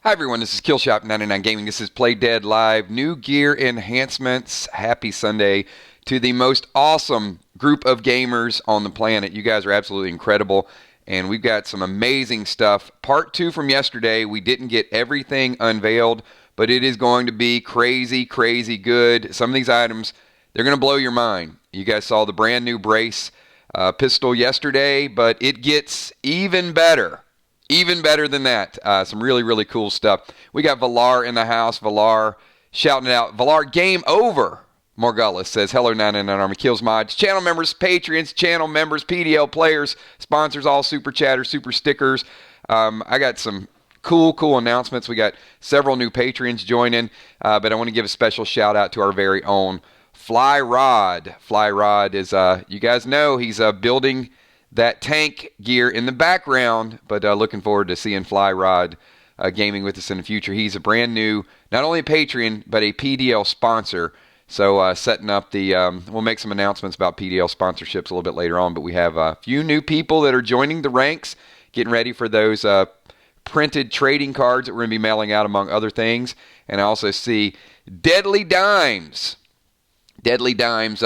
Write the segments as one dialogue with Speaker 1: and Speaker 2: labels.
Speaker 1: Hi everyone, this is Killshot 99 Gaming. This is Play Dead Live. New gear enhancements. Happy Sunday to the most awesome group of gamers on the planet. You guys are absolutely incredible, and we've got some amazing stuff. Part 2 from yesterday, we didn't get everything unveiled, but it is going to be crazy, crazy good. Some of these items, they're going to blow your mind. You guys saw the brand new brace pistol yesterday, but it gets even better. Even better than that. Some really, really cool stuff. We got Valar in the house. Valar shouting it out. Valar, game over. Morgullis says, hello, 99 Army Kills Mods. Channel members, Patreons, channel members, PDL players, sponsors, all super chatters, super stickers. I got some cool announcements. We got several new Patreons joining, but I want to give a special shout out to our very own Fly Rod. Fly Rod is, you guys know, he's building that tank gear in the background, but looking forward to seeing Fly Rod gaming with us in the future. He's a brand new, not only a Patreon, but a PDL sponsor. So setting up the, we'll make some announcements about PDL sponsorships a little bit later on, but we have a few new people that are joining the ranks, getting ready for those printed trading cards that we're going to be mailing out, among other things. And I also see Deadly Dimes. Deadly Dimes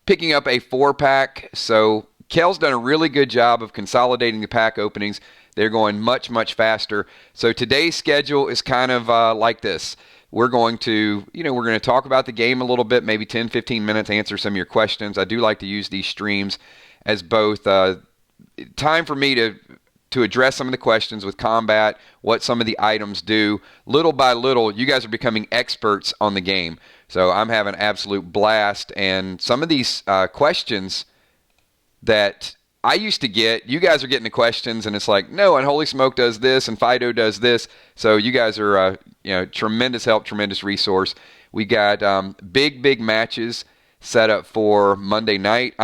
Speaker 1: picking up a 4-pack, so Kel's done a really good job of consolidating the pack openings. They're going much, much faster. So today's schedule is kind of like this. We're going to, we're going to talk about the game a little bit, maybe 10, 15 minutes, answer some of your questions. I do like to use these streams as both time for me to address some of the questions with combat, what some of the items do. Little by little, you guys are becoming experts on the game. So I'm having an absolute blast. And some of these questions that I used to get, you guys are getting the questions, and it's like, no, and Holy Smoke does this, and Fido does this. So you guys are, tremendous help, tremendous resource. We got big matches set up for Monday night.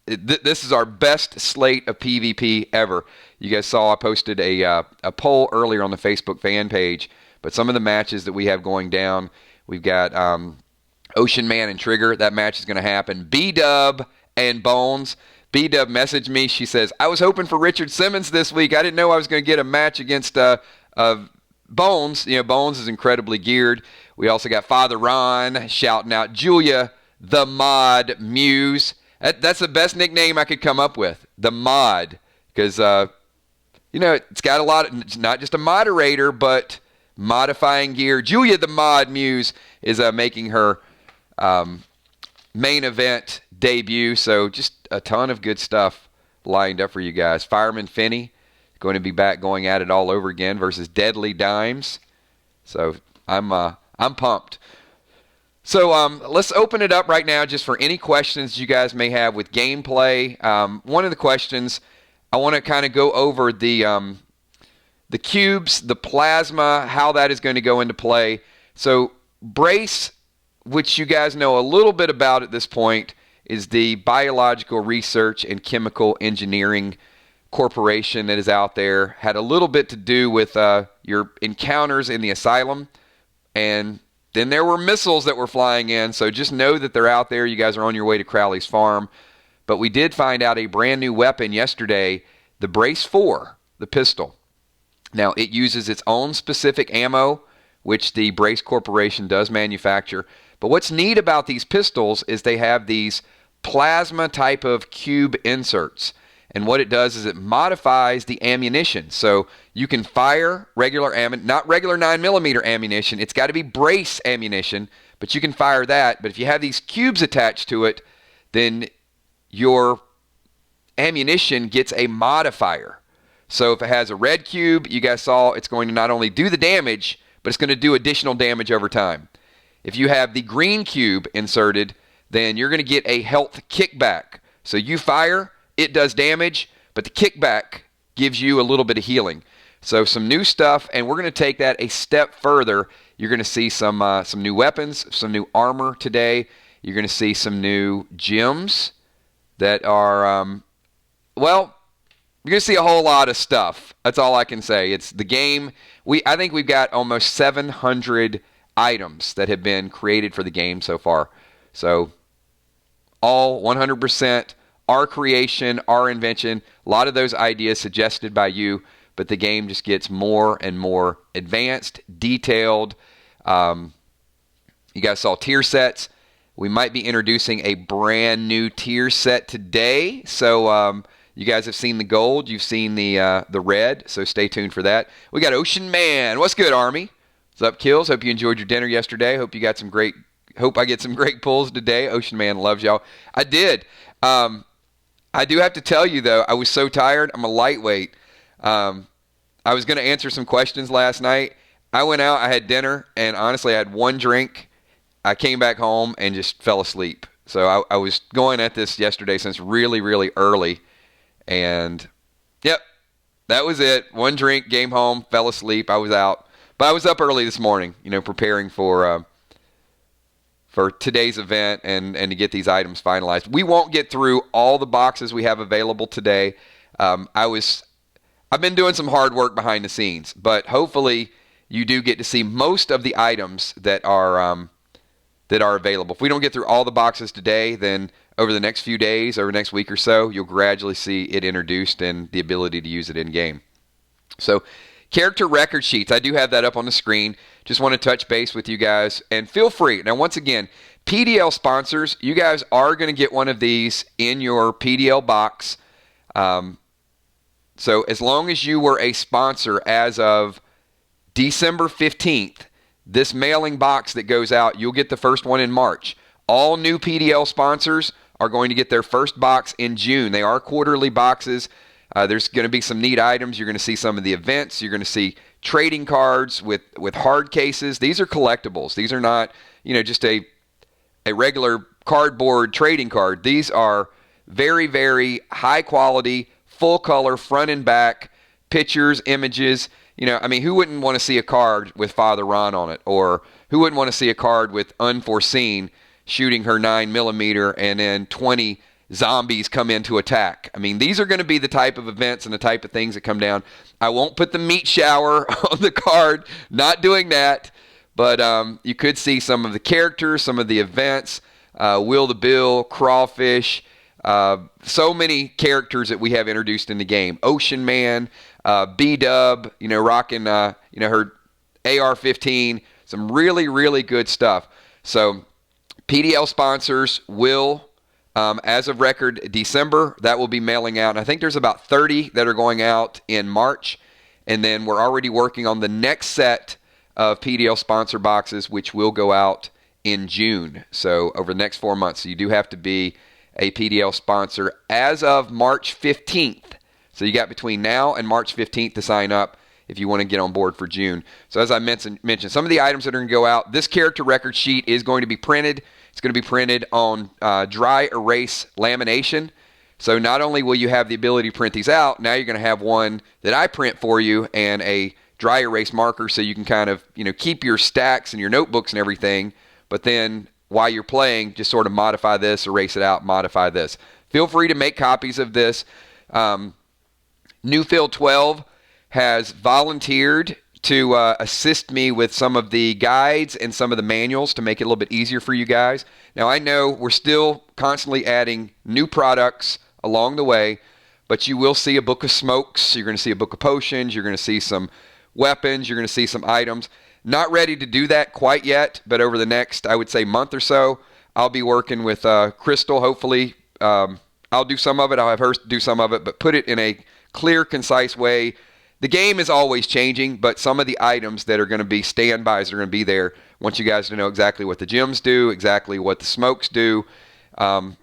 Speaker 1: This is our best slate of PvP ever. You guys saw I posted a poll earlier on the Facebook fan page, but some of the matches that we have going down, we've got Ocean Man and Trigger. That match is going to happen. B-Dub and Bones. B-Dub messaged me. She says, I was hoping for Richard Simmons this week. I didn't know I was going to get a match against Bones. Bones is incredibly geared. We also got Father Ron shouting out Julia, the Mod Muse. That's the best nickname I could come up with, the Mod, because, it's got a lot of, it's not just a moderator, but modifying gear. Julia, the Mod Muse, is making her main event debut, so just a ton of good stuff lined up for you guys. Fireman Finney going to be back going at it all over again versus Deadly Dimes. So I'm pumped. So let's open it up right now just for any questions you guys may have with gameplay. One of the questions, I want to kind of go over the cubes, the plasma, how that is going to go into play. So Brace, which you guys know a little bit about at this point, is the biological research and chemical engineering corporation that is out there. Had a little bit to do with your encounters in the asylum, and then there were missiles that were flying in, so just know that they're out there. You guys are on your way to Crowley's farm. But we did find out a brand new weapon yesterday, the Brace 4, the pistol. Now, it uses its own specific ammo, which the Brace Corporation does manufacture. But what's neat about these pistols is they have these plasma type of cube inserts. And what it does is it modifies the ammunition. So you can fire regular ammunition, not regular 9mm ammunition. It's got to be Brace ammunition, but you can fire that. But if you have these cubes attached to it, then your ammunition gets a modifier. So if it has a red cube, you guys saw it's going to not only do the damage, but it's going to do additional damage over time. If you have the green cube inserted, then you're going to get a health kickback. So you fire, it does damage, but the kickback gives you a little bit of healing. So some new stuff, and we're going to take that a step further. You're going to see some new weapons, some new armor today. You're going to see some new gems that are, you're going to see a whole lot of stuff. That's all I can say. It's the game. I think we've got almost 700 items that have been created for the game so far. So all 100% our creation, our invention. A lot of those ideas suggested by you. but the game just gets more and more advanced, detailed. You guys saw tier sets. We might be introducing a brand new tier set today. So you guys have seen the gold. You've seen the red. So stay tuned for that. We got Ocean Man. What's good, Army? What's up, Kills? Hope you enjoyed your dinner yesterday. Hope I get some great pulls today. Ocean Man loves y'all. I did. I do have to tell you, though, I was so tired. I'm a lightweight. I was going to answer some questions last night. I went out. I had dinner. And honestly, I had one drink. I came back home and just fell asleep. So I was going at this yesterday since really, really early. And, yep, that was it. One drink, came home, fell asleep. I was out. But I was up early this morning, preparing for today's event and to get these items finalized. We won't get through all the boxes we have available today. I've been doing some hard work behind the scenes, but hopefully you do get to see most of the items that are available. If we don't get through all the boxes today, then over the next few days, over the next week or so, you'll gradually see it introduced and the ability to use it in game. So, character record sheets, I do have that up on the screen. Just want to touch base with you guys. And feel free. Now, once again, PDL sponsors, you guys are going to get one of these in your PDL box. So as long as you were a sponsor as of December 15th, this mailing box that goes out, you'll get the first one in March. All new PDL sponsors are going to get their first box in June. They are quarterly boxes. There's going to be some neat items. You're going to see some of the events. You're going to see trading cards with hard cases. These are collectibles. These are not, just a regular cardboard trading card. These are very, very high quality, full color, front and back, pictures, images. Who wouldn't want to see a card with Father Ron on it? Or who wouldn't want to see a card with Unforeseen shooting her 9mm and then 20 zombies come in to attack? These are going to be the type of events and the type of things that come down. I won't put the meat shower on the card, not doing that, but you could see some of the characters, some of the events, Will the Bill, Crawfish, so many characters that we have introduced in the game. Ocean Man, B-Dub, rocking, her AR-15, some really, really good stuff. So PDL sponsors will... as of record December, that will be mailing out. And I think there's about 30 that are going out in March. And then we're already working on the next set of PDL sponsor boxes, which will go out in June. So over the next 4 months. So you do have to be a PDL sponsor as of March 15th. So you got between now and March 15th to sign up if you want to get on board for June. So as I mentioned, some of the items that are going to go out, this character record sheet is going to be printed. It's going to be printed on dry erase lamination. So not only will you have the ability to print these out, now you're going to have one that I print for you and a dry erase marker so you can kind of, keep your stacks and your notebooks and everything. But then while you're playing, just sort of modify this, erase it out, modify this. Feel free to make copies of this. Newfield 12 has volunteered to assist me with some of the guides and some of the manuals to make it a little bit easier for you guys. Now, I know we're still constantly adding new products along the way, but you will see a book of smokes. You're going to see a book of potions. You're going to see some weapons. You're going to see some items. Not ready to do that quite yet, but over the next, I would say, month or so, I'll be working with Crystal. Hopefully, I'll do some of it. I'll have her do some of it, but put it in a clear, concise way. The game is always changing, but some of the items that are going to be standbys are going to be there. I want you guys to know exactly what the gems do, exactly what the smokes do. And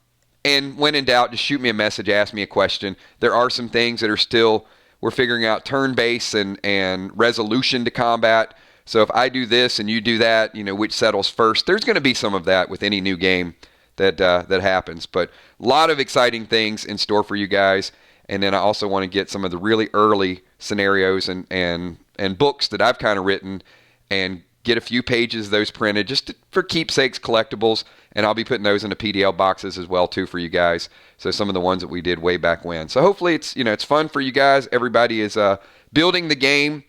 Speaker 1: when in doubt, just shoot me a message, ask me a question. There are some things that are still, we're figuring out turn-based and resolution to combat. So if I do this and you do that, which settles first. There's going to be some of that with any new game that happens. But a lot of exciting things in store for you guys. And then I also want to get some of the really early scenarios and books that I've kind of written and get a few pages of those printed just for keepsakes, collectibles. And I'll be putting those into PDL boxes as well, too, for you guys. So some of the ones that we did way back when. So hopefully it's fun for you guys. Everybody is building the game.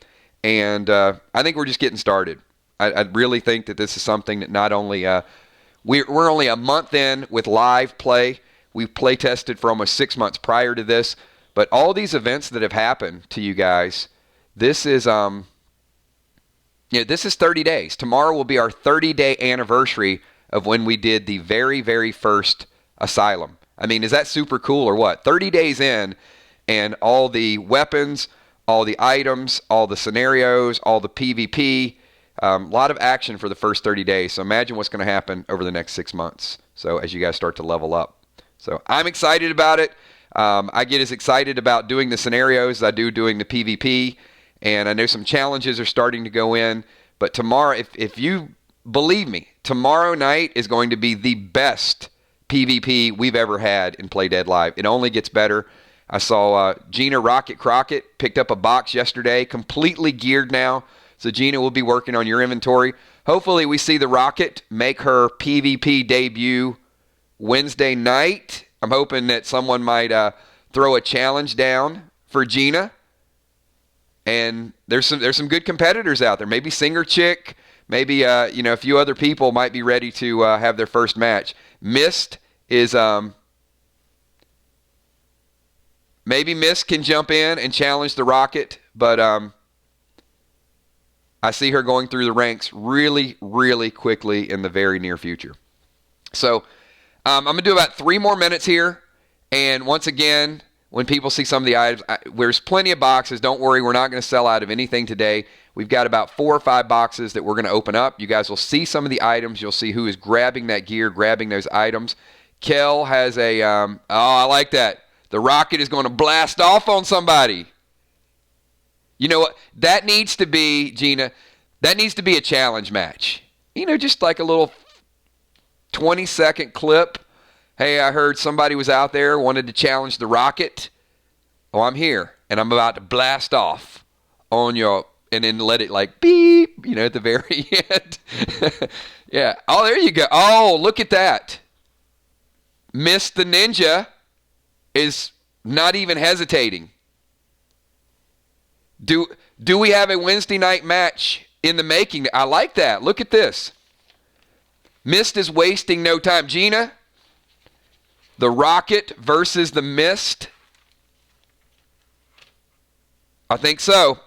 Speaker 1: And I think we're just getting started. I really think that this is something that not only we're only a month in with live play. We've play tested for almost 6 months prior to this, But all these events that have happened to you guys, this is this is 30 days. Tomorrow will be our 30-day anniversary of when we did the very, very first Asylum. I mean, is that super cool or what? 30 days in, and all the weapons, all the items, all the scenarios, all the PvP, a lot of action for the first 30 days. So imagine what's going to happen over the next 6 months. So as you guys start to level up. So I'm excited about it. I get as excited about doing the scenarios as I do doing the PvP. And I know some challenges are starting to go in. But tomorrow, if you believe me, tomorrow night is going to be the best PvP we've ever had in Play Dead Live. It only gets better. I saw Gina Rocket Crockett picked up a box yesterday, completely geared now. So Gina will be working on your inventory. Hopefully we see the Rocket make her PvP debut Wednesday night. I'm hoping that someone might throw a challenge down for Gina. And there's some good competitors out there. Maybe Singer Chick, maybe a few other people might be ready to have their first match. Mist is maybe Mist can jump in and challenge the Rocket, but I see her going through the ranks really, really quickly in the very near future. So I'm going to do about 3 more minutes here, and once again, when people see some of the items, there's plenty of boxes. Don't worry, we're not going to sell out of anything today. We've got about 4 or 5 boxes that we're going to open up. You guys will see some of the items. You'll see who is grabbing that gear, grabbing those items. Kel has a, I like that. The Rocket is going to blast off on somebody. You know what? That needs to be, Gina, that needs to be a challenge match. Just like a little 20-second clip. Hey, I heard somebody was out there, wanted to challenge the Rocket. Oh, I'm here, and I'm about to blast off on your, and then let it like beep, at the very end. Yeah. Oh, there you go. Oh, look at that. Miss the Ninja is not even hesitating. Do we have a Wednesday night match in the making? I like that. Look at this. Mist is wasting no time. Gina, the Rocket versus the Mist. I think so.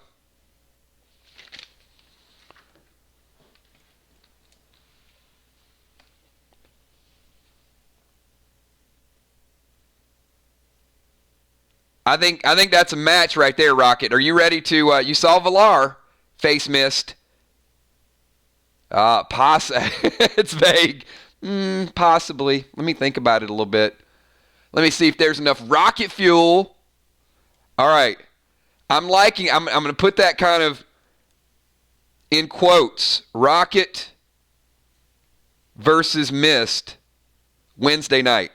Speaker 1: I think that's a match right there, Rocket. Are you ready to? You saw Valar face Mist. It's vague. Possibly. Let me think about it a little bit. Let me see if there's enough rocket fuel. All right. I'm going to put that kind of in quotes. Rocket versus Mist Wednesday night.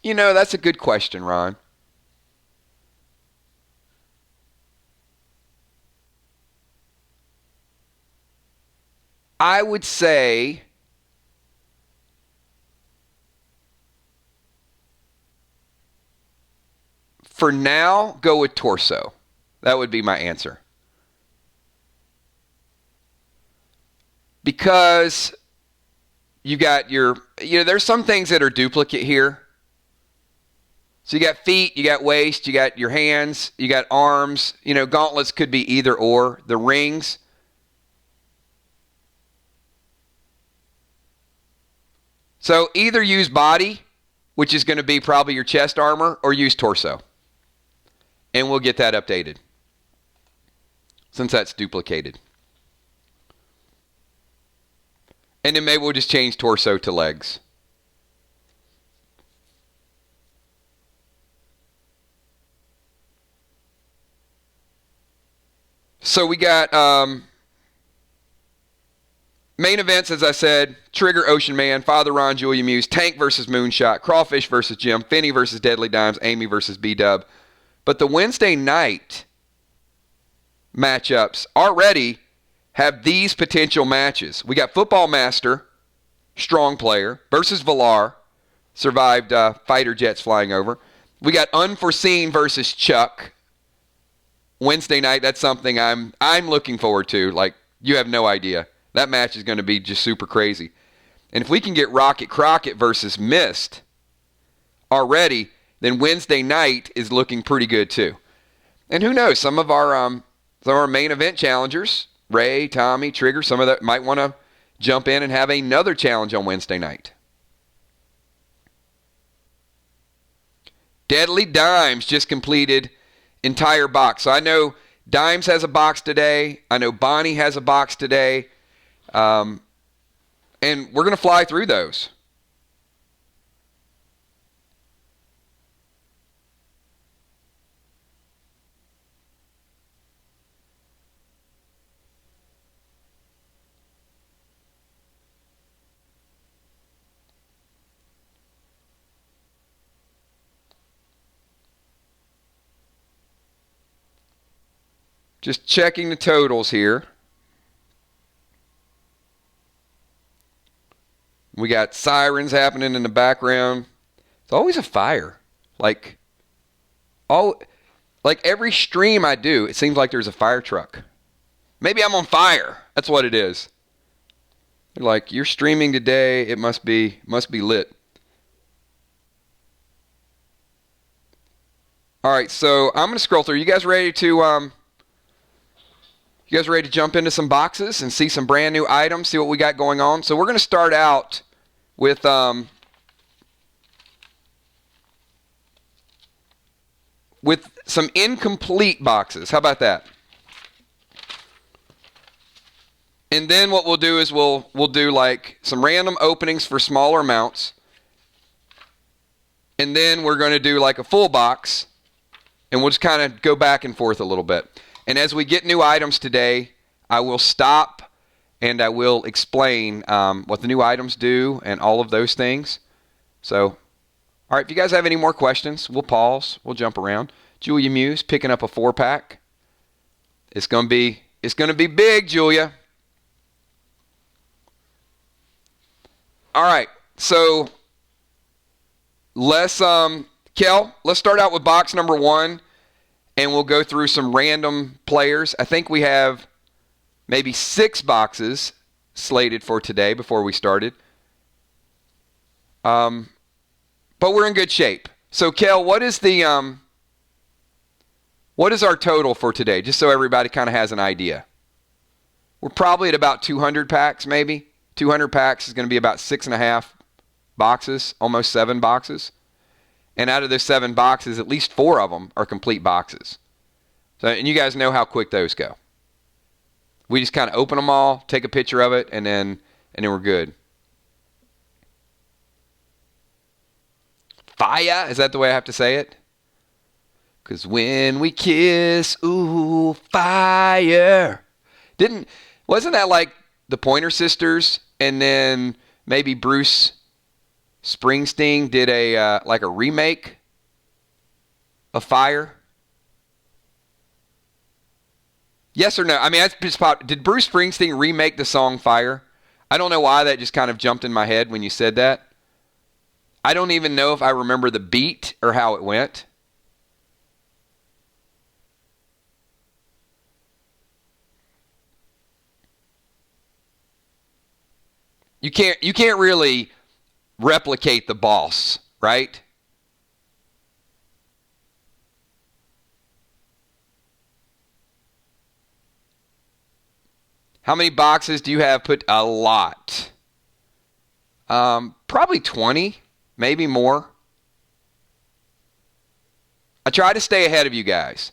Speaker 1: That's a good question, Ron. I would say for now, go with torso. That would be my answer. Because you got there's some things that are duplicate here. So you got feet, you got waist, you got your hands, you got arms. Gauntlets could be either or. The rings. So either use body, which is going to be probably your chest armor, or use torso. And we'll get that updated, since that's duplicated. And then maybe we'll just change torso to legs. So we got main events, as I said, Trigger, Ocean Man, Father Ron, Julia Muse, Tank versus Moonshot, Crawfish versus Jim, Finney versus Deadly Dimes, Amy versus B-Dub. But the Wednesday night matchups already have these potential matches. We got Football Master, strong player, versus Villar, survived fighter jets flying over. We got Unforeseen versus Chuck. Wednesday night, that's something I'm looking forward to. Like, you have no idea. That match is going to be just super crazy. And if we can get Rocket Crockett versus Mist already, then Wednesday night is looking pretty good too. And who knows, some of our main event challengers, Ray, Tommy, Trigger, some of that might want to jump in and have another challenge on Wednesday night. Deadly Dimes just completed entire box. So I know Dimes has a box today. I know Bonnie has a box today. And we're going to fly through those. Just checking the totals here. We got sirens happening in the background. It's always a fire. Like every stream I do, it seems like there's a fire truck. Maybe I'm on fire. That's what it is. Like, you're streaming today, it must be lit. All right, so I'm going to scroll through. You guys ready to jump into some boxes and see some brand new items, see what we got going on? So we're going to start out with some incomplete boxes. How about that? And then what we'll do is we'll do like some random openings for smaller amounts. And then we're going to do like a full box, and we'll just kind of go back and forth a little bit. And as we get new items today, I will stop and I will explain what the new items do and all of those things. So, all right, if you guys have any more questions, we'll pause. We'll jump around. Julia Muse picking up a 4-pack. It's gonna be big, Julia. All right, so let's start out with box number 1. And we'll go through some random players. I think we have maybe 6 boxes slated for today before we started. But we're in good shape. So, Kel, what is our total for today? Just so everybody kind of has an idea. We're probably at about 200 packs, maybe. 200 packs is going to be about 6.5 boxes, almost 7 boxes. And out of those 7 boxes, at least 4 of them are complete boxes. So, and you guys know how quick those go. We just kind of open them all, take a picture of it, and then we're good. Fire? Is that the way I have to say it? Because when we kiss, ooh, fire. Wasn't that like the Pointer Sisters, and then maybe Bruce Springsteen did a remake of Fire? Yes or no? I mean, that's just did Bruce Springsteen remake the song Fire? I don't know why that just kind of jumped in my head when you said that. I don't even know if I remember the beat or how it went. You can't really replicate the boss, right? How many boxes do you have put? A lot. Probably 20, maybe more. I try to stay ahead of you guys.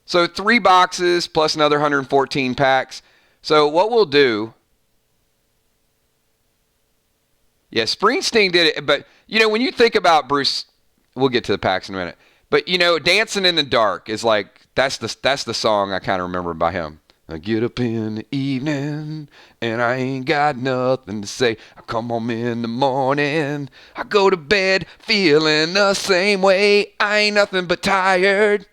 Speaker 1: So 3 boxes plus another 114 packs. So what we'll do... Yeah, Springsteen did it, but, when you think about Bruce... We'll get to the packs in a minute. But, Dancing in the Dark is like... That's the song I kind of remember by him. I get up in the evening and I ain't got nothing to say. I come home in the morning. I go to bed feeling the same way. I ain't nothing but tired.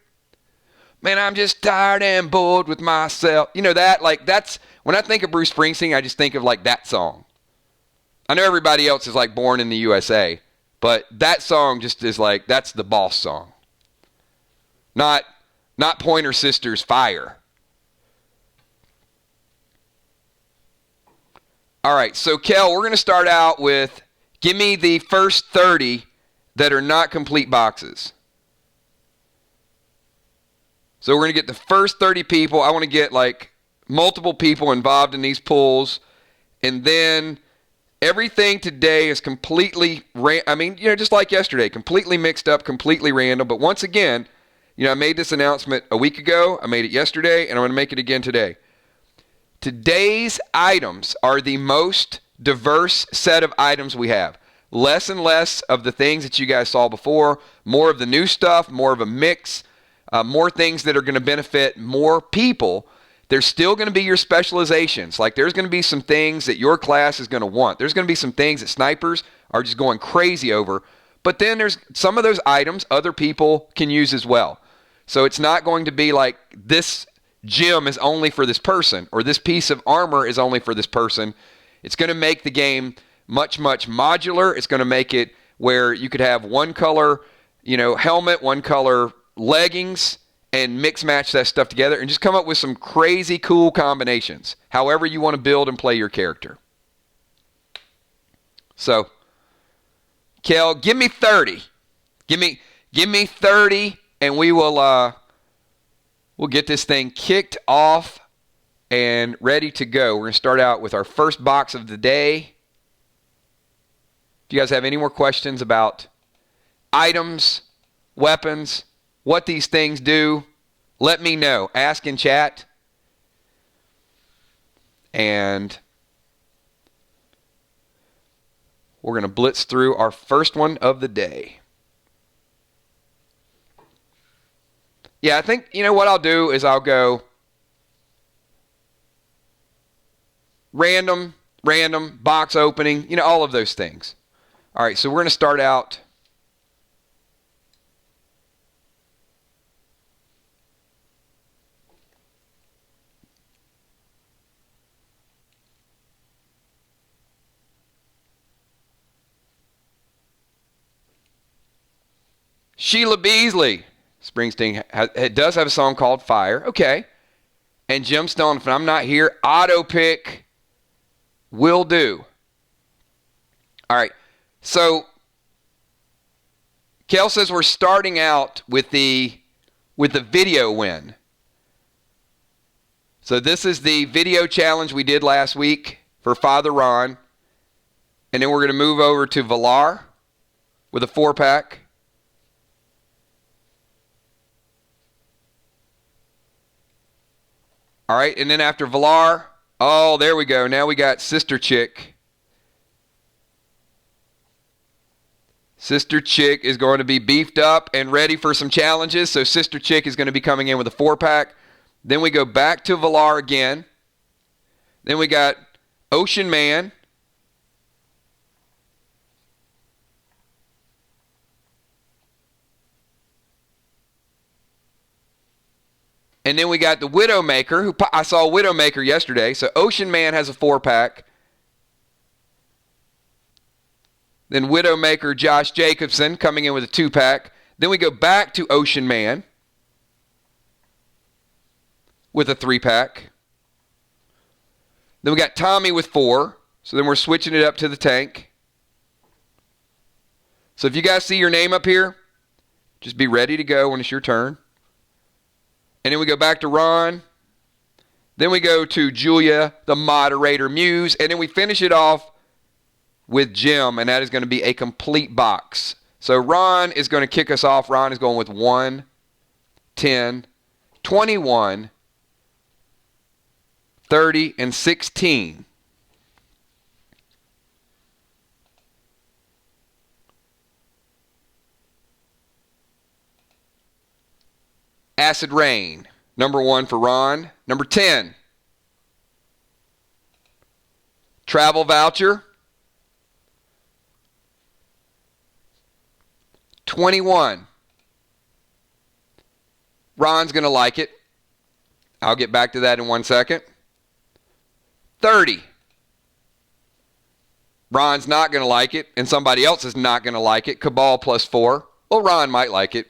Speaker 1: Man, I'm just tired and bored with myself. You know that? Like, that's, when I think of Bruce Springsteen, I just think of like that song. I know everybody else is like Born in the USA, but that song just is like, that's the boss song. Not Pointer Sisters' Fire. All right, so Kel, we're going to start out with, give me the first 30 that are not complete boxes. So we're going to get the first 30 people. I want to get like multiple people involved in these pools. And then everything today is completely, just like yesterday, completely mixed up, completely random. But once again, I made this announcement a week ago. I made it yesterday, and I'm going to make it again today. Today's items are the most diverse set of items we have. Less and less of the things that you guys saw before, more of the new stuff, more of a mix, more things that are going to benefit more people. There's still going to be your specializations. Like, there's going to be some things that your class is going to want. There's going to be some things that snipers are just going crazy over. But then there's some of those items other people can use as well. So it's not going to be like this gem is only for this person or this piece of armor is only for this person. It's going to make the game much, much modular. It's going to make it where you could have one color, helmet, one color leggings, and mix match that stuff together and just come up with some crazy cool combinations, however you want to build and play your character. So, Kel, give me 30. Give me 30, and we will we'll get this thing kicked off and ready to go. We're going to start out with our first box of the day. Do you guys have any more questions about items, weapons, what these things do? Let me know. Ask in chat. And we're going to blitz through our first one of the day. Yeah, I think, what I'll do is I'll go random, box opening, all of those things. All right, so we're going to start out. Sheila Beasley. Springsteen it does have a song called Fire. Okay. And Gemstone, if I'm not here, auto pick will do. All right. So Kel says we're starting out with the video win. So this is the video challenge we did last week for Father Ron. And then we're going to move over to Valar with a 4-pack. All right, and then after Valar, oh, there we go. Now we got Sister Chick. Sister Chick is going to be beefed up and ready for some challenges. So Sister Chick is going to be coming in with a 4-pack. Then we go back to Valar again. Then we got Ocean Man. And then we got the Widowmaker, who I saw Widowmaker yesterday. So Ocean Man has a 4-pack. Then Widowmaker Josh Jacobson coming in with a 2-pack. Then we go back to Ocean Man with a 3-pack. Then we got Tommy with 4. So then we're switching it up to the tank. So if you guys see your name up here, just be ready to go when it's your turn. And then we go back to Ron. Then we go to Julia, the moderator muse. And then we finish it off with Jim, and that is going to be a complete box. So Ron is going to kick us off. Ron is going with 1, 10, 21, 30, and 16. Acid Rain, number 1 for Ron. Number 10, Travel voucher. 21. Ron's going to like it. I'll get back to that in 1 second. 30. Ron's not going to like it, and somebody else is not going to like it. Cabal +4. Well, Ron might like it,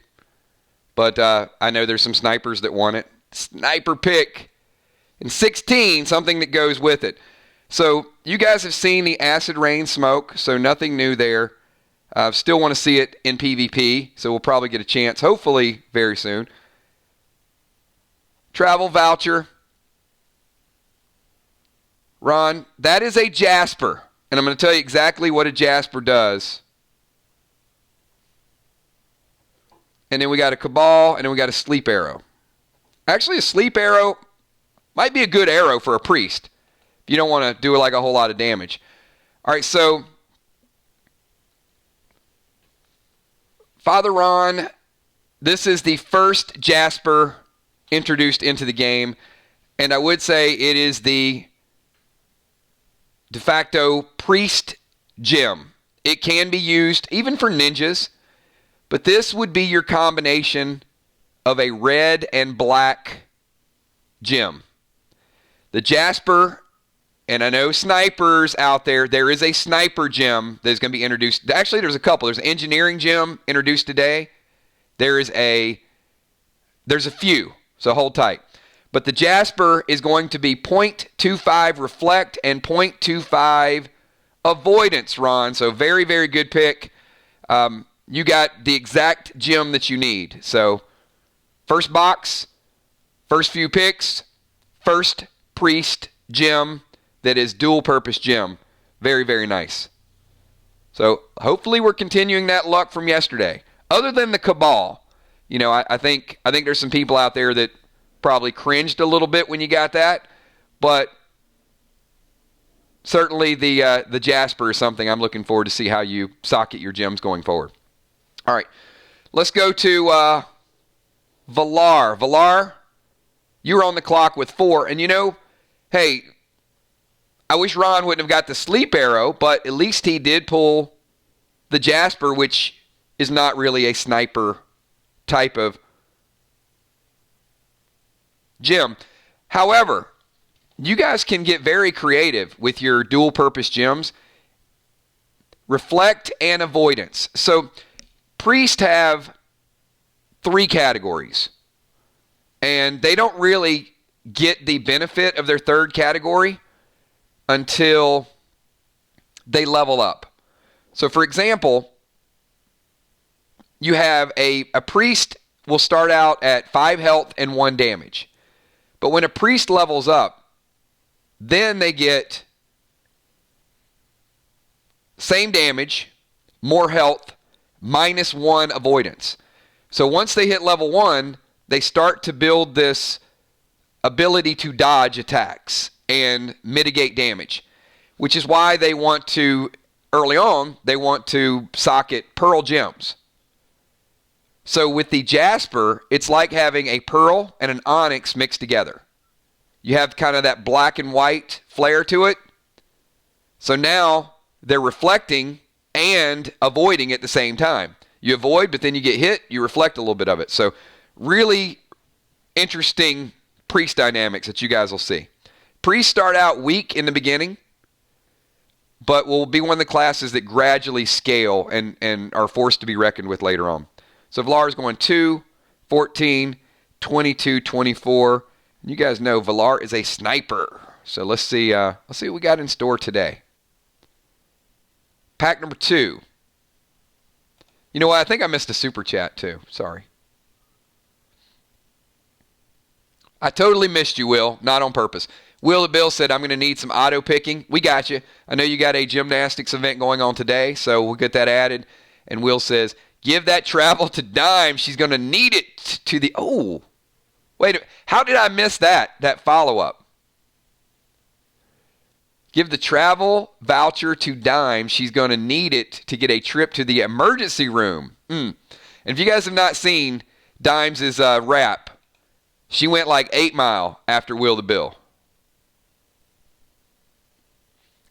Speaker 1: but I know there's some snipers that want it. Sniper pick. And 16, something that goes with it. So you guys have seen the acid rain smoke, so nothing new there. Still want to see it in PvP, so we'll probably get a chance, hopefully very soon. Travel voucher. Ron, that is a Jasper. And I'm going to tell you exactly what a Jasper does. And then we got a Cabal, and then we got a Sleep Arrow. Actually, a Sleep Arrow might be a good arrow for a priest if you don't want to do like a whole lot of damage. All right, so Father Ron, this is the first Jasper introduced into the game, and I would say it is the de facto priest gem. It can be used even for ninjas, but this would be your combination of a red and black gem. The Jasper, and I know snipers out there, there is a sniper gem that is going to be introduced. Actually, there's a couple. There's an engineering gem introduced today. There's a few, so hold tight. But the Jasper is going to be 0.25 reflect and 0.25 avoidance, Ron. So very, very good pick. You got the exact gem that you need. So first box, first few picks, first priest gem that is dual purpose gem. Very, very nice. So hopefully we're continuing that luck from yesterday. Other than the Cabal, you know, I think there's some people out there that probably cringed a little bit when you got that, but certainly the Jasper is something I'm looking forward to see how you socket your gems going forward. All right, let's go to Valar. Valar, you were on the clock with 4, and you know, hey, I wish Ron wouldn't have got the Sleep Arrow, but at least he did pull the Jasper, which is not really a sniper type of gem. However, you guys can get very creative with your dual purpose gems. Reflect and avoidance. So priests have 3 categories, and they don't really get the benefit of their 3rd category until they level up. So for example, you have a priest will start out at 5 health and 1 damage. But when a priest levels up, then they get same damage, more health, -1 avoidance. So once they hit level 1, they start to build this ability to dodge attacks and mitigate damage, which is why they want to, early on, they want to socket pearl gems. So with the Jasper, it's like having a pearl and an onyx mixed together. You have kind of that black and white flare to it. So now they're reflecting and avoiding at the same time. You avoid, but then you get hit, you reflect a little bit of it. So really interesting priest dynamics that you guys will see. Priests start out weak in the beginning, but will be one of the classes that gradually scale and are forced to be reckoned with later on. So Valar is going 2, 14, 22, 24. You guys know Valar is a sniper. So let's see what we got in store today. Pack number 2. You know what? I think I missed a super chat too. Sorry. I totally missed you, Will. Not on purpose. Will the Bill said, I'm going to need some auto picking. We got you. I know you got a gymnastics event going on today, so we'll get that added. And Will says, give that travel to Dime. She's going to need it to the... Oh, wait. How did I miss that follow-up? Give the travel voucher to Dime. She's going to need it to get a trip to the emergency room. And if you guys have not seen Dimes' rap, she went like 8 Mile after Will the Bill.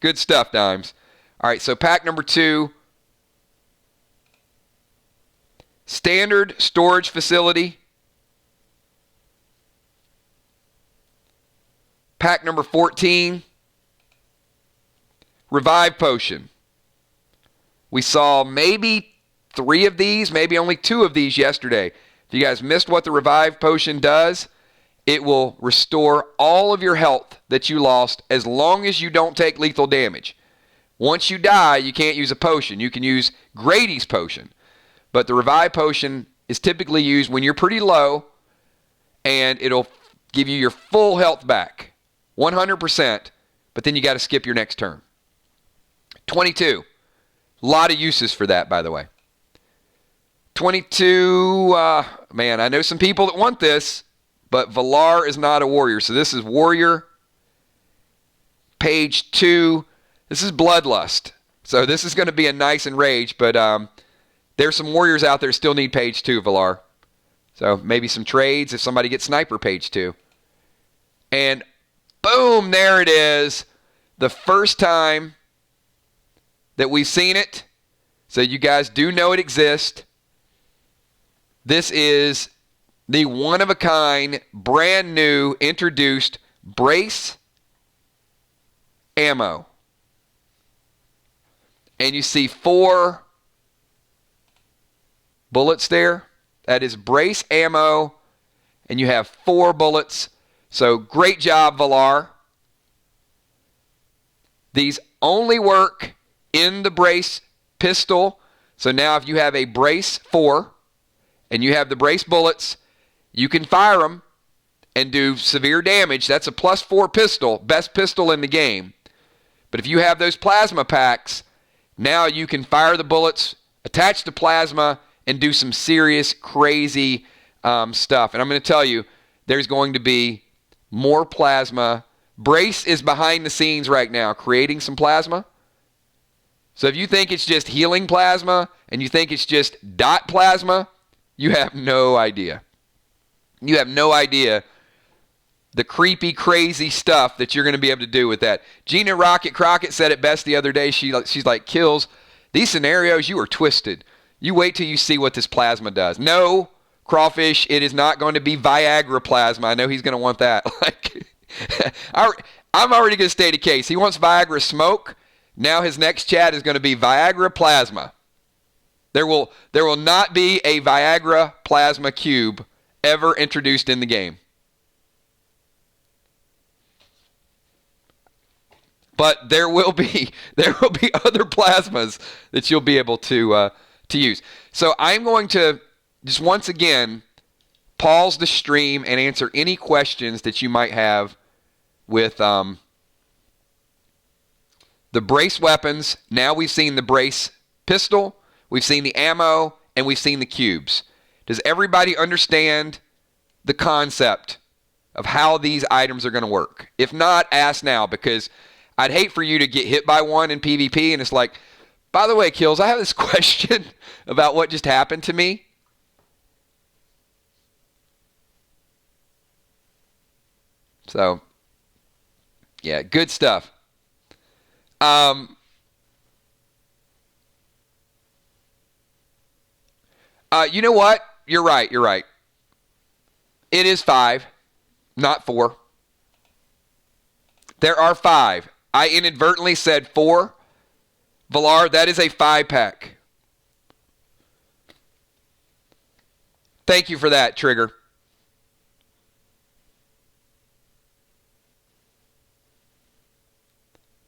Speaker 1: Good stuff, Dimes. All right, so pack number 2. Standard storage facility. Pack number 14. Revive potion. We saw maybe 3 of these, maybe only 2 of these yesterday. If you guys missed what the Revive potion does, it will restore all of your health that you lost as long as you don't take lethal damage. Once you die, you can't use a potion. You can use Grady's potion. But the Revive potion is typically used when you're pretty low, and it'll give you your full health back, 100%, but then you got to skip your next turn. 22. A lot of uses for that, by the way. 22, man, I know some people that want this, but Valar is not a warrior. So this is warrior, page 2. This is bloodlust. So this is going to be a nice enrage, but there's some warriors out there that still need page 2, Valar. So maybe some trades if somebody gets sniper page 2. And boom, there it is. The first time that we've seen it. So you guys do know it exists. This is the one-of-a-kind, brand new, introduced brace ammo. And you see 4 bullets there. That is brace ammo. And you have 4 bullets. So great job, Valar. These only work in the brace pistol. So now if you have a brace 4 and you have the brace bullets, you can fire them and do severe damage. That's a +4 pistol, best pistol in the game. But if you have those plasma packs, now you can fire the bullets, attach the plasma, and do some serious, crazy stuff. And I'm going to tell you, there's going to be more plasma. Brace is behind the scenes right now creating some plasma. So if you think it's just healing plasma and you think it's just dot plasma, you have no idea. You have no idea the creepy, crazy stuff that you're going to be able to do with that. Gina Rocket Crockett said it best the other day. She's like, Kills, these scenarios, you are twisted. You wait till you see what this plasma does. No, Crawfish, it is not going to be Viagra plasma. I know he's going to want that. I'm already going to state a case. He wants Viagra smoke. Now his next chat is going to be Viagra plasma. There will not be a Viagra plasma cube ever introduced in the game. But there will be other plasmas that you'll be able to use. So I'm going to just once again pause the stream and answer any questions that you might have with the brace weapons. Now we've seen the brace pistol, we've seen the ammo, and we've seen the cubes. Does everybody understand the concept of how these items are going to work? If not, ask now, because I'd hate for you to get hit by one in PvP and it's like, by the way, Kills, I have this question about what just happened to me. So, yeah, good stuff. You know what? You're right. It is 5, not 4. There are 5. I inadvertently said 4. Valar, that is a 5-pack. Thank you for that, Trigger.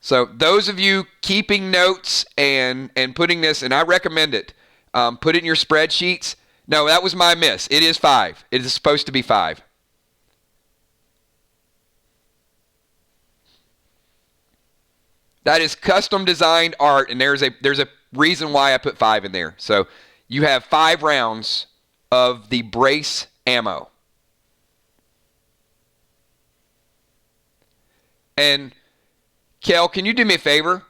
Speaker 1: So those of you keeping notes and putting this, and I recommend it, put it in your spreadsheets. No, that was my miss. It is 5. It is supposed to be 5. That is custom designed art, and there's a reason why I put 5 in there. So you have 5 rounds of the brace ammo. And Kel, can you do me a favor?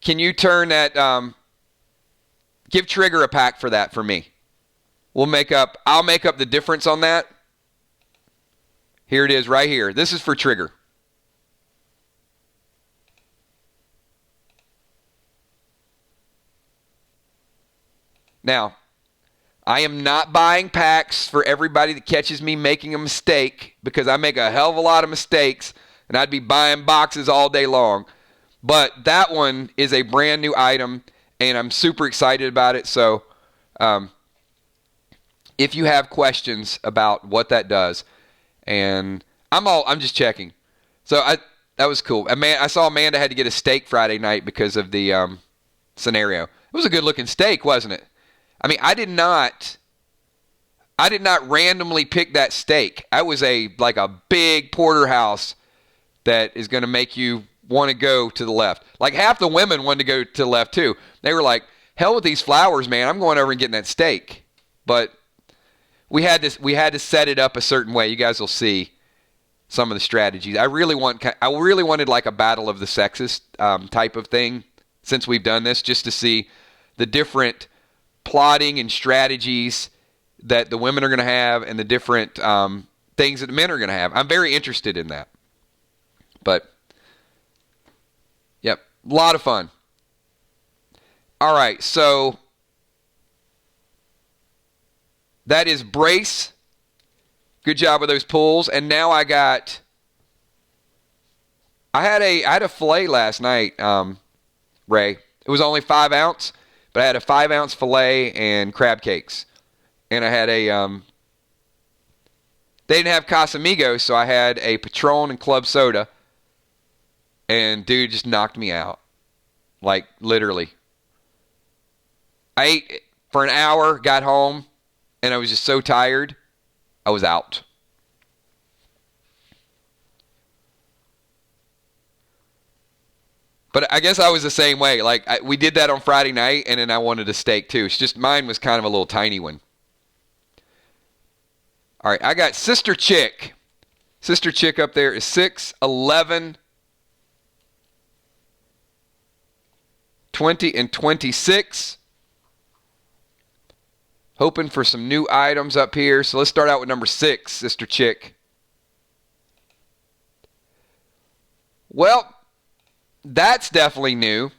Speaker 1: Can you turn that, give Trigger a pack for that for me. I'll make up the difference on that. Here it is right here. This is for Trigger. Now, I am not buying packs for everybody that catches me making a mistake, because I make a hell of a lot of mistakes, and I'd be buying boxes all day long. But that one is a brand new item, and I'm super excited about it. So if you have questions about what that does, and I'm just checking. So that was cool. I saw Amanda had to get a steak Friday night because of the scenario. It was a good looking steak, wasn't it? I mean, I did not randomly pick that steak. I was like a big porterhouse that is going to make you want to go to the left. Like half the women wanted to go to the left too. They were like, hell with these flowers, man. I'm going over and getting that steak. But we had to set it up a certain way. You guys will see some of the strategies. I really wanted like a battle of the sexes type of thing, since we've done this, just to see the different plotting and strategies that the women are going to have, and the different things that the men are going to have. I'm very interested in that. But, yep, a lot of fun. All right, so that is Brace. Good job with those pulls. And now I had a fillet last night, Ray. It was only 5 ounce, but I had a 5 ounce fillet and crab cakes. And I had they didn't have Casamigos, so I had a Patron and club soda. And dude just knocked me out. Like, literally. I ate for an hour, got home, and I was just so tired, I was out. But I guess I was the same way. Like, we did that on Friday night, and then I wanted a steak too. It's just mine was kind of a little tiny one. All right, I got Sister Chick. Sister Chick up there is 6'11", 20 and 26. Hoping for some new items up here. So let's start out with number 6, Sister Chick. Well, that's definitely new.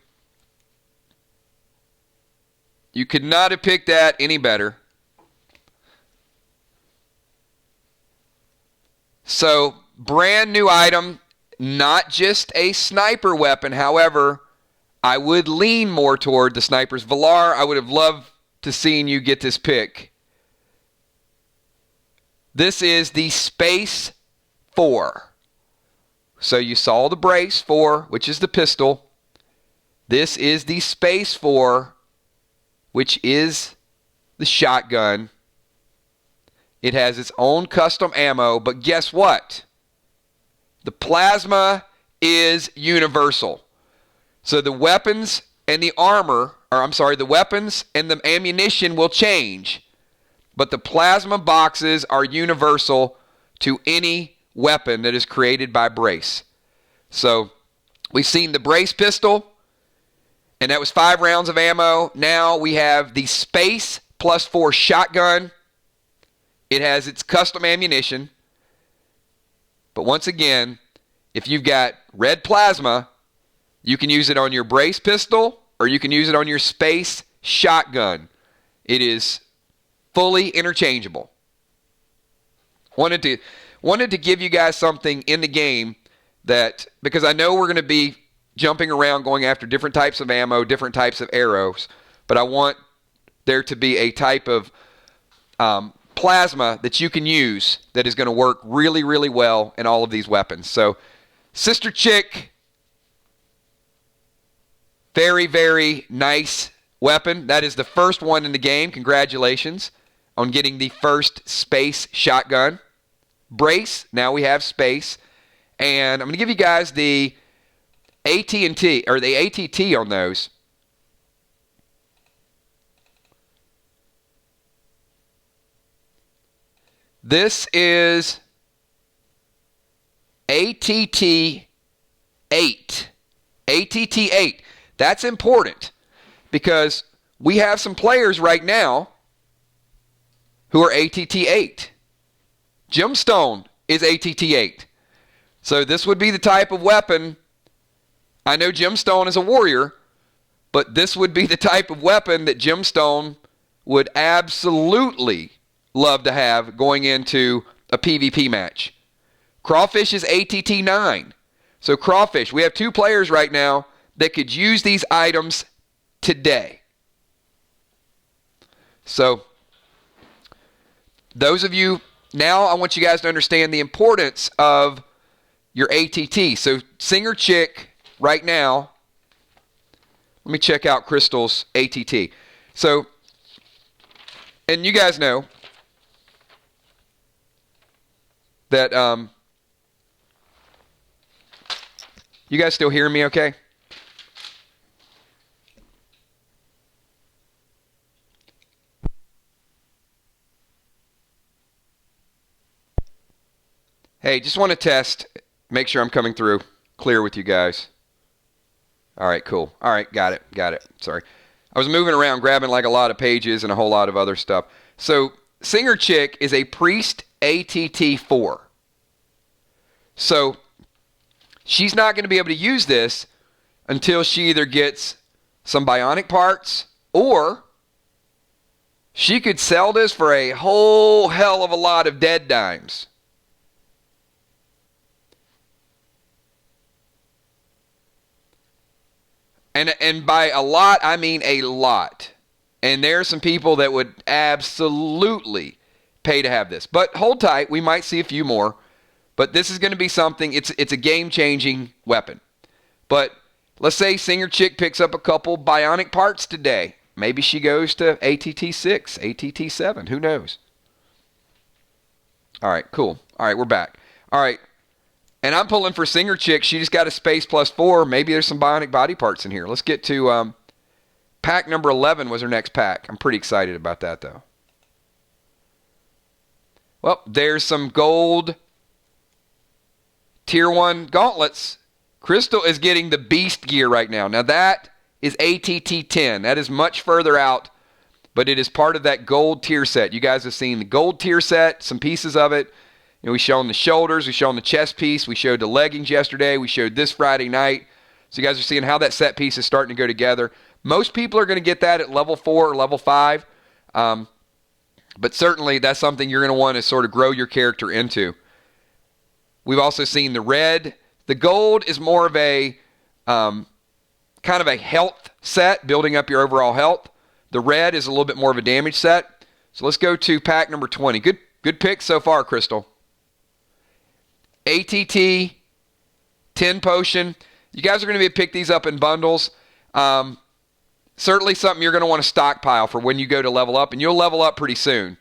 Speaker 1: You could not have picked that any better. So, brand new item, not just a sniper weapon. However, I would lean more toward the snipers. Valar, I would have loved to seen you get this pick. This is the Space 4. So you saw the Brace 4, which is the pistol. This is the Space 4, which is the shotgun. It has its own custom ammo, but guess what? The plasma is universal. So the weapons and the armor, the weapons and the ammunition will change, but the plasma boxes are universal to any weapon that is created by Brace. So we've seen the Brace pistol, and that was 5 rounds of ammo. Now we have the Space +4 shotgun. It has its custom ammunition. But once again, if you've got red plasma, you can use it on your Brace pistol, or you can use it on your Space shotgun. It is fully interchangeable. Wanted to give you guys something in the game that, because I know we're going to be jumping around going after different types of ammo, different types of arrows, but I want there to be a type of plasma that you can use that is going to work really, really well in all of these weapons. So, Sister Chick, very, very nice weapon. That is the first one in the game. Congratulations on getting the first Space shotgun. Brace, now we have Space. And I'm going to give you guys the AT&T, or the ATT on those. This is ATT 8. ATT 8. That's important because we have some players right now who are ATT 8. Gemstone is ATT 8. So this would be the type of weapon. I know Gemstone is a warrior, but this would be the type of weapon that Gemstone would absolutely love to have going into a PvP match. Crawfish is ATT 9. So Crawfish, we have 2 players right now that could use these items today. So those of you, now I want you guys to understand the importance of your ATT. So Singer Chick right now, let me check out Crystal's ATT. So, and you guys know that, you guys still hearing me okay? Hey, just want to test, make sure I'm coming through clear with you guys. All right, cool. All right, got it. Sorry. I was moving around, grabbing like a lot of pages and a whole lot of other stuff. So, Singer Chick is a Priest ATT 4. So, she's not going to be able to use this until she either gets some bionic parts or she could sell this for a whole hell of a lot of dead dimes. And by a lot, I mean a lot. And there are some people that would absolutely pay to have this. But hold tight. We might see a few more. But this is going to be something, it's a game-changing weapon. But let's say Singer Chick picks up a couple bionic parts today. Maybe she goes to ATT 6, ATT 7. Who knows? All right, cool. All right, we're back. All right. And I'm pulling for Singer Chick. She just got a space +4. Maybe there's some bionic body parts in here. Let's get to pack number 11 was her next pack. I'm pretty excited about that, though. Well, there's some gold Tier 1 gauntlets. Crystal is getting the beast gear right now. Now, that is ATT 10. That is much further out, but it is part of that gold tier set. You guys have seen the gold tier set, some pieces of it. You know, we shown the shoulders, we shown the chest piece, we showed the leggings yesterday, we showed this Friday night. So you guys are seeing how that set piece is starting to go together. Most people are going to get that at level 4 or level 5. But certainly that's something you're going to want to sort of grow your character into. We've also seen the red. The gold is more of a kind of a health set, building up your overall health. The red is a little bit more of a damage set. So let's go to pack number 20. Good pick so far, Crystal. ATT, 10 potion. You guys are going to be able to pick these up in bundles. Certainly something you're going to want to stockpile for when you go to level up. And you'll level up pretty soon.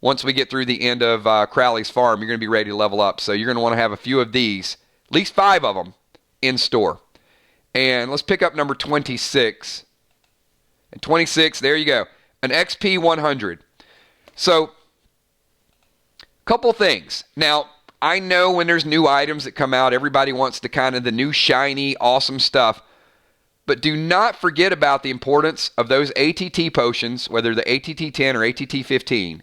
Speaker 1: Once we get through the end of Crowley's Farm, you're going to be ready to level up. So you're going to want to have a few of these, at least 5 of them, in store. And let's pick up number 26. And 26, there you go. An XP 100. So, couple things. Now, I know when there's new items that come out, everybody wants the kind of the new shiny, awesome stuff. But do not forget about the importance of those ATT potions, whether the ATT 10 or ATT 15,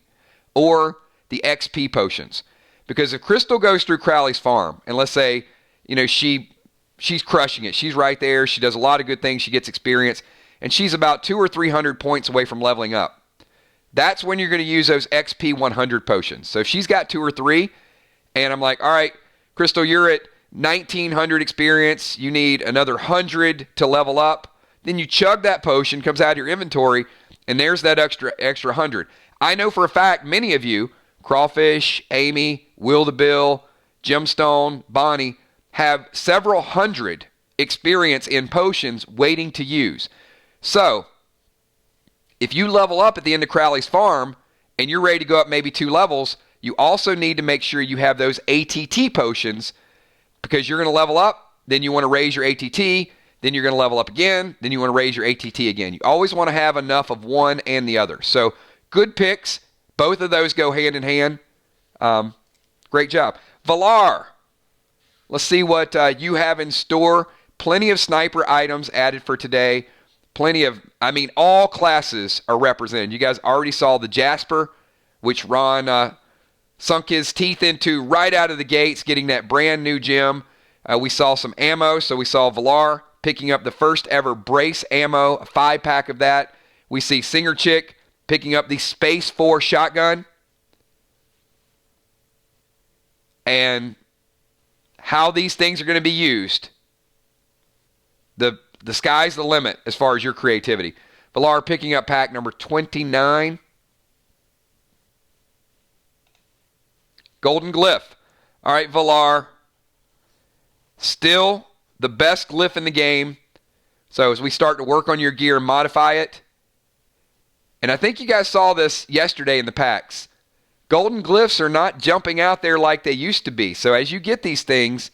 Speaker 1: or the XP potions. Because if Crystal goes through Crowley's Farm, and let's say, you know, she's crushing it. She's right there. She does a lot of good things. She gets experience. And she's about 200 or 300 points away from leveling up. That's when you're going to use those XP 100 potions. So if she's got 2 or 3, and I'm like, all right, Crystal, you're at 1,900 experience. You need another 100 to level up. Then you chug that potion, comes out of your inventory, and there's that extra 100. I know for a fact many of you, Crawfish, Amy, Will the Bill, Gemstone, Bonnie, have several hundred experience in potions waiting to use. So, if you level up at the end of Crowley's Farm and you're ready to go up maybe 2 levels, you also need to make sure you have those ATT potions because you're going to level up, then you want to raise your ATT, then you're going to level up again, then you want to raise your ATT again. You always want to have enough of one and the other. So, good picks. Both of those go hand in hand. Great job. Valar, let's see what you have in store. Plenty of sniper items added for today. Plenty of, all classes are represented. You guys already saw the Jasper, which Ron sunk his teeth into right out of the gates, getting that brand new gem. We saw some ammo, so we saw Valar picking up the first ever brace ammo, a 5-pack of that. We see Singer Chick picking up the Space 4 shotgun. And how these things are going to be used, the sky's the limit as far as your creativity. Villar picking up pack number 29. Golden Glyph. All right, Villar. Still the best glyph in the game. So as we start to work on your gear and modify it, and I think you guys saw this yesterday in the packs, golden glyphs are not jumping out there like they used to be. So as you get these things,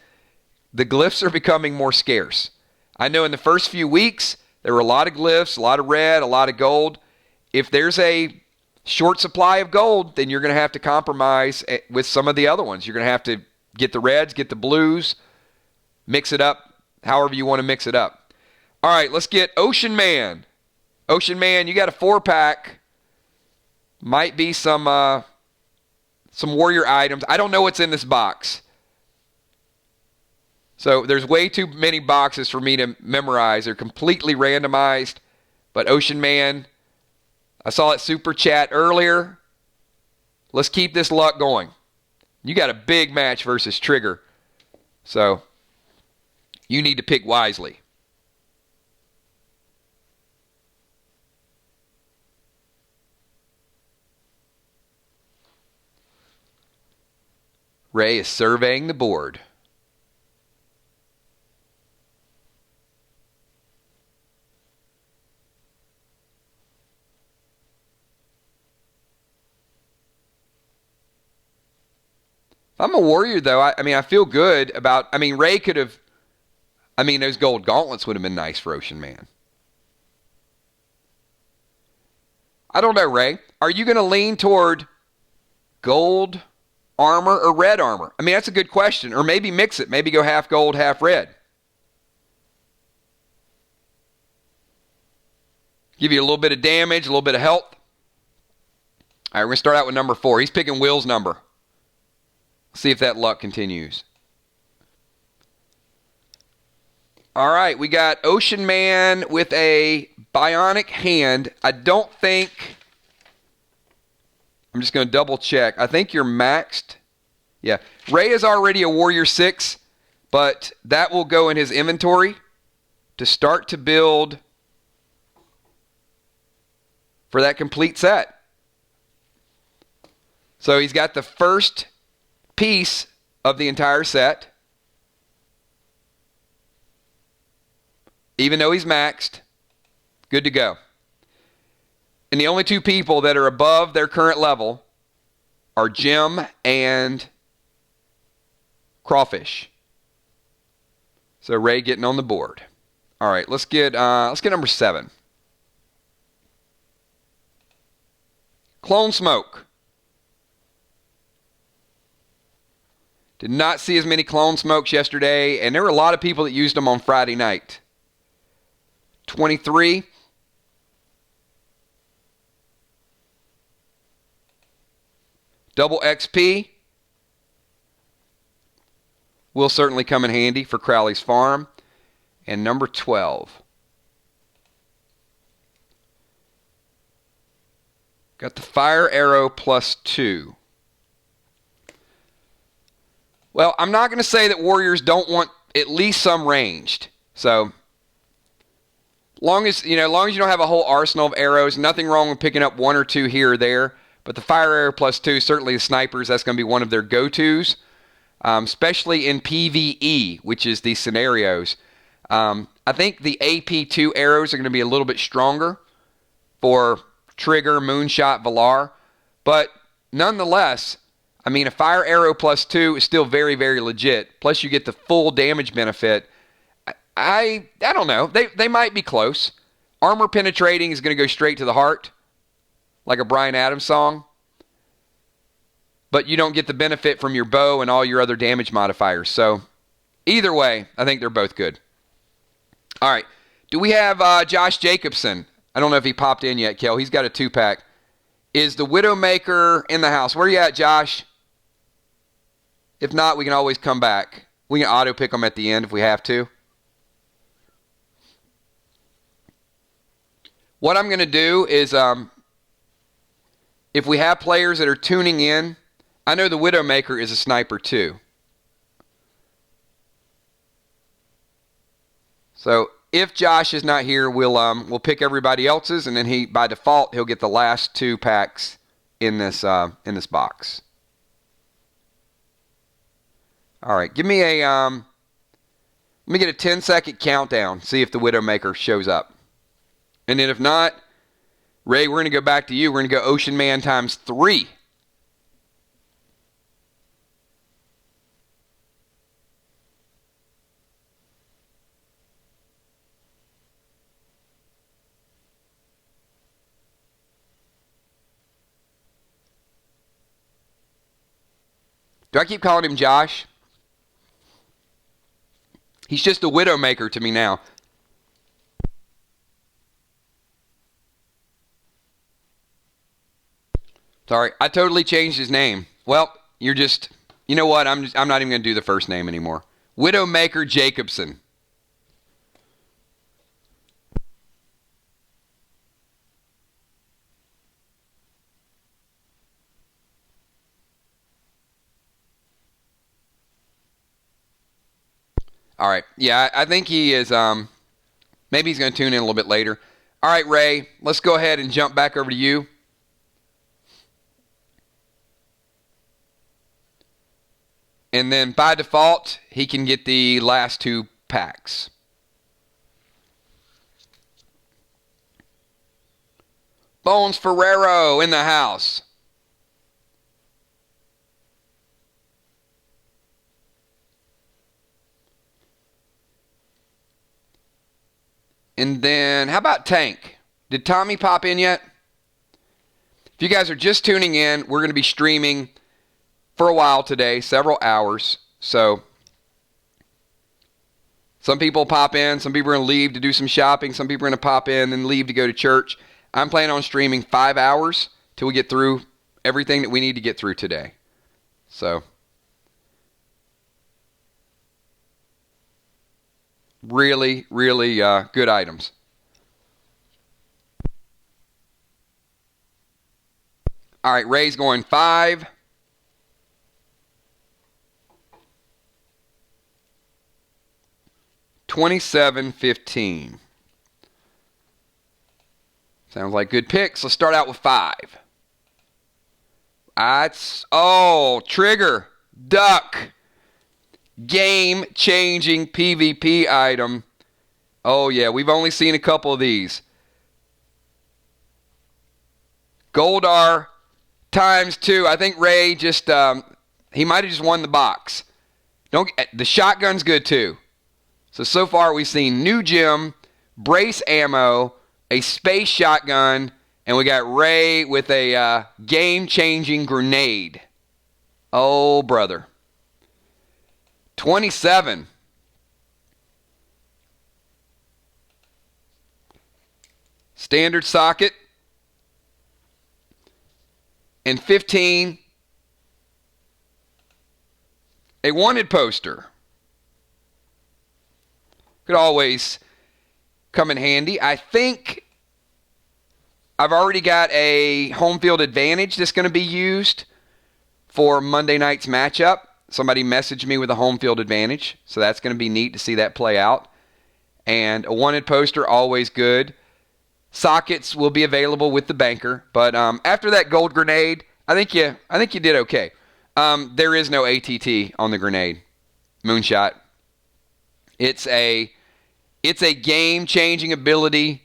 Speaker 1: the glyphs are becoming more scarce. I know in the first few weeks, there were a lot of glyphs, a lot of red, a lot of gold. If there's a short supply of gold, then you're going to have to compromise with some of the other ones. You're going to have to get the reds, get the blues, mix it up however you want to mix it up. All right, let's get Ocean Man. Ocean Man, you got a 4-pack. Might be some warrior items. I don't know what's in this box. So there's way too many boxes for me to memorize. They're completely randomized. But Ocean Man, I saw it super chat earlier. Let's keep this luck going. You got a big match versus Trigger. So you need to pick wisely. Ray is surveying the board. If I'm a warrior, though, I feel good about... Ray could have... those gold gauntlets would have been nice for Ocean Man. I don't know, Ray. Are you going to lean toward gold armor or red armor? That's a good question. Or maybe mix it. Maybe go half gold, half red. Give you a little bit of damage, a little bit of health. All right, we're going to start out with number 4. He's picking Will's number. See if that luck continues. All right, we got Ocean Man with a bionic hand. I don't think... I'm just going to double check. I think you're maxed. Yeah. Ray is already a Warrior 6, but that will go in his inventory to start to build for that complete set. So he's got the first piece of the entire set. Even though he's maxed, good to go. And the only 2 people that are above their current level are Jim and Crawfish. So Ray getting on the board. All right, let's get number 7. Clone Smoke. Did not see as many Clone Smokes yesterday, and there were a lot of people that used them on Friday night. 23. Double XP will certainly come in handy for Crowley's Farm. And number 12. Got the Fire Arrow +2. Well, I'm not going to say that Warriors don't want at least some ranged. So, long as you don't have a whole arsenal of arrows, nothing wrong with picking up 1 or 2 here or there. But the Fire Arrow +2, certainly the snipers, that's going to be one of their go-tos, especially in PvE, which is the scenarios. I think the AP2 arrows are going to be a little bit stronger for Trigger, Moonshot, Villar. But nonetheless, a Fire Arrow +2 is still very, very legit. Plus you get the full damage benefit. I don't know. They might be close. Armor penetrating is going to go straight to the heart, like a Bryan Adams song. But you don't get the benefit from your bow and all your other damage modifiers. So either way, I think they're both good. All right. Do we have Josh Jacobson? I don't know if he popped in yet, Kel. He's got a 2-pack. Is the Widowmaker in the house? Where you at, Josh? If not, we can always come back. We can auto pick them at the end if we have to. What I'm going to do is if we have players that are tuning in, I know the Widowmaker is a sniper too. So if Josh is not here, we'll pick everybody else's, and then he, by default, he'll get the last 2 packs in this box. All right, give me a let me get a 10-second countdown. See if the Widowmaker shows up, and then if not, Ray, we're going to go back to you. We're going to go Ocean Man times 3. Do I keep calling him Josh? He's just a Widowmaker to me now. Sorry, I totally changed his name. Well, you're just, you know what? I'm not even going to do the first name anymore. Widowmaker Jacobson. All right. Yeah, I think he is, maybe he's going to tune in a little bit later. All right, Ray, let's go ahead and jump back over to you. And then by default, he can get the last 2 packs. Bones Ferrero in the house. And then, how about Tank? Did Tommy pop in yet? If you guys are just tuning in, we're going to be streaming for a while today, several hours. So, some people pop in, some people are going to leave to do some shopping, some people are going to pop in and leave to go to church. I'm planning on streaming 5 hours till we get through everything that we need to get through today. So, really, really good items. All right, Ray's going 5. $27.15. Sounds like good picks. Let's start out with 5. Trigger, duck, game-changing PvP item. Oh yeah, we've only seen a couple of these. Goldar times 2. I think Ray just he might have just won the box. The shotgun's good too. So far we've seen new gem, brace ammo, a space shotgun, and we got Ray with a game-changing grenade. Oh, brother. 27. Standard socket. And 15. A wanted poster. Could always come in handy. I think I've already got a home field advantage that's going to be used for Monday night's matchup. Somebody messaged me with a home field advantage, so that's going to be neat to see that play out. And a wanted poster, always good. Sockets will be available with the banker, but after that gold grenade, I think you did okay. There is no ATT on the grenade. Moonshot. It's a game-changing ability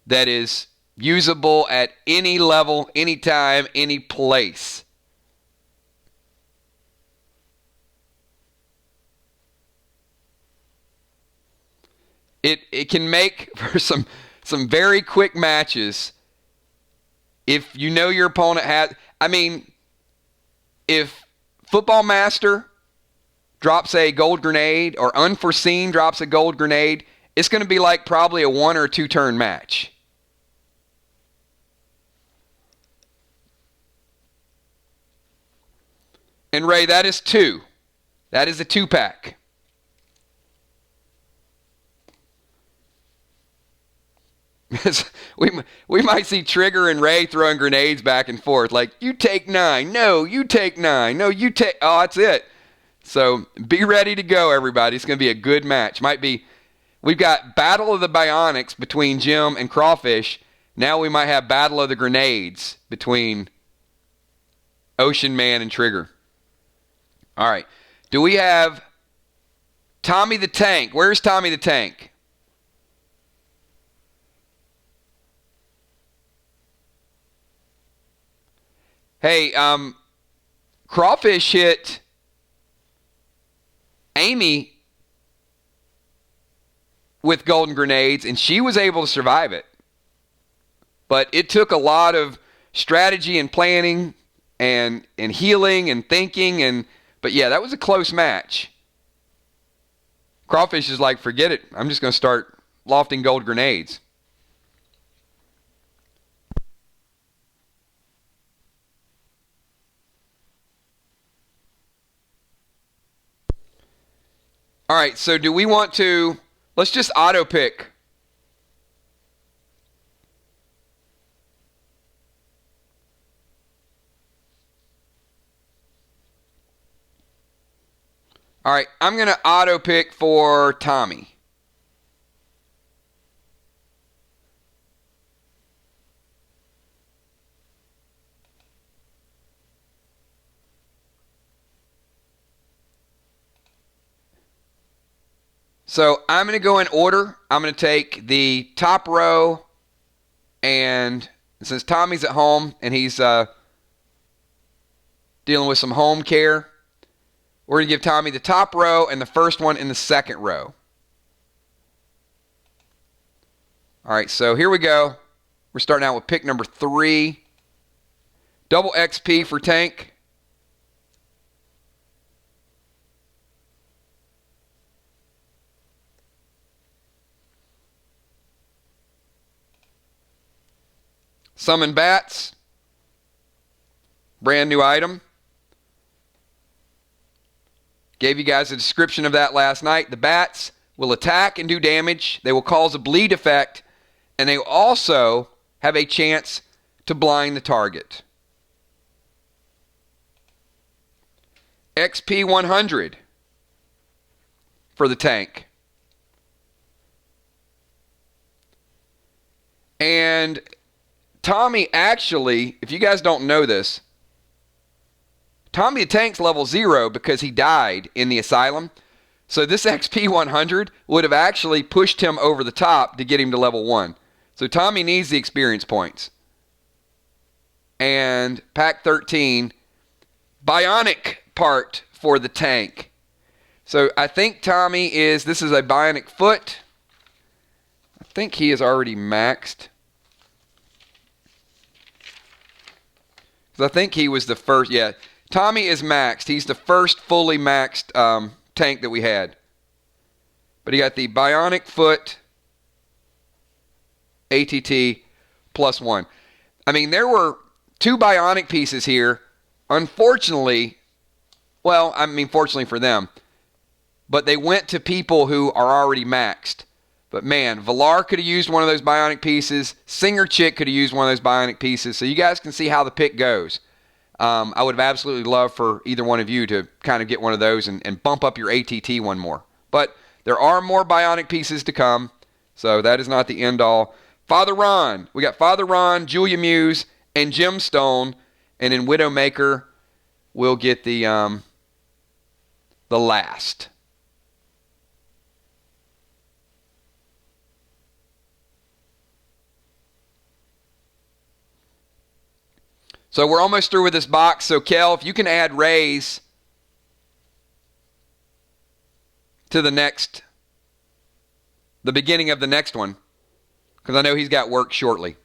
Speaker 1: that is usable at any level, any time, any place. It can make for some very quick matches if you know your opponent has. I mean, if Football Master drops a gold grenade or Unforeseen drops a gold grenade, it's going to be like probably a 1 or 2 turn match. And Ray, that is 2. That is a 2-pack. we we might see Trigger and Ray throwing grenades back and forth. Like, you take 9. No, you take 9. No, you take... Oh, that's it. So be ready to go, everybody. It's going to be a good match. We've got Battle of the Bionics between Jim and Crawfish. Now we might have Battle of the Grenades between Ocean Man and Trigger. All right. Do we have Tommy the Tank? Where's Tommy the Tank? Hey, Crawfish hit Amy with golden grenades, and she was able to survive it. But it took a lot of strategy and planning and healing and thinking. But yeah, that was a close match. Crawfish is like, forget it. I'm just going to start lofting gold grenades. All right, so do we want to... Let's just auto pick. All right, I'm going to auto pick for Tommy. So I'm going to go in order. I'm going to take the top row, and since Tommy's at home and he's dealing with some home care, we're going to give Tommy the top row and the first one in the second row. All right, so here we go. We're starting out with pick number 3. Double XP for Tank. Summon Bats. Brand new item. Gave you guys a description of that last night. The bats will attack and do damage. They will cause a bleed effect. And they also have a chance to blind the target. XP 100 for the Tank. And Tommy actually, if you guys don't know this, Tommy the Tank's level 0 because he died in the asylum. So this XP 100 would have actually pushed him over the top to get him to level 1. So Tommy needs the experience points. And pack 13, bionic part for the Tank. So I think Tommy this is a bionic foot. I think he is already maxed. I think he was the first. Yeah, Tommy is maxed. He's the first fully maxed tank that we had. But he got the bionic foot ATT +1. I mean, there were 2 bionic pieces here. Unfortunately, well, I mean, fortunately for them, but they went to people who are already maxed. But man, Valar could have used one of those bionic pieces. Singer Chick could have used one of those bionic pieces. So you guys can see how the pick goes. I would have absolutely loved for either one of you to kind of get one of those and bump up your ATT one more. But there are more bionic pieces to come. So that is not the end all. Father Ron. We got Father Ron, Julia Muse, and Gemstone. And in Widowmaker, we'll get the last. So we're almost through with this box. So, Kel, if you can add Rays to the beginning of the next one, because I know he's got work shortly.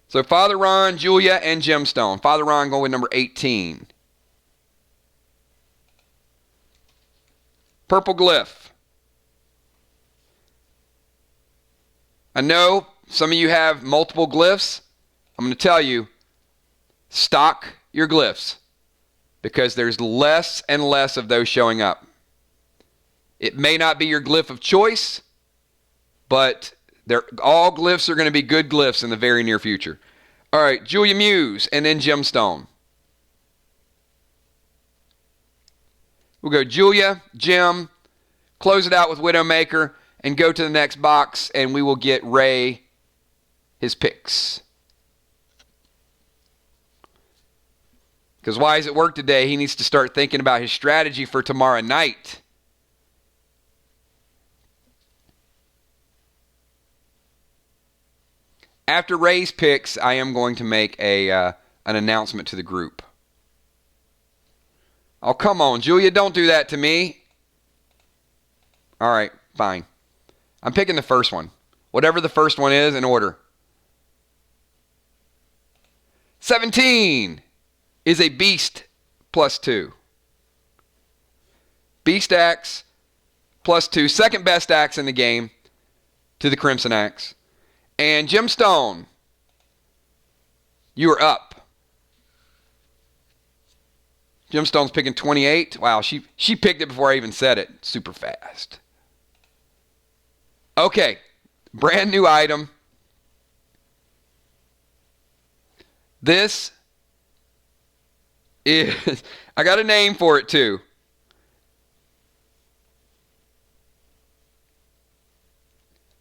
Speaker 1: So, Father Ron, Julia, and Gemstone. Father Ron going with number 18. Purple Glyph. I know some of you have multiple glyphs. I'm going to tell you, stock your glyphs because there's less and less of those showing up. It may not be your glyph of choice, but all glyphs are going to be good glyphs in the very near future. All right, Julia Muse and then Gemstone. We'll go Julia, Gem, close it out with Widowmaker, and go to the next box, and we will get Ray his picks. Because why is it work today? He needs to start thinking about his strategy for tomorrow night. After Ray's picks, I am going to make an announcement to the group. Oh, come on, Julia, don't do that to me. All right, fine. I'm picking the first one. Whatever the first one is, in order. 17 is a Beast +2. Beast Axe +2. Second best axe in the game to the Crimson Axe. And Gemstone, you are up. Gemstone's picking 28. Wow, she picked it before I even said it. Super fast. Okay, brand new item. This is, I got a name for it too.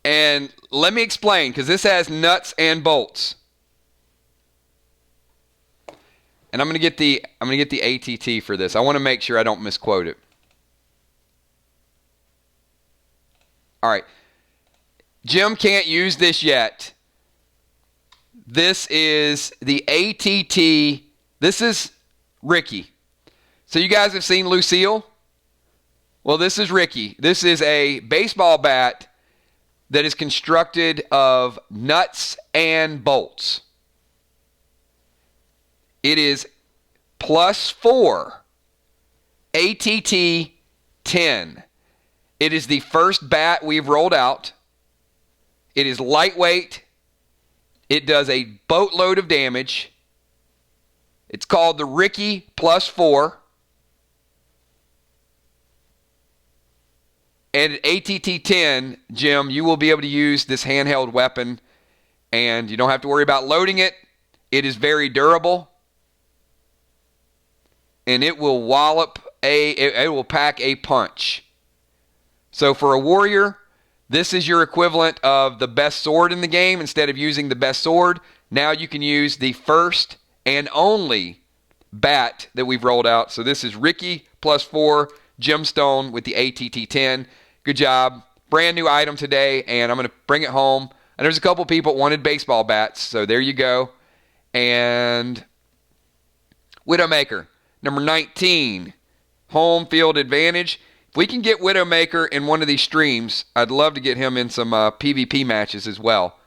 Speaker 1: And let me explain, because this has nuts and bolts. And I'm going to get the ATT for this. I want to make sure I don't misquote it. All right. Jim can't use this yet. This is the ATT. This is Ricky. So you guys have seen Lucille? Well, this is Ricky. This is a baseball bat that is constructed of nuts and bolts. It is +4 ATT 10. It is the first bat we've rolled out. It is lightweight. It does a boatload of damage. It's called the Ricky +4. And at ATT 10, Jim, you will be able to use this handheld weapon, and you don't have to worry about loading it. It is very durable, and it will it will pack a punch. So for a warrior, this is your equivalent of the best sword in the game. Instead of using the best sword, now you can use the first and only bat that we've rolled out. So this is Ricky +4 Gemstone with the ATT 10. Good job. Brand new item today, and I'm going to bring it home. And there's a couple people that wanted baseball bats, so there you go. And Widowmaker, number 19, home field advantage. If we can get Widowmaker in one of these streams, I'd love to get him in some PvP matches as well.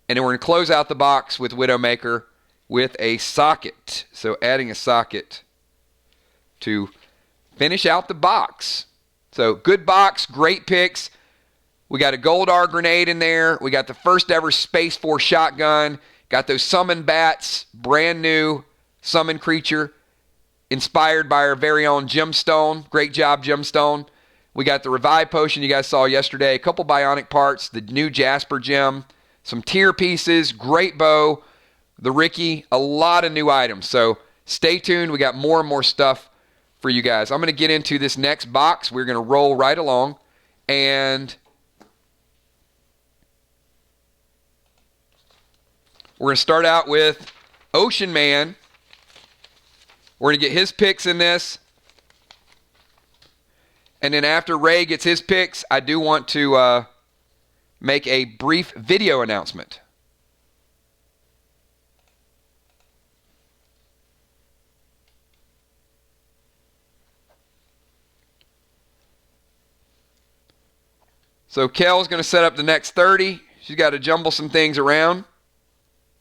Speaker 1: And then we're going to close out the box with Widowmaker with a socket. So adding a socket to finish out the box. So good box, great picks. We got a Goldar grenade in there. We got the first ever Space Force shotgun. Got those summon bats, brand new summon creature, inspired by our very own Gemstone. Great job, Gemstone. We got the Revive Potion you guys saw yesterday. A couple bionic parts, the new Jasper Gem, some tier pieces, great bow, the Ricky, a lot of new items. So stay tuned. We got more and more stuff for you guys. I'm going to get into this next box. We're going to roll right along. And we're going to start out with Ocean Man. We're going to get his picks in this. And then after Ray gets his picks, I do want to make a brief video announcement. So Kel's going to set up the next 30. She's got to jumble some things around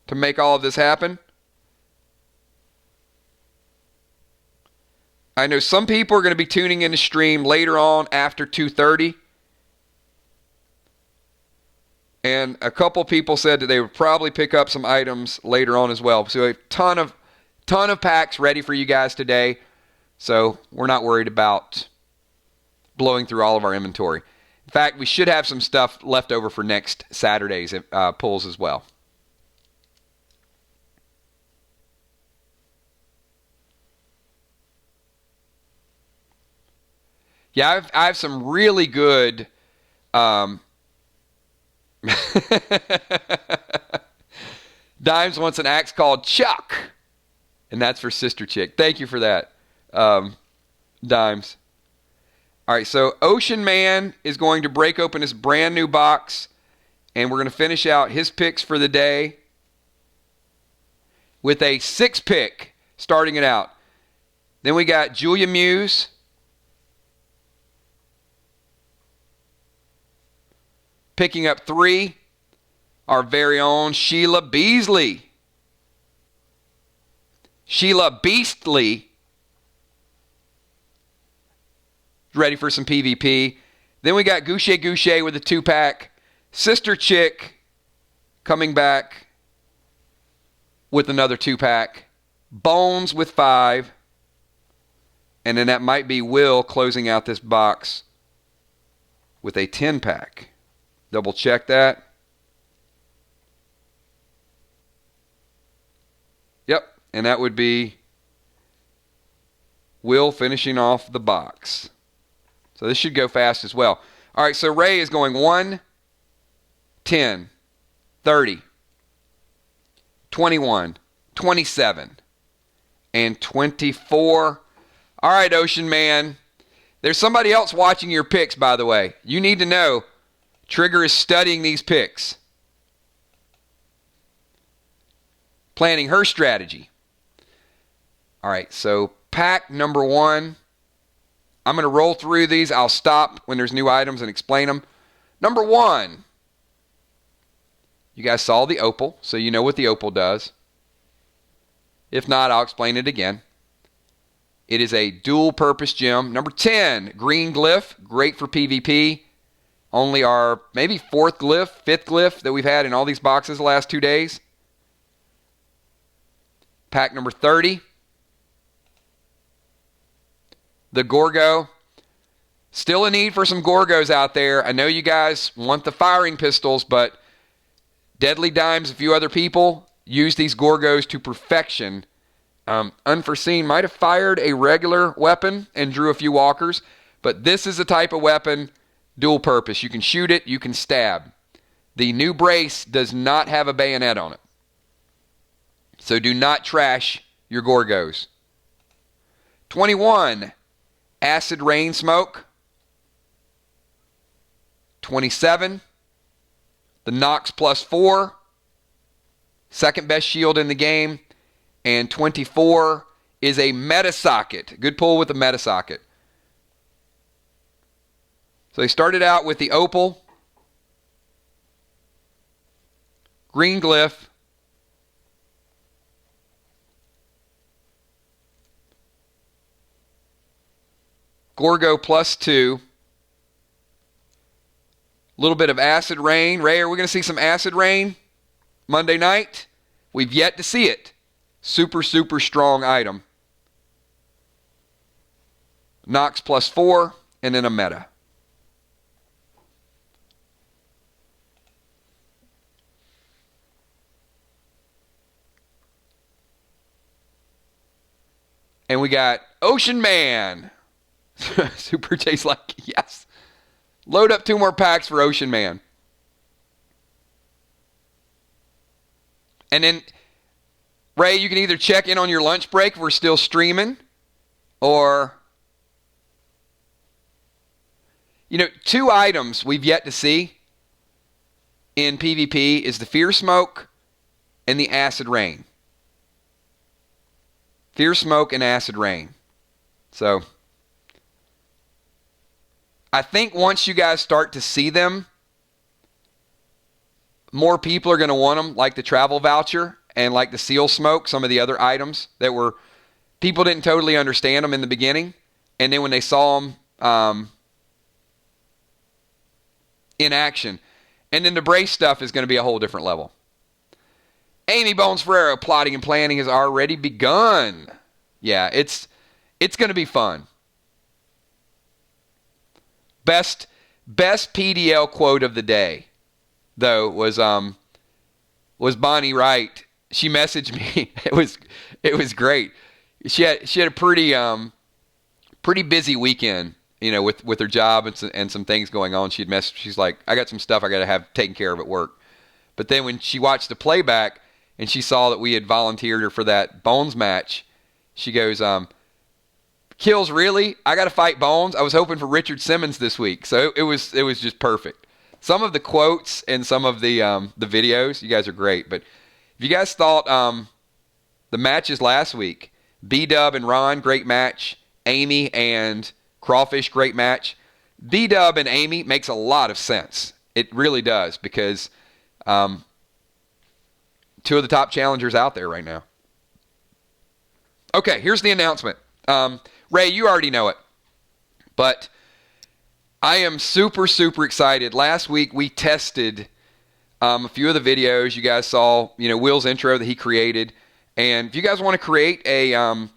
Speaker 1: to make all of this happen. I know some people are going to be tuning in the stream later on after 2:30. And a couple people said that they would probably pick up some items later on as well. So a ton of packs ready for you guys today. So we're not worried about blowing through all of our inventory. In fact, we should have some stuff left over for next Saturday's pulls as well. Yeah, I have some really good Dimes wants an axe called Chuck, and that's for Sister Chick. Thank you for that, Dimes. All right, so Ocean Man is going to break open his brand new box, and we're going to finish out his picks for the day with a 6-pick starting it out. Then we got Julia Muse, picking up 3, our very own Sheila Beasley. Sheila Beastly, ready for some PvP. Then we got Goucher with a 2-pack. Sister Chick coming back with another 2-pack. Bones with 5. And then that might be Will closing out this box with a 10-pack. Double check that. Yep, and that would be Will finishing off the box. So this should go fast as well. All right, so Ray is going 1, 10, 30, 21, 27, and 24. All right, Ocean Man. There's somebody else watching your picks, by the way. You need to know Trigger is studying these picks, planning her strategy. All right, so pack number 1. I'm going to roll through these. I'll stop when there's new items and explain them. Number 1. You guys saw the opal, so you know what the opal does. If not, I'll explain it again. It is a dual-purpose gem. Number 10, green glyph, great for PvP. Only our maybe 4th glyph, 5th glyph that we've had in all these boxes the last 2 days. Pack number 30. The Gorgo. Still a need for some Gorgos out there. I know you guys want the firing pistols, but Deadly Dimes, a few other people, use these Gorgos to perfection. Unforeseen might have fired a regular weapon and drew a few walkers, but this is a type of weapon, dual purpose. You can shoot it, you can stab. The new brace does not have a bayonet on it. So do not trash your Gorgos. 21, Acid Rain Smoke. 27, the Nox +4, second best shield in the game. And 24 is a meta socket. Good pull with the meta socket. So they started out with the opal, green glyph, Gorgo +2, a little bit of acid rain. Ray, are we going to see some acid rain Monday night? We've yet to see it. Super, super strong item. Nox +4, and then a meta. And we got Ocean Man. Super tastes like, yes. Load up 2 more packs for Ocean Man. And then, Ray, you can either check in on your lunch break if we're still streaming, or, 2 items we've yet to see in PvP is the Fear Smoke and the Acid Rain. Fear Smoke and Acid Rain. So, I think once you guys start to see them, more people are going to want them, like the travel voucher and like the seal smoke, some of the other items that were, people didn't totally understand them in the beginning. And then when they saw them in action. And then the brace stuff is going to be a whole different level. Amy Bones Ferrero, plotting and planning has already begun. Yeah, it's going to be fun. Best PDL quote of the day, though, was Bonnie Wright. She messaged me. It was great. She had a pretty busy weekend, with her job and some things going on. She's like, I got some stuff I got to have taken care of at work. But then when she watched the playback and she saw that we had volunteered her for that Bones match, she goes, Kills, really? I got to fight Bones? I was hoping for Richard Simmons this week. So it was just perfect. Some of the quotes and some of the videos, you guys are great. But if you guys thought the matches last week, B-Dub and Ron, great match. Amy and Crawfish, great match. B-Dub and Amy makes a lot of sense. It really does, because two of the top challengers out there right now. Okay, here's the announcement. Ray, you already know it, but I am super, super excited. Last week we tested a few of the videos. You guys saw, Will's intro that he created. And if you guys want to create an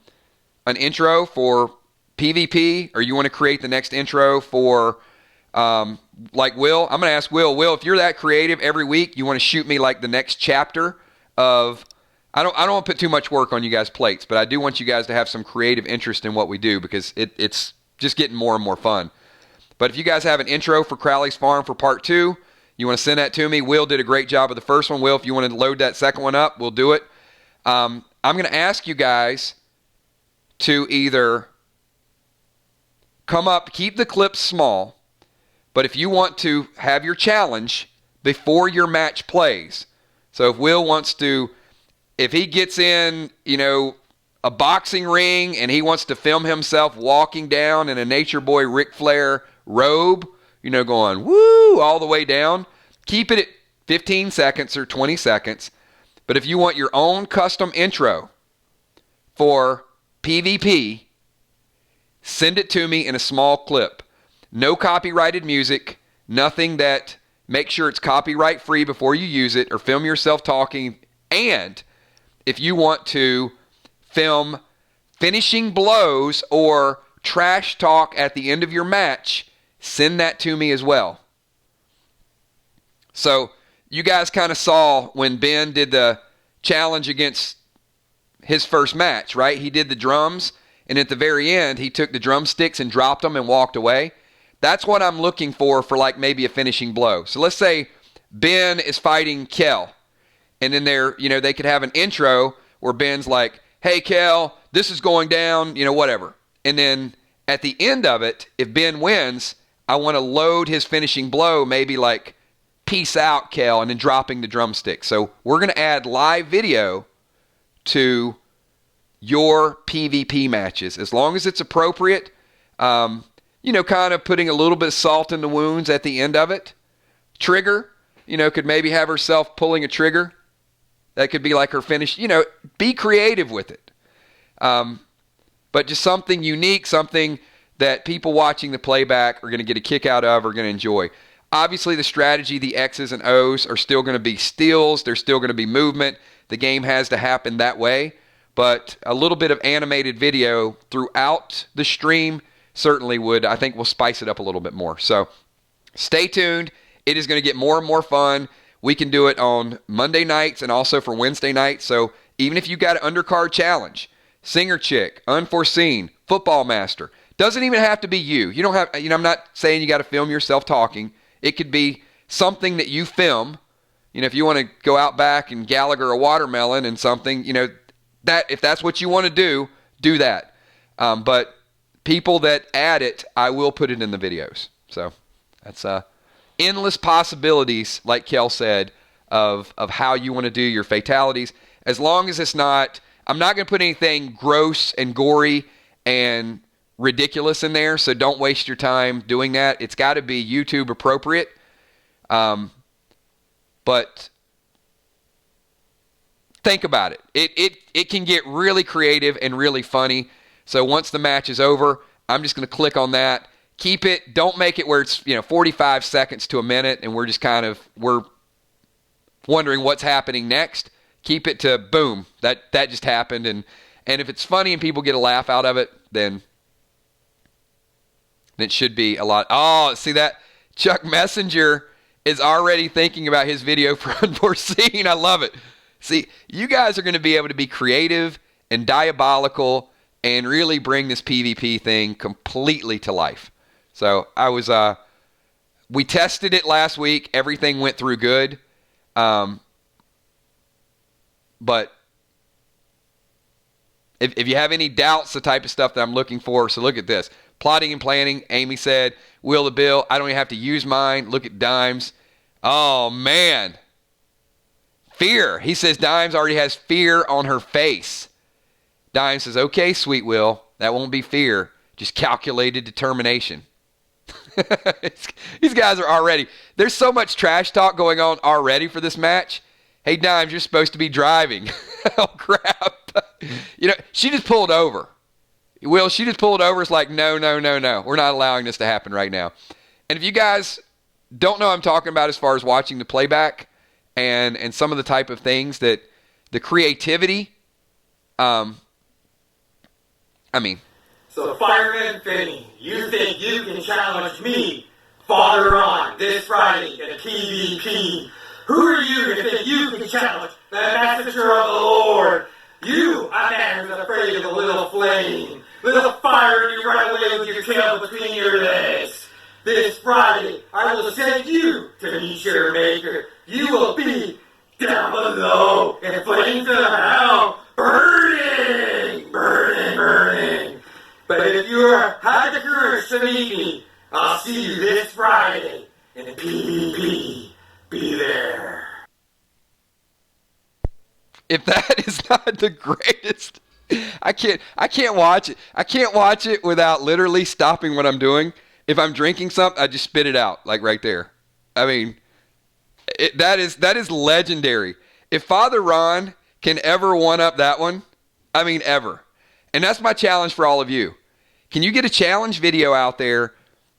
Speaker 1: intro for PvP, or you want to create the next intro for like Will, I'm going to ask Will. Will, if you're that creative every week, you want to shoot me like the next chapter of. I don't want to put too much work on you guys' plates, but I do want you guys to have some creative interest in what we do, because it's just getting more and more fun. But if you guys have an intro for Crowley's Farm for part 2, you want to send that to me. Will did a great job of the first one. Will, if you want to load that second one up, we'll do it. I'm going to ask you guys to either come up, keep the clips small, but if you want to have your challenge before your match plays. So if Will wants to, if he gets in, a boxing ring and he wants to film himself walking down in a Nature Boy Ric Flair robe, going woo all the way down, keep it at 15 seconds or 20 seconds. But if you want your own custom intro for PvP, send it to me in a small clip. No copyrighted music, nothing that, make sure it's copyright free before you use it, or film yourself talking. And if you want to film finishing blows or trash talk at the end of your match, send that to me as well. So you guys kind of saw when Ben did the challenge against his first match, right? He did the drums, and at the very end, he took the drumsticks and dropped them and walked away. That's what I'm looking for like maybe a finishing blow. So let's say Ben is fighting Kel. And then they could have an intro where Ben's like, hey, Kel, this is going down, whatever. And then at the end of it, if Ben wins, I want to load his finishing blow, maybe like, peace out, Kel, and then dropping the drumstick. So we're going to add live video to your PvP matches, as long as it's appropriate. Kind of putting a little bit of salt in the wounds at the end of it. Trigger, could maybe have herself pulling a trigger. That could be like her finish. Be creative with it. But just something unique, something that people watching the playback are going to get a kick out of, or going to enjoy. Obviously, the strategy, the X's and O's are still going to be steals. There's still going to be movement. The game has to happen that way. But a little bit of animated video throughout the stream certainly would, I think, will spice it up a little bit more. So stay tuned. It is going to get more and more fun. We can do it on Monday nights and also for Wednesday nights. So even if you got an undercard challenge, Singer Chick, Unforeseen, Football Master, doesn't even have to be you. You don't have, I'm not saying you got to film yourself talking. It could be something that you film. If you want to go out back and Gallagher a watermelon and something, that if that's what you want to do that. But people that add it, I will put it in the videos. So that's endless possibilities, like Kel said, of how you want to do your fatalities. As long as it's not, I'm not going to put anything gross and gory and ridiculous in there, so don't waste your time doing that. It's got to be YouTube appropriate. But think about it. It can get really creative and really funny. So once the match is over, I'm just going to click on that. Keep it. Don't make it where it's 45 seconds to a minute, and we're just we're wondering what's happening next. Keep it to boom. That just happened, and if it's funny and people get a laugh out of it, then And it should be a lot. Oh, see that? Chuck Messenger is already thinking about his video for Unforeseen. I love it. See, you guys are going to be able to be creative and diabolical and really bring this PvP thing completely to life. So we tested it last week. Everything went through good. But if you have any doubts, the type of stuff that I'm looking for, so look at this. Plotting and planning, Amy said. Will the bill, I don't even have to use mine. Look at Dimes. Oh, man. Fear. He says Dimes already has fear on her face. Dimes says, okay, sweet Will, that won't be fear, just calculated determination. These guys are already, there's so much trash talk going on already for this match. Hey, Dimes, you're supposed to be driving. Oh, crap. She just pulled over. Will, she just pulled over. It's like, no. We're not allowing this to happen right now. And if you guys don't know what I'm talking about as far as watching the playback and some of the type of things that the creativity,
Speaker 2: So, Fireman Finney, you think you can challenge me, Father Ron, this Friday at PvP? Who are you to think you can challenge the messenger of the Lord? You, a man who's afraid of a little flame, little fire you right away with your tail between your legs. This Friday, I will send you to meet your maker. You will be down below in flames of hell, burning. But if you have the courage to meet me, I'll see you this Friday in PvP. Be there.
Speaker 1: If that is not the greatest, I can't watch it. I can't watch it without literally stopping what I'm doing. If I'm drinking something, I just spit it out, like right there. I mean, that is legendary. If Father Ron can ever one-up that one, I mean, ever. And that's my challenge for all of you. Can you get a challenge video out there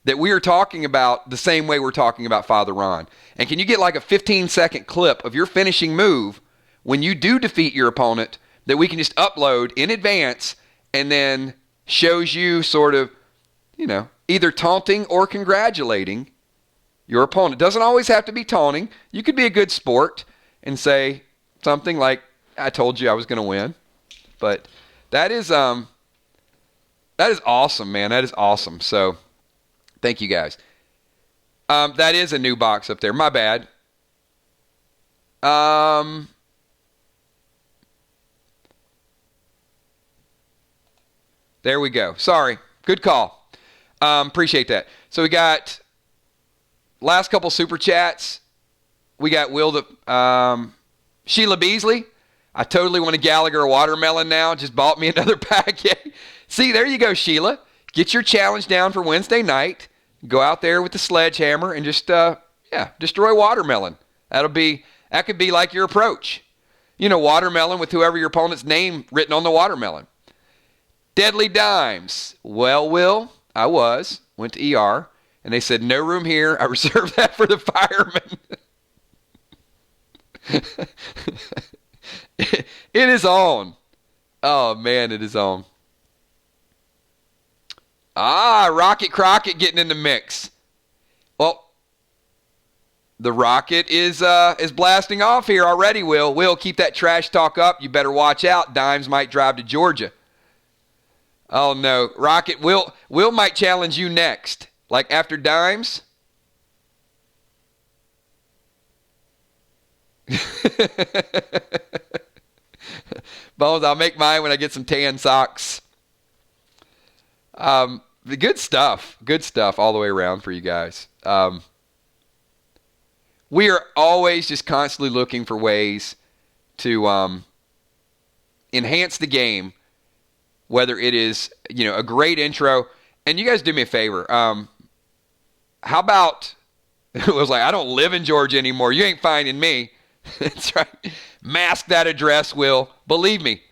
Speaker 1: that we are talking about the same way we're talking about Father Ron? And can you get like a 15-second clip of your finishing move when you do defeat your opponent that we can just upload in advance and then shows you sort of, either taunting or congratulating your opponent? It doesn't always have to be taunting. You could be a good sport and say something like, I told you I was going to win. But that is awesome, man. That is awesome. So thank you guys. That is a new box up there. My bad. There we go. Sorry. Good call. Appreciate that. So we got last couple super chats. We got Sheila Beasley. I totally want a Gallagher watermelon now. Just bought me another pack. See, there you go, Sheila. Get your challenge down for Wednesday night. Go out there with the sledgehammer and just, destroy watermelon. That could be like your approach. Watermelon with whoever your opponent's name written on the watermelon. Deadly Dimes. Well, Will, I went to ER, and they said, no room here. I reserved that for the firemen. It is on. Oh, man, it is on. Rocket Crockett getting in the mix. Well, the rocket is blasting off here already, Will. Will, keep that trash talk up. You better watch out. Dimes might drive to Georgia. Oh, no. Rocket, Will might challenge you next. Like after Dimes. Bones, I'll make mine when I get some tan socks. The good stuff all the way around for you guys. We are always just constantly looking for ways to enhance the game, whether it is, a great intro. And you guys do me a favor. How about, it was like, I don't live in Georgia anymore. You ain't finding me. That's right. Mask that address, Will. Believe me,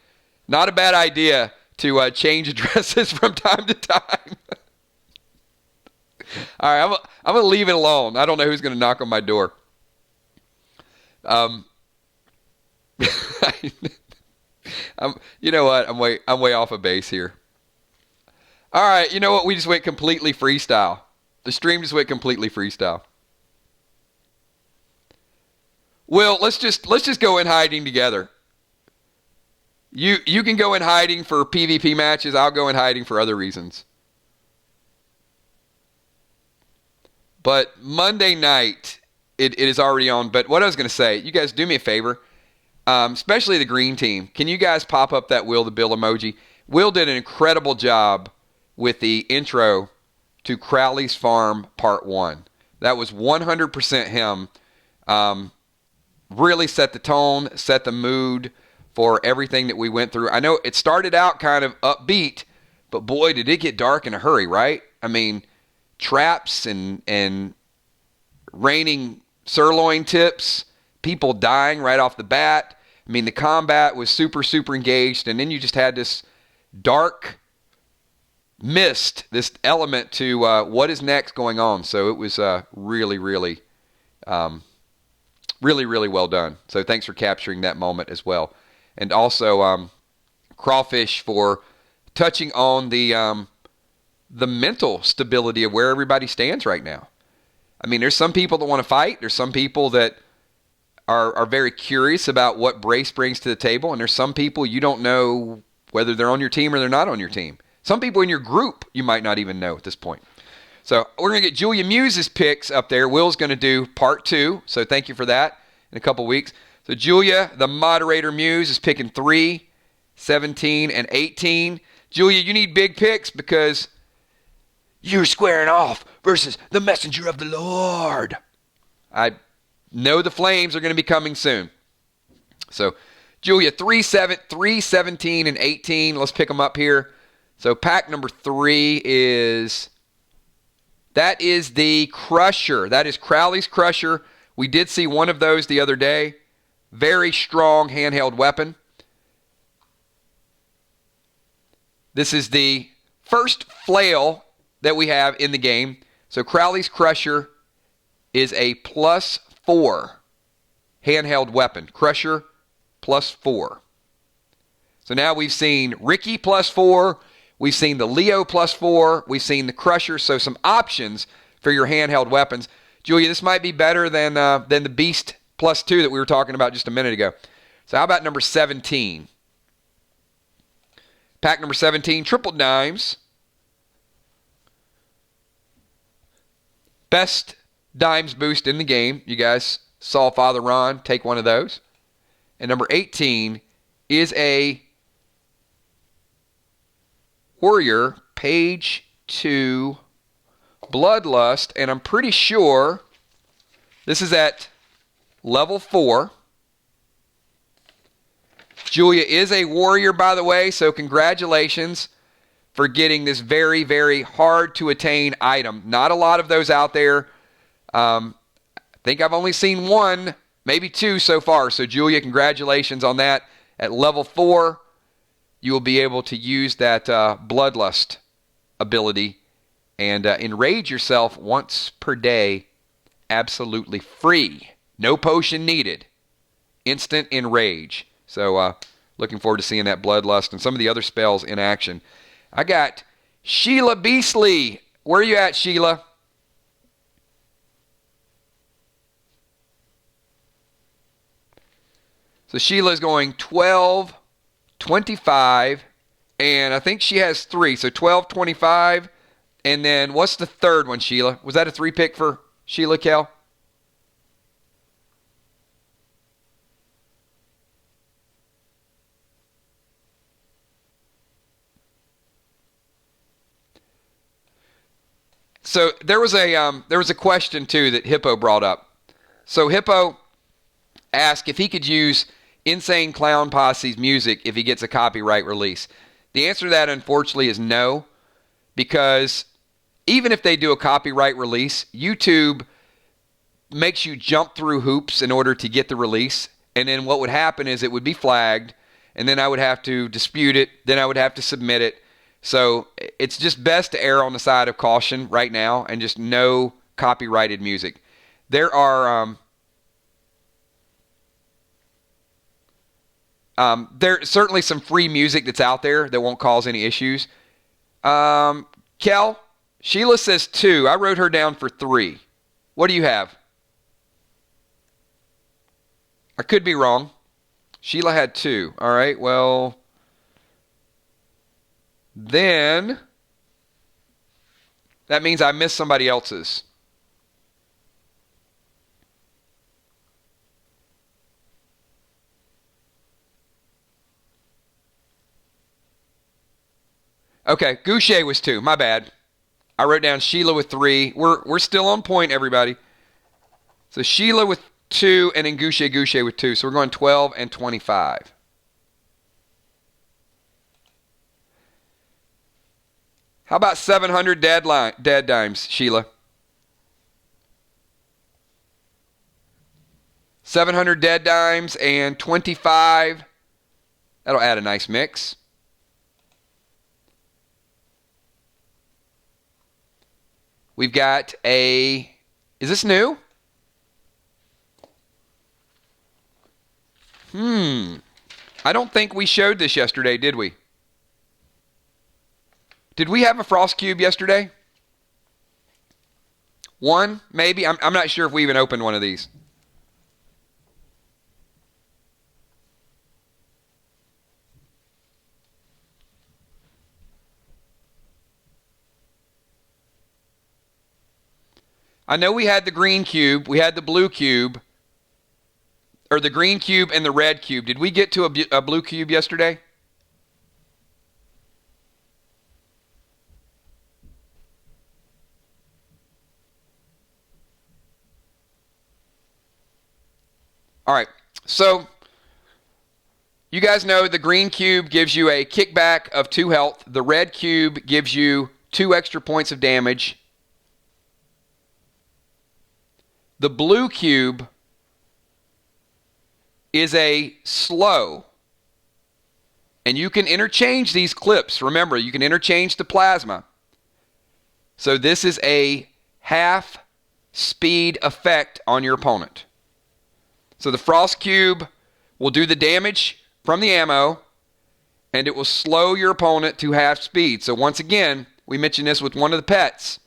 Speaker 1: not a bad idea to change addresses from time to time. All right, I'm going to leave it alone. I don't know who's going to knock on my door. You know what? I'm way off of base here. All right, you know what? We just went completely freestyle. The stream just went completely freestyle. Will, let's just go in hiding together. You can go in hiding for PvP matches. I'll go in hiding for other reasons. But Monday night, it is already on. But what I was going to say, you guys do me a favor, especially the green team. Can you guys pop up that Will the Bill emoji? Will did an incredible job with the intro to Crowley's Farm Part 1. That was 100% him. Really set the tone, set the mood for everything that we went through. I know it started out kind of upbeat, but boy, did it get dark in a hurry, right? I mean, traps and raining sirloin tips, people dying right off the bat. I mean, the combat was super, super engaged, and then you just had this dark mist, this element to what is next going on. So it was really, really, really, really well done. So thanks for capturing that moment as well. And also, Crawfish for touching on the mental stability of where everybody stands right now. I mean, there's some people that want to fight. There's some people that are very curious about what Brace brings to the table. And there's some people you don't know whether they're on your team or they're not on your team. Some people in your group you might not even know at this point. So we're going to get Julia Muse's picks up there. Will's going to do part 2. So thank you for that in a couple weeks. So Julia, the moderator Muse, is picking 3, 17, and 18. Julia, you need big picks because you're squaring off versus the messenger of the Lord. I know the flames are going to be coming soon. So Julia, 3, 17, and 18. Let's pick them up here. So pack number 3 is... that is the Crusher. That is Crowley's Crusher. We did see one of those the other day. Very strong handheld weapon. This is the first flail that we have in the game. So Crowley's Crusher is a +4 handheld weapon. Crusher +4. So now we've seen Ricky +4. We've seen the Leo +4. We've seen the Crusher. So some options for your handheld weapons. Julia, this might be better than the Beast +2 that we were talking about just a minute ago. So how about number 17? Pack number 17, triple dimes. Best dimes boost in the game. You guys saw Father Ron take one of those. And number 18 is a Warrior Page 2 Bloodlust. And I'm pretty sure this is at level 4. Julia is a warrior, by the way, so congratulations for getting this very, very hard to attain item. Not a lot of those out there. I think I've only seen 1, maybe 2 so far. So Julia, congratulations on that. At level 4, you will be able to use that Bloodlust ability and enrage yourself once per day, absolutely free. No potion needed. Instant enrage. So looking forward to seeing that Bloodlust and some of the other spells in action. I got Sheila Beasley. Where are you at, Sheila? So Sheila's going 12, 25, and I think she has 3. So 12, 25, and then what's the third one, Sheila? Was that a 3 pick for Sheila, Kel? So there was a question too that Hippo brought up. So Hippo asked if he could use Insane Clown Posse's music if he gets a copyright release. The answer to that, unfortunately, is no, because even if they do a copyright release, YouTube makes you jump through hoops in order to get the release, and then what would happen is it would be flagged, and then I would have to dispute it, then I would have to submit it. So it's just best to err on the side of caution right now and just no copyrighted music. There are there's certainly some free music that's out there that won't cause any issues. Kel, Sheila says 2. I wrote her down for 3. What do you have? I could be wrong. Sheila had 2. All right, well, then that means I missed somebody else's. Okay, Goucher was 2. My bad. I wrote down Sheila with 3. We're still on point, everybody. So Sheila with 2 and then Goucher with 2. So we're going 12 and 25. How about 700 dead dimes, Sheila? 700 dead dimes and 25. That'll add a nice mix. We've got a... Is this new? I don't think we showed this yesterday, did we? Did we have a frost cube yesterday? One, maybe? I'm not sure if we even opened one of these. I know we had the green cube, we had the blue cube, or the green cube and the red cube. Did we get to a blue cube yesterday? All right, so you guys know the green cube gives you a kickback of 2 health. The red cube gives you 2 extra points of damage. The blue cube is a slow. And you can interchange these clips. Remember, you can interchange the plasma. So this is a half speed effect on your opponent. So the frost cube will do the damage from the ammo, and it will slow your opponent to half speed. So once again, we mentioned this with one of the pets.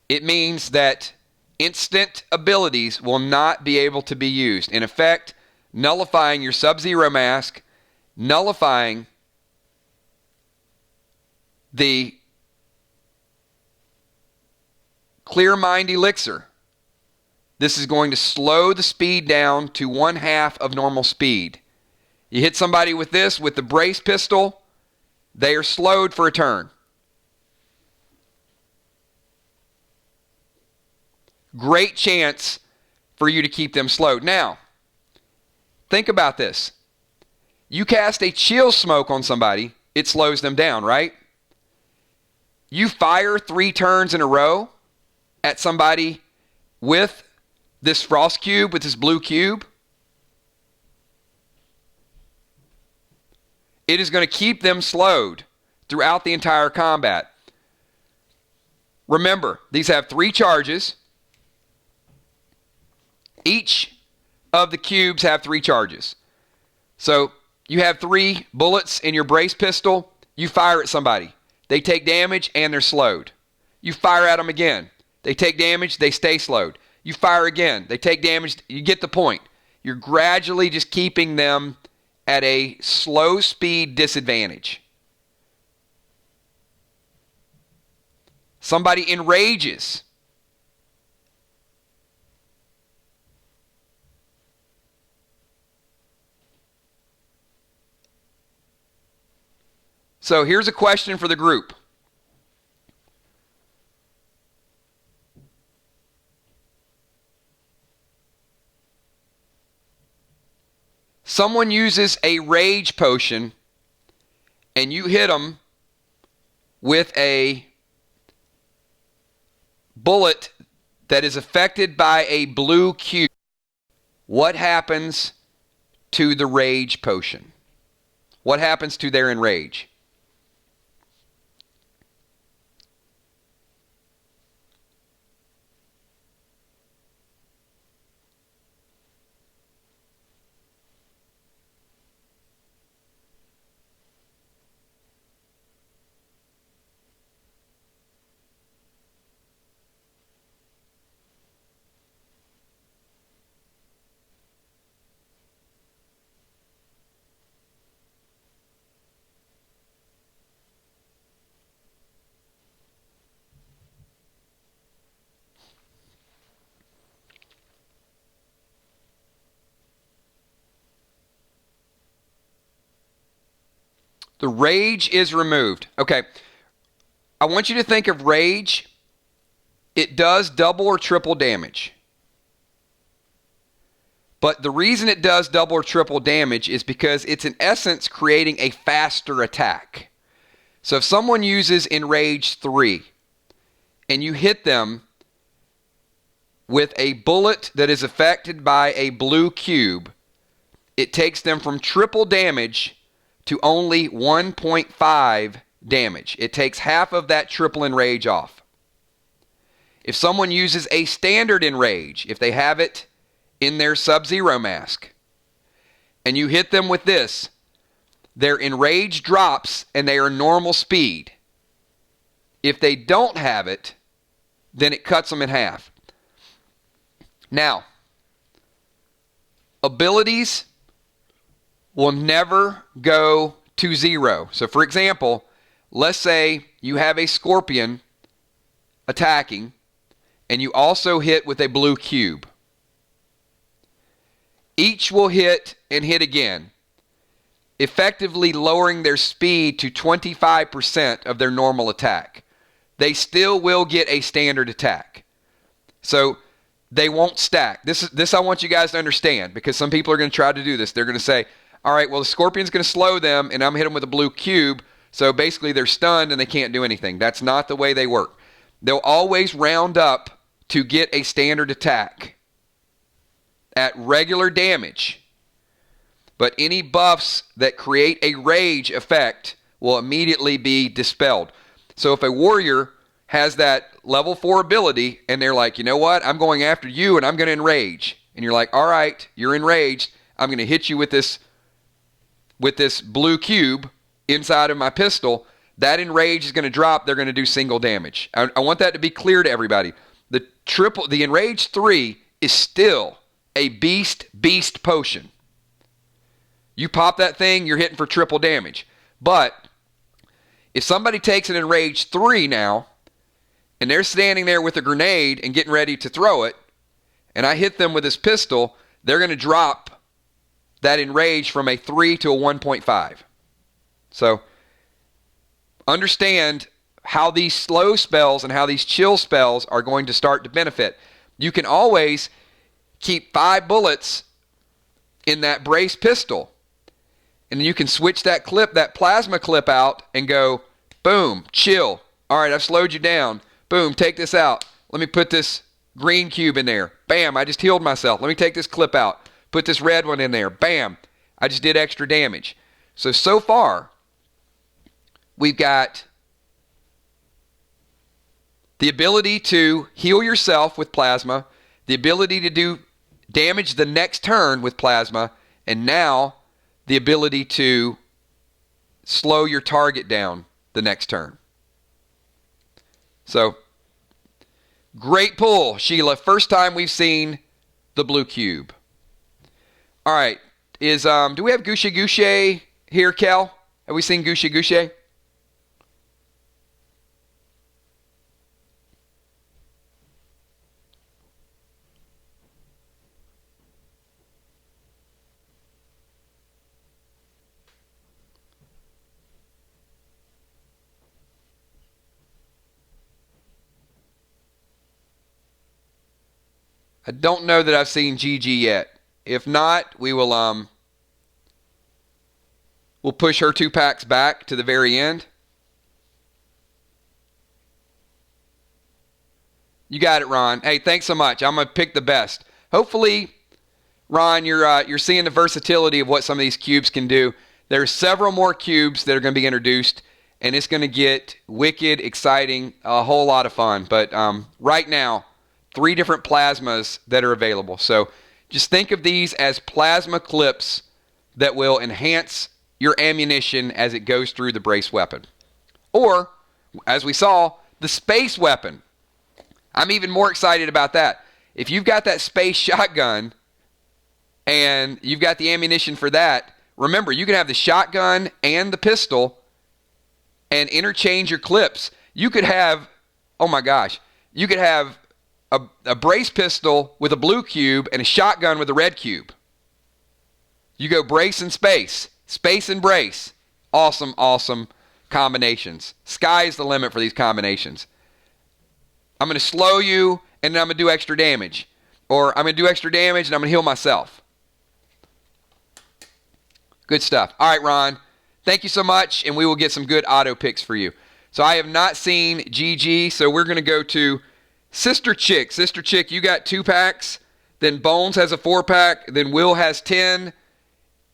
Speaker 1: It means that instant abilities will not be able to be used. In effect, nullifying your Sub-Zero mask, nullifying the Clear Mind Elixir. This is going to slow the speed down to 1/2 of normal speed. You hit somebody with this, with the brace pistol, they are slowed for a turn. Great chance for you to keep them slowed. Now, think about this. You cast a chill smoke on somebody, it slows them down, right? You fire 3 turns in a row at somebody with this frost cube, with this blue cube, it is going to keep them slowed throughout the entire combat. Remember, these have 3 charges. Each of the cubes have 3 charges. So you have 3 bullets in your brace pistol. You fire at somebody. They take damage and they're slowed. You fire at them again. They take damage, they stay slowed. You fire again. They take damage. You get the point. You're gradually just keeping them at a slow speed disadvantage. Somebody enrages. So here's a question for the group. Someone uses a rage potion and you hit them with a bullet that is affected by a blue cube. What happens to the rage potion? What happens to their enrage? The rage is removed. Okay. I want you to think of rage. It does double or triple damage. But the reason it does double or triple damage is because it's in essence creating a faster attack. So if someone uses Enrage 3 and you hit them with a bullet that is affected by a blue cube, it takes them from triple damage to only 1.5 damage. It takes half of that triple Enrage off. If someone uses a standard Enrage, if they have it in their Sub-Zero mask, and you hit them with this, their Enrage drops and they are normal speed. If they don't have it, then it cuts them in half. Now, abilities will never go to 0. So for example, let's say you have a Scorpion attacking and you also hit with a blue cube. Each will hit and hit again, effectively lowering their speed to 25% of their normal attack. They still will get a standard attack. So they won't stack. This I want you guys to understand, because some people are going to try to do this. They're going to say, all right, well, the Scorpion's going to slow them, and I'm going to hit them with a blue cube, so basically they're stunned and they can't do anything. That's not the way they work. They'll always round up to get a standard attack at regular damage. But any buffs that create a rage effect will immediately be dispelled. So if a warrior has that level 4 ability and they're like, you know what, I'm going after you and I'm going to enrage. And you're like, all right, you're enraged. I'm going to hit you with this blue cube inside of my pistol. That enrage is going to drop. They're going to do single damage. I want that to be clear to everybody. The Enrage 3 is still a beast potion. You pop that thing, you're hitting for triple damage. But if somebody takes an Enrage 3 now, and they're standing there with a grenade and getting ready to throw it, and I hit them with this pistol, they're going to drop that Enrage from a 3 to a 1.5. So understand how these slow spells and how these chill spells are going to start to benefit. You can always keep 5 bullets in that brace pistol, and then you can switch that plasma clip out and go, boom, chill. All right, I've slowed you down. Boom, take this out. Let me put this green cube in there. Bam, I just healed myself. Let me take this clip out. Put this red one in there. Bam, I just did extra damage. So far, we've got the ability to heal yourself with plasma, the ability to do damage the next turn with plasma, and now the ability to slow your target down the next turn. So, great pull, Sheila. First time we've seen the blue cube. All right, do we have Gushe Gushe here, Kel? Have we seen Gushe Gushe? I don't know that I've seen Gigi yet. If not, we'll push her 2 packs back to the very end. You got it, Ron. Hey, thanks so much. I'm gonna pick the best. Hopefully, Ron, you're seeing the versatility of what some of these cubes can do. There's several more cubes that are going to be introduced, and it's going to get wicked, exciting, a whole lot of fun. But right now, 3 different plasmas that are available. So just think of these as plasma clips that will enhance your ammunition as it goes through the brace weapon. Or, as we saw, the space weapon. I'm even more excited about that. If you've got that space shotgun and you've got the ammunition for that, remember, you can have the shotgun and the pistol and interchange your clips. You could have, oh my gosh, you could have a brace pistol with a blue cube and a shotgun with a red cube. You go brace and space and brace, awesome, awesome combinations. Sky is the limit for these combinations. I'm going to slow you, and then I'm going to do extra damage. Or I'm going to do extra damage, and I'm going to heal myself. Good stuff. All right, Ron. Thank you so much, and we will get some good auto picks for you. So I have not seen GG, so we're going to go to Sister Chick. Sister Chick, you got 2 packs. Then Bones has a 4-pack. Then Will has 10.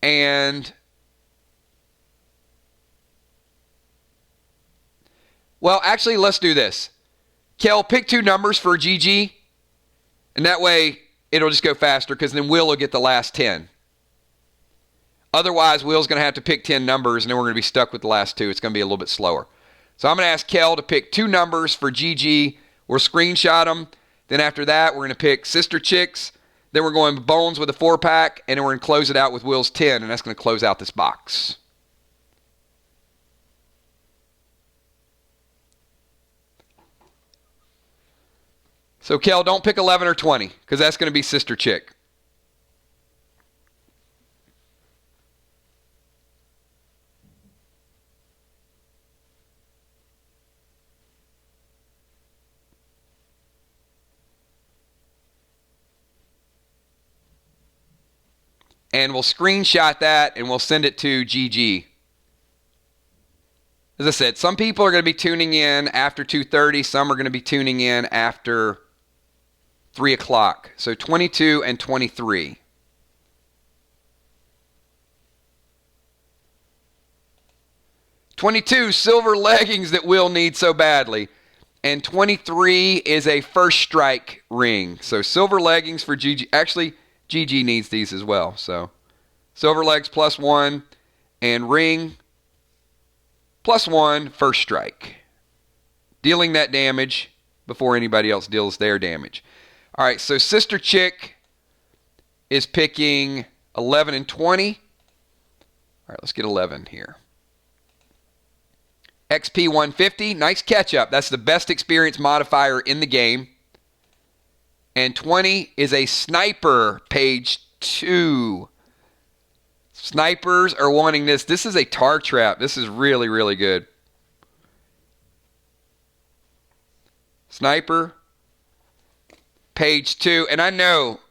Speaker 1: And... well, actually, let's do this. Kel, pick 2 numbers for GG. And that way, it'll just go faster, because then Will get the last 10. Otherwise, Will's going to have to pick 10 numbers, and then we're going to be stuck with the last 2. It's going to be a little bit slower. So I'm going to ask Kel to pick 2 numbers for GG. We'll screenshot them. Then after that, we're going to pick Sister Chicks. Then we're going Bones with a 4-pack, and then we're going to close it out with Will's 10, and that's going to close out this box. So, Kel, don't pick 11 or 20, because that's going to be Sister Chick. And we'll screenshot that, and we'll send it to GG. As I said, some people are going to be tuning in after 2:30. Some are going to be tuning in after 3 o'clock. So 22 and 23. "22, silver leggings that Will needs so badly. And 23 is a first strike ring. So silver leggings for GG. Actually, GG needs these as well. So silver legs +1 and ring +1 first strike. Dealing that damage before anybody else deals their damage. All right, so Sister Chick is picking 11 and 20. All right, let's get 11 here. XP 150, nice catch up. That's the best experience modifier in the game. And 20 is a sniper, page 2. Snipers are wanting this. This is a tar trap. This is really, really good. Sniper, page 2. And I know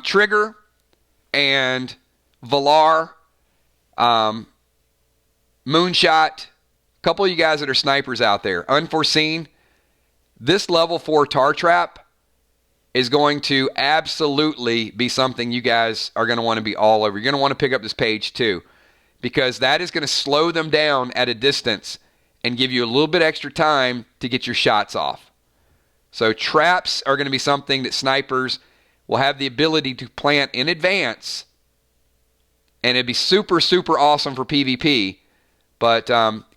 Speaker 1: Trigger and Valar, Moonshot, a couple of you guys that are snipers out there, Unforeseen, this level 4 tar trap is going to absolutely be something you guys are going to want to be all over. You're going to want to pick up this page 2, because that is going to slow them down at a distance and give you a little bit extra time to get your shots off. So traps are going to be something that snipers will have the ability to plant in advance, and it'd be super, super awesome for PvP. But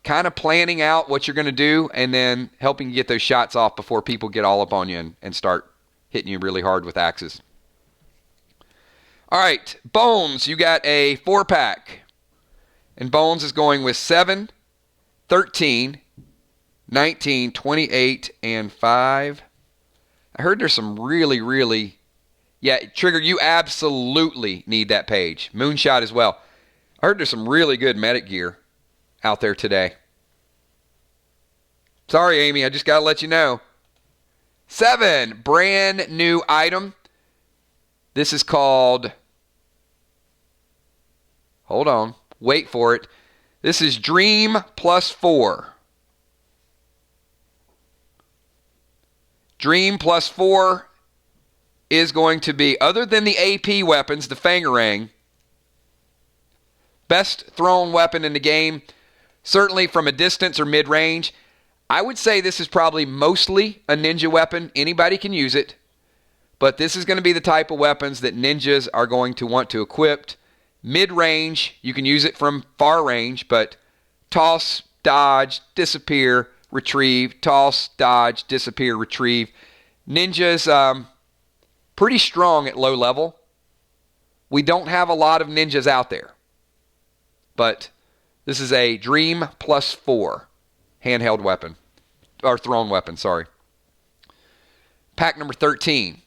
Speaker 1: kind of planning out what you're going to do and then helping you get those shots off before people get all up on you and start hitting you really hard with axes. All right, Bones, you got a 4-pack. And Bones is going with 7, 13, 19, 28, and 5. I heard there's some really, really... yeah, Trigger, you absolutely need that page. Moonshot as well. I heard there's some really good medic gear out there today. Sorry, Amy, I just got to let you know. 7, brand new item. This is called... hold on. Wait for it. This is Dream +4. Dream +4 is going to be, other than the AP weapons, the Fangarang, best thrown weapon in the game, certainly from a distance or mid-range. I would say this is probably mostly a ninja weapon. Anybody can use it. But this is going to be the type of weapons that ninjas are going to want to equip. Mid-range, you can use it from far range, but toss, dodge, disappear, retrieve, toss, dodge, disappear, retrieve. Ninjas, pretty strong at low level. We don't have a lot of ninjas out there. But this is a Dream +4 handheld weapon. Or thrown weapon, sorry. Pack number 13.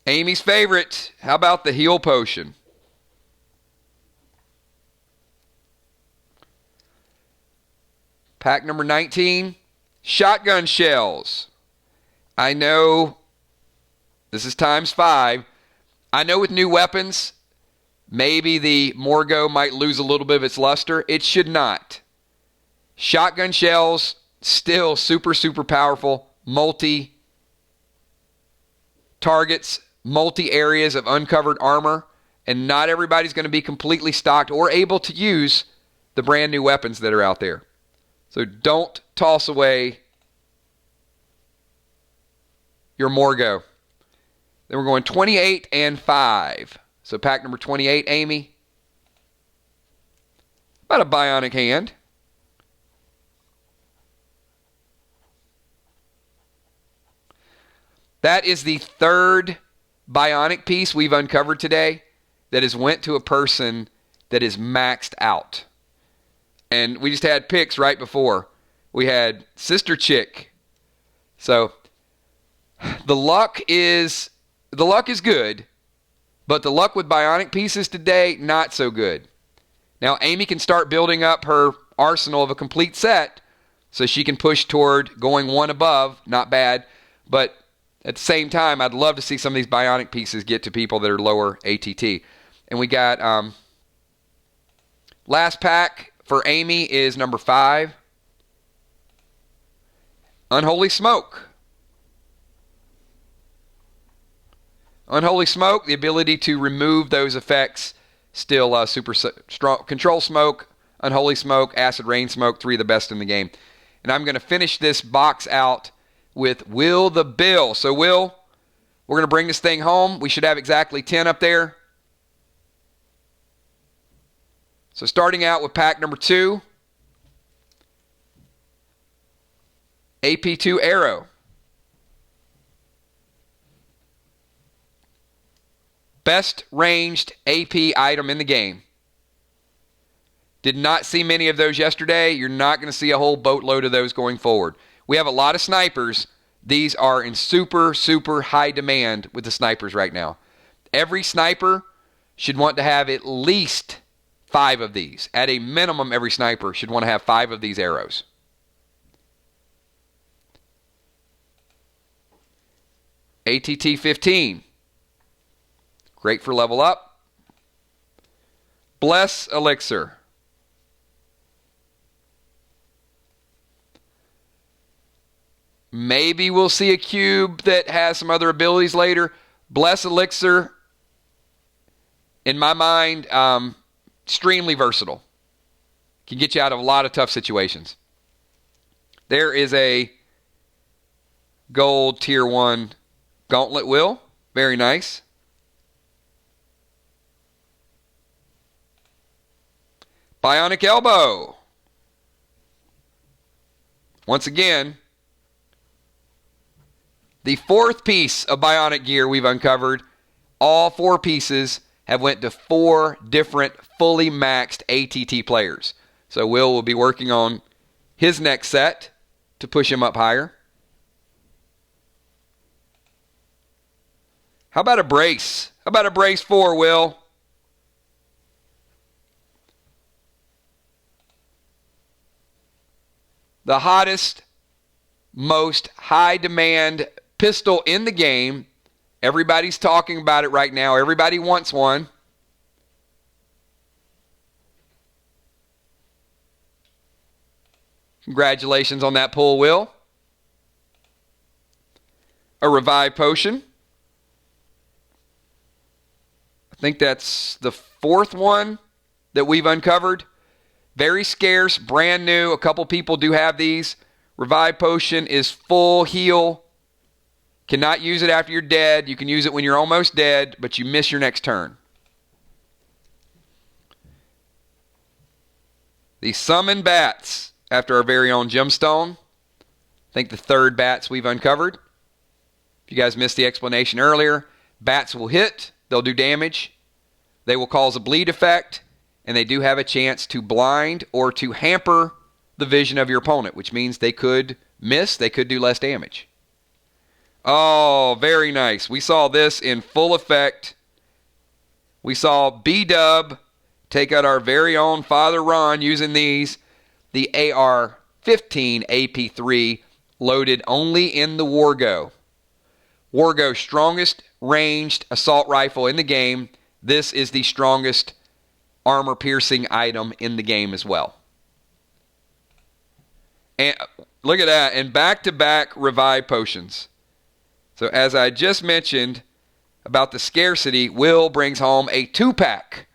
Speaker 1: Amy's favorite. How about the heal potion? Pack number 19, shotgun shells. I know this is times 5. I know with new weapons, maybe the Morgo might lose a little bit of its luster. It should not. Shotgun shells, still super, super powerful. Multi-targets, multi-areas of uncovered armor. And not everybody's going to be completely stocked or able to use the brand new weapons that are out there. So don't toss away your Morgo. Then we're going 28 and 5. So pack number 28, Amy. About a bionic hand. That is the third bionic piece we've uncovered today that has went to a person that is maxed out. And we just had picks right before. We had Sister Chick. So the luck is good, but the luck with bionic pieces today, not so good. Now Amy can start building up her arsenal of a complete set so she can push toward going one above. Not bad. But at the same time, I'd love to see some of these bionic pieces get to people that are lower ATT. And we got last pack for Amy is number 5. Unholy Smoke. Unholy Smoke, the ability to remove those effects, still super strong. Control Smoke, Unholy Smoke, Acid Rain Smoke, 3 of the best in the game. And I'm going to finish this box out with Will the Bill. So Will, we're going to bring this thing home. We should have exactly 10 up there. So starting out with pack number 2, AP2 Arrow. Best ranged AP item in the game. Did not see many of those yesterday. You're not going to see a whole boatload of those going forward. We have a lot of snipers. These are in super, super high demand with the snipers right now. Every sniper should want to have at least 5 of these. At a minimum, every sniper should want to have 5 of these arrows. ATT 15. Great for level up. Bless Elixir. Maybe we'll see a cube that has some other abilities later. Bless Elixir, in my mind, extremely versatile. Can get you out of a lot of tough situations. There is a gold tier 1 gauntlet Will. Very nice. Bionic Elbow. Once again, the 4th piece of bionic gear we've uncovered. All 4 pieces have went to 4 different fully maxed ATT players. So Will be working on his next set to push him up higher. How about a brace? How about a brace 4, Will? The hottest, most high-demand pistol in the game. Everybody's talking about it right now. Everybody wants one. Congratulations on that pull, Will. A Revive Potion. I think that's the 4th one that we've uncovered. Very scarce, brand new. A couple people do have these. Revive Potion is full heal. Cannot use it after you're dead. You can use it when you're almost dead, but you miss your next turn. The Summon Bats, after our very own gemstone. I think the 3rd bats we've uncovered. If you guys missed the explanation earlier, bats will hit. They'll do damage. They will cause a bleed effect. And they do have a chance to blind or to hamper the vision of your opponent, which means they could miss, they could do less damage. Oh, very nice. We saw this in full effect. We saw B-Dub take out our very own Father Ron using these. The AR-15 AP3 loaded only in the Wargo. Wargo's strongest ranged assault rifle in the game. This is the strongest armor-piercing item in the game as well. And look at that. And back-to-back revive potions. So as I just mentioned about the scarcity, Will brings home a 2-pack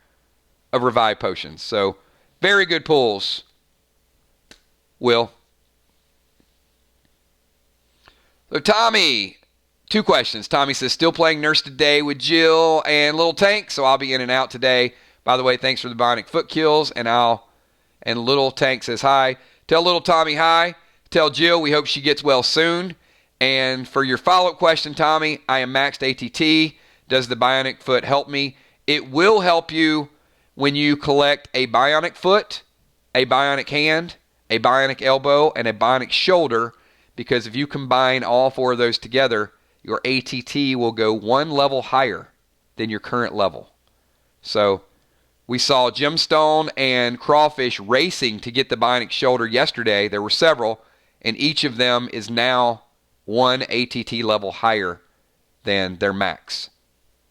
Speaker 1: of revive potions. So very good pulls, Will. So Tommy, 2 questions. Tommy says, still playing Nurse today with Jill and Little Tank, so I'll be in and out today. By the way, thanks for the bionic foot kills, and Little Tank says hi. Tell Little Tommy hi. Tell Jill we hope she gets well soon. And for your follow-up question, Tommy, I am maxed ATT. Does the bionic foot help me? It will help you when you collect a bionic foot, a bionic hand, a bionic elbow, and a bionic shoulder, because if you combine all 4 of those together, your ATT will go 1 level higher than your current level. So we saw Gemstone and Crawfish racing to get the bionic shoulder yesterday. There were several, and each of them is now 1 ATT level higher than their max.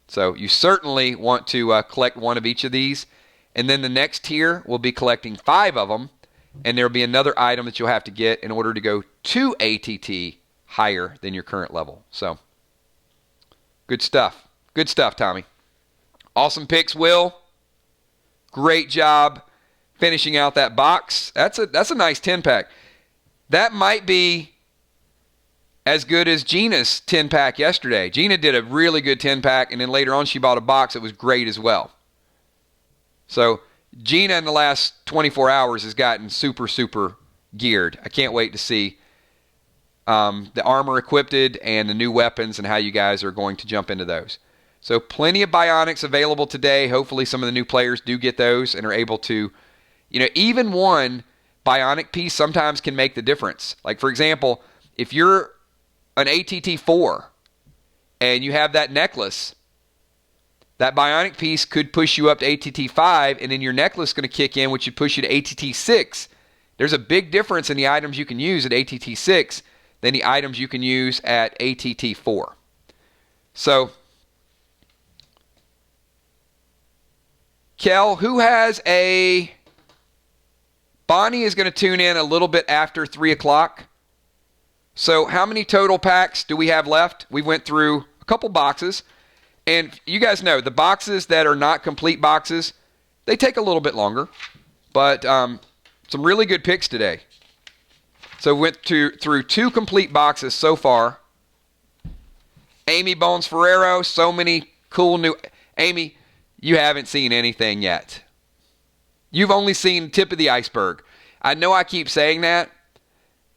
Speaker 1: So you certainly want to collect 1 of each of these. And then the next tier will be collecting 5 of them. And there will be another item that you'll have to get in order to go 2 ATT higher than your current level. So good stuff. Good stuff, Tommy. Awesome picks, Will. Great job finishing out that box. That's a nice 10-pack. That might be as good as Gina's 10-pack yesterday. Gina did a really good 10-pack, and then later on she bought a box that was great as well. So Gina in the last 24 hours has gotten super, super geared. I can't wait to see the armor equipped and the new weapons and how you guys are going to jump into those. So plenty of bionics available today. Hopefully some of the new players do get those and are able to, even 1 bionic piece sometimes can make the difference. Like, for example, if you're an ATT4 and you have that necklace, that bionic piece could push you up to ATT5, and then your necklace is going to kick in, which would push you to ATT6. There's a big difference in the items you can use at ATT6 than the items you can use at ATT4. So, Kel, who has a... Bonnie is going to tune in a little bit after 3 o'clock. So how many total packs do we have left? We went through a couple boxes. And you guys know, the boxes that are not complete boxes, they take a little bit longer. But some really good picks today. So we went through 2 complete boxes so far. Amy Bones Ferrero, so many cool new... Amy, you haven't seen anything yet. You've only seen the tip of the iceberg. I know I keep saying that,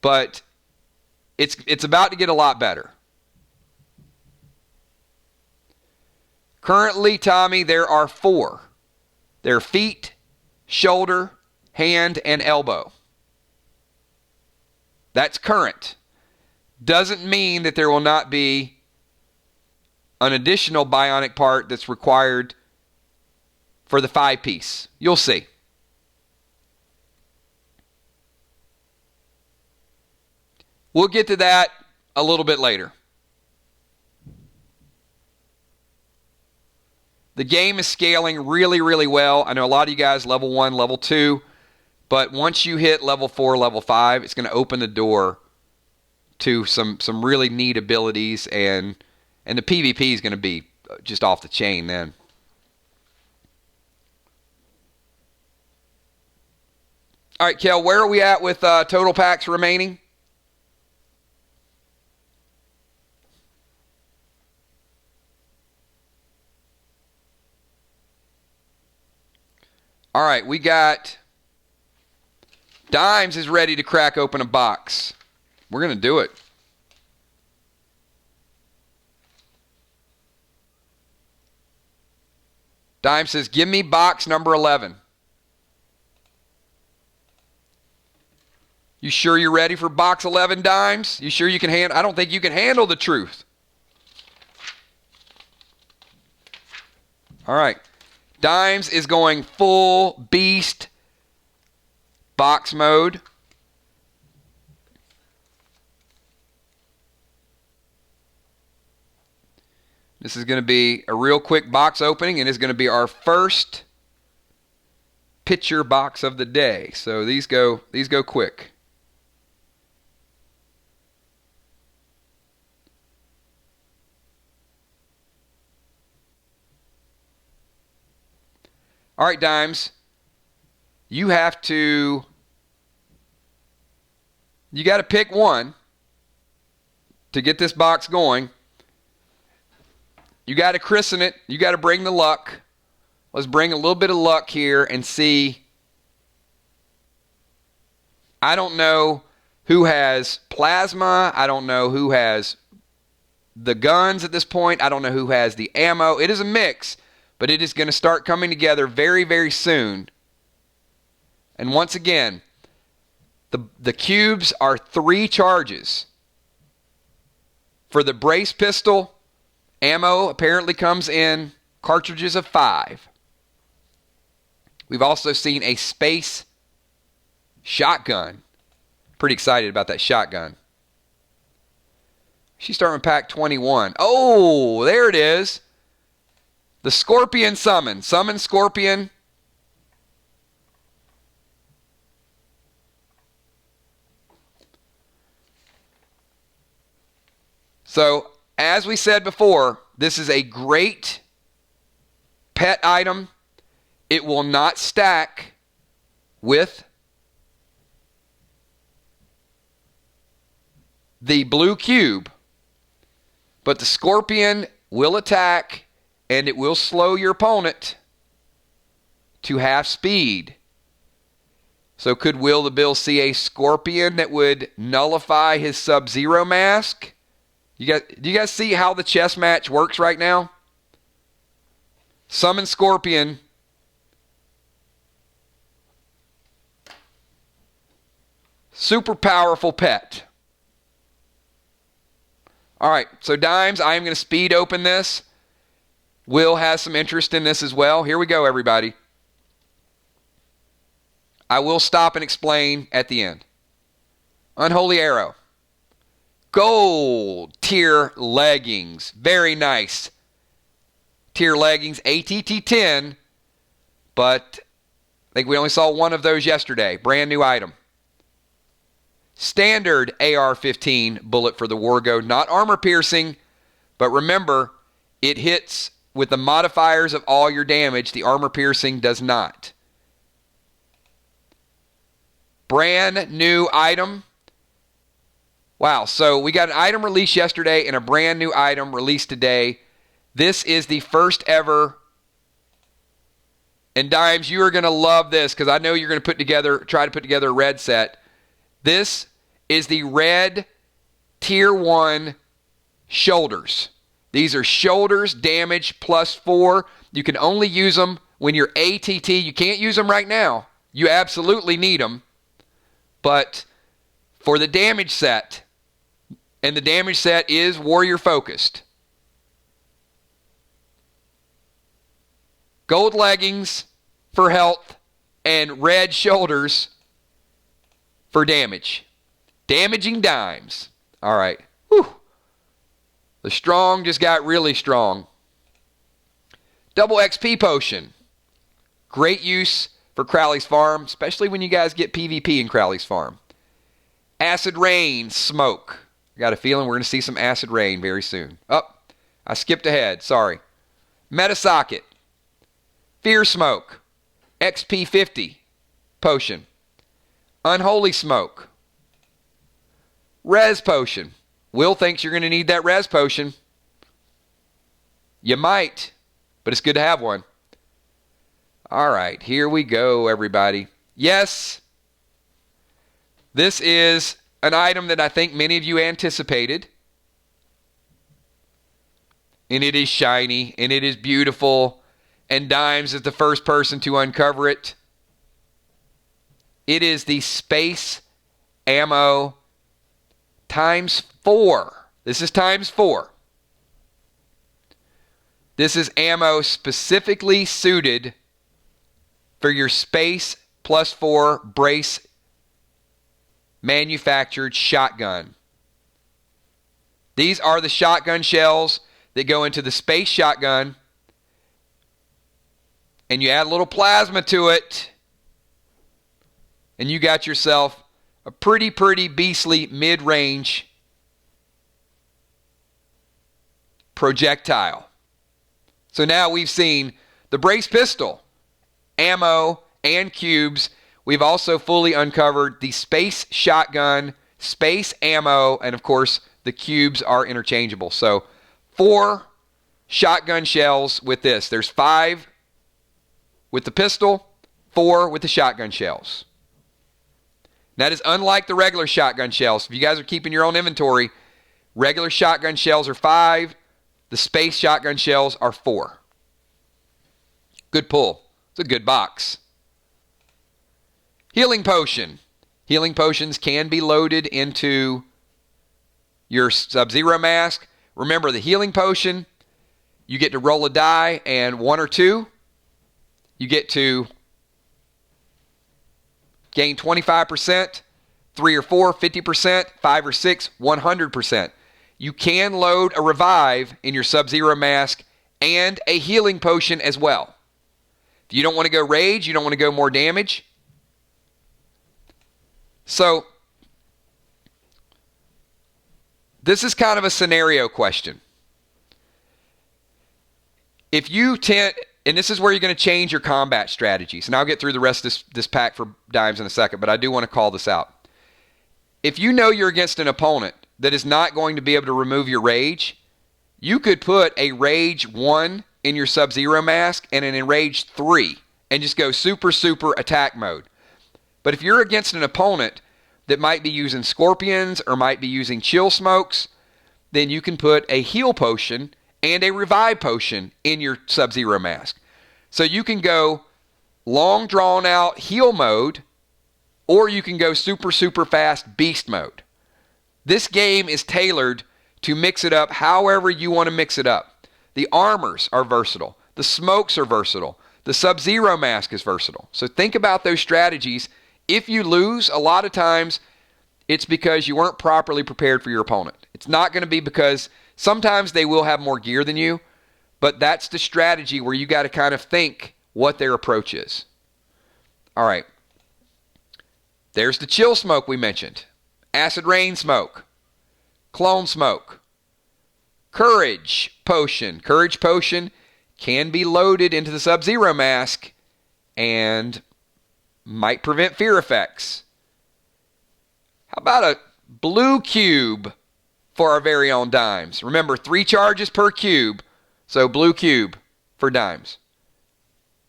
Speaker 1: but it's about to get a lot better. Currently, Tommy, there are 4. There are feet, shoulder, hand, and elbow. That's current. Doesn't mean that there will not be an additional bionic part that's required for the 5-piece. You'll see. We'll get to that a little bit later. The game is scaling really, really well. I know a lot of you guys level 1, level 2, but once you hit level 4, level 5, it's going to open the door to some really neat abilities, and the PvP is going to be just off the chain then. All right, Kel, where are we at with total packs remaining? All right, we got Dimes is ready to crack open a box. We're going to do it. Dimes says, give me box number 11. You sure you're ready for box 11, Dimes? You sure you can handle? I don't think you can handle the truth. All right. Dimes is going full beast box mode. This is going to be a real quick box opening, and it's going to be our first picture box of the day. So these go quick. All right, Dimes. You got to pick one to get this box going. You got to christen it. You got to bring the luck. Let's bring a little bit of luck here and see. I don't know who has plasma. I don't know who has the guns at this point. I don't know who has the ammo. It is a mix, but it is going to start coming together very, very soon. And once again, the cubes are 3 charges. For the brace pistol, ammo apparently comes in cartridges of 5. We've also seen a space shotgun. Pretty excited about that shotgun. She's starting with pack 21. Oh, there it is. The Scorpion Summon. Summon Scorpion. So, as we said before, this is a great pet item. It will not stack with the blue cube, but the Scorpion will attack and it will slow your opponent to half speed. So could Will the Bill see a Scorpion that would nullify his Sub-Zero mask? Do you guys see how the chess match works right now? Summon Scorpion. Super powerful pet. All right, so Dimes, I am going to speed open this. Will has some interest in this as well. Here we go, everybody. I will stop and explain at the end. Unholy Arrow. Gold tier leggings. Very nice. Tier leggings, ATT 10, but I think we only saw one of those yesterday. Brand new item. Standard AR-15 bullet for the Wargo, not armor piercing, but remember, it hits with the modifiers of all your damage. The armor piercing does not. Brand new item. Wow, so we got an item released yesterday and a brand new item released today. This is the first ever, and Dimes, you are going to love this because I know you're going to try to put together a red set. This is the red Tier 1 shoulders. These are shoulders damage +4. You can only use them when you're ATT. You can't use them right now. You absolutely need them. But for the damage set, and the damage set is warrior focused. Gold leggings for health and red shoulders for damage. Damaging Dimes. All right. Whew. The strong just got really strong. Double XP potion. Great use for Crowley's Farm, especially when you guys get PvP in Crowley's Farm. Acid Rain Smoke. I got a feeling we're going to see some Acid Rain very soon. Oh, I skipped ahead. Sorry. Metasocket. Fear Smoke. XP 50 potion. Unholy Smoke. Res potion. Will thinks you're going to need that res potion. You might, but it's good to have one. All right, here we go, everybody. Yes, this is an item that I think many of you anticipated. And it is shiny, and it is beautiful, and Dimes is the first person to uncover it. It is the Space Ammo ×4. This is ×4. This is ammo specifically suited for your Space +4 brace manufactured shotgun. These are the shotgun shells that go into the Space shotgun, and you add a little plasma to it, and you got yourself a pretty beastly mid-range projectile. So now we've seen the brace pistol, ammo, and cubes. We've also fully uncovered the Space shotgun, Space ammo, and of course the cubes are interchangeable. So 4 shotgun shells with this. There's 5 with the pistol, 4 with the shotgun shells. That is unlike the regular shotgun shells. If you guys are keeping your own inventory, regular shotgun shells are 5. The Space shotgun shells are 4. Good pull. It's a good box. Healing potion. Healing potions can be loaded into your Sub-Zero mask. Remember, the healing potion, you get to roll a die, and 1 or 2, you get to gain 25%, 3 or 4, 50%, 5 or 6, 100%. You can load a revive in your Sub-Zero mask and a healing potion as well. If you don't want to go rage, you don't want to go more damage. So, this is kind of a scenario question. If you tend, and this is where you're going to change your combat strategies, and I'll get through the rest of this pack for dimes in a second, but I do want to call this out. If you know you're against an opponent that is not going to be able to remove your rage, you could put a rage 1 in your Sub-Zero mask and an enrage 3 and just go super attack mode. But if you're against an opponent that might be using scorpions or might be using chill smokes, then you can put a heal potion and a revive potion in your Sub-Zero mask. So you can go long drawn out heal mode, or you can go super fast beast mode. This game is tailored to mix it up however you want to mix it up. The armors are versatile. The smokes are versatile. The Sub-Zero mask is versatile. So think about those strategies. If you lose, a lot of times it's because you weren't properly prepared for your opponent. It's not going to be because sometimes they will have more gear than you, but that's the strategy where you got to kind of think what their approach is. All right. There's the chill smoke we mentioned. Acid rain smoke. Clone smoke. Courage potion. Courage potion can be loaded into the Sub-Zero mask and might prevent fear effects. How about a blue cube for our very own dimes? Remember, 3 charges per cube, so blue cube for dimes.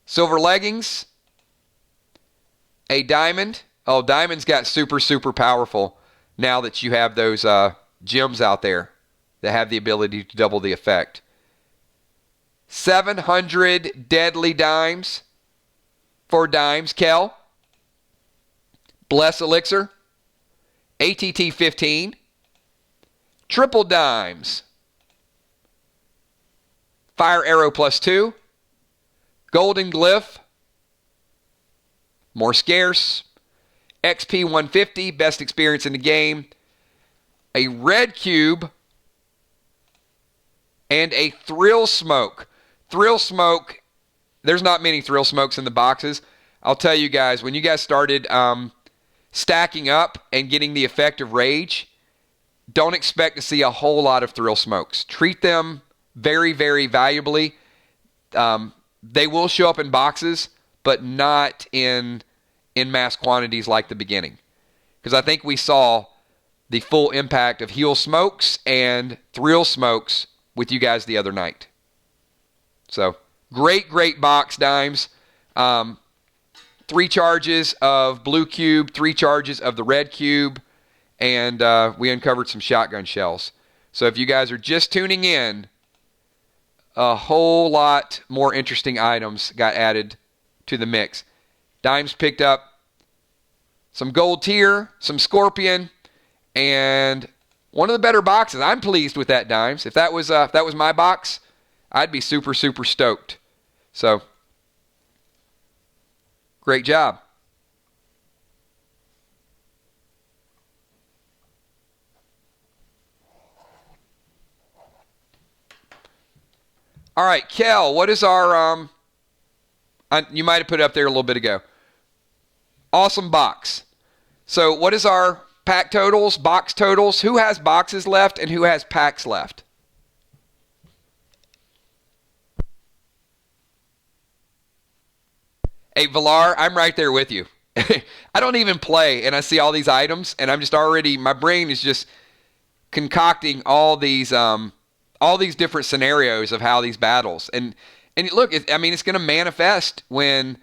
Speaker 1: Silver leggings. A diamond. Oh, diamond's got super powerful now that you have those gems out there that have the ability to double the effect. 700 deadly dimes for dimes, Kel. Bless elixir. ATT 15. Triple dimes. Fire arrow +2. Golden glyph. More scarce. XP 150. Best experience in the game. A red cube. And a thrill smoke. Thrill smoke. There's not many thrill smokes in the boxes. I'll tell you guys, when you guys started stacking up and getting the effect of rage, don't expect to see a whole lot of thrill smokes. Treat them very valuably. They will show up in boxes, but not in mass quantities like the beginning. Because I think we saw the full impact of heal smokes and thrill smokes with you guys the other night. So, great box, dimes. 3 charges of blue cube, 3 charges of the red cube, and we uncovered some shotgun shells. So if you guys are just tuning in, a whole lot more interesting items got added to the mix. Dimes picked up some gold tier, some scorpion, and one of the better boxes. I'm pleased with that, Dimes. If that was my box, I'd be super, super stoked. So, great job. All right, Kel, what is our, you might have put it up there a little bit ago. Awesome box. So what is our pack totals, box totals? Who has boxes left and who has packs left? Hey, Villar, I'm right there with you. I don't even play, and I see all these items, and I'm just already, my brain is just concocting all these different scenarios of how these battles. And look, I mean, it's going to manifest when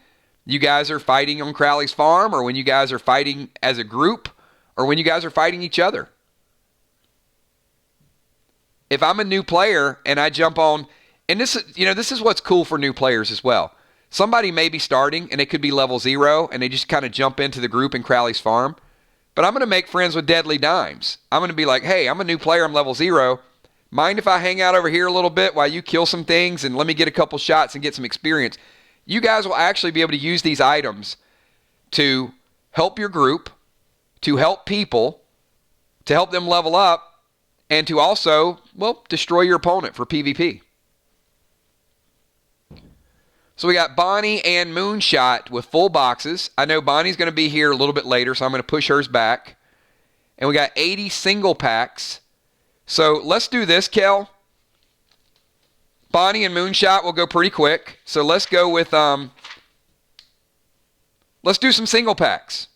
Speaker 1: you guys are fighting on Crowley's farm, or when you guys are fighting as a group, or when you guys are fighting each other. If I'm a new player and I jump on, and this is what's cool for new players as well. Somebody may be starting and it could be level 0 and they just kind of jump into the group in Crowley's farm. But I'm going to make friends with Deadly Dimes. I'm going to be like, hey, I'm a new player, I'm level 0. Mind if I hang out over here a little bit while you kill some things and let me get a couple shots and get some experience? You guys will actually be able to use these items to help your group, to help people, to help them level up, and to also, well, destroy your opponent for PvP. So we got Bonnie and Moonshot with full boxes. I know Bonnie's going to be here a little bit later, so I'm going to push hers back. And we got 80 single packs. So let's do this, Kel. Bonnie and Moonshot will go pretty quick. So let's go with, let's do some single packs.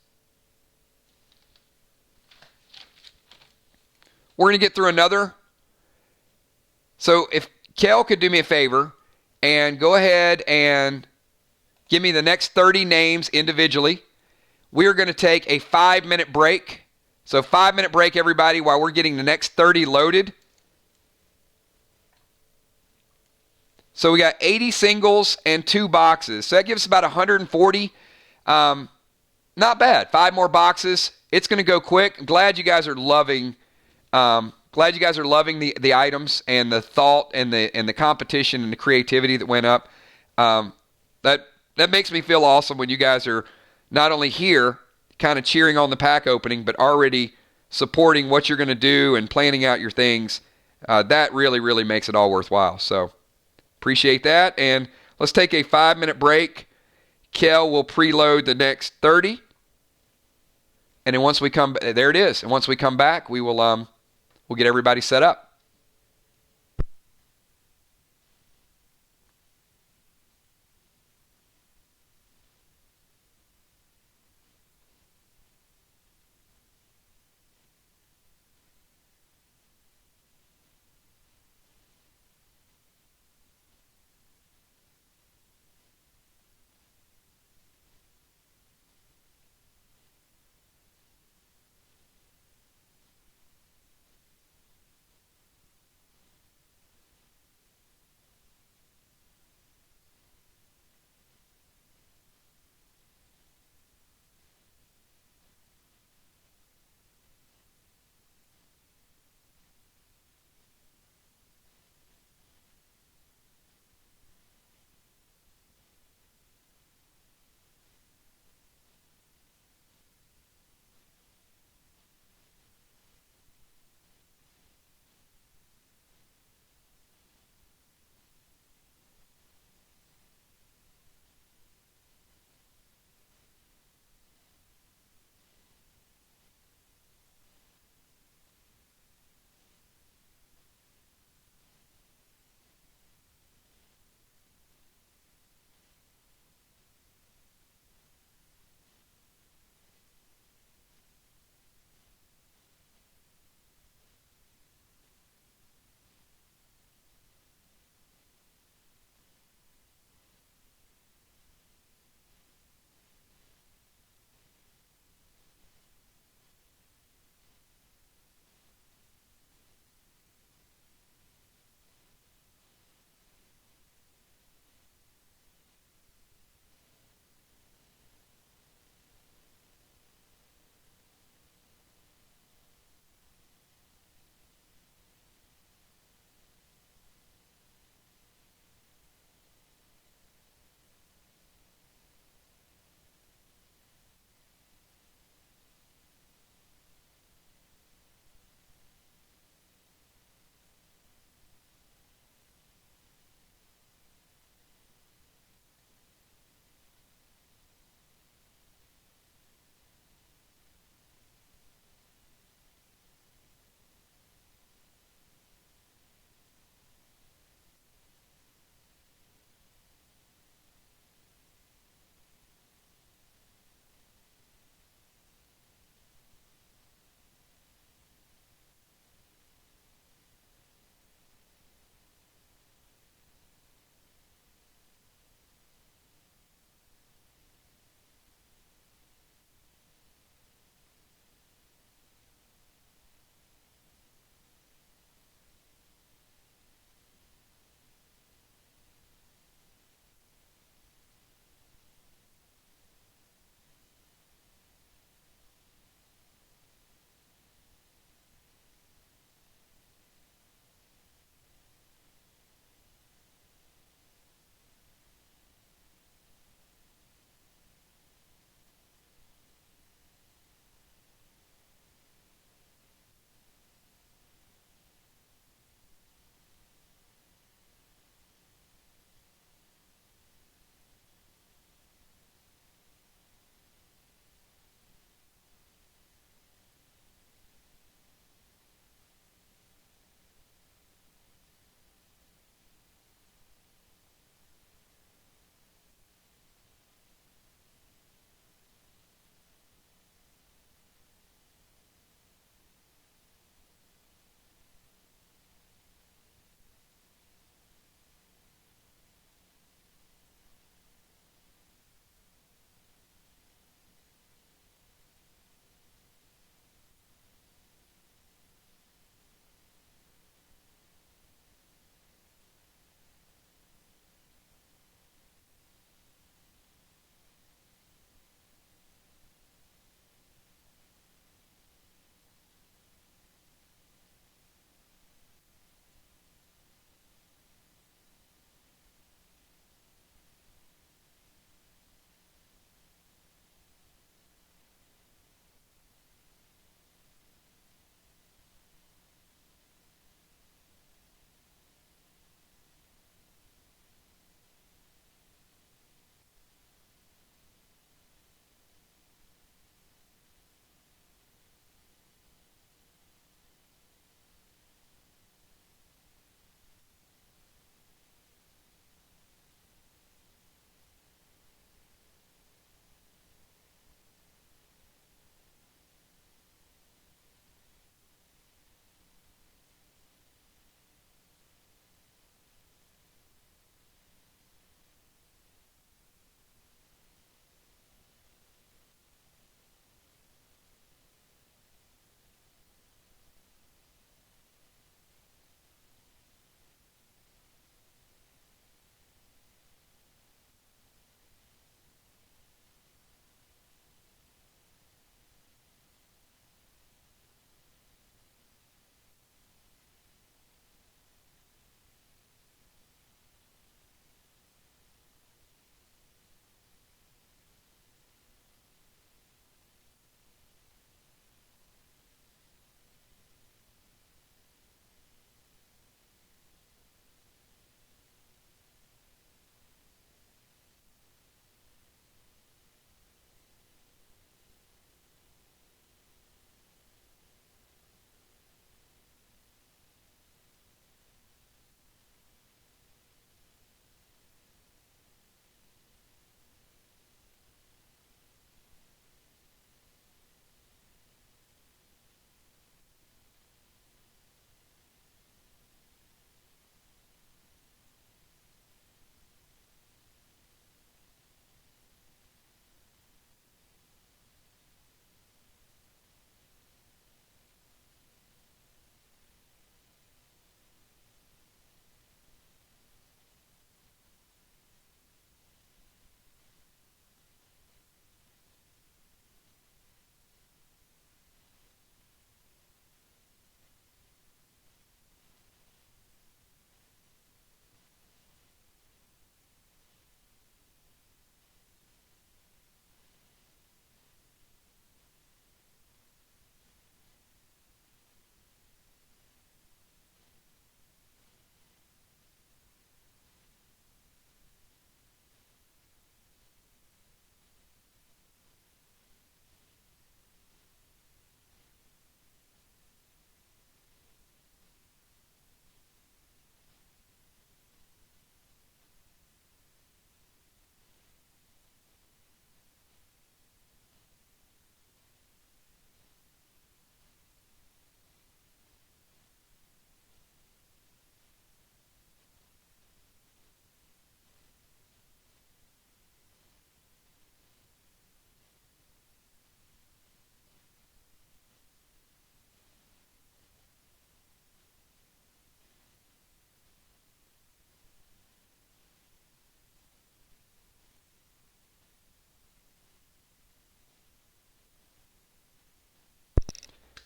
Speaker 1: We're going to get through another. So if Kel could do me a favor and go ahead and give me the next 30 names individually. We are going to take a 5-minute break. So 5-minute break, everybody, while we're getting the next 30 loaded. So we got 80 singles and 2 boxes. So that gives us about 140. Not bad. 5 more boxes. It's going to go quick. I'm glad you guys are loving the items and the thought and the competition and the creativity that went up. That makes me feel awesome when you guys are not only here kind of cheering on the pack opening, but already supporting what you're going to do and planning out your things. That really, really makes it all worthwhile. So appreciate that. And let's take a 5-minute break. Kel will preload the next 30. And then once we come, there it is. And once we come back, we will we'll get everybody set up.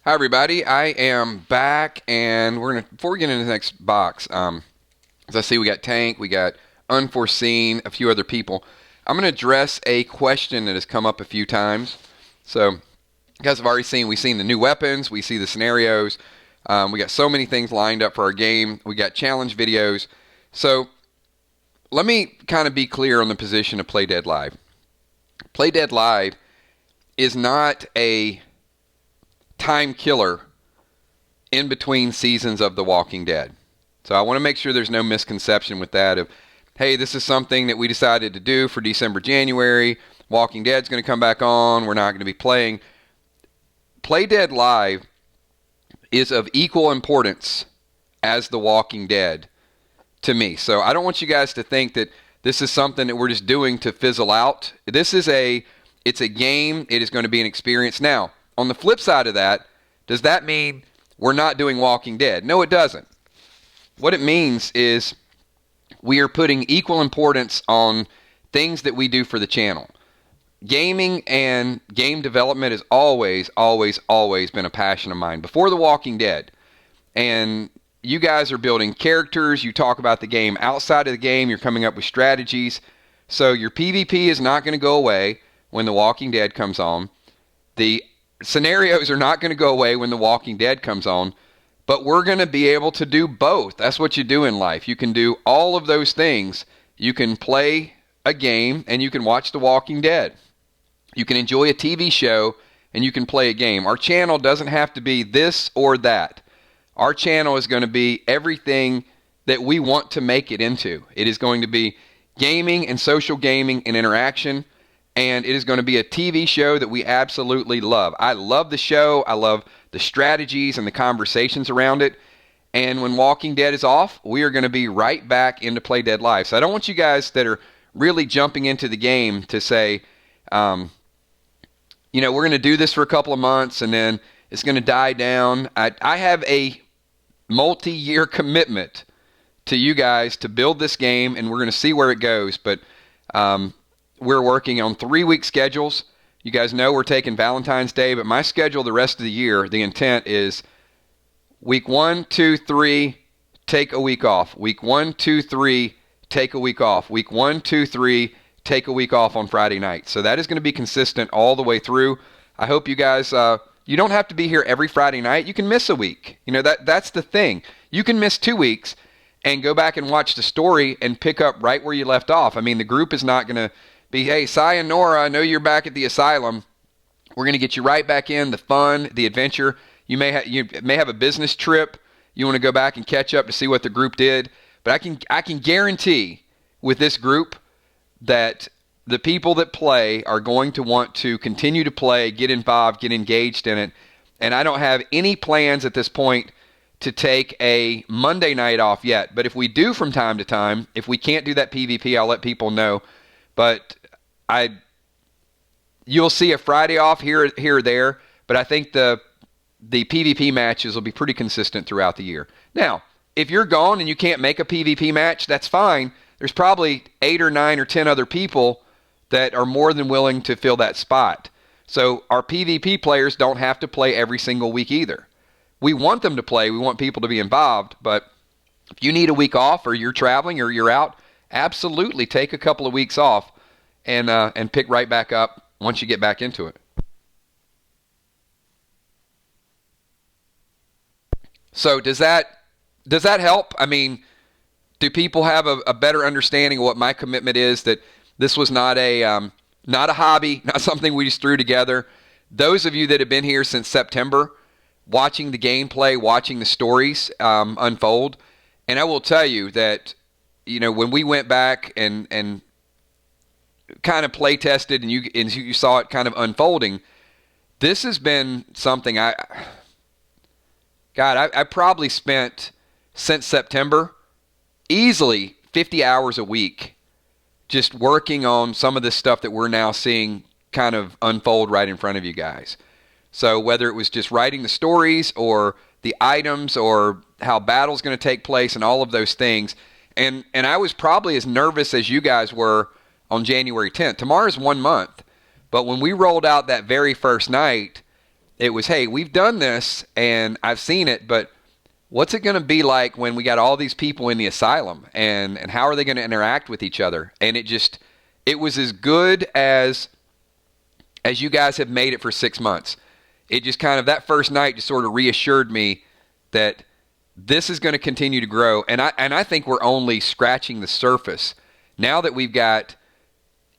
Speaker 1: Hi, everybody. I am back, and before we get into the next box, as I see, we got Tank, we got Unforeseen, a few other people. I'm going to address a question that has come up a few times. So, you guys have already seen, we've seen the new weapons, we see the scenarios. We got so many things lined up for our game. We got challenge videos. So, let me kind of be clear on the position of Play Dead Live. Play Dead Live is not a time killer in between seasons of The Walking Dead. So I want to make sure there's no misconception with that of, hey, this is something that we decided to do for December, January. Walking Dead's going to come back on. We're not going to be playing. Play Dead Live is of equal importance as The Walking Dead to me. So I don't want you guys to think that this is something that we're just doing to fizzle out. It's a game. It is going to be an experience. Now, on the flip side of that, does that mean we're not doing Walking Dead? No, it doesn't. What it means is we are putting equal importance on things that we do for the channel. Gaming and game development has always, always, always been a passion of mine. Before The Walking Dead. And you guys are building characters. You talk about the game outside of the game. You're coming up with strategies. So your PvP is not going to go away when The Walking Dead comes on. The scenarios are not going to go away when The Walking Dead comes on, but we're going to be able to do both. That's what you do in life. You can do all of those things. You can play a game and you can watch The Walking Dead. You can enjoy a TV show and you can play a game. Our channel doesn't have to be this or that. Our channel is going to be everything that we want to make it into. It is going to be gaming and social gaming and interaction. And it is going to be a TV show that we absolutely love. I love the show. I love the strategies and the conversations around it. And when Walking Dead is off, we are going to be right back into Play Dead Live. So I don't want you guys that are really jumping into the game to say, we're going to do this for a couple of months and then it's going to die down. I have a multi-year commitment to you guys to build this game, and we're going to see where it goes. But we're working on 3-week schedules. You guys know we're taking Valentine's Day, but my schedule the rest of the year, the intent is week 1, 2, 3, take a week off. Week 1, 2, 3, take a week off. Week 1, 2, 3, take a week off on Friday night. So that is going to be consistent all the way through. I hope you guys, you don't have to be here every Friday night. You can miss a week. That's the thing. You can miss 2 weeks and go back and watch the story and pick up right where you left off. I mean, the group is not going to be, hey, Cy and Nora, I know you're back at the asylum. We're going to get you right back in the fun, the adventure. You may have a business trip. You want to go back and catch up to see what the group did. But I can guarantee with this group that the people that play are going to want to continue to play, get involved, get engaged in it. And I don't have any plans at this point to take a Monday night off yet. But if we do from time to time, if we can't do that PvP, I'll let people know. But you'll see a Friday off here or there, but I think the PvP matches will be pretty consistent throughout the year. Now, if you're gone and you can't make a PvP match, that's fine. There's probably 8 or 9 or 10 other people that are more than willing to fill that spot. So our PvP players don't have to play every single week either. We want them to play. We want people to be involved, but if you need a week off or you're traveling or you're out, absolutely take a couple of weeks off and pick right back up once you get back into it. So does that help? I mean, do people have a better understanding of what my commitment is, that this was not a hobby, not something we just threw together? Those of you that have been here since September, watching the gameplay, watching the stories unfold, and I will tell you that, when we went back and kind of play tested and you saw it kind of unfolding, this has been something I probably spent since September easily 50 hours a week just working on some of this stuff that we're now seeing kind of unfold right in front of you guys. So whether it was just writing the stories or the items or how battle's going to take place and all of those things, and I was probably as nervous as you guys were on January 10th. Tomorrow's 1 month, but when we rolled out that very first night, it was, hey, we've done this and I've seen it, but what's it going to be like when we got all these people in the asylum, and how are they going to interact with each other? And it was as good as you guys have made it for 6 months. It just kind of, that first night just sort of reassured me that this is going to continue to grow. And I think we're only scratching the surface now that we've got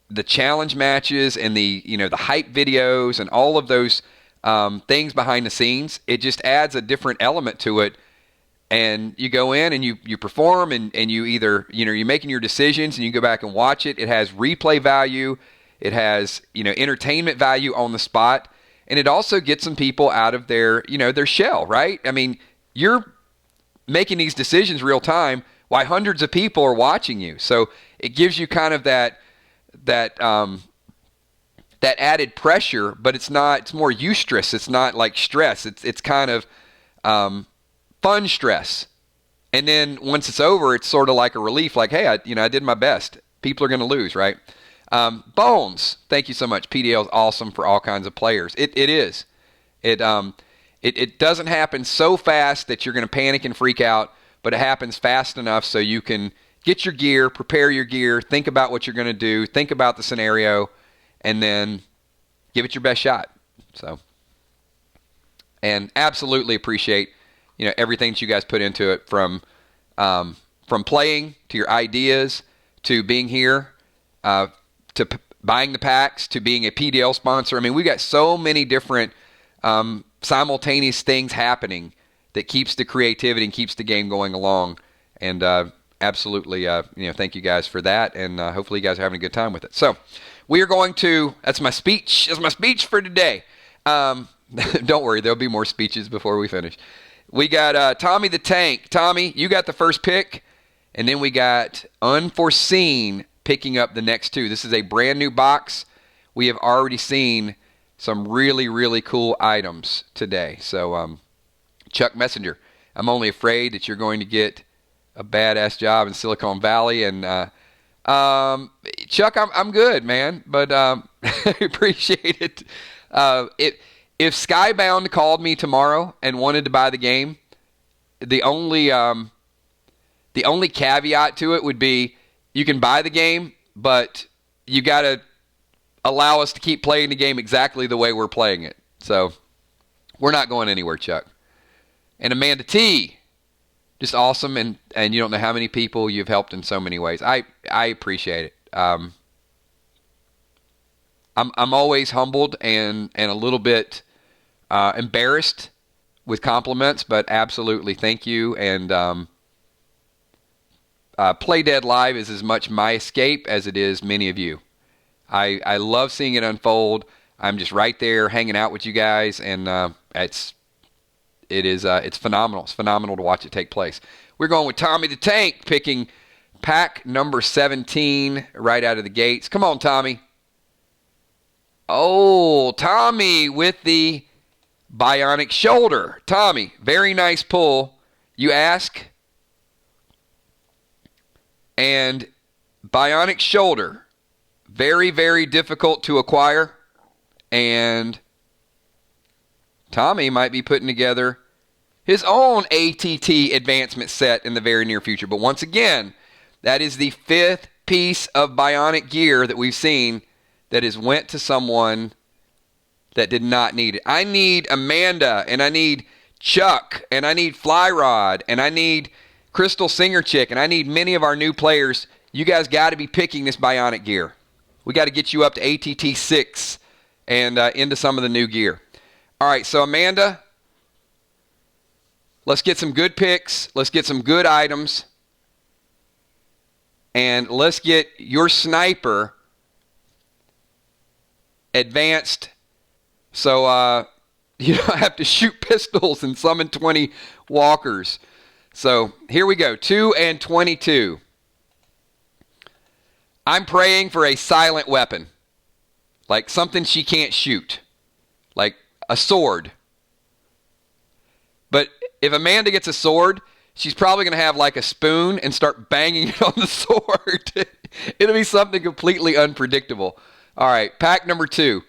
Speaker 1: the challenge matches and the hype videos and all of those things behind the scenes. It just adds a different element to it. And you go in and you perform, and you either, you're making your decisions and you go back and watch it. It has replay value. It has, entertainment value on the spot. And it also gets some people out of their shell, right? I mean, you're making these decisions real time while hundreds of people are watching you. So it gives you kind of that added pressure, but it's more eustress. It's not like stress. It's kind of fun stress. And then once it's over, it's sort of like a relief, like, hey, I did my best. People are going to lose, right? Bones, thank you so much. PDL is awesome for all kinds of players. It is. It doesn't happen so fast that you're going to panic and freak out, but it happens fast enough so you can get your gear, prepare your gear, think about what you're going to do, think about the scenario, and then give it your best shot. So, and absolutely appreciate everything that you guys put into it, from playing to your ideas to being here, to buying the packs to being a PDL sponsor. I mean, we got so many different simultaneous things happening that keeps the creativity and keeps the game going along. And absolutely, thank you guys for that. And hopefully you guys are having a good time with it. So we are going to, that's my speech. That's my speech for today. Don't worry, there'll be more speeches before we finish. We got Tommy the Tank. Tommy, you got the first pick. And then we got Unforeseen picking up the next two. This is a brand new box. We have already seen some really, really cool items today. So, Chuck Messenger, I'm only afraid that you're going to get a badass job in Silicon Valley. And Chuck, I'm good, man. But I appreciate it. If Skybound called me tomorrow and wanted to buy the game, the only caveat to it would be, you can buy the game, but you got to allow us to keep playing the game exactly the way we're playing it. So we're not going anywhere, Chuck. And Amanda T, just awesome, and you don't know how many people you've helped in so many ways. I appreciate it. I'm always humbled and a little bit embarrassed with compliments, but absolutely thank you. And Play Dead Live is as much my escape as it is many of you. I love seeing it unfold. I'm just right there hanging out with you guys, and it's phenomenal. It's phenomenal to watch it take place. We're going with Tommy the Tank, picking pack number 17 right out of the gates. Come on, Tommy. Oh, Tommy with the bionic shoulder. Tommy, very nice pull. You ask. And bionic shoulder, very, very difficult to acquire. And Tommy might be putting together his own ATT advancement set in the very near future. But once again, that is the 5th piece of bionic gear that we've seen that has went to someone that did not need it. I need Amanda, and I need Chuck, and I need Flyrod, and I need Crystal Singer Chick, and I need many of our new players. You guys got to be picking this bionic gear. We got to get you up to ATT 6 and into some of the new gear. All right, so Amanda, let's get some good picks. Let's get some good items. And let's get your sniper advanced so you don't have to shoot pistols and summon 20 walkers. So here we go, 2 and 22. I'm praying for a silent weapon, like something she can't shoot, like a sword. But if Amanda gets a sword, she's probably going to have like a spoon and start banging it on the sword. It'll be something completely unpredictable. All right, pack number 2.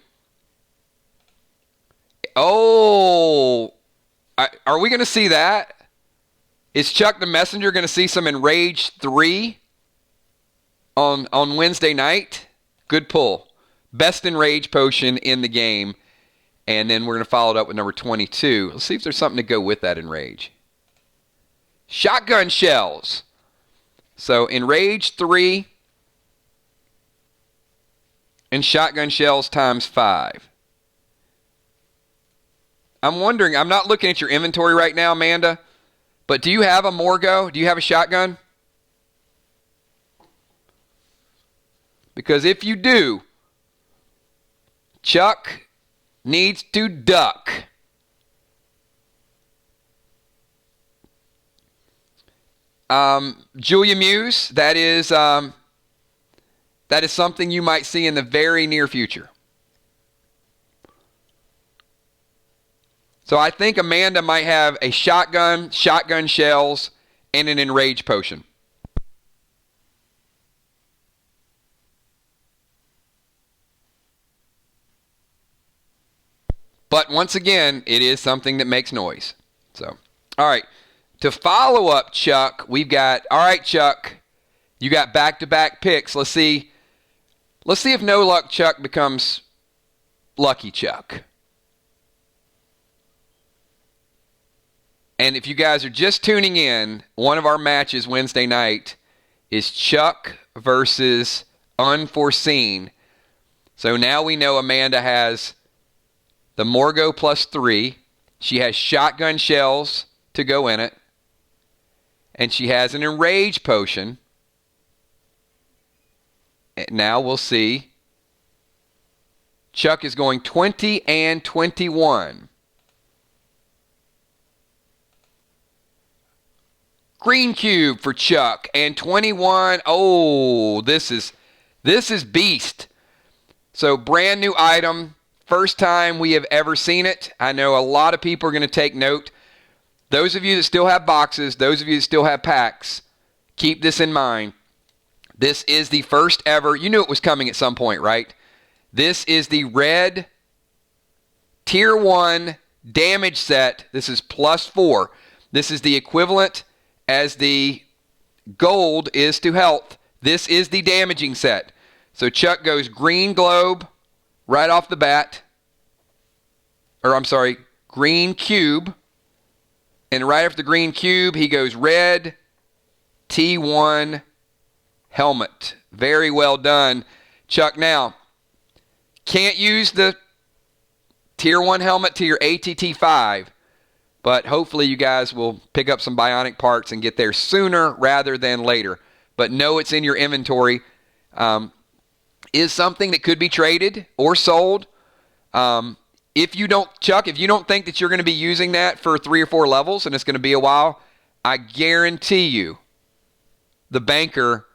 Speaker 1: Oh, are we going to see that? Is Chuck the Messenger going to see some Enrage 3 on Wednesday night? Good pull. Best Enrage potion in the game. And then we're going to follow it up with number 22. Let's see if there's something to go with that Enrage. Shotgun shells. So Enrage 3 and shotgun shells times 5. I'm wondering, I'm not looking at your inventory right now, Amanda, but do you have a Morgo? Do you have a shotgun? Because if you do, Chuck needs to duck. Julia Muse, that is something you might see in the very near future. So I think Amanda might have a shotgun shells, and an Enrage potion. But once again, it is something that makes noise. So, all right. To follow up, Chuck, we've got, all right, Chuck, you got back-to-back picks. Let's see if No Luck Chuck becomes Lucky Chuck. And if you guys are just tuning in, one of our matches Wednesday night is Chuck versus Unforeseen. So now we know Amanda has the Morgo plus 3. She has shotgun shells to go in it. And she has an Enrage potion. And now we'll see. Chuck is going 20 and 21. Green cube for Chuck and 21. Oh, this is beast. So brand new item. First time we have ever seen it. I know a lot of people are going to take note. Those of you that still have boxes, those of you that still have packs, keep this in mind. This is the first ever, you knew it was coming at some point, right? This is the red Tier 1 damage set. This is plus 4. This is the equivalent as the gold is to health. This is the damaging set. So Chuck goes green globe right off the bat. Or I'm sorry, green cube. And right after the green cube, he goes red T1 helmet. Very well done, Chuck. Now, can't use the Tier 1 helmet to your ATT 5, but hopefully you guys will pick up some bionic parts and get there sooner rather than later. But know it's in your inventory. Is something that could be traded or sold. If you don't, Chuck, if you don't think that you're going to be using that for 3 or 4 levels and it's going to be a while, I guarantee you the banker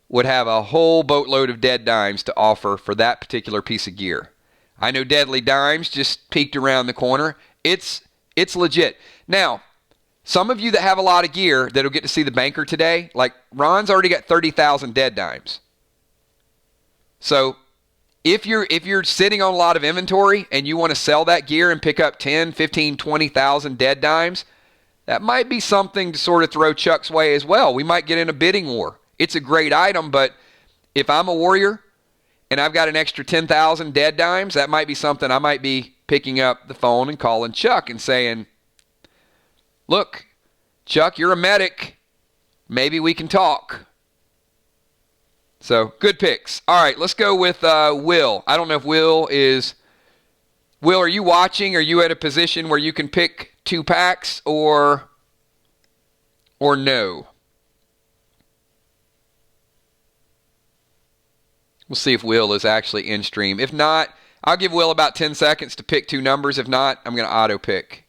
Speaker 1: would have a whole boatload of dead dimes to offer for that particular piece of gear. I know Deadly Dimes just peeked around the corner. It's legit. Now, some of you that have a lot of gear that'll get to see the banker today, like Ron's already got 30,000 dead dimes. So if you're sitting on a lot of inventory and you want to sell that gear and pick up 10, 15, 20,000 dead dimes, that might be something to sort of throw Chuck's way as well. We might get in a bidding war. It's a great item, but if I'm a warrior and I've got an extra 10,000 dead dimes, that might be something I might be picking up the phone and calling Chuck and saying, look, Chuck, you're a medic. Maybe we can talk. So, good picks. All right, let's go with Will. I don't know if Will, are you watching? Are you at a position where you can pick 2 packs or no? We'll see if Will is actually in stream. If not, I'll give Will about 10 seconds to pick 2 numbers. If not, I'm going to auto pick.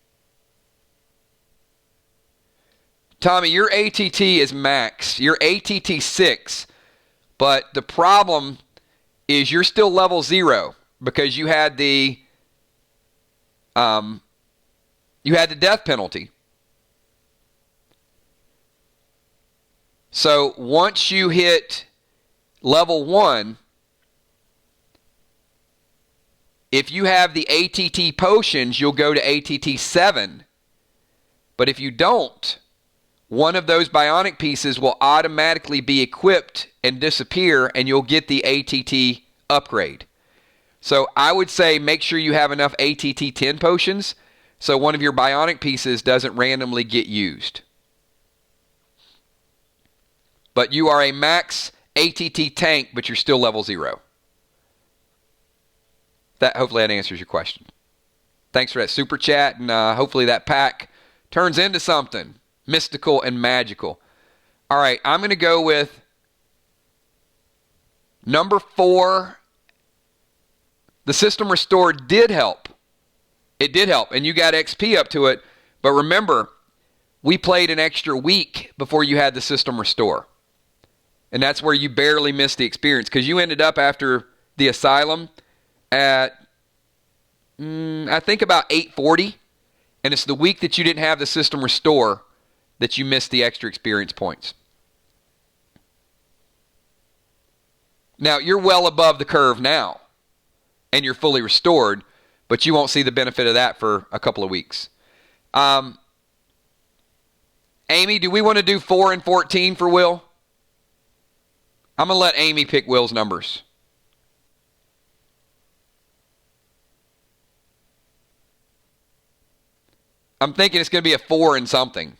Speaker 1: Tommy, your ATT is max. Your ATT 6. But the problem is you're still level 0 because you had the death penalty. So once you hit level 1, If you have the ATT potions, you'll go to ATT 7. But if you don't, one of those bionic pieces will automatically be equipped and disappear, and you'll get the ATT upgrade. So I would say make sure you have enough ATT 10 potions so one of your bionic pieces doesn't randomly get used. But you are a max ATT tank, but you're still level 0. Hopefully that answers your question. Thanks for that super chat, and hopefully that pack turns into something mystical and magical. All right, I'm going to go with number 4. The System Restore did help. It did help, and you got XP up to it. But remember, we played an extra week before you had the System Restore. And that's where you barely missed the experience, because you ended up after the Asylum at, I think, about 840. And it's the week that you didn't have the System Restore that you missed the extra experience points. Now, you're well above the curve now, and you're fully restored, but you won't see the benefit of that for a couple of weeks. Amy, do we want to do 4 and 14 for Will? I'm going to let Amy pick Will's numbers. I'm thinking it's going to be a 4 and something.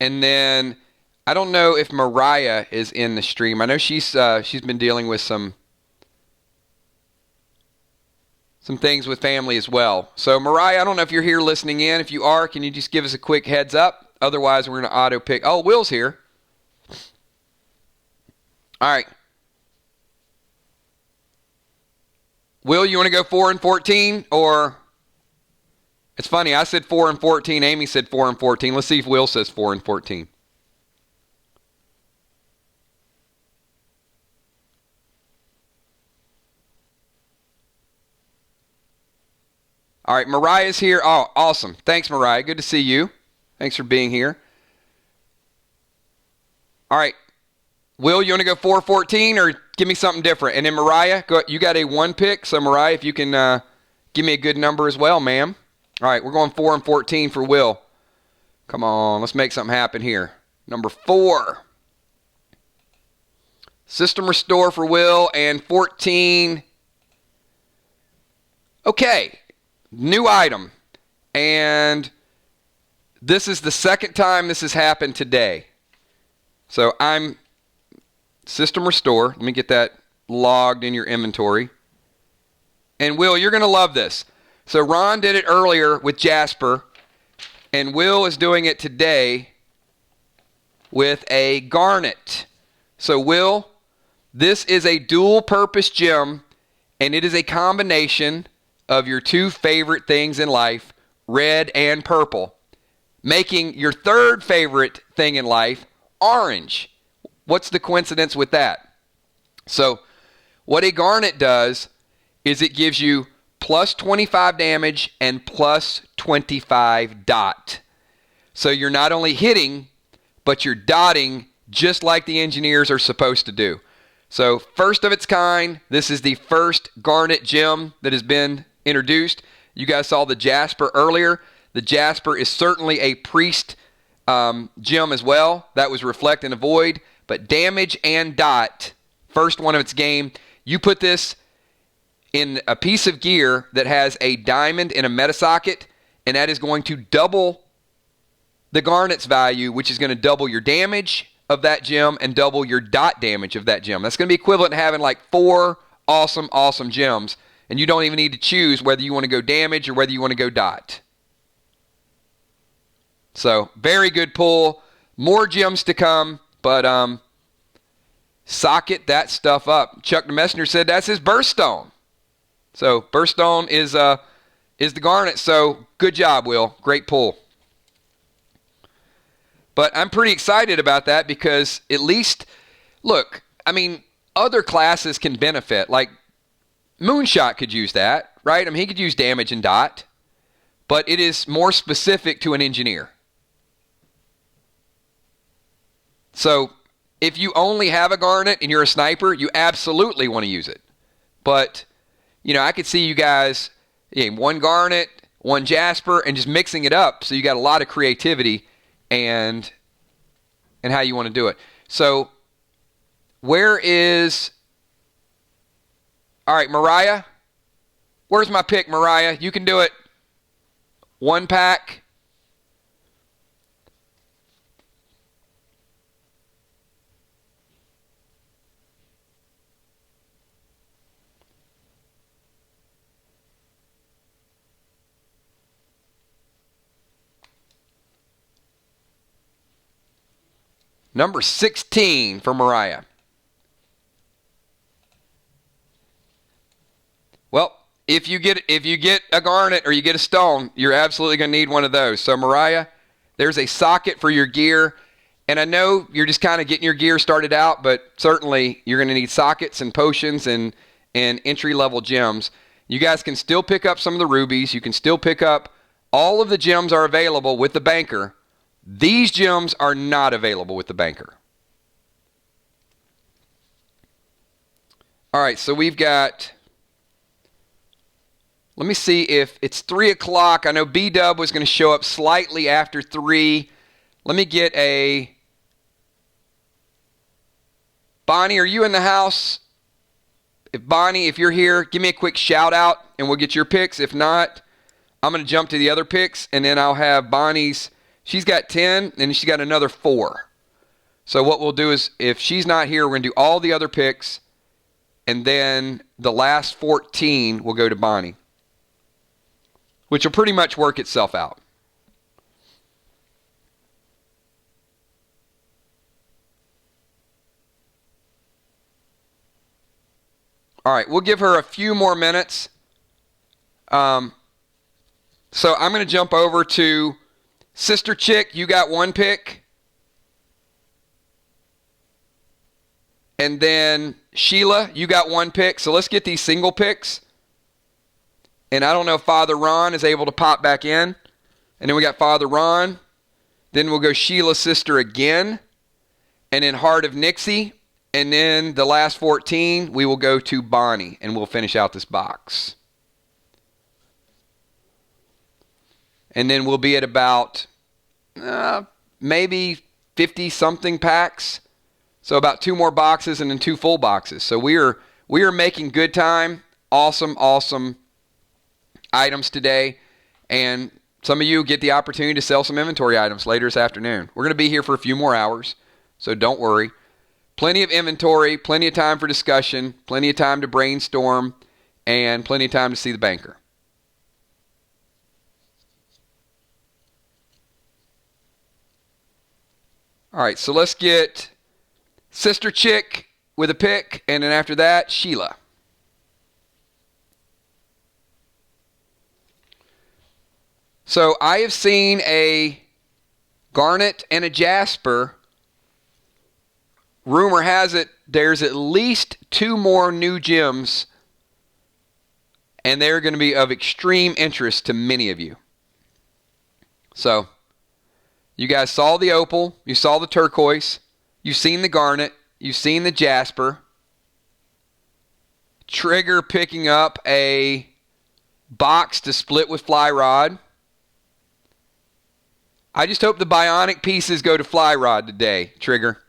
Speaker 1: And then I don't know if Mariah is in the stream. I know she's been dealing with some things with family as well. So Mariah, I don't know if you're here listening in. If you are, can you just give us a quick heads up? Otherwise, we're going to auto pick. Oh, Will's here. All right. Will, you want to go 4 and 14? Or it's funny, I said 4 and 14. Amy said 4 and 14. Let's see if Will says 4 and 14. All right, Mariah's here. Oh, awesome. Thanks, Mariah. Good to see you. Thanks for being here. All right. Will, you want to go 4-14 or give me something different? And then Mariah, you got a 1 pick. So, Mariah, if you can give me a good number as well, ma'am. All right, we're going 4 and 14 for Will. Come on, let's make something happen here. Number 4. System Restore for Will, and 14. Okay, new item. And this is the second time this has happened today. So I'm System Restore. Let me get that logged in your inventory. And Will, you're going to love this. So Ron did it earlier with Jasper, and Will is doing it today with a Garnet. So Will, this is a dual-purpose gem, and it is a combination of your 2 favorite things in life, red and purple, making your 3rd favorite thing in life orange. What's the coincidence with that? So what a Garnet does is it gives you plus 25 damage and plus 25 dot. So you're not only hitting, but you're dotting just like the engineers are supposed to do. So first of its kind, this is the first Garnet gem that has been introduced. You guys saw the Jasper earlier. The Jasper is certainly a priest gem as well. That was Reflect and Avoid. But damage and dot, first one of its game. You put this in a piece of gear that has a diamond in a meta socket, and that is going to double the Garnet's value, which is going to double your damage of that gem and double your dot damage of that gem. That's going to be equivalent to having like 4 awesome gems, and you don't even need to choose whether you want to go damage or whether you want to go dot. So, very good pull. More gems to come, but socket that stuff up. Chuck the Messenger said that's his birthstone. So, birthstone is the Garnet. So, good job, Will. Great pull. But I'm pretty excited about that because at least, look, I mean, other classes can benefit. Like, Moonshot could use that, right? I mean, he could use damage and dot. but it is more specific to an engineer. So if you only have a garnet and you're a sniper, you absolutely want to use it. But, I could see you guys, one garnet, one jasper, and just mixing it up so you got a lot of creativity and how you want to do it. So where is... All right, Mariah. Where's my pick, Mariah? You can do it. 1 pack. Number 16 for Mariah. Well, if you get a garnet or you get a stone, you're absolutely going to need one of those. So Mariah, there's a socket for your gear. And I know you're just kind of getting your gear started out, but certainly you're going to need sockets and potions and entry-level gems. You guys can still pick up some of the rubies. You can still pick up all of the gems are available with the banker. These gems are not available with the banker. All right, so we've got... Let me see if it's 3 o'clock. I know B-Dub was going to show up slightly after 3. Let me get a... Bonnie, are you in the house? Bonnie, if you're here, give me a quick shout out and we'll get your picks. If not, I'm going to jump to the other picks and then I'll have Bonnie's. She's got 10 and she's got another 4. So what we'll do is if she's not here, we're going to do all the other picks and then the last 14 will go to Bonnie, which will pretty much work itself out. All right, we'll give her a few more minutes. So I'm going to jump over to Sister Chick. You got 1 pick. And then Sheila, you got 1 pick. So let's get these single picks. And I don't know if Father Ron is able to pop back in. And then we got Father Ron. Then we'll go Sheila Sister again. And then Heart of Nixie. And then the last 14, we will go to Bonnie. And we'll finish out this box. And then we'll be at about maybe 50-something packs. So about 2 more boxes and then 2 full boxes. So we are making good time. Awesome items today, and some of you get the opportunity to sell some inventory items later this afternoon. We're going to be here for a few more hours, so don't worry. Plenty of inventory, plenty of time for discussion, plenty of time to brainstorm, and plenty of time to see the banker. All right, so let's get Sister Chick with a pick, and then after that, Sheila. So I have seen a garnet and a jasper. Rumor has it there's at least 2 more new gems, and they're going to be of extreme interest to many of you. So you guys saw the opal, you saw the turquoise, you've seen the garnet, you've seen the jasper. Trigger picking up a box to split with fly rod. I just hope the bionic pieces go to fly rod today, Trigger.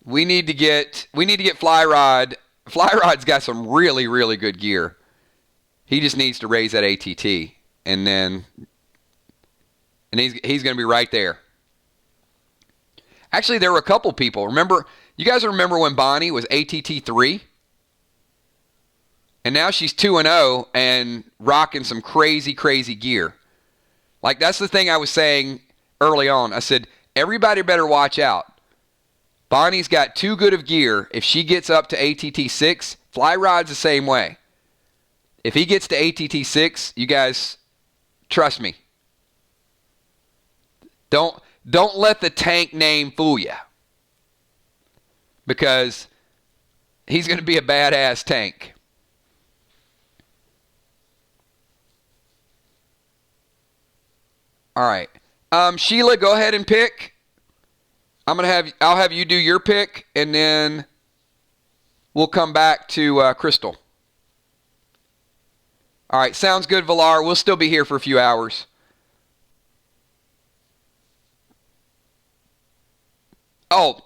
Speaker 1: We need to get fly rod. Fly rod's got some really good gear. He just needs to raise that ATT, and he's going to be right there. Actually, there were a couple people. You guys remember when Bonnie was ATT 3? And now she's 2-0 and rocking some crazy gear. Like, that's the thing I was saying early on. I said, everybody better watch out. Bonnie's got too good of gear. If she gets up to ATT 6, fly rod's the same way. If he gets to ATT 6, you guys, trust me. Don't let the tank name fool you. Because he's going to be a badass tank. All right. Sheila, go ahead and pick. I'll have you do your pick, and then we'll come back to Crystal. All right, sounds good, Villar. We'll still be here for a few hours. Oh,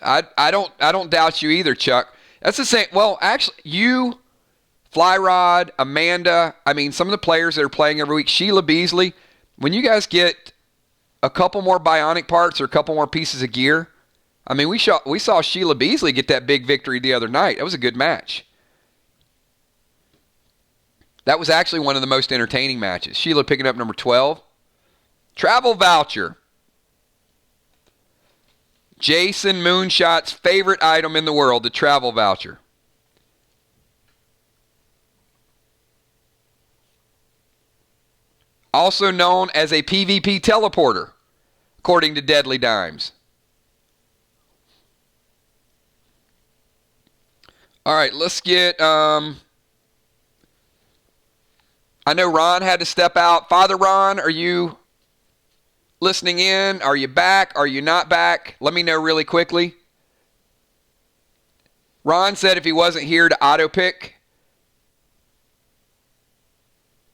Speaker 1: I don't doubt you either, Chuck. That's the same. Well, actually, you, Flyrod, Amanda. I mean, some of the players that are playing every week. Sheila Beasley. When you guys get a couple more bionic parts or a couple more pieces of gear, I mean, we saw Sheila Beasley get that big victory the other night. That was a good match. That was actually one of the most entertaining matches. Sheila picking up number 12. Travel voucher. Jason Moonshot's favorite item in the world, the travel voucher. Also known as a PvP teleporter, according to Deadly Dimes. All right, let's get... I know Ron had to step out. Father Ron, are you listening in? Are you back? Are you not back? Let me know really quickly. Ron said if he wasn't here to auto-pick.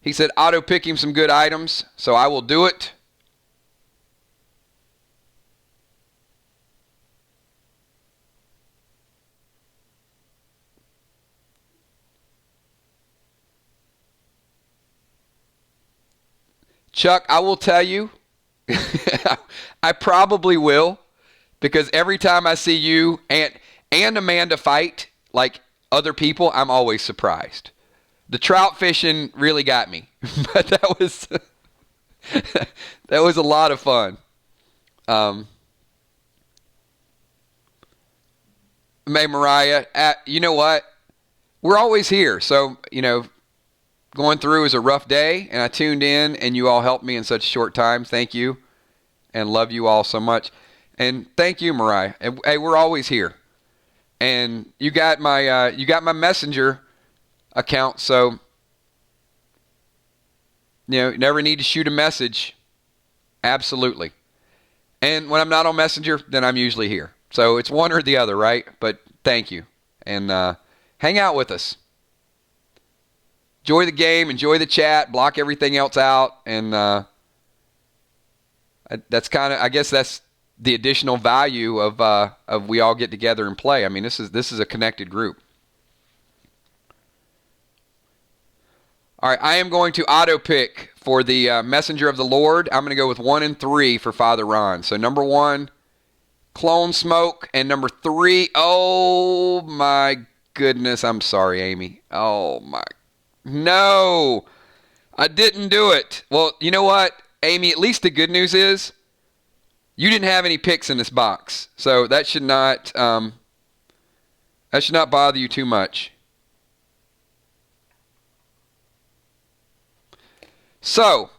Speaker 1: He said auto-pick him some good items, so I will do it. Chuck, I will tell you, I probably will, because every time I see you and Amanda fight like other people, I'm always surprised. The trout fishing really got me, but that was that was a lot of fun. May Mariah, you know what? We're always here, so going through is a rough day, and I tuned in, and you all helped me in such a short time. Thank you, and love you all so much. And thank you, Mariah. Hey, we're always here. And you got my messenger account, so you never need to shoot a message. Absolutely. And when I'm not on Messenger, then I'm usually here. So it's one or the other, right? But thank you, and hang out with us. Enjoy the game, enjoy the chat, block everything else out, and that's kind of, I guess that's the additional value of we all get together and play. I mean, this is a connected group. All right, I am going to auto pick for the Messenger of the Lord. I'm going to go with 1 and 3 for Father Ron. So number 1, Clone Smoke, and number 3, oh my goodness, I'm sorry, Amy. Oh my. No, I didn't do it. Well, you know what, Amy, at least the good news is you didn't have any picks in this box. So that should not bother you too much. So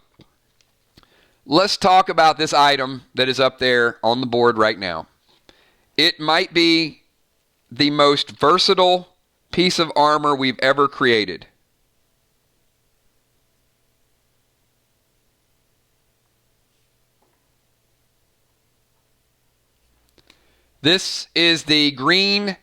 Speaker 1: let's talk about this item that is up there on the board right now. It might be the most versatile piece of armor we've ever created. This is the green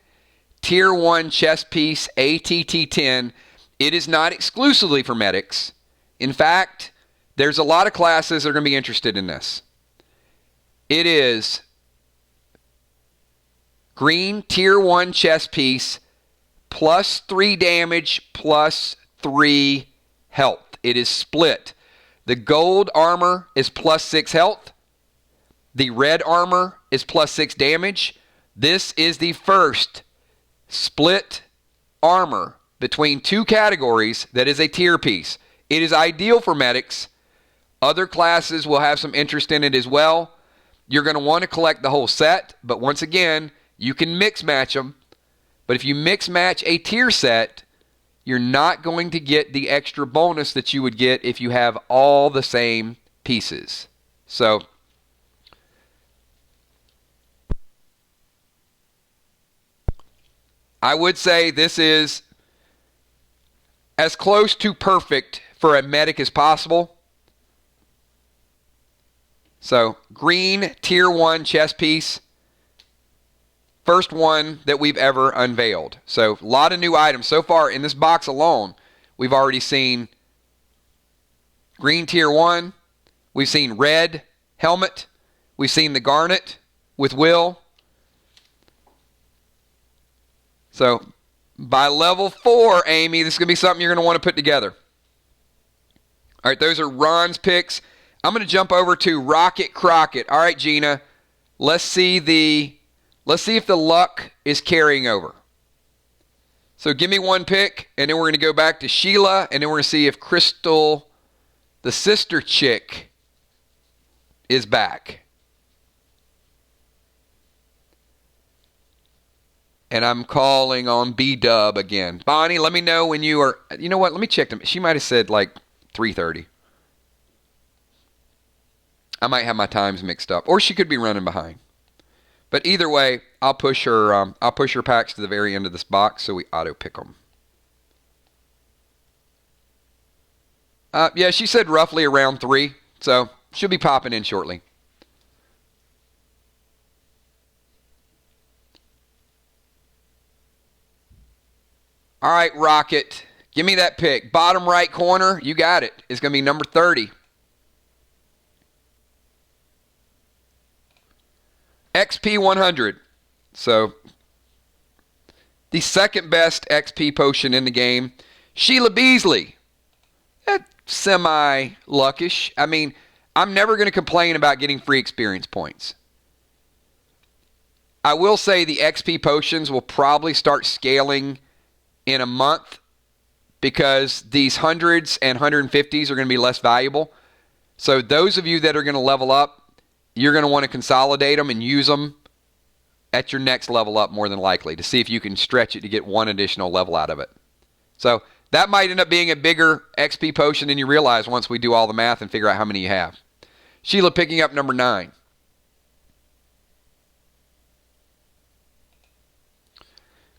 Speaker 1: Tier 1 chest piece ATT-10. It is not exclusively for medics. In fact, there's a lot of classes that are going to be interested in this. It is green Tier 1 chest piece plus 3 damage plus 3 health. It is split. The gold armor is plus 6 health. The red armor is plus 6 damage. This is the first split armor between 2 categories that is a tier piece. It is ideal for medics. Other classes will have some interest in it as well. You're going to want to collect the whole set, but once again, you can mix match them. But if you mix match a tier set, you're not going to get the extra bonus that you would get if you have all the same pieces. So I would say this is as close to perfect for a medic as possible. So, green tier 1 chess piece. First one that we've ever unveiled. So, a lot of new items. So far, in this box alone, we've already seen green tier 1. We've seen red helmet. We've seen the garnet with Will. So, by level 4, Amy, this is going to be something you're going to want to put together. All right, those are Ron's picks. I'm going to jump over to Rocket Crockett. All right, Gina, let's see if the luck is carrying over. So give me one pick, and then we're going to go back to Sheila, and then we're going to see if Crystal, the sister chick, is back. And I'm calling on B-Dub again. Bonnie, let me know when you are... You know what? Let me check them. She might have said like 3:30. I might have my times mixed up. Or she could be running behind. But either way, I'll push her packs to the very end of this box so we auto-pick them. Yeah, she said roughly around 3. So she'll be popping in shortly. All right, Rocket. Give me that pick. Bottom right corner, you got it. It's going to be number 30. XP 100. So, the second best XP potion in the game. Sheila Beasley. Semi-luckish. I mean, I'm never going to complain about getting free experience points. I will say the XP potions will probably start scaling in a month because these hundreds and 150s are going to be less valuable. So those of you that are going to level up, you're going to want to consolidate them and use them at your next level up more than likely to see if you can stretch it to get one additional level out of it. So that might end up being a bigger XP potion than you realize once we do all the math and figure out how many you have. Sheila picking up number 9.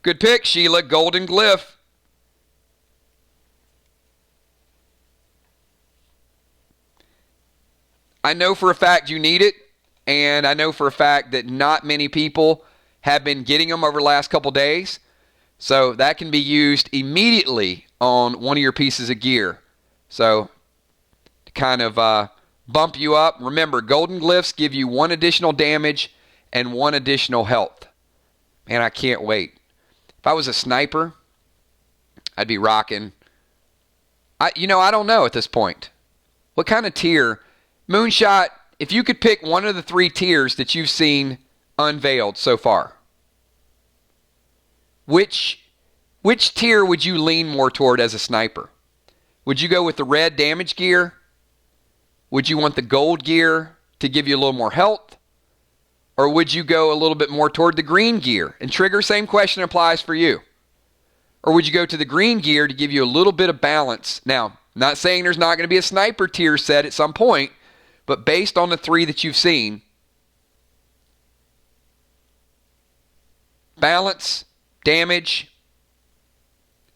Speaker 1: Good pick, Sheila. Golden Glyph. I know for a fact you need it, and I know for a fact that not many people have been getting them over the last couple days. So that can be used immediately on one of your pieces of gear. So to kind of bump you up, remember, Golden Glyphs give you 1 additional damage and 1 additional health. Man, I can't wait. If I was a sniper, I'd be rocking. I don't know at this point. What kind of tier? Moonshot, if you could pick one of the 3 tiers that you've seen unveiled so far, which tier would you lean more toward as a sniper? Would you go with the red damage gear? Would you want the gold gear to give you a little more health? Or would you go a little bit more toward the green gear? And Trigger, same question applies for you. Or would you go to the green gear to give you a little bit of balance? Now, not saying there's not going to be a sniper tier set at some point, but based on the 3 that you've seen, balance, damage,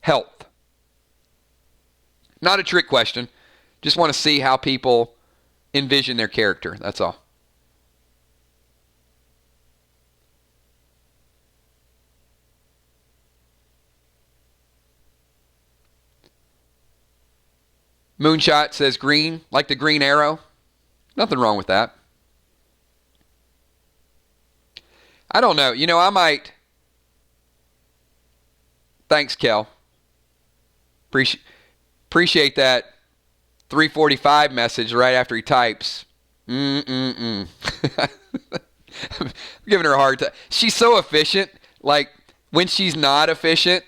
Speaker 1: health. Not a trick question. Just want to see how people envision their character. That's all. Moonshot says green, like the green arrow. Nothing wrong with that. I don't know. I might... Thanks, Kel. Appreciate that 3:45 message right after he types. I'm giving her a hard time. She's so efficient. Like, when she's not efficient,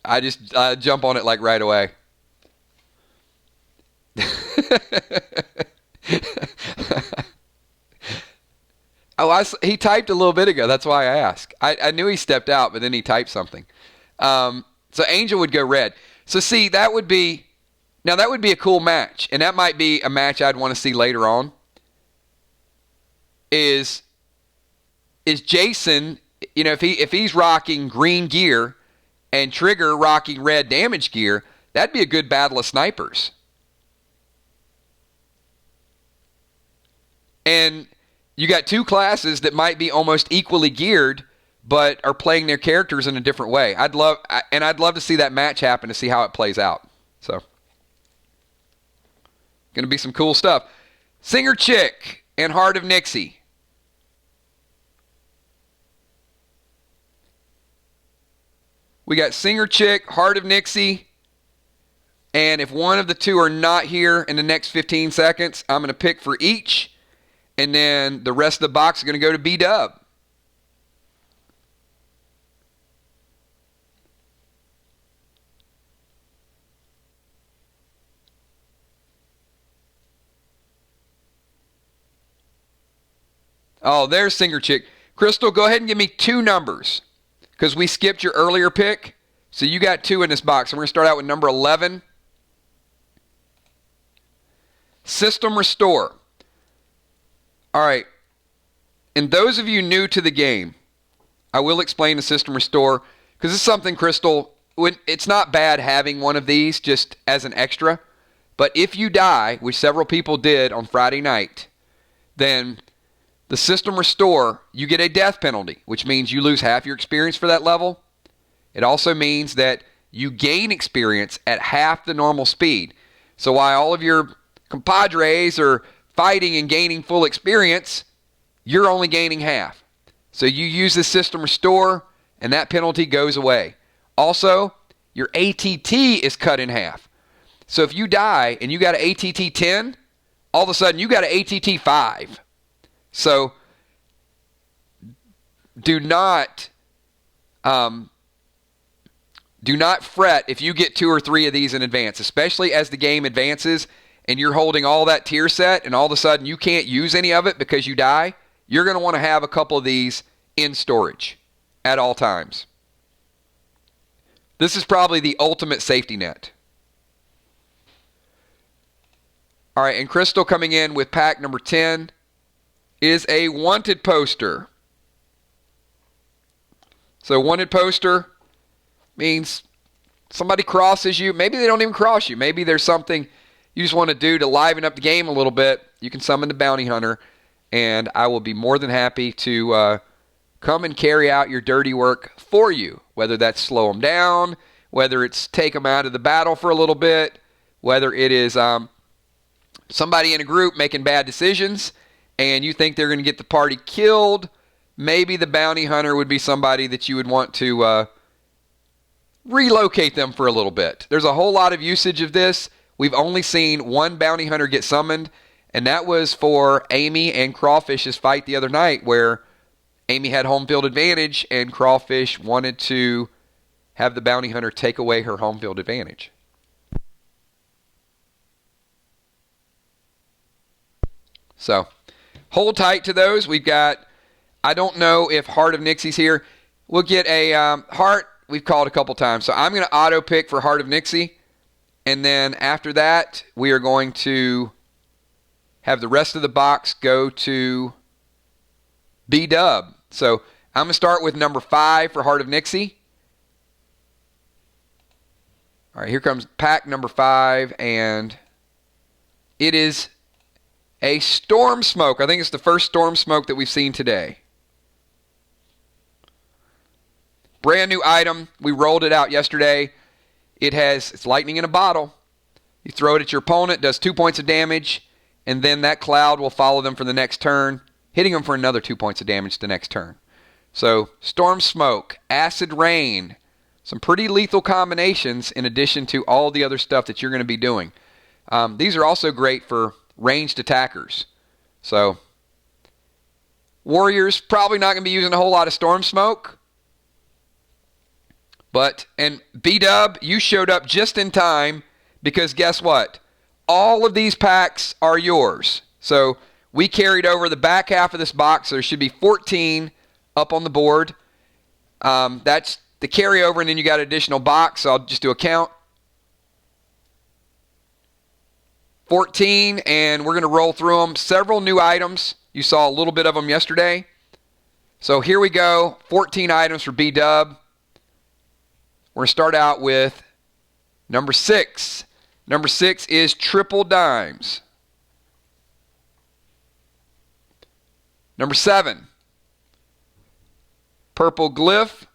Speaker 1: I just jump on it like right away. He typed a little bit ago. That's why I asked. I knew he stepped out, but then he typed something. So Angel would go red. So see, that would be a cool match, and that might be a match I'd want to see later on. Is Jason, if he's rocking green gear and Trigger rocking red damage gear, that'd be a good battle of snipers. And you got two classes that might be almost equally geared, but are playing their characters in a different way. I'd love to see that match happen to see how it plays out. So, going to be some cool stuff. Singer Chick and Heart of Nixie. We got Singer Chick, Heart of Nixie, and if one of the two are not here in the next 15 seconds, I'm going to pick for each, and then the rest of the box is going to go to B-Dub. Oh, there's Singer Chick. Crystal, go ahead and give me two numbers because we skipped your earlier pick. So you got two in this box. And we're going to start out with number 11. System Restore. All right. And those of you new to the game, I will explain the System Restore because it's something, Crystal, it's not bad having one of these just as an extra. But if you die, which several people did on Friday night, then the System Restore, you get a death penalty, which means you lose half your experience for that level. It also means that you gain experience at half the normal speed. So while all of your compadres are fighting and gaining full experience, you're only gaining half. So you use the System Restore, and that penalty goes away. Also, your ATT is cut in half. So if you die and you got an ATT 10, all of a sudden you got an ATT 5. So do not fret if you get 2 or 3 of these in advance, especially as the game advances and you're holding all that tier set and all of a sudden you can't use any of it because you die. You're going to want to have a couple of these in storage at all times. This is probably the ultimate safety net. All right, and Crystal coming in with pack number 10 is a wanted poster. So wanted poster means somebody crosses you. Maybe they don't even cross you. Maybe there's something you just want to do to liven up the game a little bit. You can summon the bounty hunter, and I will be more than happy to come and carry out your dirty work for you, whether that's slow them down, whether it's take them out of the battle for a little bit, whether it is somebody in a group making bad decisions, and you think they're going to get the party killed. Maybe the bounty hunter would be somebody that you would want to relocate them for a little bit. There's a whole lot of usage of this. We've only seen one bounty hunter get summoned, and that was for Amy and Crawfish's fight the other night where Amy had home field advantage and Crawfish wanted to have the bounty hunter take away her home field advantage. So, hold tight to those. We've got, I don't know if Heart of Nixie's here. We'll get a Heart, we've called a couple times. So I'm going to auto pick for Heart of Nixie. And then after that, we are going to have the rest of the box go to B-Dub. So I'm going to start with number 5 for Heart of Nixie. All right, here comes pack number 5. And it is a Storm Smoke. I think it's the first Storm Smoke that we've seen today. Brand new item. We rolled it out yesterday. It's lightning in a bottle. You throw it at your opponent, does 2 points of damage, and then that cloud will follow them for the next turn, hitting them for another 2 points of damage the next turn. So, Storm Smoke, Acid Rain, some pretty lethal combinations in addition to all the other stuff that you're going to be doing. These are also great for ranged attackers. So, Warriors probably not going to be using a whole lot of Storm Smoke. And B-Dub, you showed up just in time because guess what? All of these packs are yours. So we carried over the back half of this box. So there should be 14 up on the board. That's the carryover, and then you got an additional box. So I'll just do a count. 14, and we're going to roll through them. Several new items. You saw a little bit of them yesterday. So here we go. 14 items for B-Dub. We're going to start out with number 6. Number 6 is Triple Dimes. Number 7, purple glyph.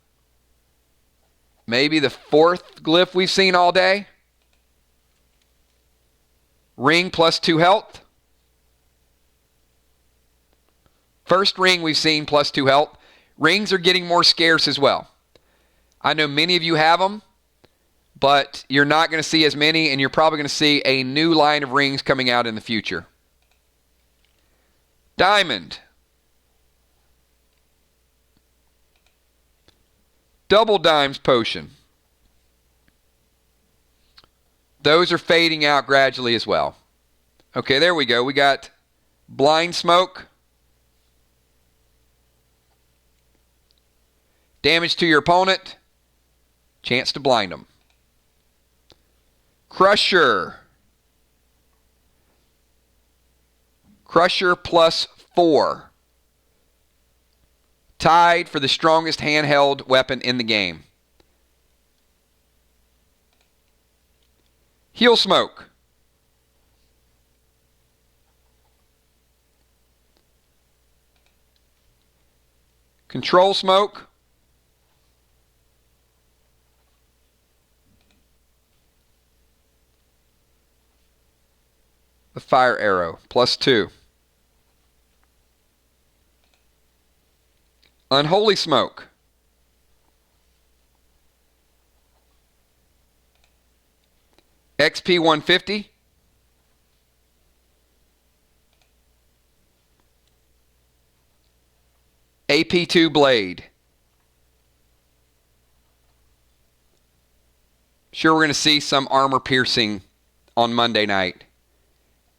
Speaker 1: Maybe the 4th glyph we've seen all day. Ring plus 2 health. First ring we've seen plus 2 health. Rings are getting more scarce as well. I know many of you have them, but you're not going to see as many, and you're probably going to see a new line of rings coming out in the future. Diamond. Double dimes potion. Those are fading out gradually as well. Okay, there we go. We got blind smoke. Damage to your opponent. Chance to blind them. Crusher. Crusher plus 4. Tied for the strongest handheld weapon in the game. Heal smoke. Control smoke. The fire arrow plus 2. Unholy smoke. XP 150. AP2 blade. Sure, we're going to see some armor piercing on Monday night.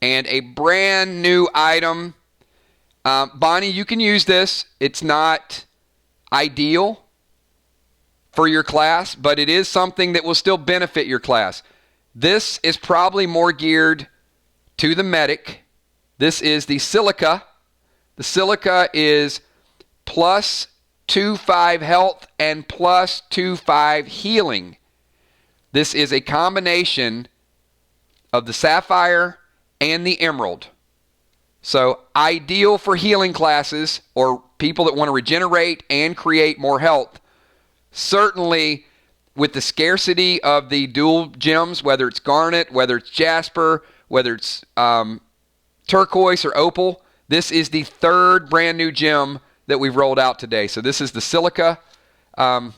Speaker 1: And a brand new item. Bonnie, you can use this. It's not ideal for your class, but it is something that will still benefit your class. This is probably more geared to the medic. This is the silica. The silica is plus 2/5 health and plus 2/5 healing. This is a combination of the sapphire and the emerald. So ideal for healing classes or people that want to regenerate and create more health. Certainly with the scarcity of the dual gems, whether it's garnet, whether it's jasper, whether it's turquoise or opal, this is the 3rd brand new gem that we've rolled out today. So this is the silica. Not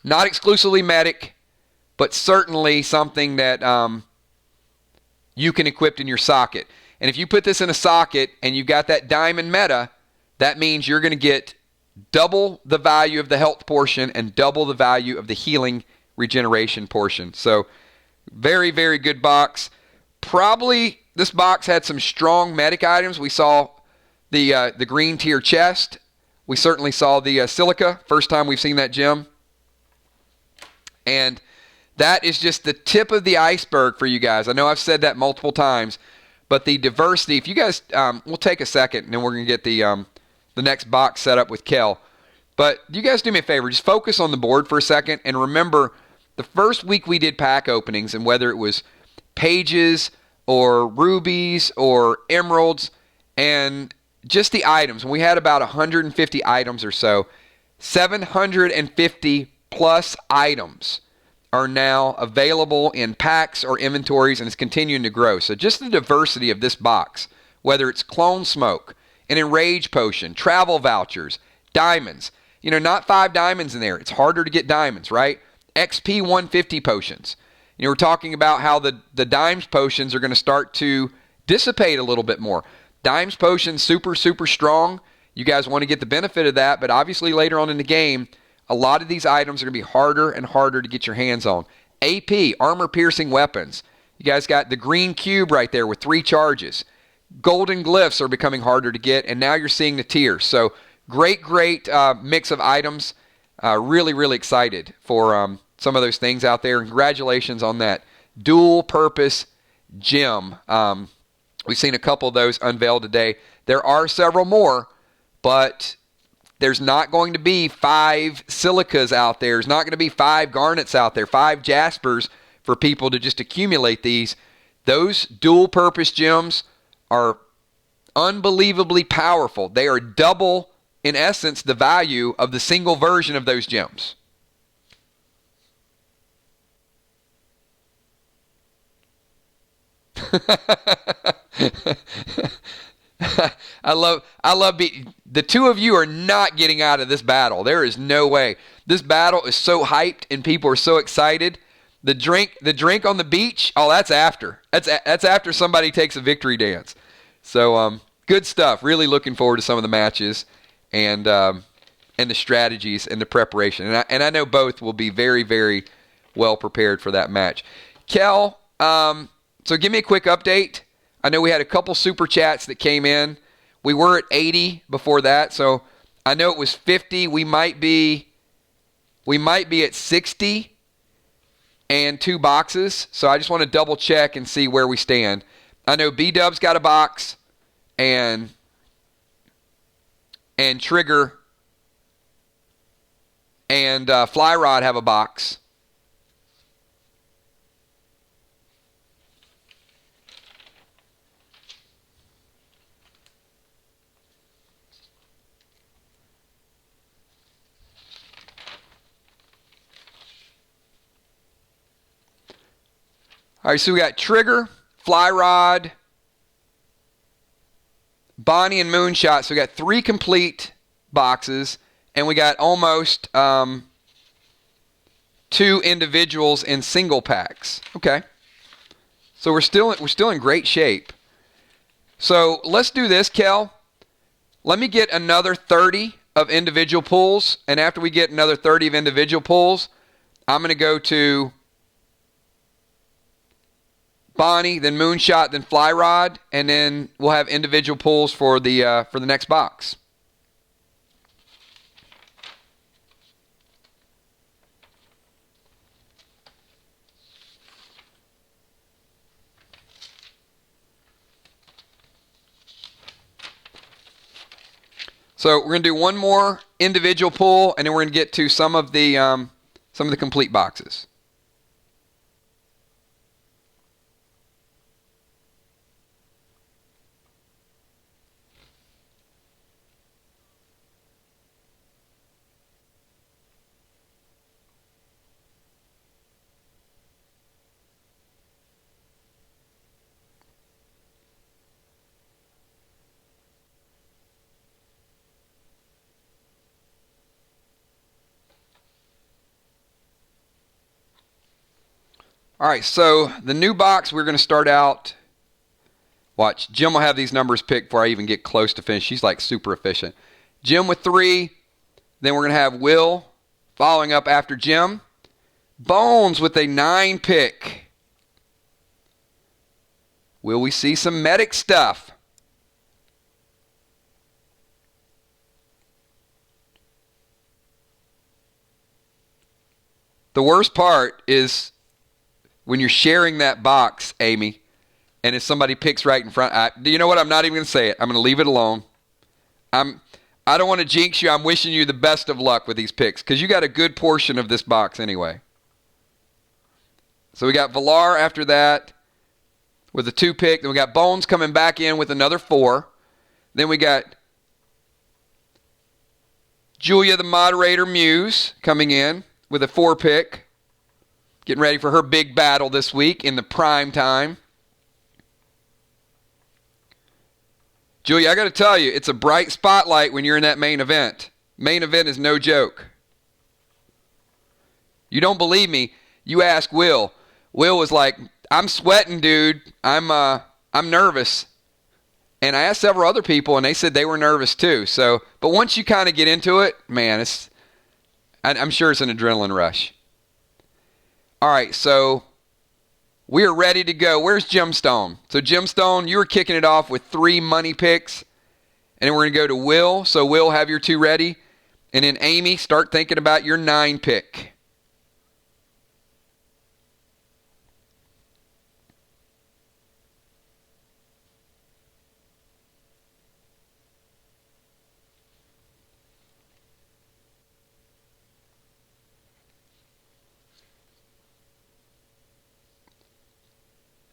Speaker 1: exclusively medic, but certainly something that you can equip in your socket. And if you put this in a socket and you got that diamond meta, that means you're going to get double the value of the health portion and double the value of the healing regeneration portion. So very, very good box. Probably this box had some strong medic items. We saw the green tier chest. We certainly saw the silica. First time we've seen that gem. And that is just the tip of the iceberg for you guys. I know I've said that multiple times. But the diversity, if you guys, we'll take a second and then we're going to get the next box set up with Kel. But you guys do me a favor, just focus on the board for a second and remember the first week we did pack openings, and whether it was pages or rubies or emeralds and just the items, we had about 150 items or so. 750 plus items are now available in packs or inventories, and it's continuing to grow. So just the diversity of this box, whether it's clone smoke, an enrage potion, travel vouchers, diamonds. You know, not 5 diamonds in there. It's harder to get diamonds, right? XP 150 potions. You know, we're talking about how the dimes potions are going to start to dissipate a little bit more. Dimes potions, super, super strong. You guys want to get the benefit of that, but obviously later on in the game, a lot of these items are going to be harder and harder to get your hands on. AP, armor-piercing weapons. You guys got the green cube right there with 3 charges. Golden glyphs are becoming harder to get, and now you're seeing the tiers. So great mix of items. Really, really excited for some of those things out there. Congratulations on that dual-purpose gem. We've seen a couple of those unveiled today. There are several more, but there's not going to be 5 silicas out there. There's not going to be 5 garnets out there, 5 jaspers for people to just accumulate these. Those dual-purpose gems are unbelievably powerful. They are double, in essence, the value of the single version of those gems. The two of you are not getting out of this battle. There is no way. This battle is so hyped and people are so excited. The drink on the beach, oh, that's after. That's after somebody takes a victory dance. So good stuff. Really looking forward to some of the matches and the strategies and the preparation. And I know both will be very, very well prepared for that match. Kel, so give me a quick update. I know we had a couple super chats that came in. We were at 80 before that, so I know it was 50. We might be at 60 and 2 boxes. So I just want to double check and see where we stand. I know B-Dub's got a box and Trigger and Fly Rod have a box. All right, so we got Trigger, Fly Rod, Bonnie, and Moonshot. So we got 3 complete boxes, and we got almost 2 individuals in single packs. Okay, so we're still in great shape. So let's do this, Kel. Let me get another 30 of individual pulls, and after we get another 30 of individual pulls, I'm going to go to Bonnie, then Moonshot, then Fly Rod, and then we'll have individual pulls for the next box. So we're going to do one more individual pull, and then we're going to get to some of the complete boxes. All right, so the new box, we're going to start out. Watch, Jim will have these numbers picked before I even get close to finish. She's like super efficient. Jim with 3. Then we're going to have Will following up after Jim. Bones with a 9 pick. Will we see some medic stuff? The worst part is when you're sharing that box, Amy, and if somebody picks right in front, you know what? I'm not even going to say it. I'm going to leave it alone. I don't want to jinx you. I'm wishing you the best of luck with these picks because you got a good portion of this box anyway. So we got Villar after that with a 2 pick. Then we got Bones coming back in with another 4. Then we got Julia, the moderator, Muse, coming in with a 4 pick. Getting ready for her big battle this week in the prime time. Julia, I got to tell you, it's a bright spotlight when you're in that main event. Main event is no joke. You don't believe me? You ask Will. Will was like, "I'm sweating, dude. I'm nervous." And I asked several other people, and they said they were nervous too. So, but once you kind of get into it, man, I'm sure it's an adrenaline rush. All right, so we are ready to go. Where's Gemstone? So Gemstone, you were kicking it off with 3 money picks. And then we're going to go to Will. So Will, have your 2 ready. And then Amy, start thinking about your 9 pick.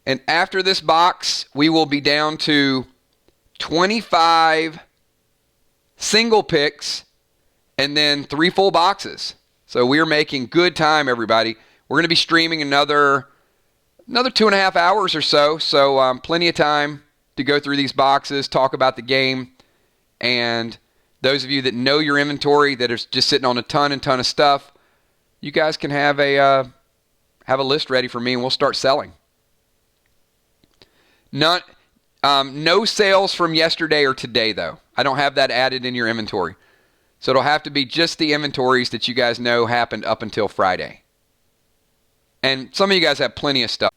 Speaker 1: And after this box, we will be down to 25 single picks, and then 3 full boxes. So we're making good time, everybody. We're going to be streaming another 2.5 hours or so. So plenty of time to go through these boxes, talk about the game. And those of you that know your inventory, that are just sitting on a ton of stuff, you guys can have a list ready for me, and we'll start selling. No sales from yesterday or today, though. I don't have that added in your inventory. So it'll have to be just the inventories that you guys know happened up until Friday. And some of you guys have plenty of stuff.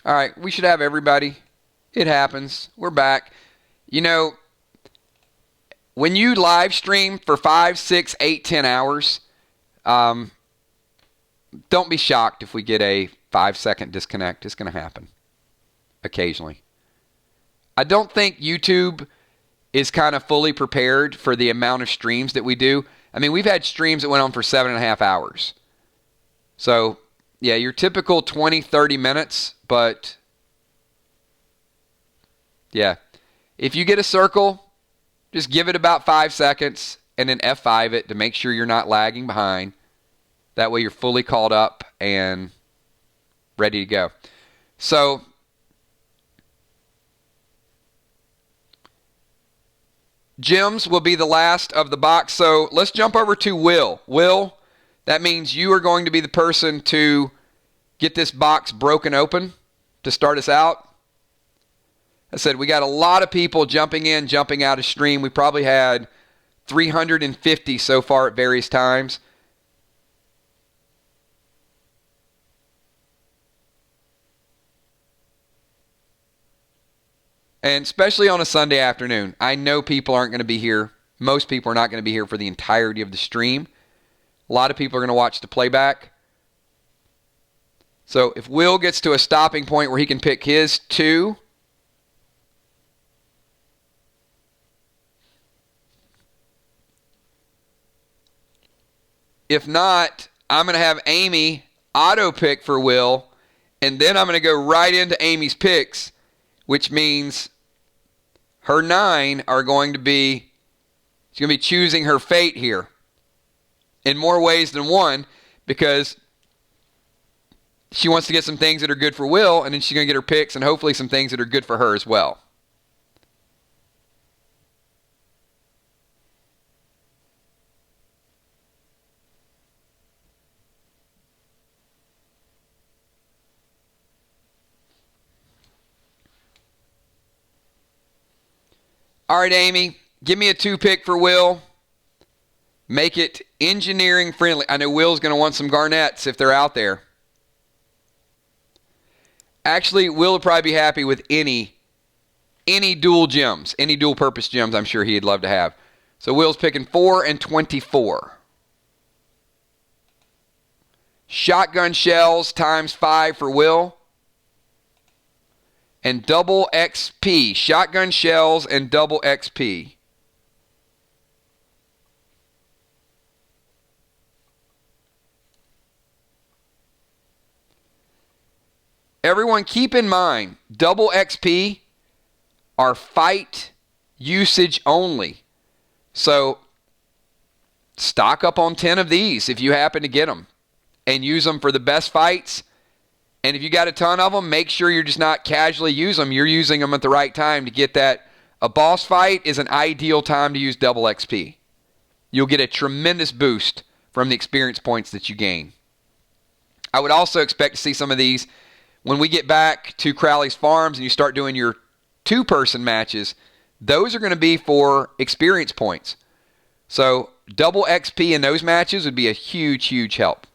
Speaker 1: All right, we should have everybody. It happens. We're back. You know, when you live stream for 5, 6, 8, 10 hours, don't be shocked if we get a 5-second disconnect. It's going to happen occasionally. I don't think YouTube is kind of fully prepared for the amount of streams that we do. I mean, we've had streams that went on for 7.5 hours. So, yeah, your typical 20, 30 minutes, but yeah. If you get a circle, just give it about 5 seconds and then F5 it to make sure you're not lagging behind. That way you're fully caught up and ready to go. So, gems will be the last of the box. So let's jump over to Will. Will, that means you are going to be the person to get this box broken open to start us out. I said we got a lot of people jumping in, jumping out of stream. We probably had 350 so far at various times. And especially on a Sunday afternoon. I know people aren't going to be here. Most people are not going to be here for the entirety of the stream. A lot of people are going to watch the playback. So if Will gets to a stopping point where he can pick his 2, if not, I'm going to have Amy auto pick for Will, and then I'm going to go right into Amy's picks, which means her 9 are going to be, she's going to be choosing her fate here in more ways than one, because she wants to get some things that are good for Will, and then she's going to get her picks and hopefully some things that are good for her as well. All right, Amy, give me a 2 pick for Will. Make it engineering friendly. I know Will's going to want some garnets if they're out there. Actually, Will would probably be happy with any dual gems, any dual purpose gems I'm sure he'd love to have. So Will's picking 4 and 24. Shotgun shells times 5 for Will. And double XP. Shotgun shells and double XP. Everyone keep in mind, double XP are fight usage only. So stock up on 10 of these if you happen to get them. And use them for the best fights. And if you got a ton of them, make sure you're just not casually use them. You're using them at the right time to get that. A boss fight is an ideal time to use double XP. You'll get a tremendous boost from the experience points that you gain. I would also expect to see some of these when we get back to Crowley's Farms and you start doing your 2-person matches. Those are going to be for experience points. So double XP in those matches would be a huge, huge help.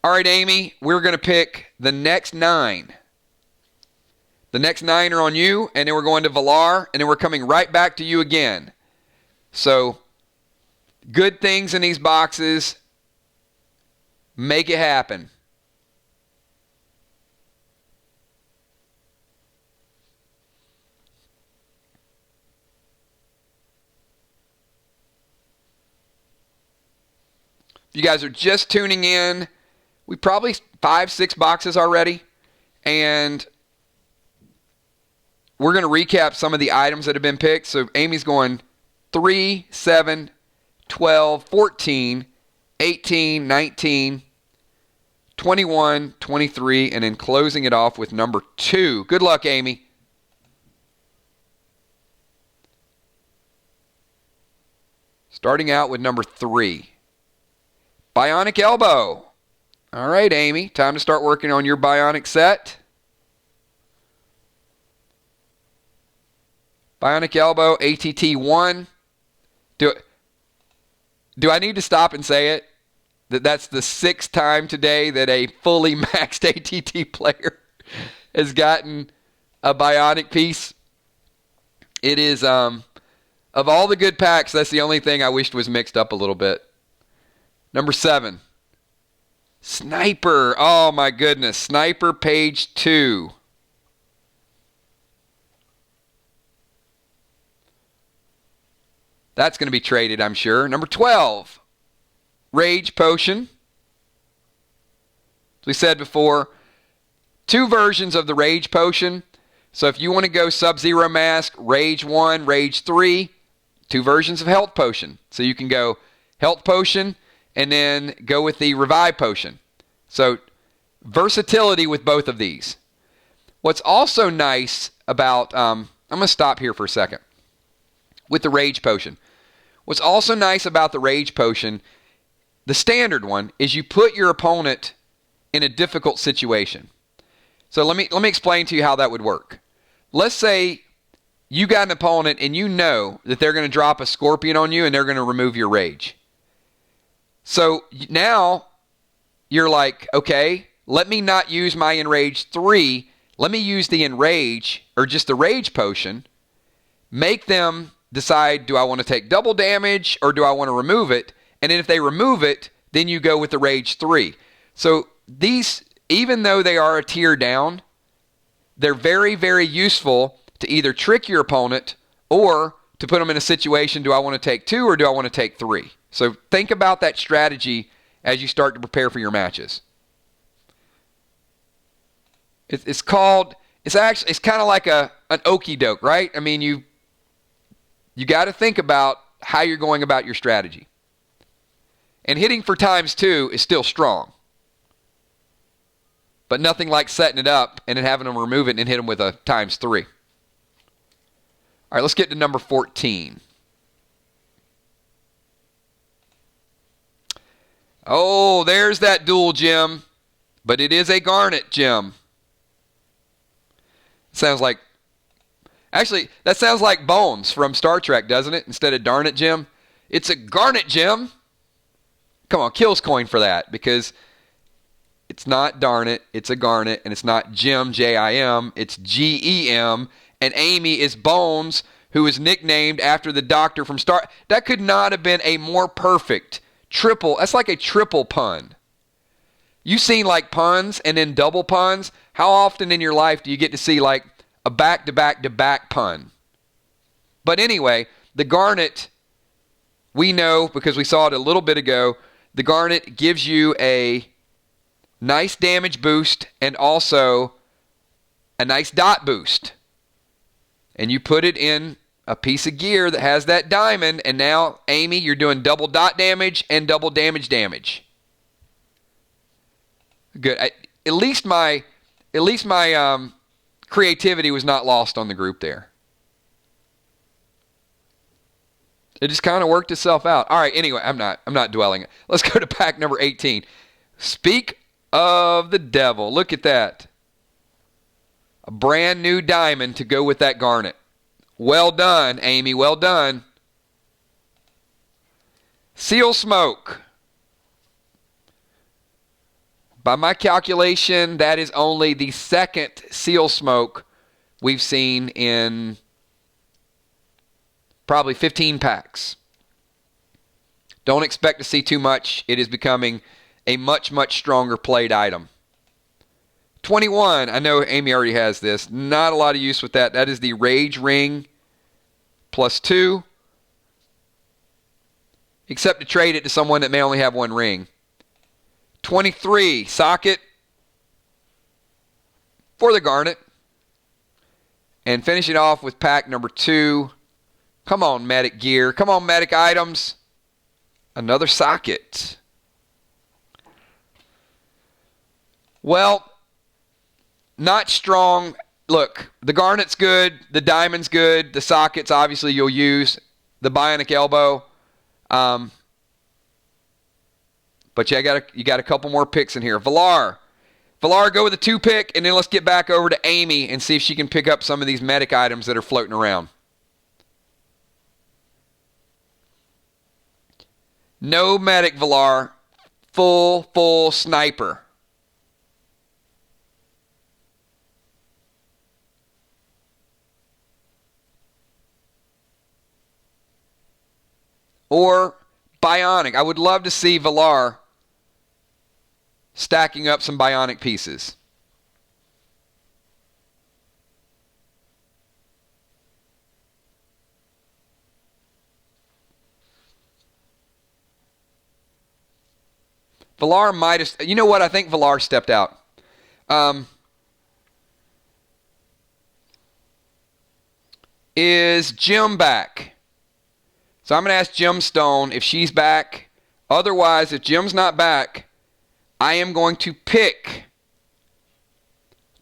Speaker 1: All right, Amy, we're going to pick the next 9. The next 9 are on you, and then we're going to Valar, and then we're coming right back to you again. So, good things in these boxes. Make it happen. you guys are just tuning in, we probably 5-6 boxes already. And we're going to recap some of the items that have been picked. So Amy's going 3, 7, 12, 14, 18, 19, 21, 23, and then closing it off with number 2. Good luck, Amy. Starting out with number 3. Bionic Elbow. All right, Amy, time to start working on your Bionic set. Bionic Elbow, ATT1. Do I need to stop and say it? That's the 6th time today that a fully maxed ATT player has gotten a Bionic piece. It is, of all the good packs, that's the only thing I wished was mixed up a little bit. Number 7. Sniper. Oh, my goodness. Sniper page 2. That's going to be traded, I'm sure. Number 12. Rage Potion. As we said before, 2 versions of the Rage Potion. So if you want to go Sub-Zero Mask, Rage 1, Rage 3, 2 versions of Health Potion. So you can go Health Potion and then go with the Revive Potion. So versatility with both of these. What's also nice about, I'm going to stop here for a second with the Rage Potion. What's also nice about the Rage Potion, the standard one, is you put your opponent in a difficult situation. So let me explain to you how that would work. Let's say you got an opponent and you know that they're going to drop a Scorpion on you and they're going to remove your Rage. So now you're like, okay, let me not use my Enrage 3. Let me use the Enrage, or just the Rage Potion. Make them decide, do I want to take double damage or do I want to remove it? And then if they remove it, then you go with the Rage 3. So these, even though they are a tier down, they're very, very useful to either trick your opponent or to put them in a situation, do I want to take 2 or do I want to take 3? So think about that strategy as you start to prepare for your matches. It's kind of like an okey-doke, right? I mean, you got to think about how you're going about your strategy. And hitting for ×2 is still strong. But nothing like setting it up and then having them remove it and hit them with a ×3. All right, let's get to number 14. Oh, there's that dual gem. But it is a Garnet gem. Sounds like... Actually, that sounds like Bones from Star Trek, doesn't it? Instead of Darn It Gem. It's a Garnet gem. Come on, Kills coin for that, because it's not Darn It, it's a Garnet, and it's not Gem, J-I-M, it's G-E-M, and Amy is Bones, who is nicknamed after the doctor from Star... That could not have been a more perfect triple. That's like a triple pun. You've seen like puns and then double puns. How often in your life do you get to see like a back-to-back-to-back pun? But anyway, the Garnet, we know because we saw it a little bit ago, the Garnet gives you a nice damage boost and also a nice dot boost. And you put it in a piece of gear that has that diamond, and now, Amy, you're doing double dot damage and double damage. Good. At least my creativity was not lost on the group there. It just kind of worked itself out. All right, anyway, I'm not dwelling. Let's go to pack number 18. Speak of the devil. Look at that. A brand new diamond to go with that Garnet. Well done, Amy. Well done. Seal Smoke. By my calculation, that is only the second Seal Smoke we've seen in probably 15 packs. Don't expect to see too much. It is becoming a much, much stronger played item. 21. I know Amy already has this. Not a lot of use with that. That is the Rage Ring +2. except to trade it to someone that may only have one ring. 23, socket for the Garnet. And finishing off with pack number 2. Come on, medic gear. Come on, medic items. Another socket. Well, not strong. Look, the Garnet's good. The Diamond's good. The sockets, obviously, you'll use. The Bionic Elbow. But you got a couple more picks in here. Valar, go with a 2 pick, and then let's get back over to Amy and see if she can pick up some of these medic items that are floating around. No medic, Valar. Full sniper. Or Bionic. I would love to see Valar stacking up some Bionic pieces. Valar might have... You know what? I think Valar stepped out. Is Jim back? So I'm going to ask Jim Stone if she's back. Otherwise, if Jim's not back, I am going to pick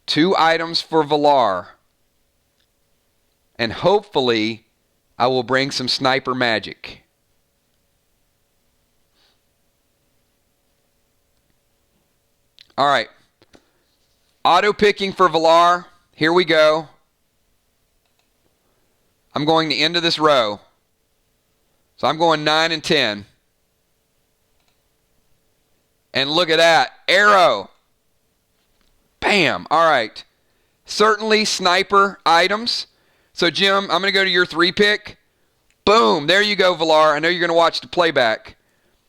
Speaker 1: 2 items for Valar. And hopefully, I will bring some sniper magic. All right. Auto picking for Valar. Here we go. I'm going to end of this row. So I'm going 9 and 10. And look at that. Arrow. Bam. All right. Certainly sniper items. So, Jim, I'm going to go to your 3 pick. Boom. There you go, Valar. I know you're going to watch the playback.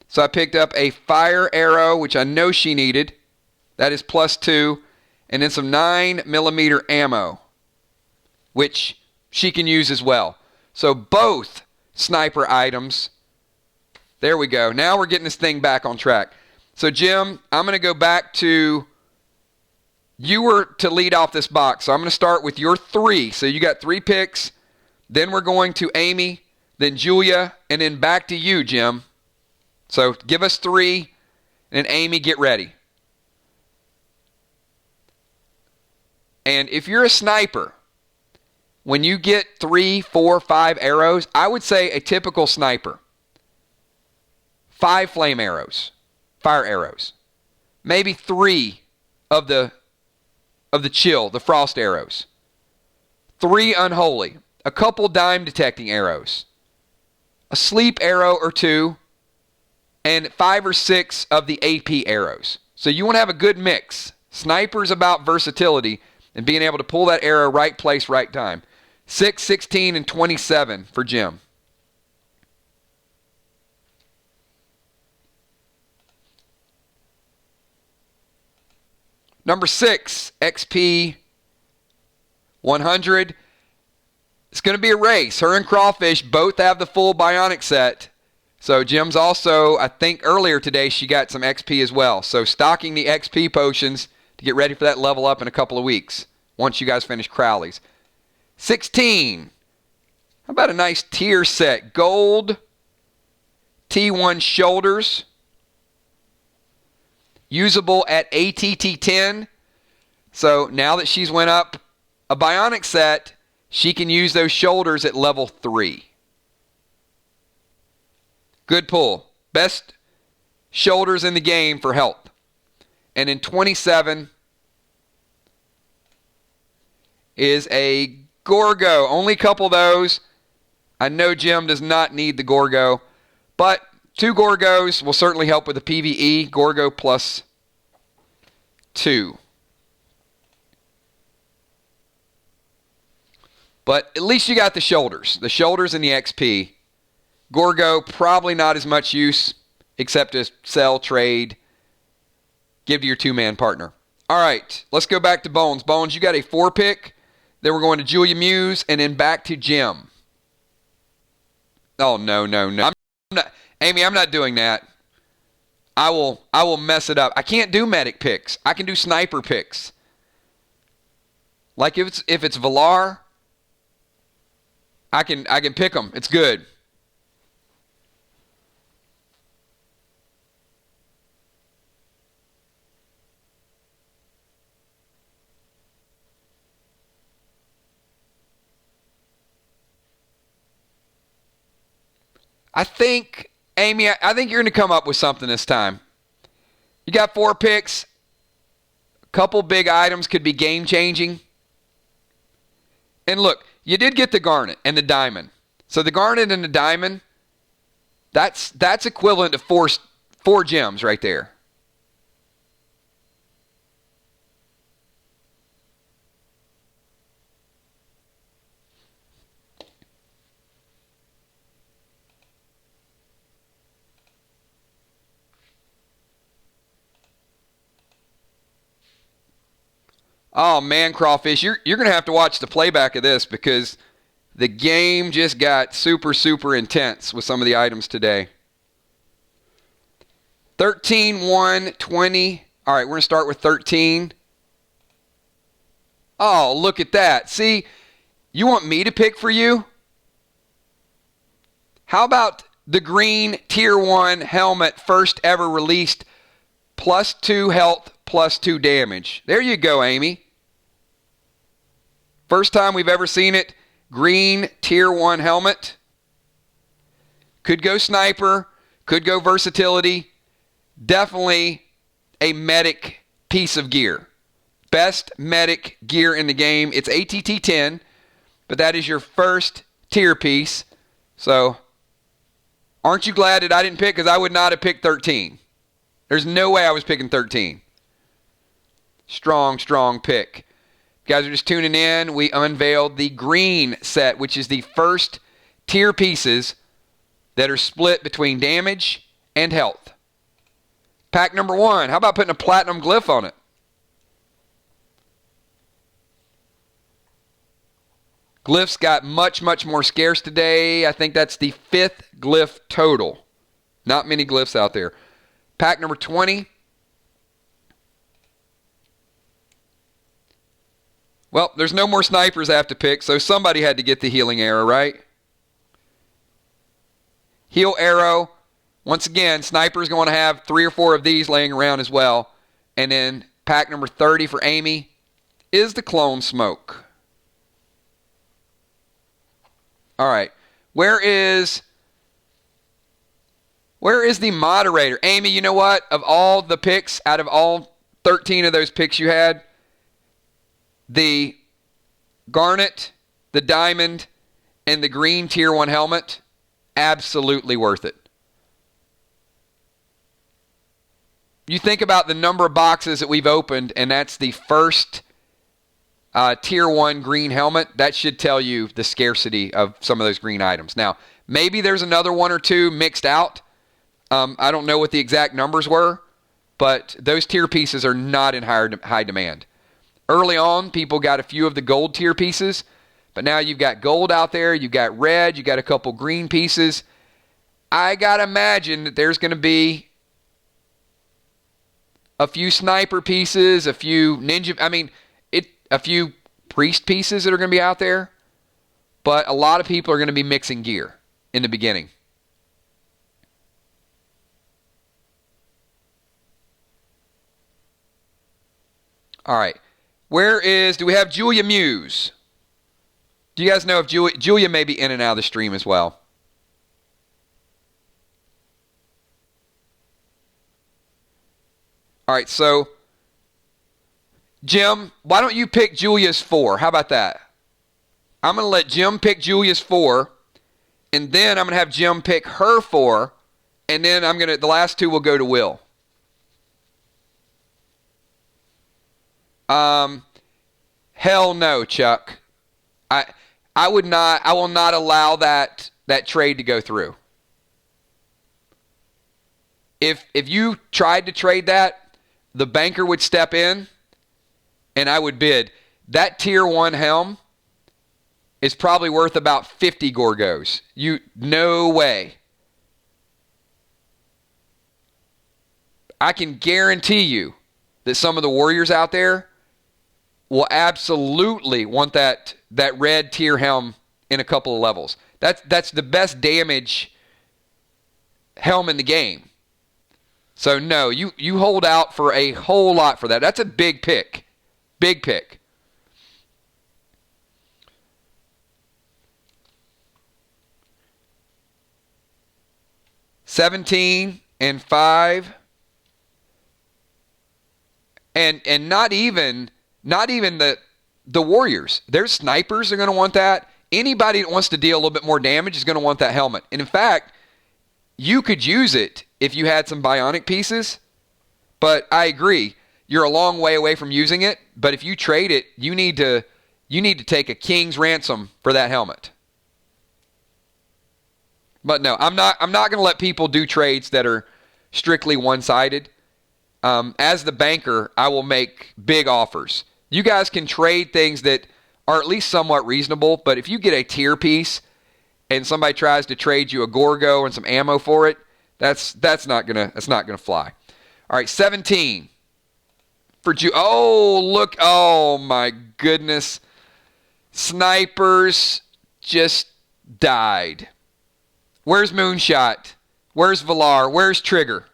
Speaker 1: So I picked up a fire arrow, which I know she needed. That is +2. And then some 9mm ammo, which she can use as well. So both sniper items. There we go. Now we're getting this thing back on track. So, Jim, I'm going to go back to... You were to lead off this box. So I'm going to start with your 3. So you got 3 picks. Then we're going to Amy, then Julia, and then back to you, Jim. So give us 3, and Amy, get ready. And if you're a sniper, when you get 3, 4, 5 arrows, I would say a typical sniper. 5 flame arrows, fire arrows. Maybe 3 of the chill, the frost arrows. 3 unholy. A couple dime detecting arrows. A sleep arrow or 2. And 5 or 6 of the AP arrows. So you want to have a good mix. Sniper's about versatility and being able to pull that arrow right place, right time. 6, 16, and 27 for Jim. Number 6, XP 100. It's going to be a race. Her and Crawfish both have the full Bionic set. So Jim's also, I think earlier today, she got some XP as well. So stocking the XP potions to get ready for that level up in a couple of weeks once you guys finish Crowley's. 16. How about a nice tier set? Gold T1 shoulders. Usable at ATT 10. So now that she's went up a Bionic set, she can use those shoulders at level 3. Good pull. Best shoulders in the game for health. And in 27 is a Gorgo. Only a couple of those. I know Jim does not need the Gorgo, but 2 Gorgos will certainly help with the PvE. Gorgo +2. But at least you got the shoulders. The shoulders and the XP. Gorgo, probably not as much use, except to sell, trade, give to your 2-man partner. All right, let's go back to Bones. Bones, you got a 4 pick. Then we're going to Julia Muse, and then back to Jim. Oh, no. Amy, I'm not doing that. I will mess it up. I can't do medic picks. I can do sniper picks. Like if it's Valar, I can pick them. It's good. I think, Amy, I think you're going to come up with something this time. You got 4 picks. A couple big items could be game-changing. And look, you did get the garnet and the diamond. So the garnet and the diamond, that's equivalent to four gems right there. Oh man, Crawfish, you're going to have to watch the playback of this because the game just got super, super intense with some of the items today. 13, 1, 20. All right, we're going to start with 13. Oh, look at that. See, you want me to pick for you? How about the green Tier 1 helmet, first ever released, +2 health, +2 damage? There you go, Amy. First time we've ever seen it. Green Tier 1 helmet. Could go sniper. Could go versatility. Definitely a medic piece of gear. Best medic gear in the game. It's ATT 10, but that is your first tier piece. So, aren't you glad that I didn't pick? Because I would not have picked 13. There's no way I was picking 13. Strong, strong pick. If you guys are just tuning in, we unveiled the green set, which is the first tier pieces that are split between damage and health. Pack number 1. How about putting a platinum glyph on it? Glyphs got much, much more scarce today. I think that's the 5th glyph total. Not many glyphs out there. Pack number 20. Well, there's no more snipers I have to pick, so somebody had to get the healing arrow, right? Heal arrow. Once again, sniper's going to have 3 or 4 of these laying around as well. And then pack number 30 for Amy is the clone smoke. All right. Where is the moderator? Amy, you know what? Of all the picks, out of all 13 of those picks you had, the garnet, the diamond, and the green Tier 1 helmet, absolutely worth it. You think about the number of boxes that we've opened, and that's the first Tier 1 green helmet. That should tell you the scarcity of some of those green items. Now, maybe there's another 1 or 2 mixed out. I don't know what the exact numbers were, but those tier pieces are not in high demand. Early on, people got a few of the gold tier pieces, but now you've got gold out there, you've got red, you've got a couple green pieces. I got to imagine that there's going to be a few sniper pieces, a few ninja, a few priest pieces that are going to be out there, but a lot of people are going to be mixing gear in the beginning. All right. Do we have Julia Muse? Do you guys know if Julia may be in and out of the stream as well? All right, so Jim, why don't you pick Julia's 4? How about that? I'm going to let Jim pick Julia's 4, and then I'm going to have Jim pick her 4, and then the last 2 will go to Will. Hell no, Chuck. I will not allow that trade to go through. If you tried to trade that, the banker would step in and I would bid. That Tier 1 helm is probably worth about 50 Gorgos. No way. I can guarantee you that some of the warriors out there will absolutely want that red tier helm in a couple of levels. That's the best damage helm in the game. So no, you hold out for a whole lot for that. That's a big pick. Big pick. $17 and $5. And not even the warriors. There's snipers that are going to want that. Anybody that wants to deal a little bit more damage is going to want that helmet. And in fact, you could use it if you had some bionic pieces. But I agree, you're a long way away from using it. But if you trade it, you need to take a king's ransom for that helmet. But no, I'm not going to let people do trades that are strictly one-sided. As the banker, I will make big offers. You guys can trade things that are at least somewhat reasonable, but if you get a tier piece and somebody tries to trade you a Gorgo and some ammo for it, that's not gonna fly. All right, 17 for Oh, look! Oh my goodness! Snipers just died. Where's Moonshot? Where's Valar? Where's Trigger?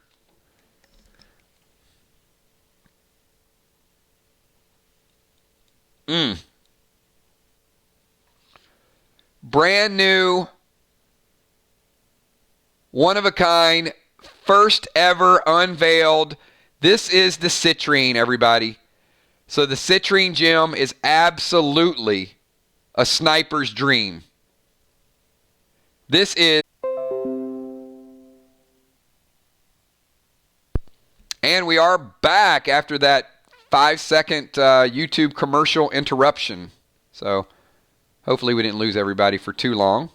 Speaker 1: Brand new, one of a kind, first ever unveiled. This is the Citrine, everybody. So the Citrine gem is absolutely a sniper's dream. This is... And we are back after that 5-second YouTube commercial interruption. So hopefully we didn't lose everybody for too long.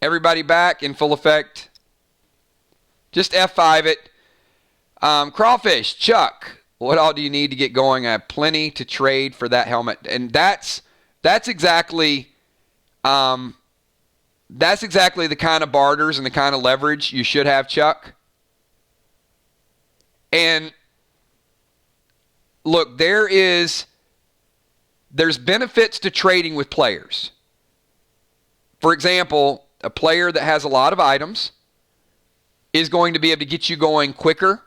Speaker 1: Everybody back in full effect. Just F5 it. Crawfish, Chuck, what all do you need to get going? I have plenty to trade for that helmet. And that's exactly the kind of barters and the kind of leverage you should have, Chuck. And look, there's benefits to trading with players. For example, a player that has a lot of items is going to be able to get you going quicker.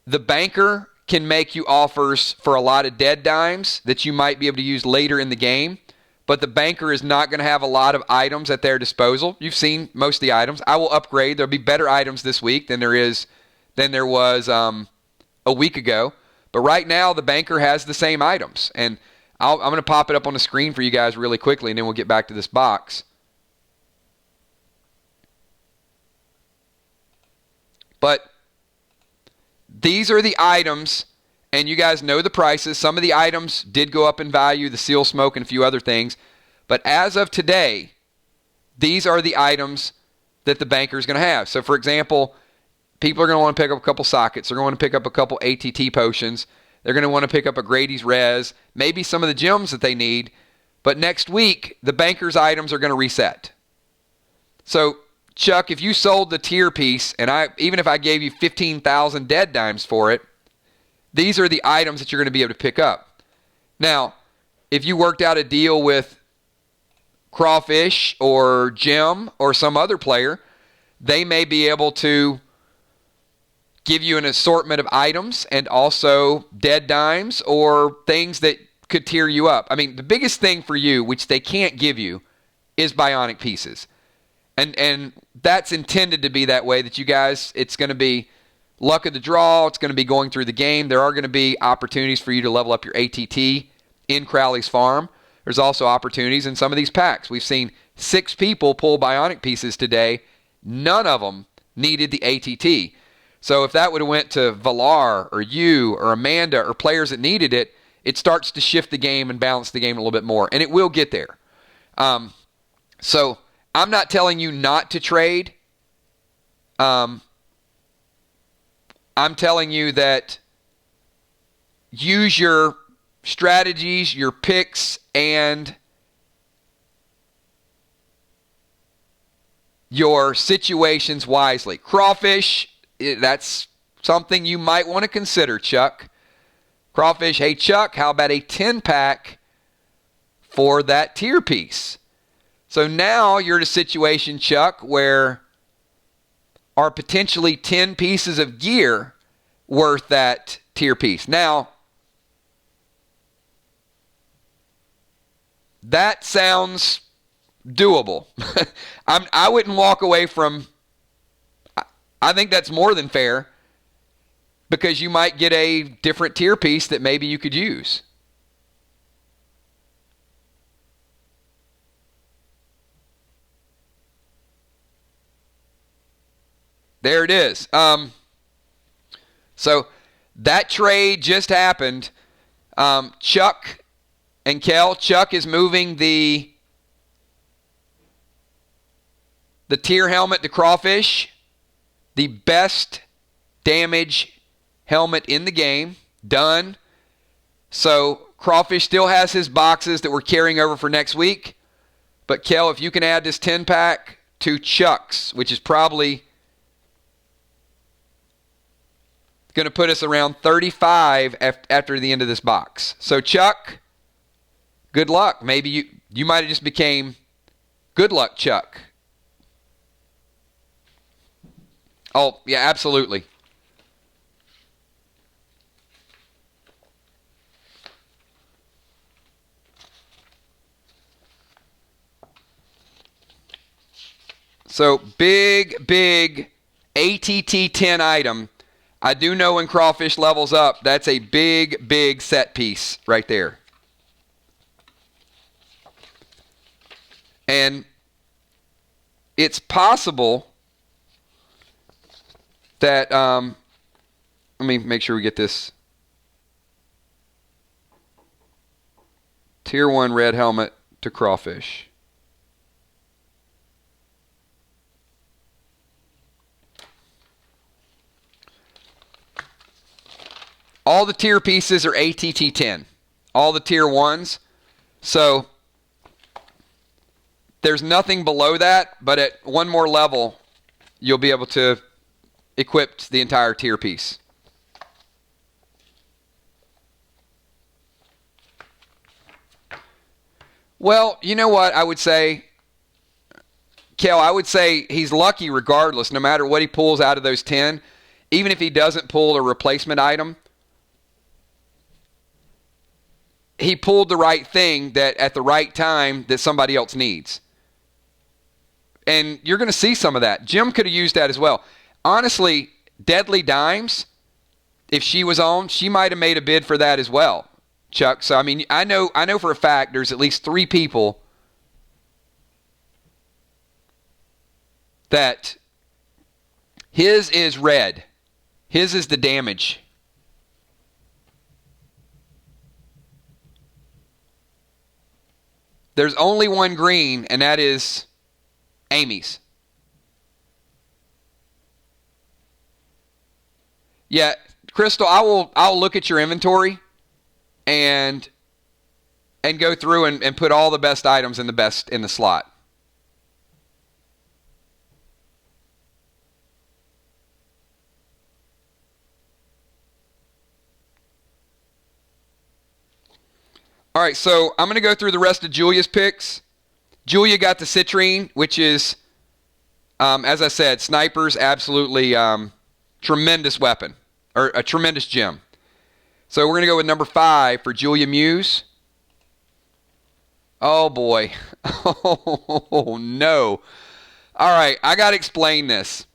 Speaker 1: The banker can make you offers for a lot of dead dimes that you might be able to use later in the game, but the banker is not going to have a lot of items at their disposal. You've seen most of the items. I will upgrade. There'll be better items this week than there was a week ago. But right now, the banker has the same items. And I'm going to pop it up on the screen for you guys really quickly, and then we'll get back to this box. But these are the items, and you guys know the prices. Some of the items did go up in value, the seal smoke and a few other things. But as of today, these are the items that the banker is going to have. So, for example, people are going to want to pick up a couple sockets. They're going to pick up a couple ATT potions. They're going to want to pick up a Grady's Res, maybe some of the gems that they need. But next week, the banker's items are going to reset. So, Chuck, if you sold the tier piece, and even if I gave you 15,000 dead dimes for it, these are the items that you're going to be able to pick up. Now, if you worked out a deal with Crawfish or Jim or some other player, they may be able to give you an assortment of items and also dead dimes or things that could tear you up. I mean, the biggest thing for you, which they can't give you, is bionic pieces. And that's intended to be that way, that you guys, it's going to be luck of the draw. It's going to be going through the game. There are going to be opportunities for you to level up your ATT in Crowley's farm. There's also opportunities in some of these packs. We've seen 6 people pull bionic pieces today. None of them needed the ATT. So if that would have went to Valar or you or Amanda or players that needed it, it starts to shift the game and balance the game a little bit more. And it will get there. So I'm not telling you not to trade. I'm telling you that use your strategies, your picks, and your situations wisely. Crawfish, that's something you might want to consider, Chuck. Crawfish, hey, Chuck, how about a 10-pack for that tier piece? So now you're in a situation, Chuck, where are potentially 10 pieces of gear worth that tier piece. Now, that sounds doable. I wouldn't walk away from, I think that's more than fair, because you might get a different tier piece that maybe you could use. There it is. So that trade just happened. Chuck and Kel. Chuck is moving the tier helmet to Crawfish. The best damage helmet in the game. Done. So Crawfish still has his boxes that we're carrying over for next week. But Kel, if you can add this 10-pack to Chuck's, which is probably going to put us around 35 after the end of this box. So Chuck, good luck. Maybe you might have just became good luck Chuck. Oh, yeah, absolutely. So big ATT 10 item. I do know when Crawfish levels up, that's a big set piece right there. And it's possible that, let me make sure we get this. Tier 1 red helmet to Crawfish. All the tier pieces are ATT 10. All the tier 1s. So there's nothing below that, but at one more level, you'll be able to equip the entire tier piece. Well, you know what I would say, Kel, I would say he's lucky regardless, no matter what he pulls out of those 10. Even if he doesn't pull a replacement item, he pulled the right thing that at the right time that somebody else needs. And you're going to see some of that. Jim could have used that as well. Honestly, Deadly Dimes, if she was on, she might have made a bid for that as well, Chuck. So, I mean, I know for a fact there's at least 3 people that his is red. His is the damage. There's only one green, and that is Amy's. Yeah, Crystal, I'll look at your inventory and go through and put all the best items in the slot. All right, so I'm going to go through the rest of Julia's picks. Julia got the citrine, which is, as I said, snipers, absolutely tremendous weapon, or a tremendous gem. So we're going to go with number 5 for Julia Muse. Oh, boy. Oh, no. All right, I got to explain this.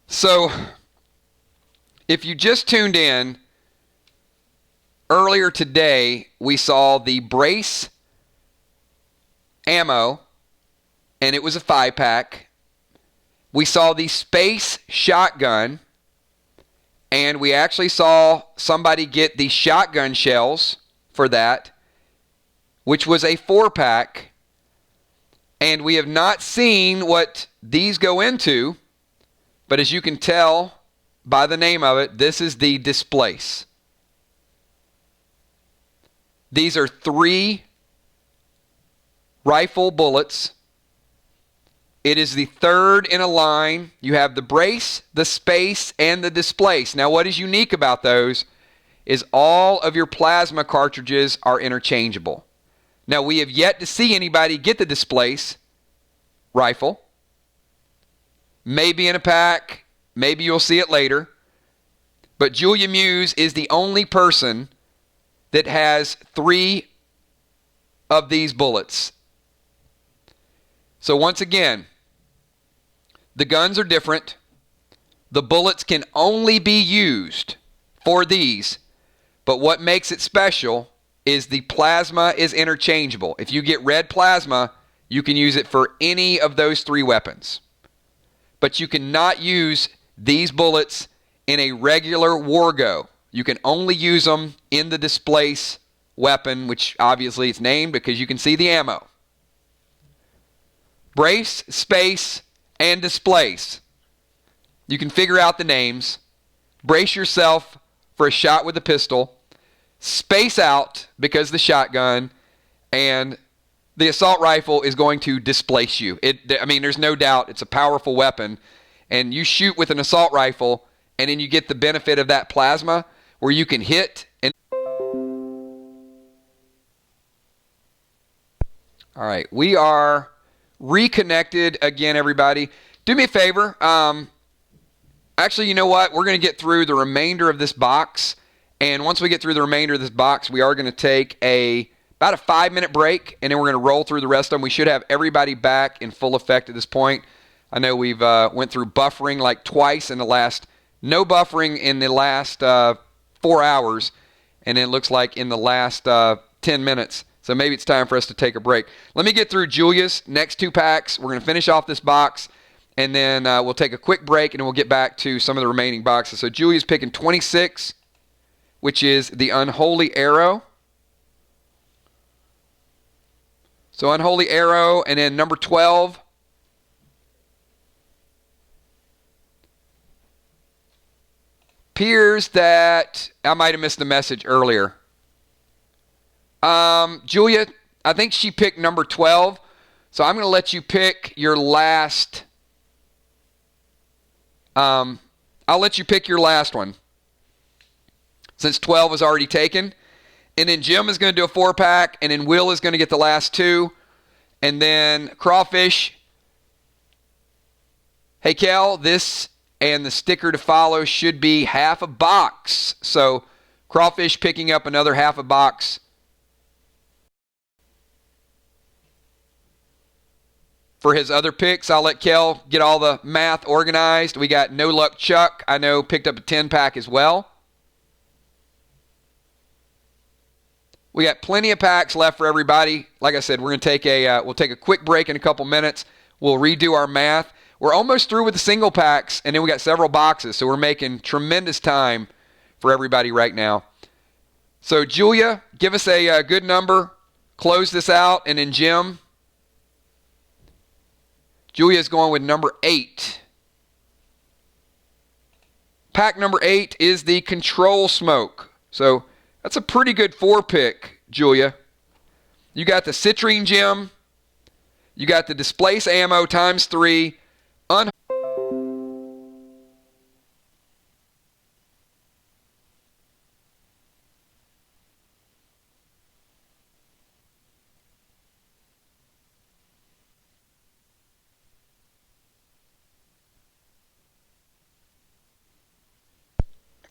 Speaker 1: So, if you just tuned in, earlier today we saw the brace ammo, and it was a 5-pack. We saw the space shotgun, and we actually saw somebody get the shotgun shells for that, which was a 4-pack. And we have not seen what these go into. But as you can tell, by the name of it. This is the Displace. These are 3 rifle bullets. It is the third in a line. You have the Brace, the Space, and the Displace. Now, what is unique about those is all of your plasma cartridges are interchangeable. Now, we have yet to see anybody get the Displace rifle. Maybe in a pack. Maybe you'll see it later. But Julia Muse is the only person that has 3 of these bullets. So once again, the guns are different. The bullets can only be used for these. But what makes it special is the plasma is interchangeable. If you get red plasma, you can use it for any of those 3 weapons. But you cannot use these bullets in a regular Wargo. You can only use them in the Displace weapon, which obviously it's named because you can see the ammo. Brace, Space, and Displace. You can figure out the names. Brace yourself for a shot with a pistol. Space out because the shotgun, and the assault rifle is going to displace you. There's no doubt it's a powerful weapon, and you shoot with an assault rifle, and then you get the benefit of that plasma where you can hit. All right, we are reconnected again, everybody. Do me a favor. Actually, you know what? We're going to get through the remainder of this box. And once we get through the remainder of this box, we are going to take about a 5-minute break, and then we're going to roll through the rest of them. We should have everybody back in full effect at this point. I know we've went through buffering like twice in the last, no buffering in the last 4 hours, and it looks like in the last 10 minutes. So maybe it's time for us to take a break. Let me get through Julia's next 2 packs. We're going to finish off this box, and then we'll take a quick break, and then we'll get back to some of the remaining boxes. So Julia's picking 26, which is the Unholy Arrow. So Unholy Arrow, and then number 12. Appears that I might have missed the message earlier. Julia, I think she picked number 12. So I'm going to let you pick your last. I'll let you pick your last one, since 12 was already taken. And then Jim is going to do a 4-pack, and then Will is going to get the last 2. And then Crawfish. Hey, Kel, this and the sticker to follow should be half a box. So Crawfish picking up another half a box. For his other picks, I'll let Kel get all the math organized. We got No Luck Chuck, I know, picked up a 10-pack as well. We got plenty of packs left for everybody. Like I said, we're going to take we'll take a quick break in a couple minutes. We'll redo our math. We're almost through with the single packs, and then we got several boxes, so we're making tremendous time for everybody right now. So Julia, give us a good number. Close this out, and then Jim. Julia's going with number 8. Pack number 8 is the Control Smoke. So that's a pretty good 4-pick, Julia. You got the Citrine Gem. You got the Displace Ammo times 3.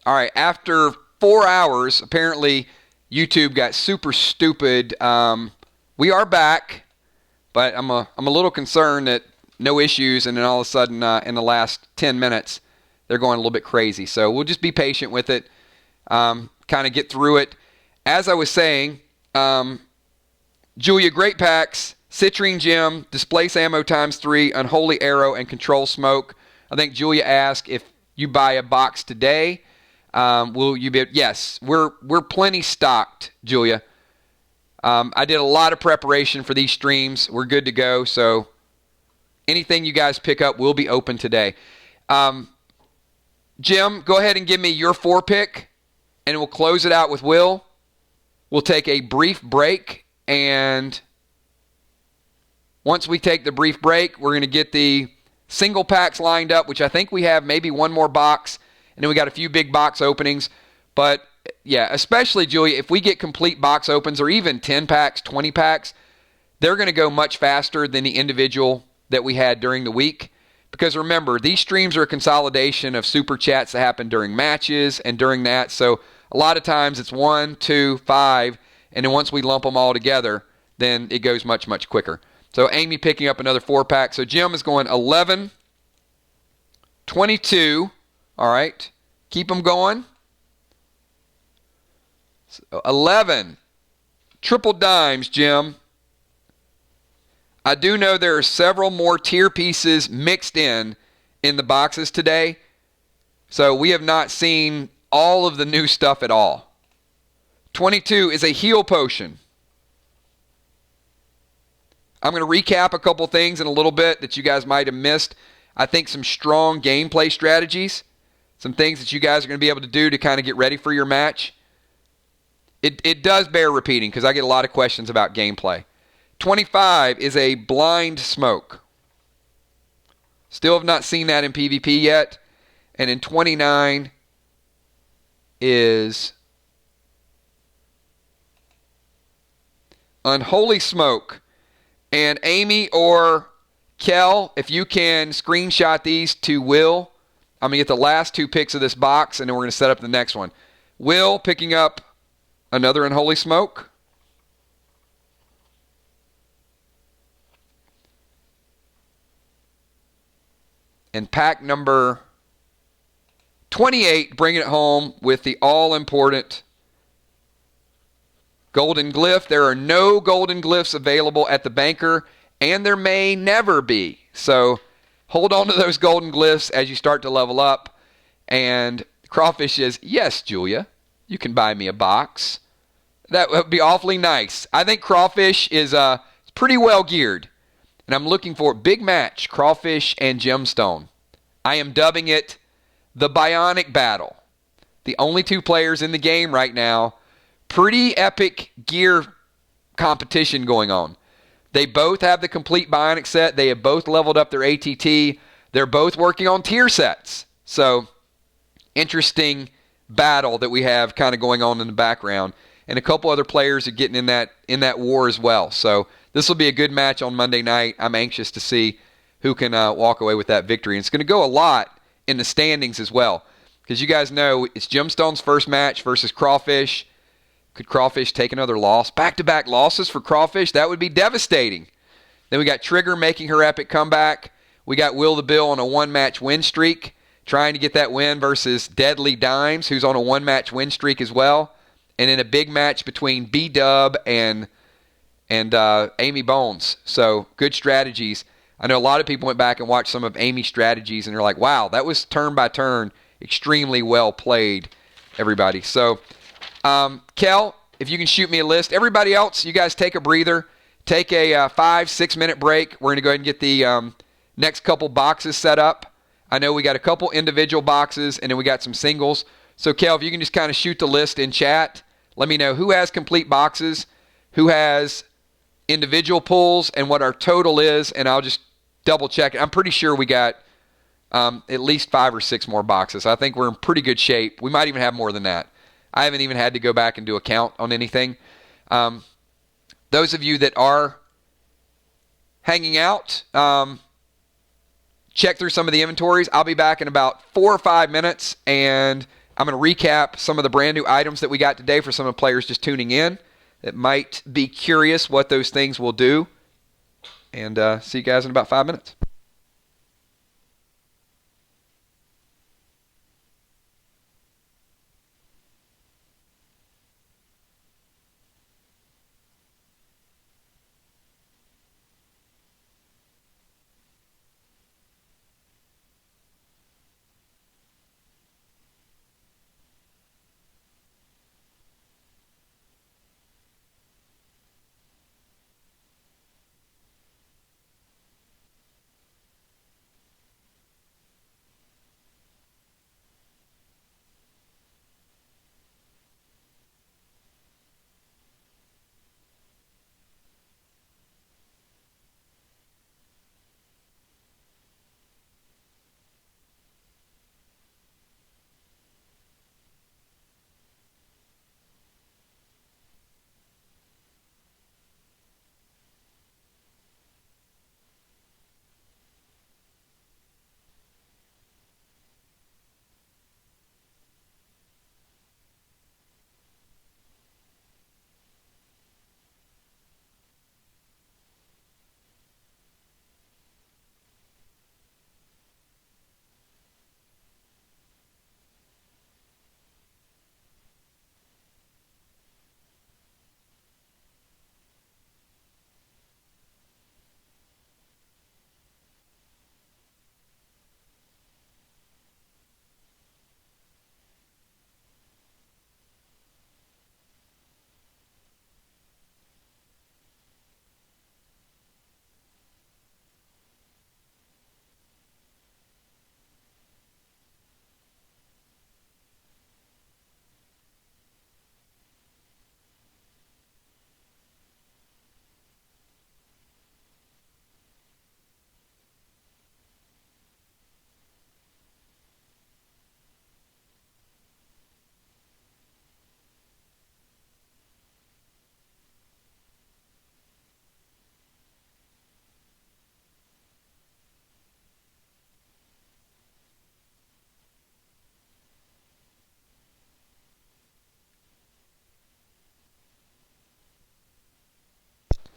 Speaker 1: All right, after 4 hours, apparently YouTube got super stupid. We are back, but I'm a little concerned that no issues, and then all of a sudden in the last 10 minutes, they're going a little bit crazy. So we'll just be patient with it, kind of get through it. As I was saying, Julia, great packs, Citrine Gem, Displace Ammo times 3, Unholy Arrow, and Control Smoke. I think Julia asked if you buy a box today. Will you be? Yes, we're plenty stocked, Julia. I did a lot of preparation for these streams. We're good to go. So anything you guys pick up will be open today. Jim, go ahead and give me your 4 pick, and we'll close it out with Will. We'll take a brief break, and once we take the brief break, we're going to get the single packs lined up, which I think we have maybe one more box, and then we got a few big box openings. But, yeah, especially, Julia, if we get complete box opens or even 10 packs, 20 packs, they're going to go much faster than the individual that we had during the week. Because remember, these streams are a consolidation of super chats that happen during matches and during that. So a lot of times it's 1, 2, 5, and then once we lump them all together, then it goes much, much quicker. So Amy picking up another 4-pack. So Jim is going 11, 22. All right. Keep them going. So 11. Triple dimes, Jim. I do know there are several more tier pieces mixed in the boxes today. So we have not seen all of the new stuff at all. 22 is a heal potion. I'm going to recap a couple things in a little bit that you guys might have missed. I think some strong gameplay strategies. Some things that you guys are going to be able to do to kind of get ready for your match. It does bear repeating because I get a lot of questions about gameplay. 25 is a blind smoke. Still have not seen that in PvP yet. And in 29 is unholy smoke. And Amy or Kel, if you can screenshot these to Will, I'm going to get the last 2 picks of this box, and then we're going to set up the next one. Will picking up another unholy smoke. And pack number 28, bringing it home with the all-important golden glyph. There are no golden glyphs available at the banker, and there may never be. So hold on to those golden glyphs as you start to level up. And Crawfish says, yes, Julia, you can buy me a box. That would be awfully nice. I think Crawfish is pretty well geared. And I'm looking for a big match, Crawfish and Gemstone. I am dubbing it the Bionic Battle. The only 2 players in the game right now. Pretty epic gear competition going on. They both have the complete Bionic set. They have both leveled up their ATT. They're both working on tier sets. So, interesting battle that we have kind of going on in the background. And a couple other players are getting in that war as well. So, this will be a good match on Monday night. I'm anxious to see who can walk away with that victory. And it's going to go a lot in the standings as well. Because you guys know it's Gemstone's first match versus Crawfish. Could Crawfish take another loss? Back-to-back losses for Crawfish? That would be devastating. Then we got Trigger making her epic comeback. We got Will the Bill on a 1-match win streak, trying to get that win versus Deadly Dimes, who's on a 1-match win streak as well. And in a big match between B-Dub and Amy Bones. So, good strategies. I know a lot of people went back and watched some of Amy's strategies, and they're like, wow, that was turn by turn, extremely well played, everybody. So, Kel, if you can shoot me a list. Everybody else, you guys take a breather. Take a 5-6 minute break. We're going to go ahead and get the next couple boxes set up. I know we got a couple individual boxes, and then we got some singles. So, Kel, if you can just kind of shoot the list in chat. Let me know who has complete boxes, who has individual pulls, and what our total is, and I'll just double check it. I'm pretty sure we got at least 5 or 6 more boxes. I think we're in pretty good shape. We might even have more than that. I haven't even had to go back and do a count on anything. Those of you that are hanging out, check through some of the inventories. I'll be back in about 4 or 5 minutes, and I'm going to recap some of the brand new items that we got today for some of the players just tuning in that might be curious what those things will do. And see you guys in about 5 minutes.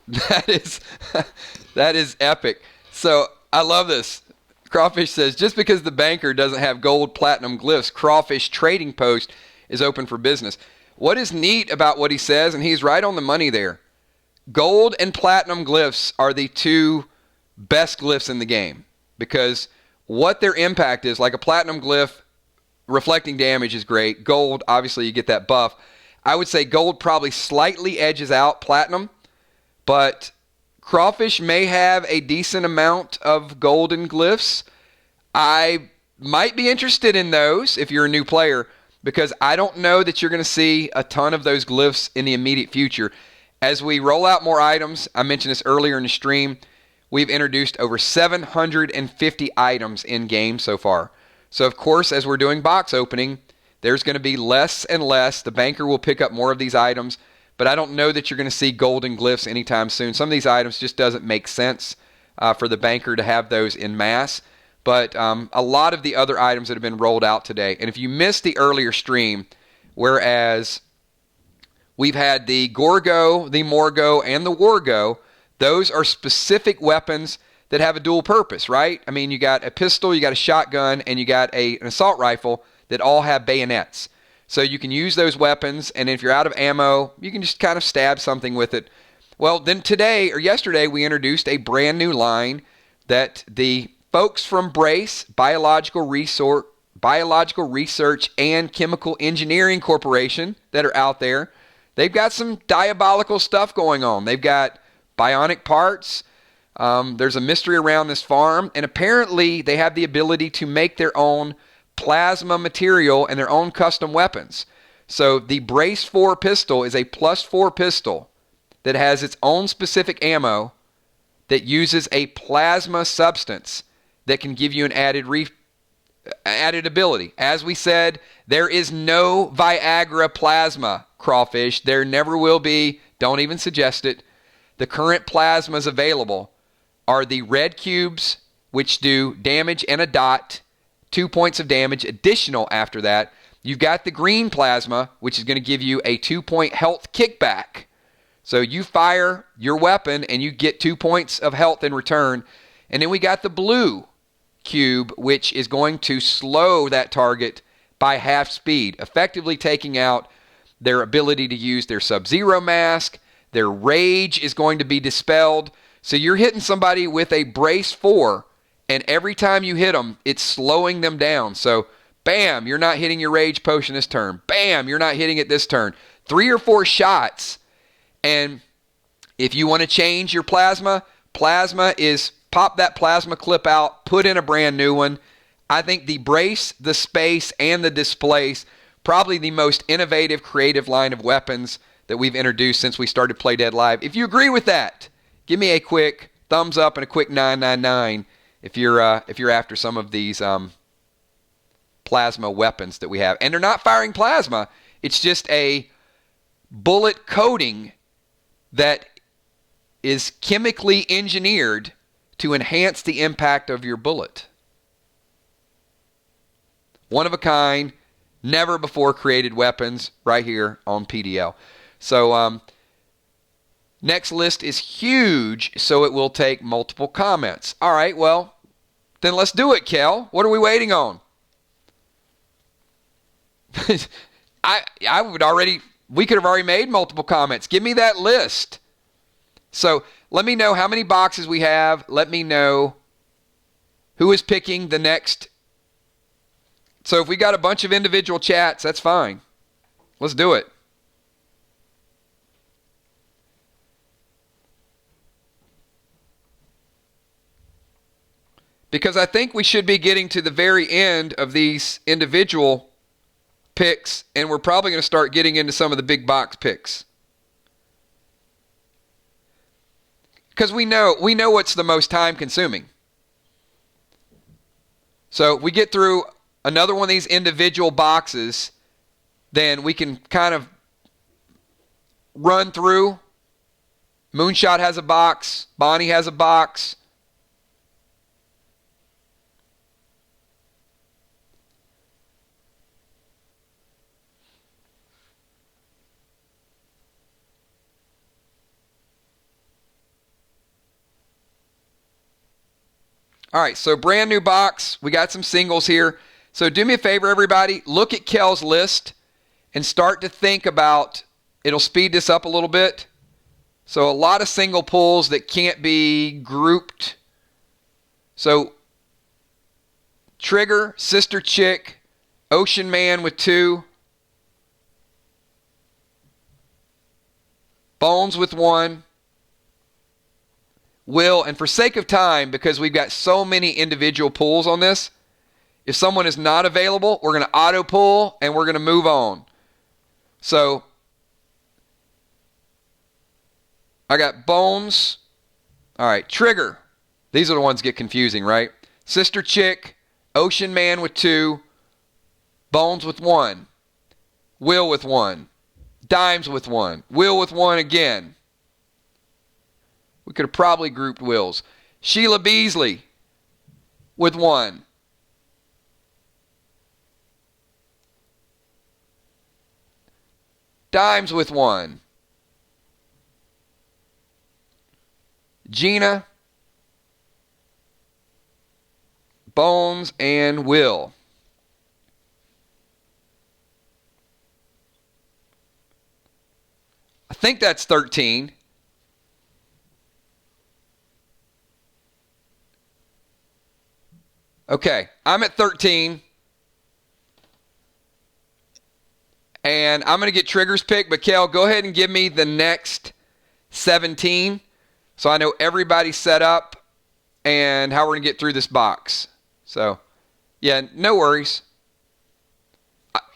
Speaker 1: That is that is epic. So I love this. Crawfish says, just because the banker doesn't have gold platinum glyphs, Crawfish Trading Post is open for business. What is neat about what he says, and he's right on the money there, gold and platinum glyphs are the two best glyphs in the game, because what their impact is, like a platinum glyph, reflecting damage is great. Gold, obviously you get that buff. I would say gold probably slightly edges out platinum, but Crawfish may have a decent amount of golden glyphs. I might be interested in those if you're a new player, because I don't know that you're going to see a ton of those glyphs in the immediate future. As we roll out more items, I mentioned this earlier in the stream, we've introduced over 750 items in game so far. So of course, as we're doing box opening, there's going to be less and less. The banker will pick up more of these items, but I don't know that you're going to see golden glyphs anytime soon. Some of these items just doesn't make sense for the banker to have those in mass. But a lot of the other items that have been rolled out today, and if you missed the earlier stream, whereas we've had the Gorgo, the Morgo, and the Wargo, those are specific weapons that have a dual purpose, right? I mean, you got a pistol, you got a shotgun, and you got an assault rifle that all have bayonets. So you can use those weapons, and if you're out of ammo, you can just kind of stab something with it. Well, then today, or yesterday, we introduced a brand new line that the folks from Brace, Biological Research and Chemical Engineering Corporation that are out there, they've got some diabolical stuff going on. They've got bionic parts. There's a mystery around this farm, and apparently they have the ability to make their own plasma material and their own custom weapons. So the Brace 4 pistol is a +4 pistol that has its own specific ammo that uses a plasma substance that can give you an added ability. As we said, there is no Viagra plasma, Crawfish. There never will be. Don't even suggest it. The current plasmas available are the red cubes, which do damage and a dot, 2 points of damage additional after that. You've got the green plasma, which is going to give you a 2-point health kickback. So you fire your weapon and you get 2 points of health in return. And then we got the blue cube, which is going to slow that target by half speed, effectively taking out their ability to use their Sub-Zero mask. Their rage is going to be dispelled. So you're hitting somebody with a Brace 4, and every time you hit them, it's slowing them down. So, bam, you're not hitting your rage potion this turn. Bam, you're not hitting it this turn. 3 or 4 shots, and if you want to change your plasma is pop that plasma clip out, put in a brand new one. I think the Brace, the Space, and the Displace, probably the most innovative, creative line of weapons that we've introduced since we started Play Dead Live. If you agree with that, give me a quick thumbs up and a quick 999 if you're after some of these plasma weapons that we have. And they're not firing plasma. It's just a bullet coating that is chemically engineered to enhance the impact of your bullet. One of a kind, never before created weapons right here on PDL. So next list is huge, so it will take multiple comments. All right, well, then let's do it, Kel. What are we waiting on? We could have already made multiple comments. Give me that list. So let me know how many boxes we have. Let me know who is picking the next. So if we got a bunch of individual chats, that's fine. Let's do it. Because I think we should be getting to the very end of these individual picks, and we're probably going to start getting into some of the big box picks. Because we know what's the most time consuming. So if we get through another one of these individual boxes, then we can kind of run through. Moonshot has a box. Bonnie has a box. All right, so brand new box. We got some singles here. So do me a favor, everybody. Look at Kel's list and start to think about, it'll speed this up a little bit. So a lot of single pulls that can't be grouped. So Trigger, Sister Chick, Ocean Man with 2, Bones with 1, Will, and for sake of time, because we've got so many individual pulls on this, if someone is not available, we're going to auto pull and we're going to move on. So I got Bones. All right, Trigger. These are the ones that get confusing, right? Sister Chick, Ocean Man with 2, Bones with 1, Will with 1, Dimes with 1, Will with 1 again. We could have probably grouped Wills. Sheila Beasley with 1. Dimes with 1. Gina, Bones, and Will. I think that's 13. Okay, I'm at 13. And I'm going to get Trigger's pick, but Kel, go ahead and give me the next 17 so I know everybody's set up and how we're going to get through this box. So, yeah, no worries.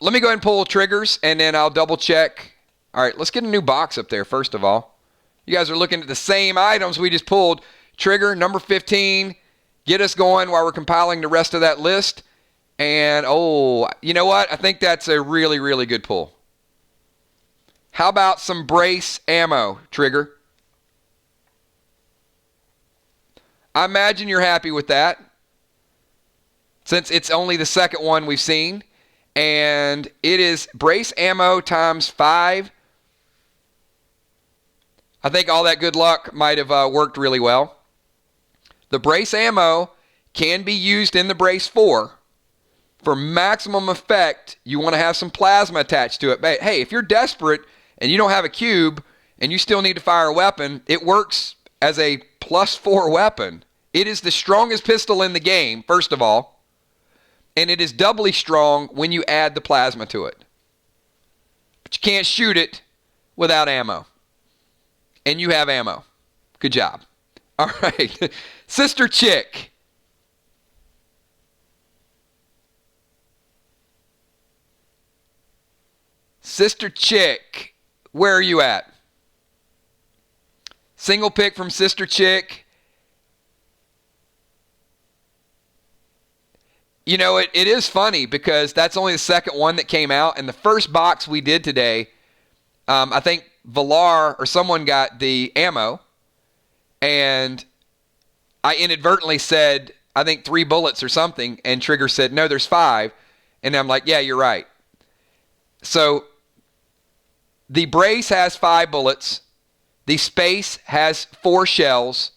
Speaker 1: Let me go ahead and pull Triggers, and then I'll double check. All right, let's get a new box up there, first of all. You guys are looking at the same items we just pulled. Trigger, number 15. Get us going while we're compiling the rest of that list. And, oh, you know what? I think that's a really, really good pull. How about some brace ammo, Trigger? I imagine you're happy with that, since it's only the second one we've seen. And it is brace ammo times 5. I think all that good luck might have worked really well. The brace ammo can be used in the brace 4. For maximum effect, you want to have some plasma attached to it. But hey, if you're desperate and you don't have a cube and you still need to fire a weapon, it works as a +4 weapon. It is the strongest pistol in the game, first of all, and it is doubly strong when you add the plasma to it. But you can't shoot it without ammo. And you have ammo. Good job. All right. Sister Chick. Sister Chick, where are you at? Single pick from Sister Chick. You know, it is funny because that's only the second one that came out. And the first box we did today, I think Valar or someone got the ammo. And I inadvertently said, I think 3 bullets or something. And Trigger said, no, there's 5. And I'm like, yeah, you're right. So the brace has 5 bullets, the space has 4 shells,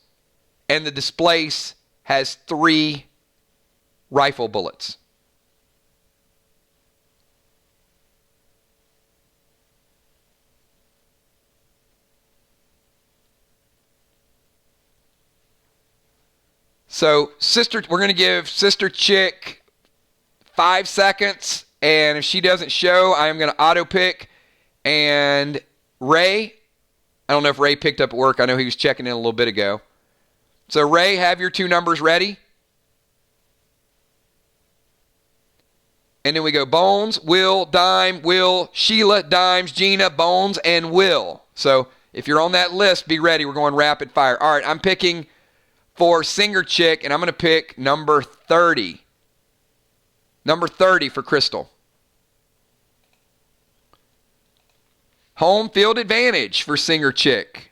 Speaker 1: and the displace has 3 rifle bullets. So we're going to give Sister Chick 5 seconds, and if she doesn't show, I am going to auto pick. And Ray, I don't know if Ray picked up at work. I know he was checking in a little bit ago. So Ray, have your 2 numbers ready. And then we go Bones, Will, Dime, Will, Sheila, Dimes, Gina, Bones, and Will. So if you're on that list, be ready. We're going rapid fire. All right, I'm picking for Singer Chick, and I'm going to pick number 30. Number 30 for Crystal. Home field advantage for Singer Chick.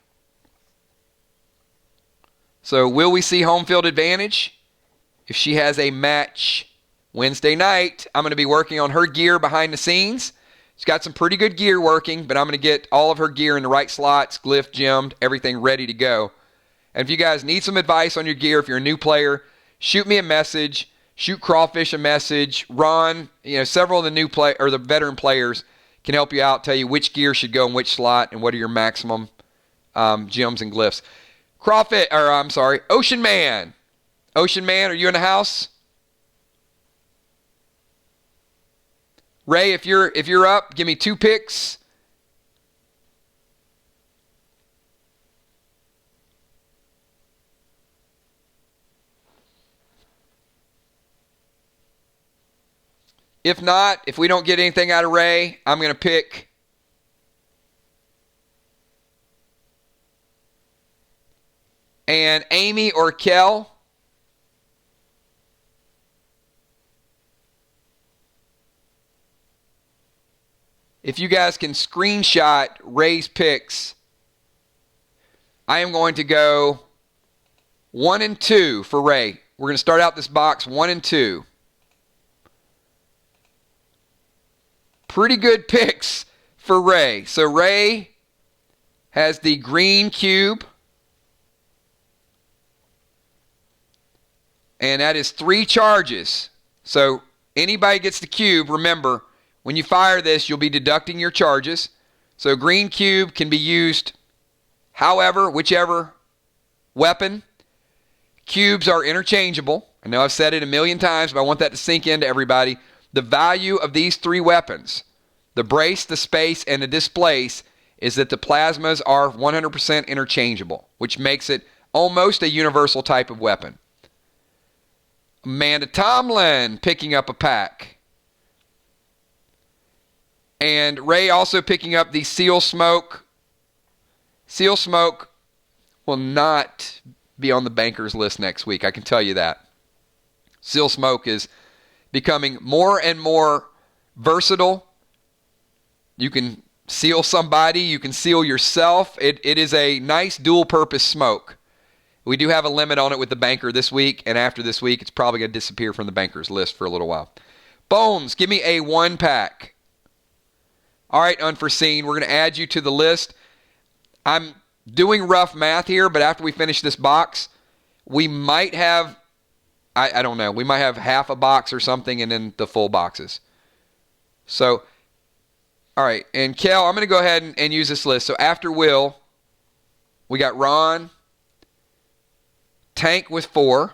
Speaker 1: So will we see home field advantage? If she has a match Wednesday night, I'm going to be working on her gear behind the scenes. She's got some pretty good gear working, but I'm going to get all of her gear in the right slots, glyph, gemmed, everything ready to go. And if you guys need some advice on your gear, if you're a new player, shoot me a message. Shoot Crawfish a message. Ron, several of the new the veteran players can help you out, tell you which gear should go in which slot and what are your maximum gems and glyphs. Ocean Man. Ocean Man, are you in the house? Ray, if you're up, give me 2 picks. If not, if we don't get anything out of Ray, I'm going to pick and Amy or Kel. If you guys can screenshot Ray's picks, I am going to go 1 and 2 for Ray. We're going to start out this box 1 and 2. Pretty good picks for Ray. So Ray has the green cube. And that is 3 charges. So anybody gets the cube, remember, when you fire this, you'll be deducting your charges. So green cube can be used whichever weapon. Cubes are interchangeable. I know I've said it a million times, but I want that to sink into everybody. The value of these 3 weapons, the brace, the space, and the displace, is that the plasmas are 100% interchangeable, which makes it almost a universal type of weapon. Amanda Tomlin picking up a pack. And Ray also picking up the Seal Smoke. Seal Smoke will not be on the bankers list next week, I can tell you that. Seal Smoke is becoming more and more versatile. You can seal somebody. You can seal yourself. It is a nice dual-purpose smoke. We do have a limit on it with the banker this week, and after this week, it's probably going to disappear from the bankers list for a little while. Bones, give me a 1-pack. All right, Unforeseen, we're going to add you to the list. I'm doing rough math here, but after we finish this box, we might have, I don't know, we might have half a box or something and then the full boxes. So, all right, and Kel, I'm going to go ahead and use this list. So after Will, we got Ron, Tank with 4.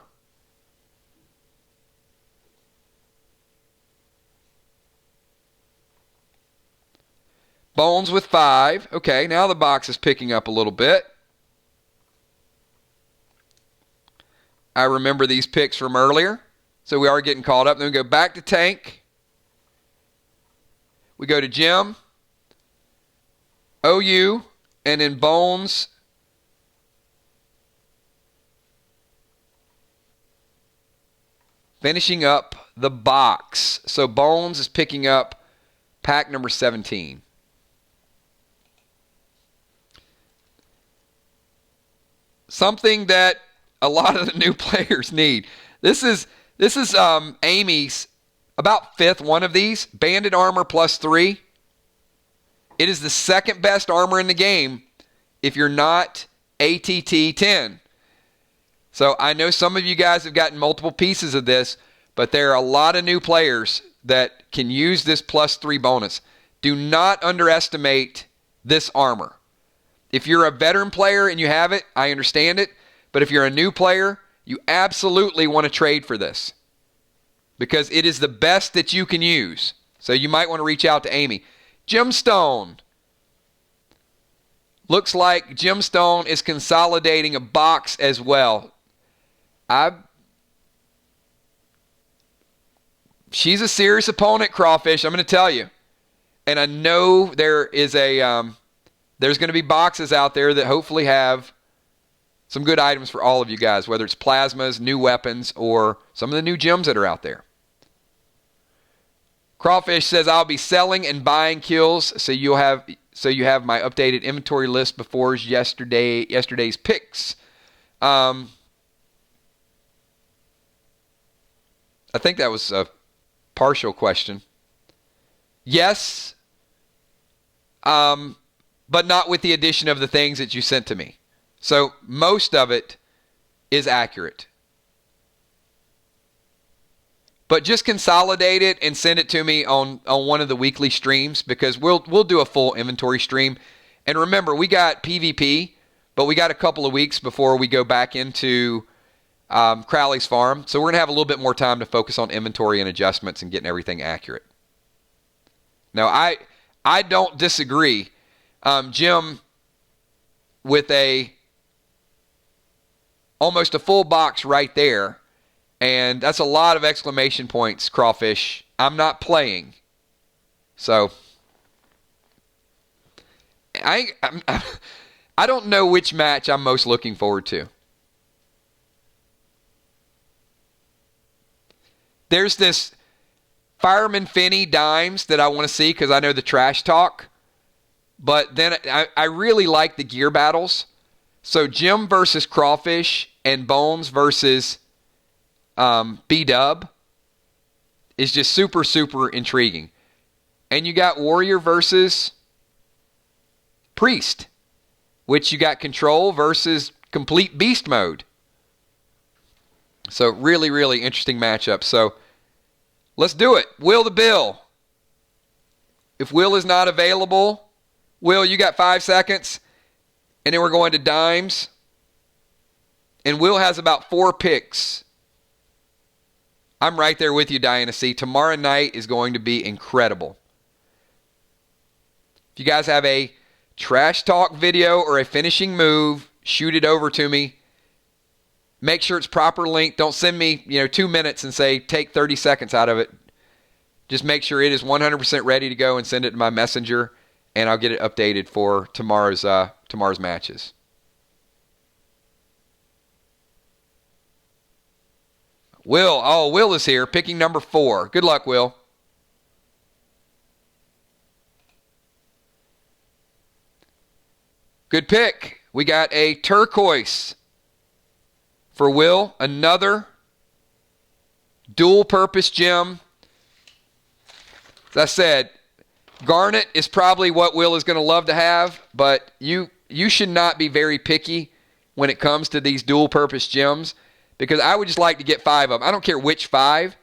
Speaker 1: Bones with 5. Okay, now the box is picking up a little bit. I remember these picks from earlier, so we are getting caught up. Then we go back to Tank. We go to Jim, OU, and then Bones. Finishing up the box. So Bones is picking up pack number 17. Something that a lot of the new players need. This is Amy's about 5th one of these. Banded armor +3. It is the second best armor in the game if you're not ATT 10. So I know some of you guys have gotten multiple pieces of this, but there are a lot of new players that can use this +3 bonus. Do not underestimate this armor. If you're a veteran player and you have it, I understand it. But if you're a new player, you absolutely want to trade for this because it is the best that you can use. So you might want to reach out to Amy. Gemstone. Looks like Gemstone is consolidating a box as well. She's a serious opponent, Crawfish, I'm going to tell you. And I know there is there's going to be boxes out there that hopefully have some good items for all of you guys, whether it's plasmas, new weapons, or some of the new gems that are out there. Crawfish says, I'll be selling and buying kills, so you have my updated inventory list before yesterday's picks. I think that was a partial question. Yes, but not with the addition of the things that you sent to me. So most of it is accurate. But just consolidate it and send it to me on one of the weekly streams, because we'll do a full inventory stream. And remember, we got PvP, but we got a couple of weeks before we go back into Crowley's farm. So we're going to have a little bit more time to focus on inventory and adjustments and getting everything accurate. Now, I don't disagree, Jim, with almost a full box right there. And that's a lot of exclamation points, Crawfish. I'm not playing. So, I don't know which match I'm most looking forward to. There's this Fireman Finney Dimes that I want to see because I know the trash talk. But then I really like the gear battles. So Jim versus Crawfish and Bones versus B-Dub is just super, super intriguing. And you got Warrior versus Priest, which you got Control versus Complete Beast Mode. So really, really interesting matchup. So let's do it. Will the Bill. If Will is not available, Will, you got 5 seconds. And then we're going to Dimes. And Will has about 4 picks. I'm right there with you, Diana C. Tomorrow night is going to be incredible. If you guys have a trash talk video or a finishing move, shoot it over to me. Make sure it's proper linked. Don't send me, 2 minutes and say take 30 seconds out of it. Just make sure it is 100% ready to go and send it to my messenger, and I'll get it updated for tomorrow's matches. Will is here, picking number 4. Good luck, Will. Good pick. We got a turquoise for Will. Another dual-purpose gem. As I said, garnet is probably what Will is going to love to have, but you should not be very picky when it comes to these dual-purpose gems, because I would just like to get 5 of them. I don't care which 5.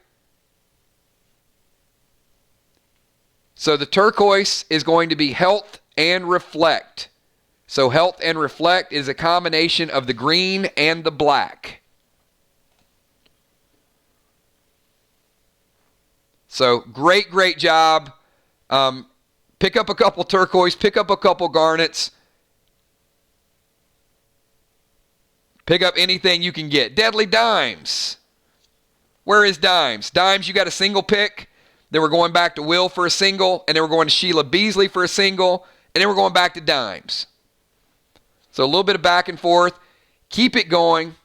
Speaker 1: So the turquoise is going to be Health and Reflect. So Health and Reflect is a combination of the green and the black. So great job. Pick up a couple turquoise, pick up a couple garnets. Pick up anything you can get. Deadly Dimes. Where is Dimes? Dimes, you got a single pick. Then we're going back to Will for a single. And then we're going to Sheila Beasley for a single. And then we're going back to Dimes. So a little bit of back and forth. Keep it going.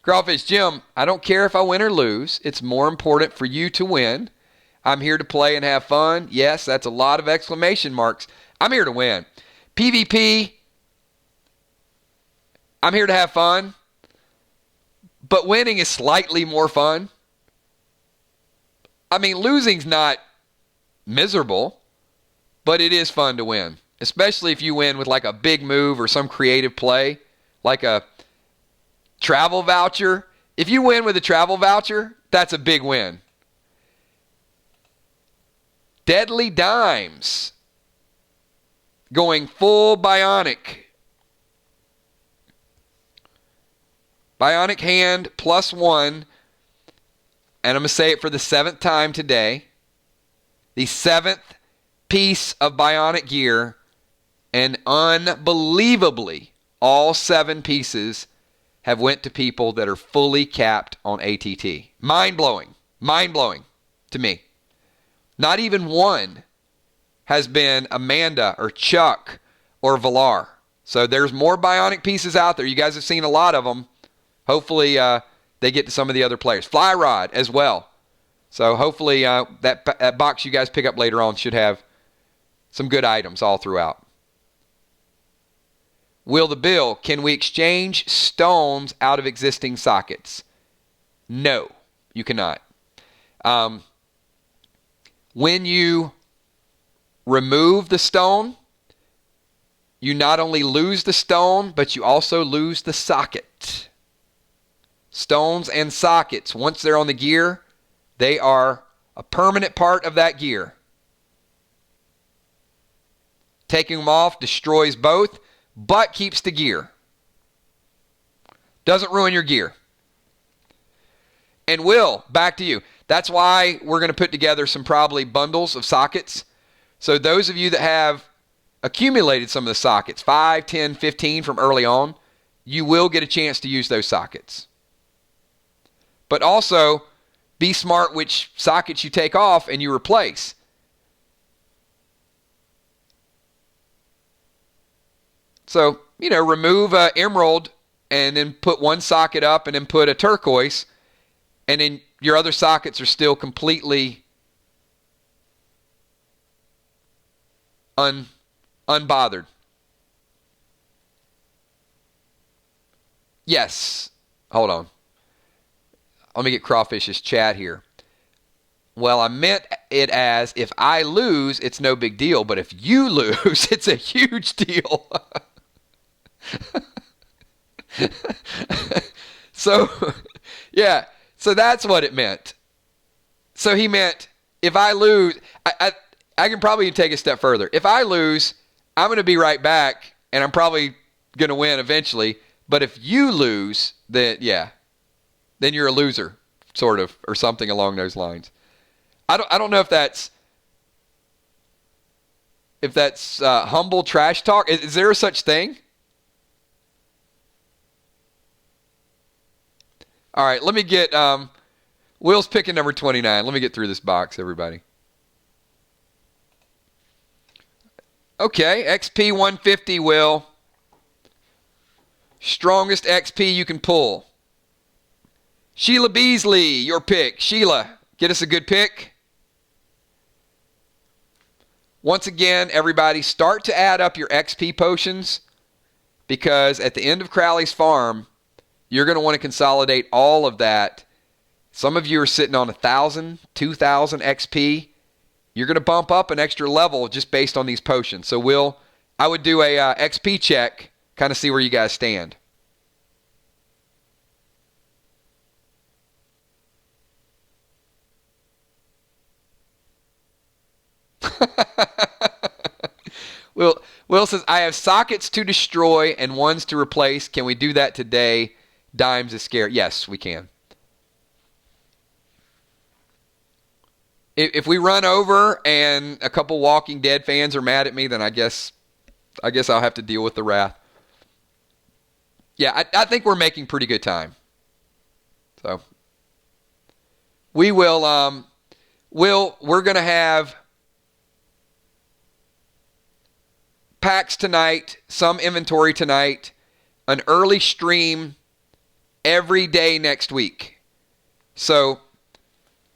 Speaker 1: Crawfish Jim, I don't care if I win or lose. It's more important for you to win. I'm here to play and have fun. Yes, that's a lot of exclamation marks. I'm here to win. PvP, I'm here to have fun. But winning is slightly more fun. I mean, losing's not miserable, but it is fun to win. Especially if you win with like a big move or some creative play, like a travel voucher. If you win with a travel voucher, that's a big win. Deadly Dimes. Going full bionic. Bionic hand +1. And I'm going to say it for the 7th time today. The 7th piece of bionic gear. And unbelievably, all 7 pieces have went to people that are fully capped on ATT. Mind-blowing. Mind-blowing to me. Not even one has been Amanda or Chuck or Valar. So there's more bionic pieces out there. You guys have seen a lot of them. Hopefully they get to some of the other players. Fly Rod as well. So hopefully that box you guys pick up later on should have some good items all throughout. Will the Bill, can we exchange stones out of existing sockets? No, you cannot. When you remove the stone, you not only lose the stone, but you also lose the socket. Stones and sockets, once they're on the gear, they are a permanent part of that gear. Taking them off destroys both, but keeps the gear. Doesn't ruin your gear. And Will, back to you. That's why we're going to put together some probably bundles of sockets. So those of you that have accumulated some of the sockets, 5, 10, 15 from early on, you will get a chance to use those sockets. But also, be smart which sockets you take off and you replace. So, remove an emerald and then put one socket up and then put a turquoise, and then your other sockets are still completely unbothered. Yes. Hold on. Let me get Crawfish's chat here. Well, I meant it as if I lose, it's no big deal, but if you lose, it's a huge deal. So, yeah. So that's what it meant. So he meant, if I lose, I can probably take a step further. If I lose, I'm going to be right back, and I'm probably going to win eventually. But if you lose, then then you're a loser, sort of, or something along those lines. I don't know if that's humble trash talk. Is there such thing? All right, let me get Will's picking number 29. Let me get through this box, everybody. Okay, XP 150, Will. Strongest XP you can pull. Sheila Beasley, your pick. Sheila, get us a good pick. Once again, everybody, start to add up your XP potions, because at the end of Crowley's Farm, you're going to want to consolidate all of that. Some of you are sitting on 1,000, 2,000 XP. You're going to bump up an extra level just based on these potions. So I would do a XP check, kind of see where you guys stand. Will says, I have sockets to destroy and ones to replace. Can we do that today? Dimes is scared. Yes, we can. If we run over and a couple Walking Dead fans are mad at me, then I guess I'll have to deal with the wrath. Yeah, I think we're making pretty good time. So we will. We're going to have packs tonight, some inventory tonight, an early stream every day next week. So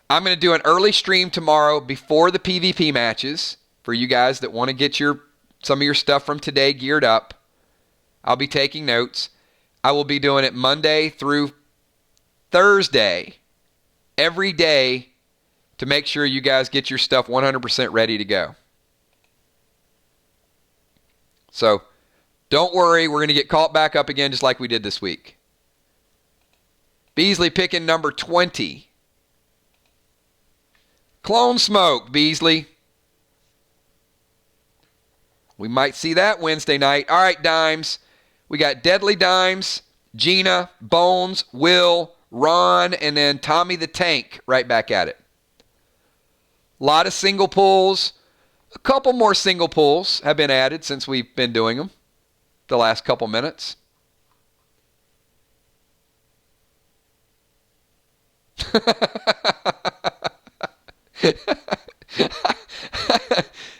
Speaker 1: I'm going to do an early stream tomorrow before the PvP matches for you guys that want to get some of your stuff from today geared up. I'll be taking notes. I will be doing it Monday through Thursday every day to make sure you guys get your stuff 100% ready to go. So don't worry, we're going to get caught back up again just like we did this week. Beasley picking number 20. Clone Smoke, Beasley. We might see that Wednesday night. All right, Dimes. We got Deadly Dimes, Gina, Bones, Will, Ron, and then Tommy the Tank right back at it. A lot of single pulls. A couple more single pulls have been added since we've been doing them the last couple minutes.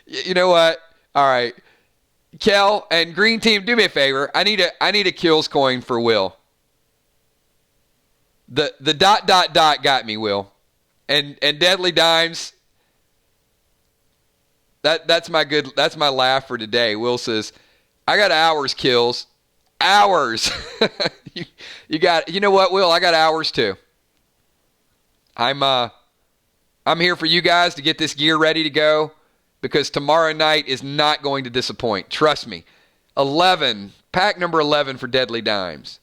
Speaker 1: You know what? All right. Kel and Green Team, do me a favor. I need a kills coin for Will. The ... got me, Will. And Deadly Dimes. That's my laugh for today. Will says, I got hours kills. Hours. You know what, Will? I got hours too. I'm here for you guys to get this gear ready to go, because tomorrow night is not going to disappoint. Trust me. 11. Pack number 11 for Deadly Dimes.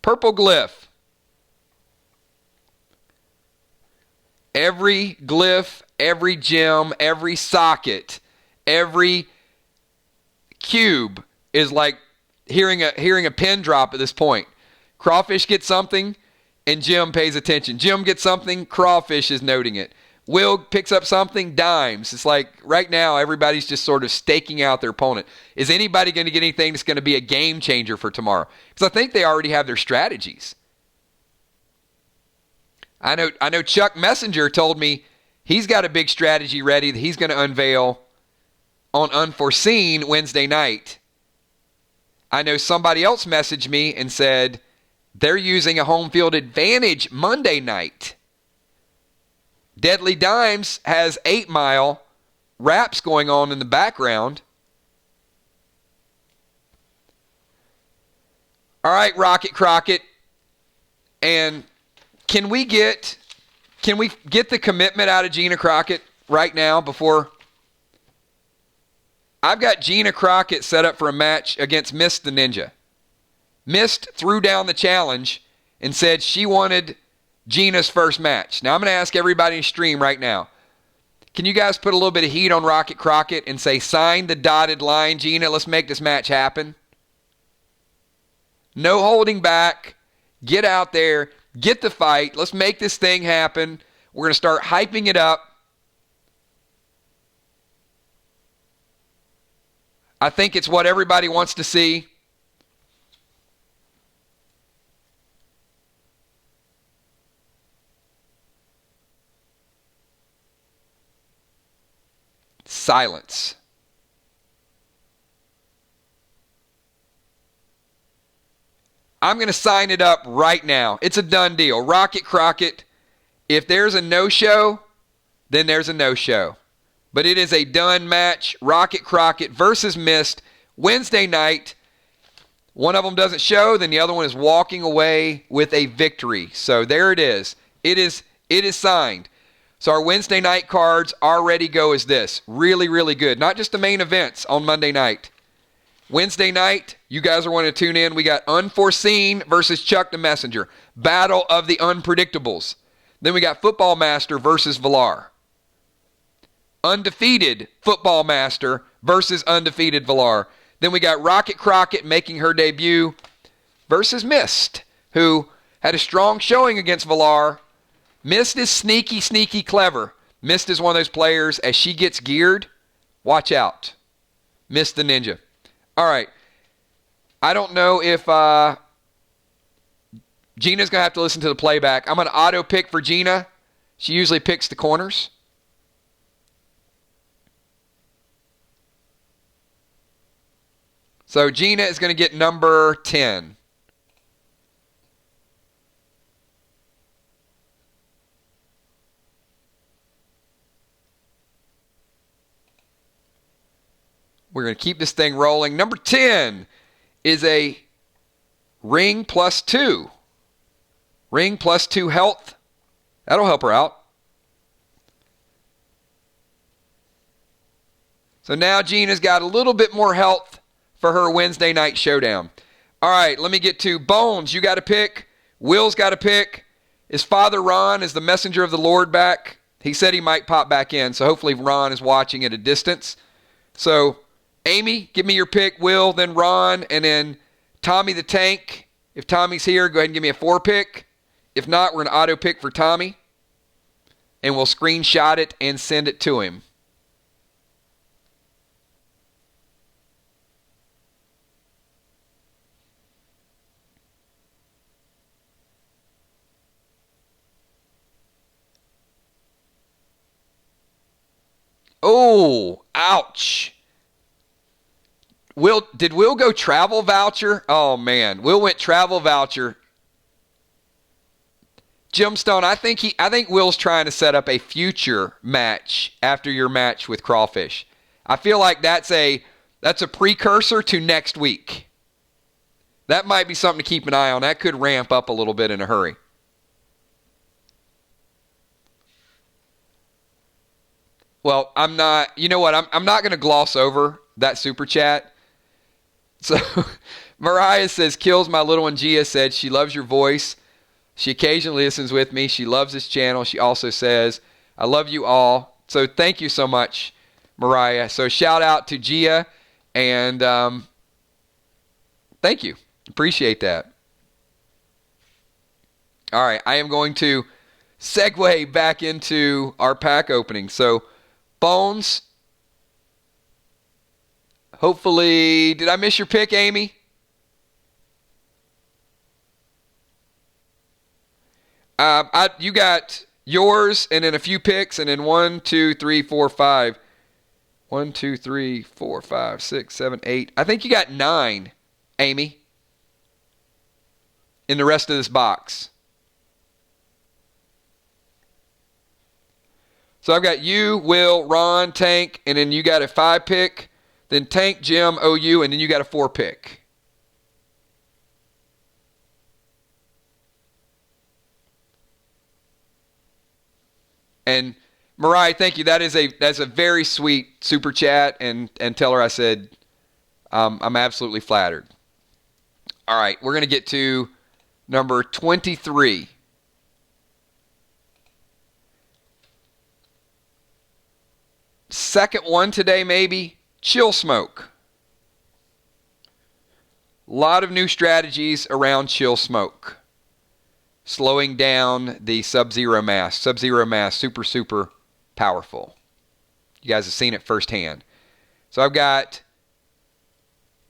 Speaker 1: Purple Glyph. Every glyph, every gem, every socket, every cube is like hearing a pin drop at this point. Crawfish gets something, and Jim pays attention. Jim gets something, Crawfish is noting it. Will picks up something, Dimes. It's like right now everybody's just sort of staking out their opponent. Is anybody going to get anything that's going to be a game changer for tomorrow? Because I think they already have their strategies. I know Chuck Messenger told me he's got a big strategy ready that he's going to unveil on Unforeseen Wednesday night. I know somebody else messaged me and said they're using a home field advantage Monday night. Deadly Dimes has 8 Mile raps going on in the background. All right, Rocket Crockett. And can we get the commitment out of Gina Crockett right now before? I've got Gina Crockett set up for a match against Mist the Ninja. Mist threw down the challenge and said she wanted Gina's first match. Now I'm going to ask everybody in stream right now. Can you guys put a little bit of heat on Rocket Crockett and say, sign the dotted line, Gina, let's make this match happen? No holding back. Get out there. Get the fight. Let's make this thing happen. We're going to start hyping it up. I think it's what everybody wants to see. Silence. I'm going to sign it up right now. It's a done deal. Rocket Crockett, if there's a no-show, then there's a no-show. But it is a done match. Rocket Crockett versus Mist Wednesday night. One of them doesn't show, then the other one is walking away with a victory. So there it is. It is signed. So our Wednesday night cards already go as this. Really, really good. Not just the main events on Monday night. Wednesday night, you guys are wanting to tune in. We got Unforeseen versus Chuck the Messenger. Battle of the Unpredictables. Then we got Football Master versus Villar. Undefeated Football Master versus undefeated Villar. Then we got Rocket Crockett making her debut versus Mist, who had a strong showing against Villar. Mist is sneaky, sneaky clever. Mist is one of those players, as she gets geared, watch out. Mist the Ninja. All right. I don't know if Gina's going to have to listen to the playback. I'm going to auto pick for Gina. She usually picks the corners. So Gina is going to get number 10. We're going to keep this thing rolling. Number 10 is a ring plus 2. Ring plus 2 health. That'll help her out. So now Gina's got a little bit more health for her Wednesday night showdown. All right, let me get to Bones. You got to pick. Will's got to pick. Is Father Ron, is the messenger of the Lord back? He said he might pop back in, so hopefully Ron is watching at a distance. So Amy, give me your pick. Will, then Ron, and then Tommy the Tank. If Tommy's here, go ahead and give me a 4 pick. If not, we're going to auto pick for Tommy. And we'll screenshot it and send it to him. Oh, ouch. Did Will go travel voucher? Oh, man. Will went travel voucher. Gemstone, I think Will's trying to set up a future match after your match with Crawfish. I feel like that's a precursor to next week. That might be something to keep an eye on. That could ramp up a little bit in a hurry. Well, I'm not going to gloss over that super chat. So Mariah says, kills my little one. Gia said she loves your voice. She occasionally listens with me. She loves this channel. She also says, I love you all. So thank you so much, Mariah. So shout out to Gia, and thank you. Appreciate that. All right, I am going to segue back into our pack opening. So, Bones, hopefully, did I miss your pick, Amy? You got yours and then a few picks, and then 1, 2, 3, 4, 5. 1, 2, 3, 4, 5, 6, 7, 8. I think you got 9, Amy, in the rest of this box. So I've got you, Will, Ron, Tank, and then you got a 5 pick. Then Tank, Jim, OU, and then you got a 4 pick. And Mariah, thank you. That's a very sweet super chat, and tell her I said I'm absolutely flattered. All right, we're going to get to number 23. Second one today, maybe. Chill Smoke. A lot of new strategies around Chill Smoke. Slowing down the Sub-Zero mask. Sub-Zero mask, super, super powerful. You guys have seen it firsthand. So I've got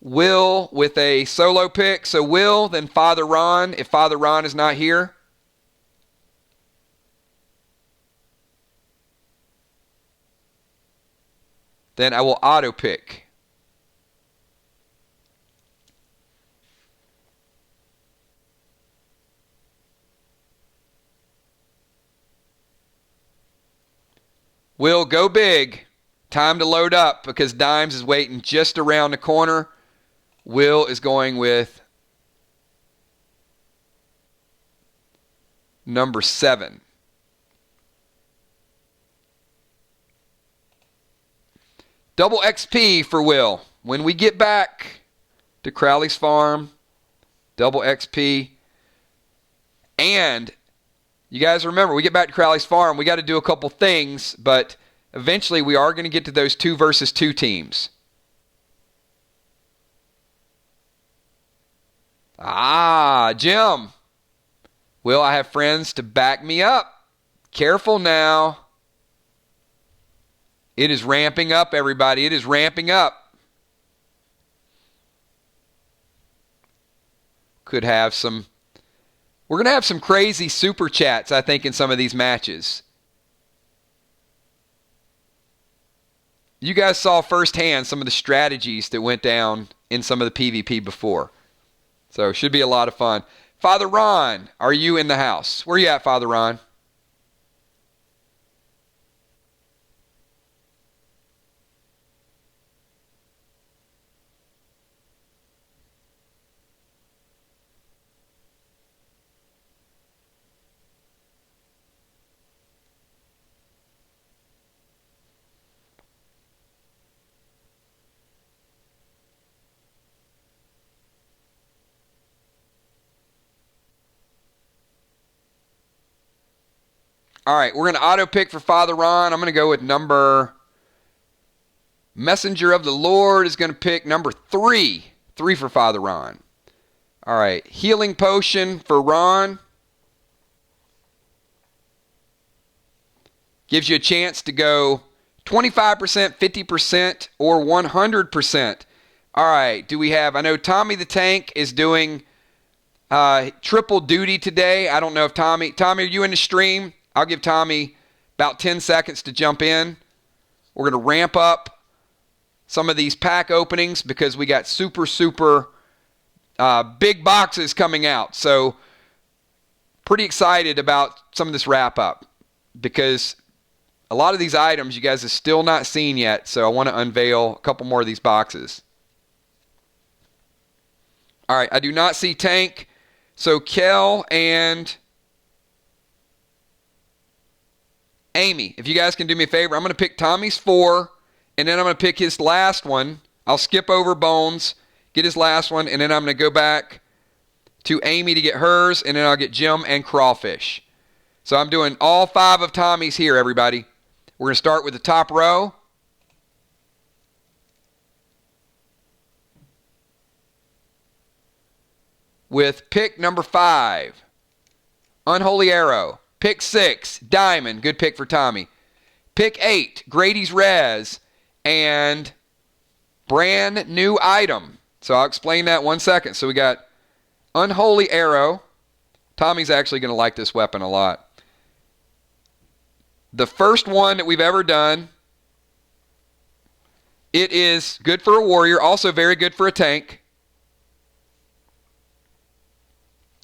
Speaker 1: Will with a solo pick. So Will, then Father Ron, if Father Ron is not here. Then I will auto pick. Will, go big. Time to load up because Dimes is waiting just around the corner. Will is going with number 7. Double XP for Will. When we get back to Crowley's Farm, double XP. And you guys remember, we get back to Crowley's Farm, we got to do a couple things, but eventually we are going to get to those 2 versus 2 teams. Jim. Will I have friends to back me up? Careful now. It is ramping up, everybody. It is ramping up. We're going to have some crazy super chats, I think, in some of these matches. You guys saw firsthand some of the strategies that went down in some of the PvP before. So it should be a lot of fun. Father Ron, are you in the house? Where are you at, Father Ron? All right, we're going to auto pick for Father Ron. I'm going to go with Messenger of the Lord is going to pick number 3. 3 for Father Ron. All right, Healing Potion for Ron. Gives you a chance to go 25%, 50%, or 100%. All right, I know Tommy the Tank is doing triple duty today. I don't know if Tommy, are you in the stream? I'll give Tommy about 10 seconds to jump in. We're going to ramp up some of these pack openings because we got super, super big boxes coming out. So pretty excited about some of this wrap up because a lot of these items you guys have still not seen yet. So I want to unveil a couple more of these boxes. All right, I do not see Tank. So Kel and Amy, if you guys can do me a favor, I'm going to pick Tommy's 4, and then I'm going to pick his last one, I'll skip over Bones, get his last one, and then I'm going to go back to Amy to get hers, and then I'll get Jim and Crawfish. So I'm doing all 5 of Tommy's here, everybody. We're going to start with the top row. With pick number 5, Unholy Arrow. Pick 6, Diamond. Good pick for Tommy. Pick 8, Grady's Raz. And brand new item. So I'll explain that 1 second. So we got Unholy Arrow. Tommy's actually going to like this weapon a lot. The first one that we've ever done. It is good for a warrior, also very good for a tank.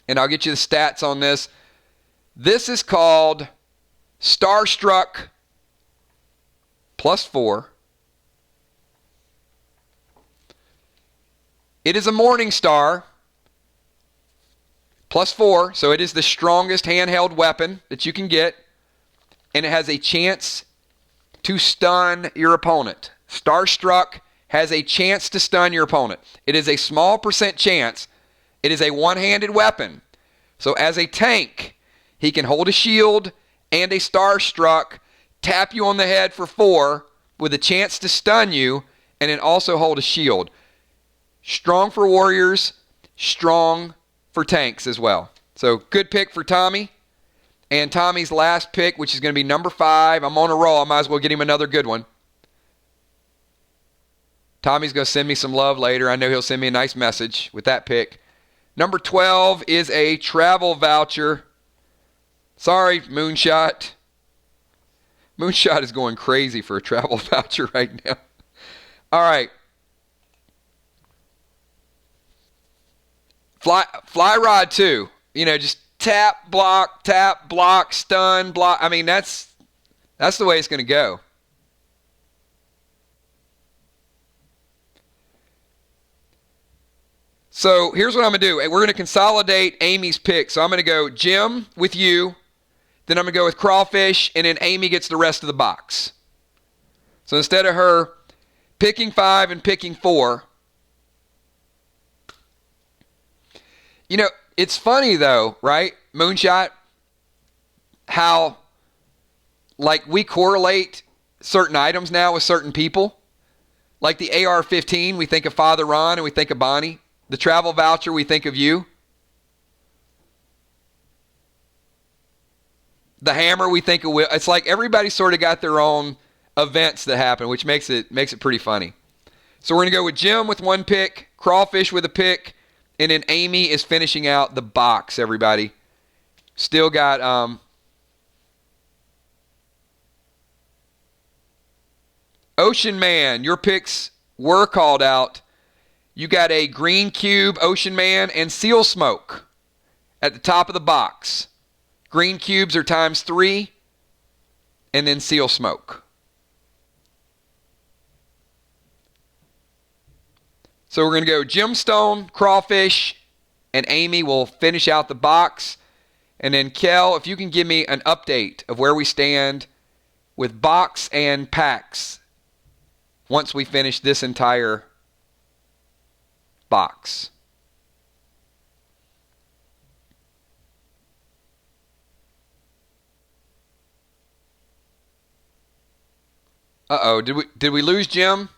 Speaker 1: And I'll get you the stats on this. This is called Starstruck +4. It is a Morning Star +4, so it is the strongest handheld weapon that you can get. And it has a chance to stun your opponent. Starstruck has a chance to stun your opponent. It is a small % chance. It is a one-handed weapon. So as a tank, he can hold a shield and a Starstruck, tap you on the head for 4 with a chance to stun you, and then also hold a shield. Strong for warriors, strong for tanks as well. So good pick for Tommy. And Tommy's last pick, which is going to be number 5. I'm on a roll. I might as well get him another good one. Tommy's going to send me some love later. I know he'll send me a nice message with that pick. Number 12 is a travel voucher. Sorry, Moonshot. Moonshot is going crazy for a travel voucher right now. All right. Fly Rod 2. You know, just tap, block, stun, block. I mean, that's the way it's going to go. So here's what I'm going to do. We're going to consolidate Amy's pick. So I'm going to go Jim with you. Then I'm going to go with Crawfish. And then Amy gets the rest of the box. So instead of her picking 5 and picking 4. You know, it's funny though, right? Moonshot, how like we correlate certain items now with certain people. Like the AR-15, we think of Father Ron and we think of Bonnie. The travel voucher, we think of you. The hammer, we think of Will. It's like everybody sort of got their own events that happen, which makes it pretty funny. So we're going to go with Jim with 1 pick, Crawfish with a pick, and then Amy is finishing out the box, everybody. Still got Ocean Man. Your picks were called out. You got a green cube, Ocean Man, and Seal Smoke at the top of the box. Green cubes are ×3, and then Seal Smoke. So we're going to go Gemstone, Crawfish, and Amy will finish out the box. And then Kel, if you can give me an update of where we stand with box and packs once we finish this entire box. Uh-oh, did we lose Jim?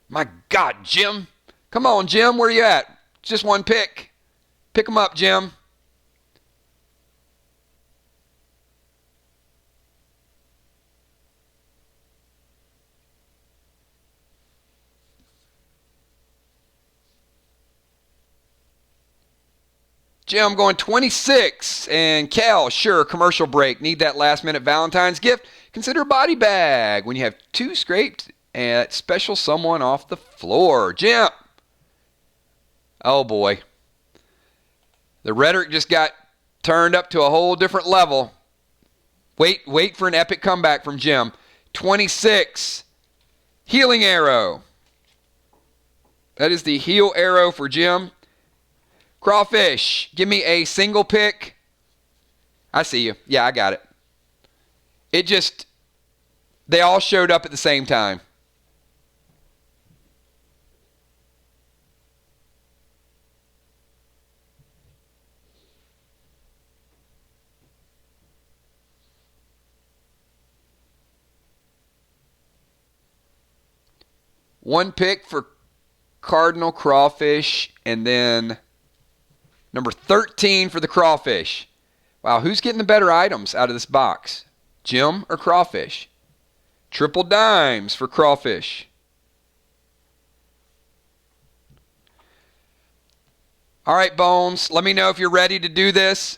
Speaker 1: My God, Jim. Come on, Jim, where you at? It's just 1 pick. Pick him up, Jim. Jim going 26. And Cal, sure, commercial break. Need that last-minute Valentine's gift? Consider a body bag when you have 2 scraped and special someone off the floor. Jim. Oh, boy. The rhetoric just got turned up to a whole different level. Wait for an epic comeback from Jim. 26. Healing Arrow. That is the heal arrow for Jim. Crawfish, give me a single pick. I see you. Yeah, I got it. They all showed up at the same time. 1 pick for Cardinal Crawfish, and then number 13 for the Crawfish. Wow, who's getting the better items out of this box? Jim or Crawfish? Triple dimes for Crawfish. All right, Bones, let me know if you're ready to do this.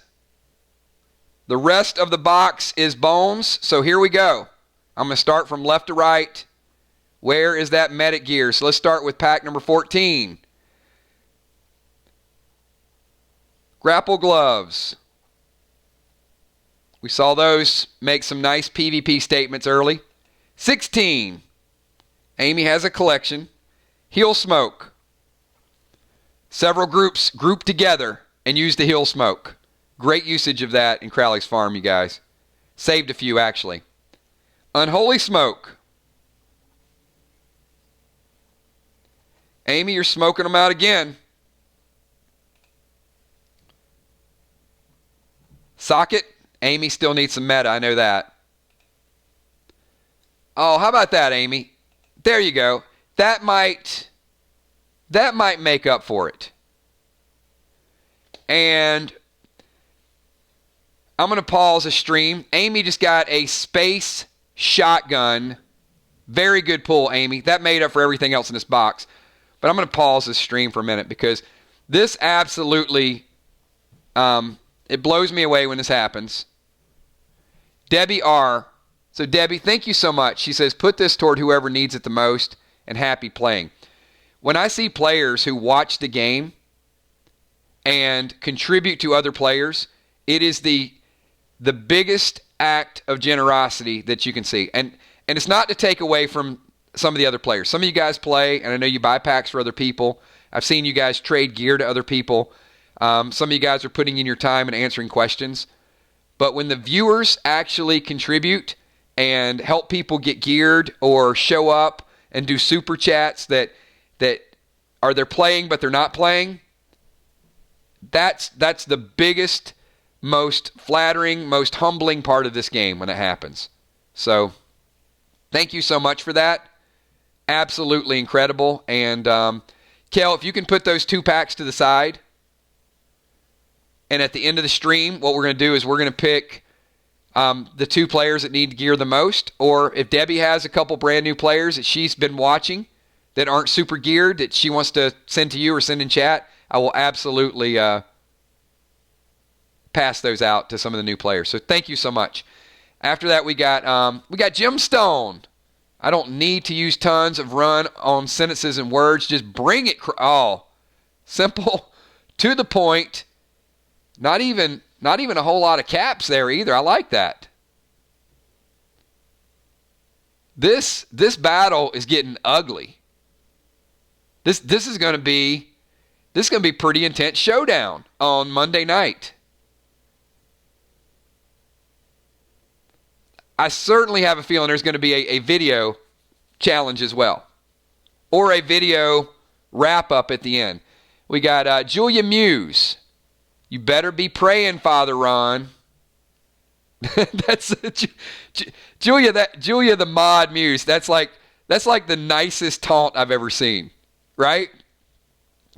Speaker 1: The rest of the box is Bones, so here we go. I'm going to start from left to right. Where is that medic gear? So let's start with pack number 14. Grapple gloves. We saw those make some nice PvP statements early. 16. Amy has a collection. Heal smoke. Several groups grouped together and used the heal smoke. Great usage of that in Crowley's Farm, you guys. Saved a few, actually. Unholy smoke. Amy, you're smoking them out again. Socket. Amy still needs some meta, I know that. Oh, how about that, Amy? There you go. That might make up for it. And I'm going to pause the stream. Amy just got a space shotgun. Very good pull, Amy. That made up for everything else in this box. But I'm going to pause this stream for a minute because this absolutely, it blows me away when this happens. Debbie R. So Debbie, thank you so much. She says, put this toward whoever needs it the most and happy playing. When I see players who watch the game and contribute to other players, it is the biggest act of generosity that you can see. And it's not to take away from some of the other players. Some of you guys play, and I know you buy packs for other people. I've seen you guys trade gear to other people. Some of you guys are putting in your time and answering questions. But when the viewers actually contribute and help people get geared or show up and do super chats that are they're playing but they're not playing, that's the biggest, most flattering, most humbling part of this game when it happens. So thank you so much for that. Absolutely incredible. And Kel, if you can put those 2 packs to the side, and at the end of the stream, what we're going to do is we're going to pick the 2 players that need to gear the most. Or if Debbie has a couple brand new players that she's been watching that aren't super geared that she wants to send to you or send in chat, I will absolutely pass those out to some of the new players. So thank you so much. After that, we got Gemstone. I don't need to use tons of run on sentences and words. Just bring it. Simple, to the point. Not even a whole lot of caps there either. I like that. This battle is getting ugly. This is going to be pretty intense showdown on Monday night. I certainly have a feeling there's going to be a video challenge as well, or a video wrap up at the end. We got Julia Muse. You better be praying, Father Ron. That's Julia. Julia the Mod Muse. That's like the nicest taunt I've ever seen, right?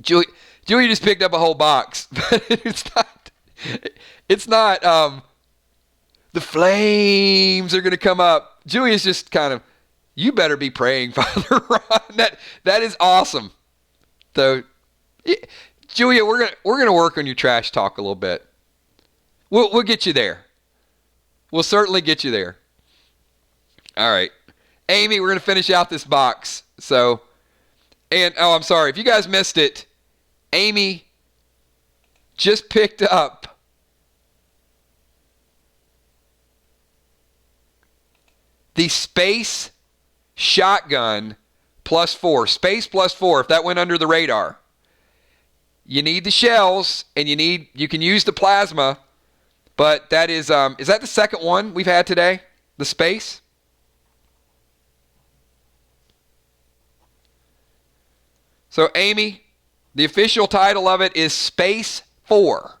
Speaker 1: Julia just picked up a whole box, but it's not. The flames are going to come up. Julia's just kind of, you better be praying, Father Ron. That is awesome. So, Julia, we're gonna work on your trash talk a little bit. We'll get you there. We'll certainly get you there. All right, Amy, we're gonna finish out this box. So, I'm sorry if you guys missed it. Amy just picked up the Space Shotgun +4. Space +4, if that went under the radar. You need the shells, and you can use the plasma, but that is that the second one we've had today? The Space? So, Amy, the official title of it is Space 4.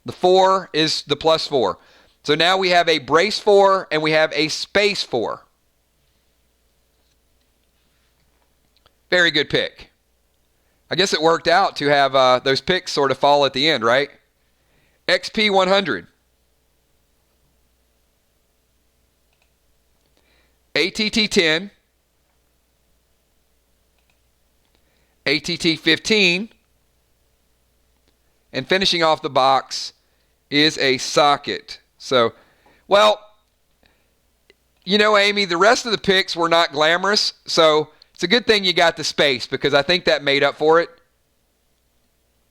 Speaker 1: The 4 is the +4. So now we have a Brace 4 and we have a Space 4. Very good pick. I guess it worked out to have those picks sort of fall at the end, right? XP 100. ATT 10. ATT 15. And finishing off the box is a socket. So, well, you know, Amy, the rest of the picks were not glamorous, so it's a good thing you got the space because I think that made up for it.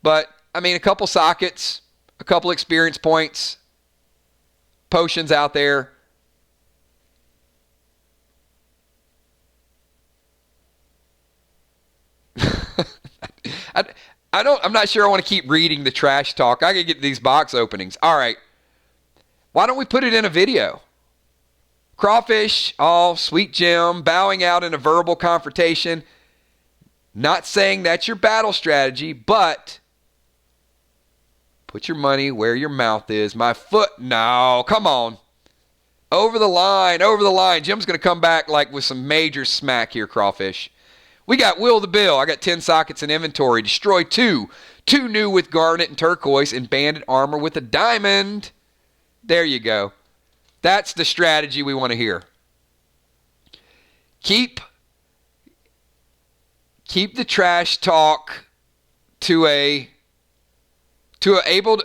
Speaker 1: But, I mean, a couple sockets, a couple experience points, potions out there. I'm not sure I want to keep reading the trash talk. I can get these box openings. All right. Why don't we put it in a video? Crawfish, sweet Jim, bowing out in a verbal confrontation. Not saying that's your battle strategy, but put your money where your mouth is. My foot, no, come on. Over the line, over the line. Jim's going to come back like with some major smack here, Crawfish. We got Will the Bill. I got 10 sockets in inventory. Destroy 2. 2 new with garnet and turquoise and banded armor with a diamond. There you go. That's the strategy we want to hear. Keep the trash talk to a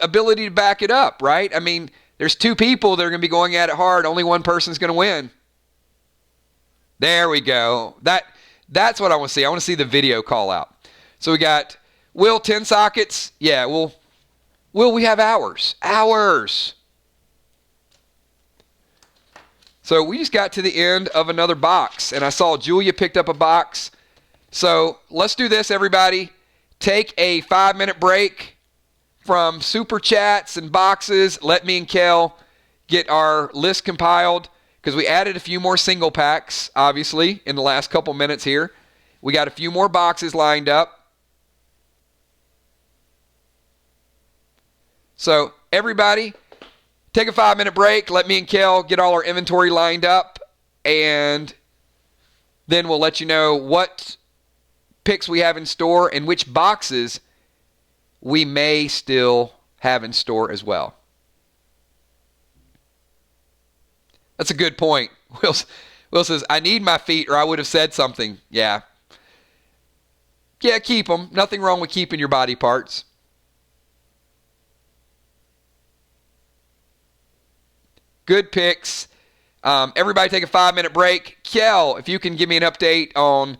Speaker 1: ability to back it up, right? I mean, there's 2 people that are going to be going at it hard. Only one person's going to win. There we go. That's what I want to see. I want to see the video call out. So we got Will 10 sockets. Yeah, Will we have hours. Hours. So we just got to the end of another box, and I saw Julia picked up a box. So let's do this, everybody. Take a 5-minute break from super chats and boxes. Let me and Kel get our list compiled because we added a few more single packs, obviously, in the last couple minutes here. We got a few more boxes lined up. So everybody, take a 5-minute break. Let me and Kel get all our inventory lined up, and then we'll let you know what picks we have in store and which boxes we may still have in store as well. That's a good point. Will says, I need my feet or I would have said something. Yeah. Yeah, keep them. Nothing wrong with keeping your body parts. Good picks. Everybody take a 5-minute break. Kel, if you can give me an update on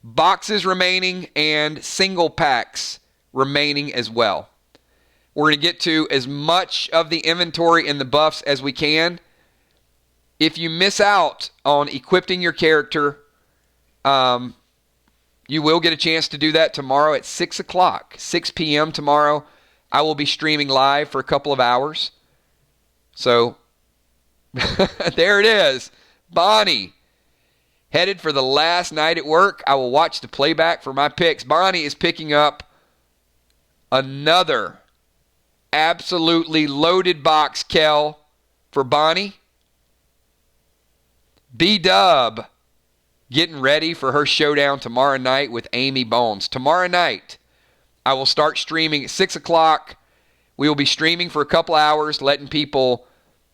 Speaker 1: boxes remaining and single packs remaining as well. We're going to get to as much of the inventory and the buffs as we can. If you miss out on equipping your character, you will get a chance to do that tomorrow at 6 o'clock, 6 p.m. tomorrow. I will be streaming live for a couple of hours. So, there it is. Bonnie, headed for the last night at work. I will watch the playback for my picks. Bonnie is picking up another absolutely loaded box, Kel, for Bonnie. B-Dub getting ready for her showdown tomorrow night with Amy Bones. Tomorrow night, I will start streaming at 6 o'clock. We will be streaming for a couple hours, letting people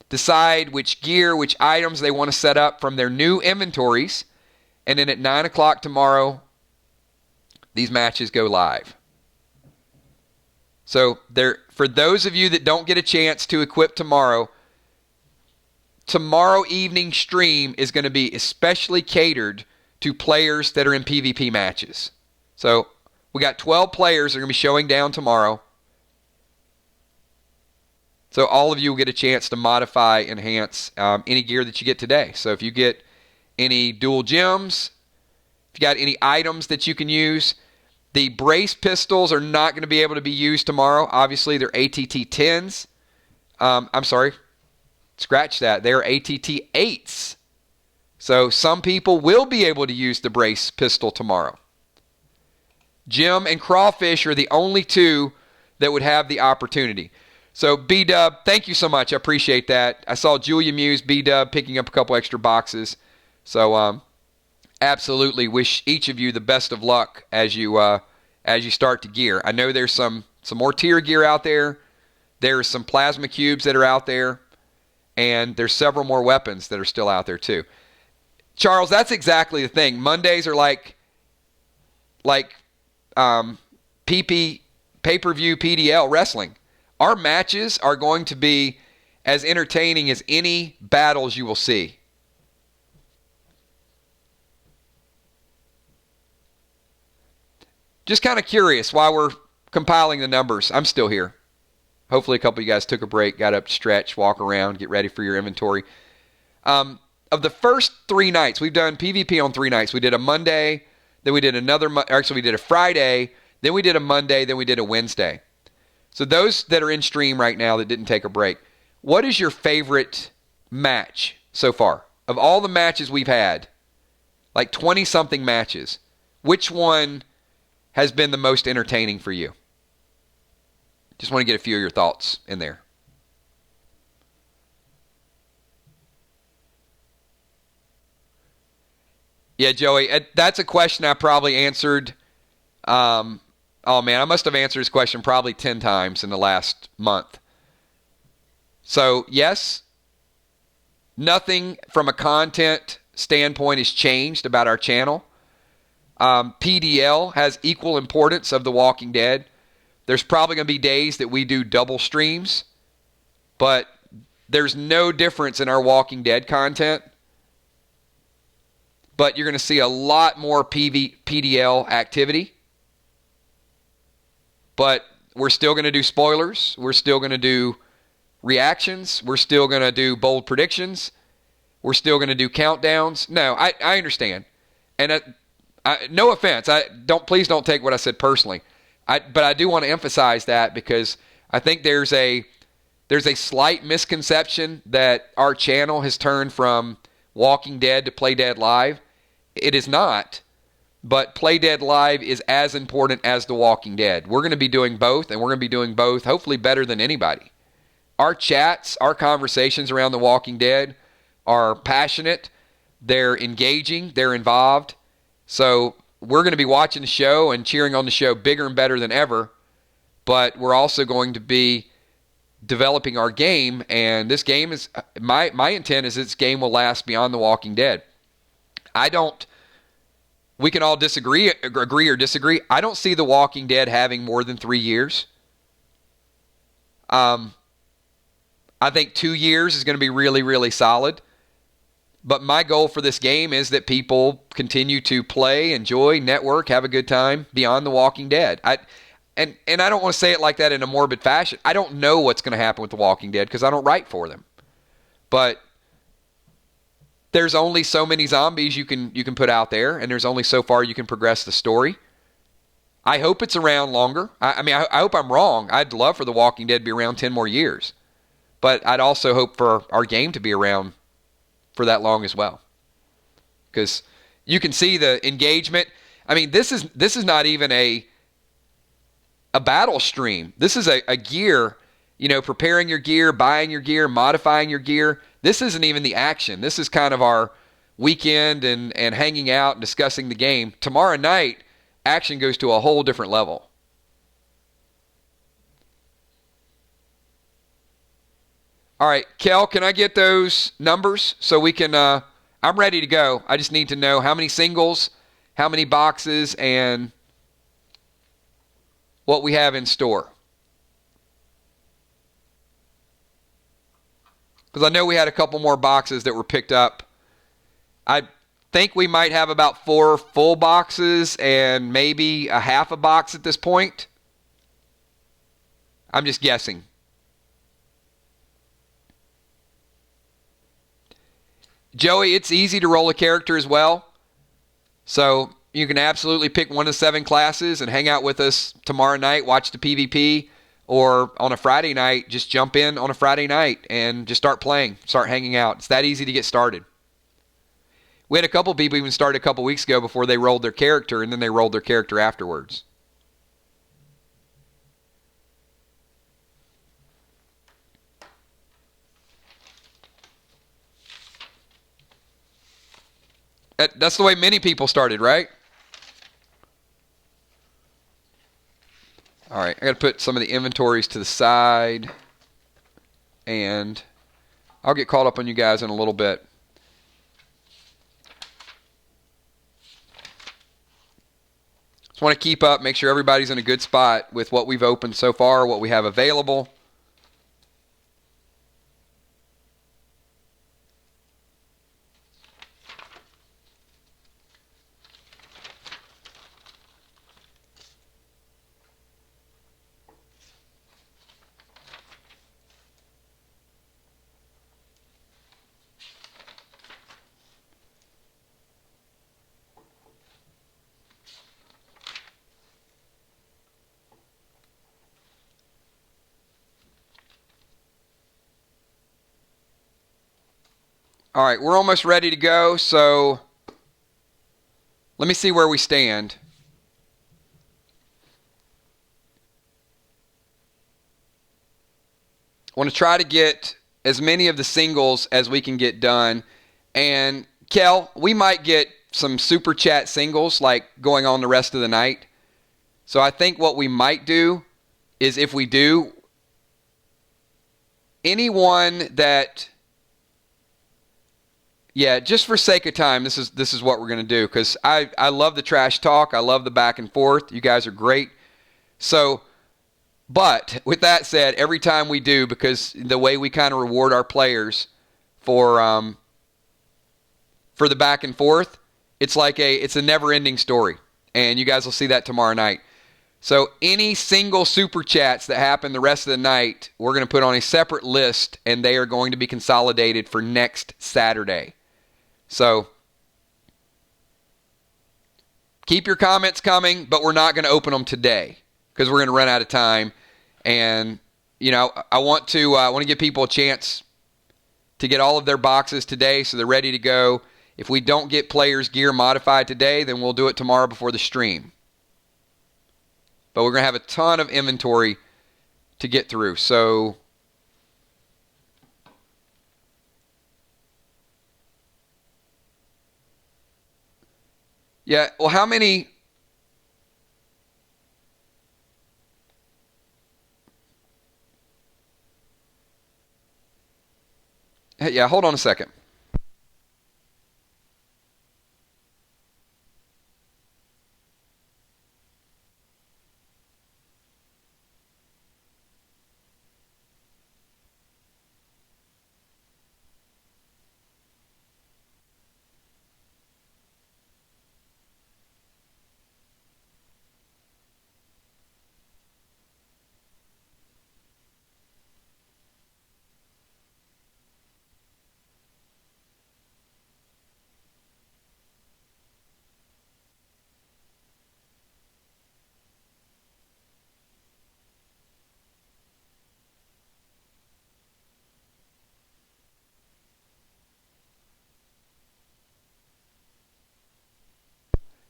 Speaker 1: decide which gear, which items they want to set up from their new inventories. And then at 9 o'clock tomorrow, these matches go live. So for those of you that don't get a chance to equip tomorrow evening stream is going to be especially catered to players that are in PvP matches. So we got 12 players that are going to be showing down tomorrow. So all of you will get a chance to modify, enhance any gear that you get today. So if you get any dual gems, if you got any items that you can use, the brace pistols are not going to be able to be used tomorrow. Obviously, they're ATT 10s. I'm sorry. Scratch that. They're ATT 8s. So some people will be able to use the brace pistol tomorrow. Jim and Crawfish are the only 2 that would have the opportunity. So B-Dub, thank you so much. I appreciate that. I saw Julia Muse, B-Dub picking up a couple extra boxes. So absolutely wish each of you the best of luck as you start to gear. I know there's some more tier gear out there. There's some plasma cubes that are out there, and there's several more weapons that are still out there too. Charles, that's exactly the thing. Mondays are like PP pay-per-view PDL wrestling. Our matches are going to be as entertaining as any battles you will see. Just kind of curious while we're compiling the numbers. I'm still here. Hopefully a couple of you guys took a break, got up to stretch, walk around, get ready for your inventory. Of the first 3 nights, we've done PvP on 3 nights. We did a Monday, then we did we did a Friday, then we did a Monday, then we did a Wednesday. So those that are in stream right now that didn't take a break, what is your favorite match so far? Of all the matches we've had, like 20-something matches, which one has been the most entertaining for you? Just want to get a few of your thoughts in there. Yeah, Joey, that's a question I probably answered. Oh, man, I must have answered this question probably 10 times in the last month. So, yes, nothing from a content standpoint has changed about our channel. PDL has equal importance of The Walking Dead. There's probably going to be days that we do double streams, but there's no difference in our Walking Dead content. But you're going to see a lot more PDL activity. But we're still going to do spoilers. We're still going to do reactions. We're still going to do bold predictions. We're still going to do countdowns. No, I understand. And no offense. Please don't take what I said personally. But I do want to emphasize that because I think there's a slight misconception that our channel has turned from Walking Dead to Play Dead Live. It is not. But Play Dead Live is as important as The Walking Dead. We're going to be doing both, and we're going to be doing both hopefully better than anybody. Our chats, our conversations around The Walking Dead are passionate. They're engaging. They're involved. So we're going to be watching the show and cheering on the show bigger and better than ever. But we're also going to be developing our game, and this game is my intent is this game will last beyond The Walking Dead. We can all agree or disagree. I don't see The Walking Dead having more than 3 years. I think 2 years is going to be really, really solid. But my goal for this game is that people continue to play, enjoy, network, have a good time beyond The Walking Dead. And I don't want to say it like that in a morbid fashion. I don't know what's going to happen with The Walking Dead because I don't write for them. But there's only so many zombies you can put out there, and there's only so far you can progress the story. I hope it's around longer. I hope I'm wrong. I'd love for The Walking Dead to be around 10 more years. But I'd also hope for our game to be around for that long as well. Because you can see the engagement. I mean, this is not even a battle stream. This is a gear, preparing your gear, buying your gear, modifying your gear. This isn't even the action. This is kind of our weekend and hanging out and discussing the game. Tomorrow night, action goes to a whole different level. All right, Kel, can I get those numbers so we can, I'm ready to go. I just need to know how many singles, how many boxes, and what we have in store. Because I know we had a couple more boxes that were picked up. I think we might have about 4 full boxes and maybe a half a box at this point. I'm just guessing. Joey, it's easy to roll a character as well. So you can absolutely pick one of 7 classes and hang out with us tomorrow night, watch the PvP. Or on a Friday night, just jump in on a Friday night and just start playing, start hanging out. It's that easy to get started. We had a couple people even start a couple weeks ago before they rolled their character, and then they rolled their character afterwards. That's the way many people started, right? All right, I got to put some of the inventories to the side, and I'll get caught up on you guys in a little bit. Just want to keep up, make sure everybody's in a good spot with what we've opened so far, what we have available. All right, we're almost ready to go, so let me see where we stand. I want to try to get as many of the singles as we can get done. And, Kel, we might get some super chat singles like going on the rest of the night. So I think what we might do is, if we do, anyone that, yeah, just for sake of time, this is what we're going to do, because I love the trash talk. I love the back and forth. You guys are great. So, but with that said, every time we do, because the way we kind of reward our players for the back and forth, it's a never-ending story, and you guys will see that tomorrow night. So any single super chats that happen the rest of the night, we're going to put on a separate list, and they are going to be consolidated for next Saturday. So keep your comments coming, but we're not going to open them today because we're going to run out of time. And, I want to give people a chance to get all of their boxes today so they're ready to go. If we don't get players' gear modified today, then we'll do it tomorrow before the stream. But we're going to have a ton of inventory to get through. So yeah, well, how many? Yeah, hold on a second.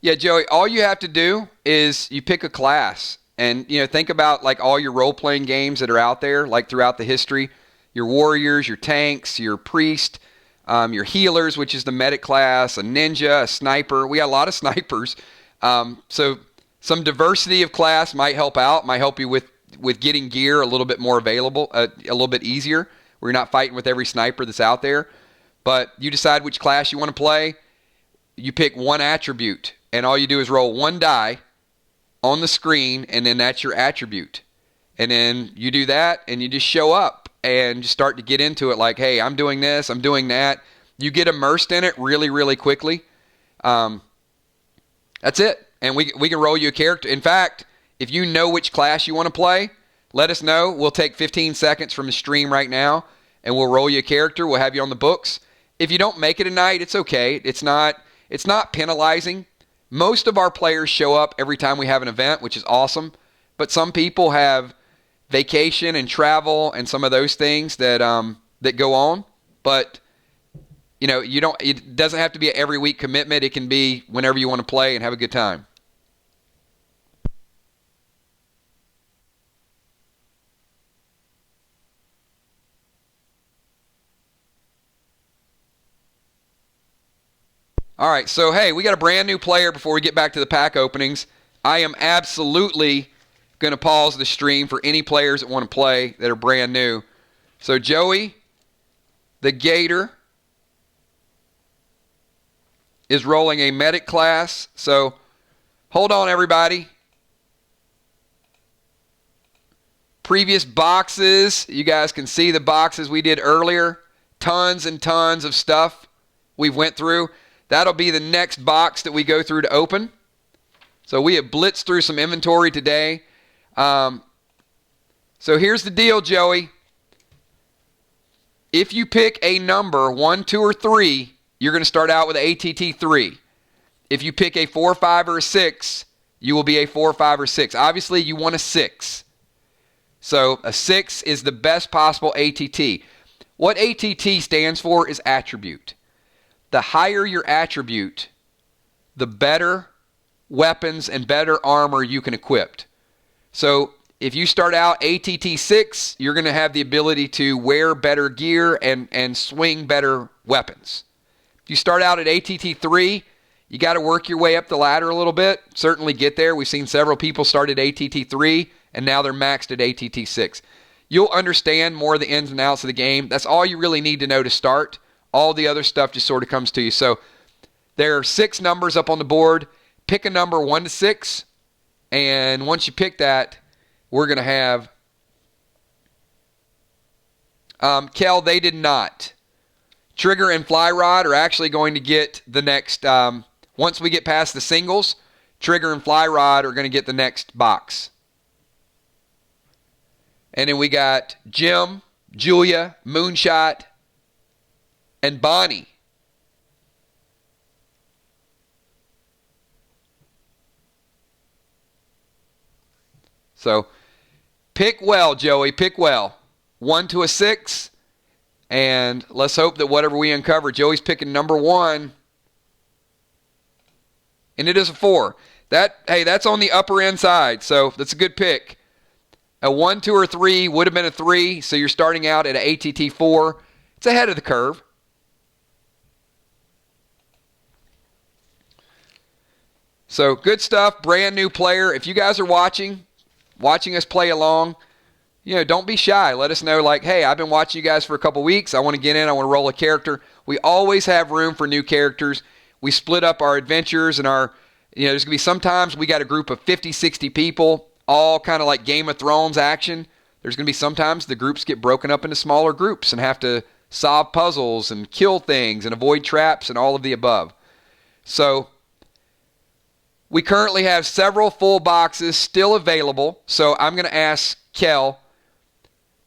Speaker 1: Yeah, Joey, all you have to do is you pick a class and, think about like all your role-playing games that are out there, like throughout the history, your warriors, your tanks, your priest, your healers, which is the medic class, a ninja, a sniper. We got a lot of snipers. So some diversity of class might help out, might help you with getting gear a little bit more available, a little bit easier, where you're not fighting with every sniper that's out there. But you decide which class you want to play. You pick one attribute, and all you do is roll one die on the screen, and then that's your attribute. And then you do that, and you just show up and just start to get into it like, hey, I'm doing this, I'm doing that. You get immersed in it really, really quickly. That's it. And we can roll you a character. In fact, if you know which class you want to play, let us know. We'll take 15 seconds from the stream right now, and we'll roll you a character. We'll have you on the books. If you don't make it tonight, it's okay. It's not penalizing. Most of our players show up every time we have an event, which is awesome. But some people have vacation and travel and some of those things that go on. But it doesn't have to be an every week commitment. It can be whenever you want to play and have a good time. All right, so hey, we got a brand new player before we get back to the pack openings. I am absolutely going to pause the stream for any players that want to play that are brand new. So Joey, the Gator, is rolling a medic class. So hold on, everybody. Previous boxes, you guys can see the boxes we did earlier. Tons and tons of stuff we went through. That'll be the next box that we go through to open. So we have blitzed through some inventory today. So here's the deal, Joey. If you pick a number, 1, 2, or 3, you're going to start out with an ATT 3. If you pick a 4, 5, or a 6, you will be a 4, 5, or 6. Obviously, you want a 6. So a 6 is the best possible ATT. What ATT stands for is attribute. The higher your attribute, the better weapons and better armor you can equip. So if you start out ATT 6, you're going to have the ability to wear better gear and swing better weapons. If you start out at ATT 3, you got to work your way up the ladder a little bit. Certainly get there. We've seen several people start at ATT 3, and now they're maxed at ATT 6. You'll understand more of the ins and outs of the game. That's all you really need to know to start. All the other stuff just sort of comes to you. So there are 6 numbers up on the board. Pick a number 1 to 6, and once you pick that, we're going to have Kel, they did not. Trigger and Fly Rod are actually going to get the next, once we get past the singles, Trigger and Fly Rod are going to get the next box. And then we got Jim, Julia, Moonshot, and Bonnie. So pick well, Joey, pick well. 1 to a 6, and let's hope that whatever we uncover, Joey's picking number 1, and it is a 4. That's on the upper end side, so that's a good pick. A 1, 2, or 3 would have been a 3, so you're starting out at an ATT 4. It's ahead of the curve. So good stuff, brand new player. If you guys are watching us play along, don't be shy. Let us know, like, hey, I've been watching you guys for a couple weeks. I want to get in. I want to roll a character. We always have room for new characters. We split up our adventures and there's going to be sometimes we got a group of 50, 60 people, all kind of like Game of Thrones action. There's going to be sometimes the groups get broken up into smaller groups and have to solve puzzles and kill things and avoid traps and all of the above. So we currently have several full boxes still available. So I'm going to ask Kel,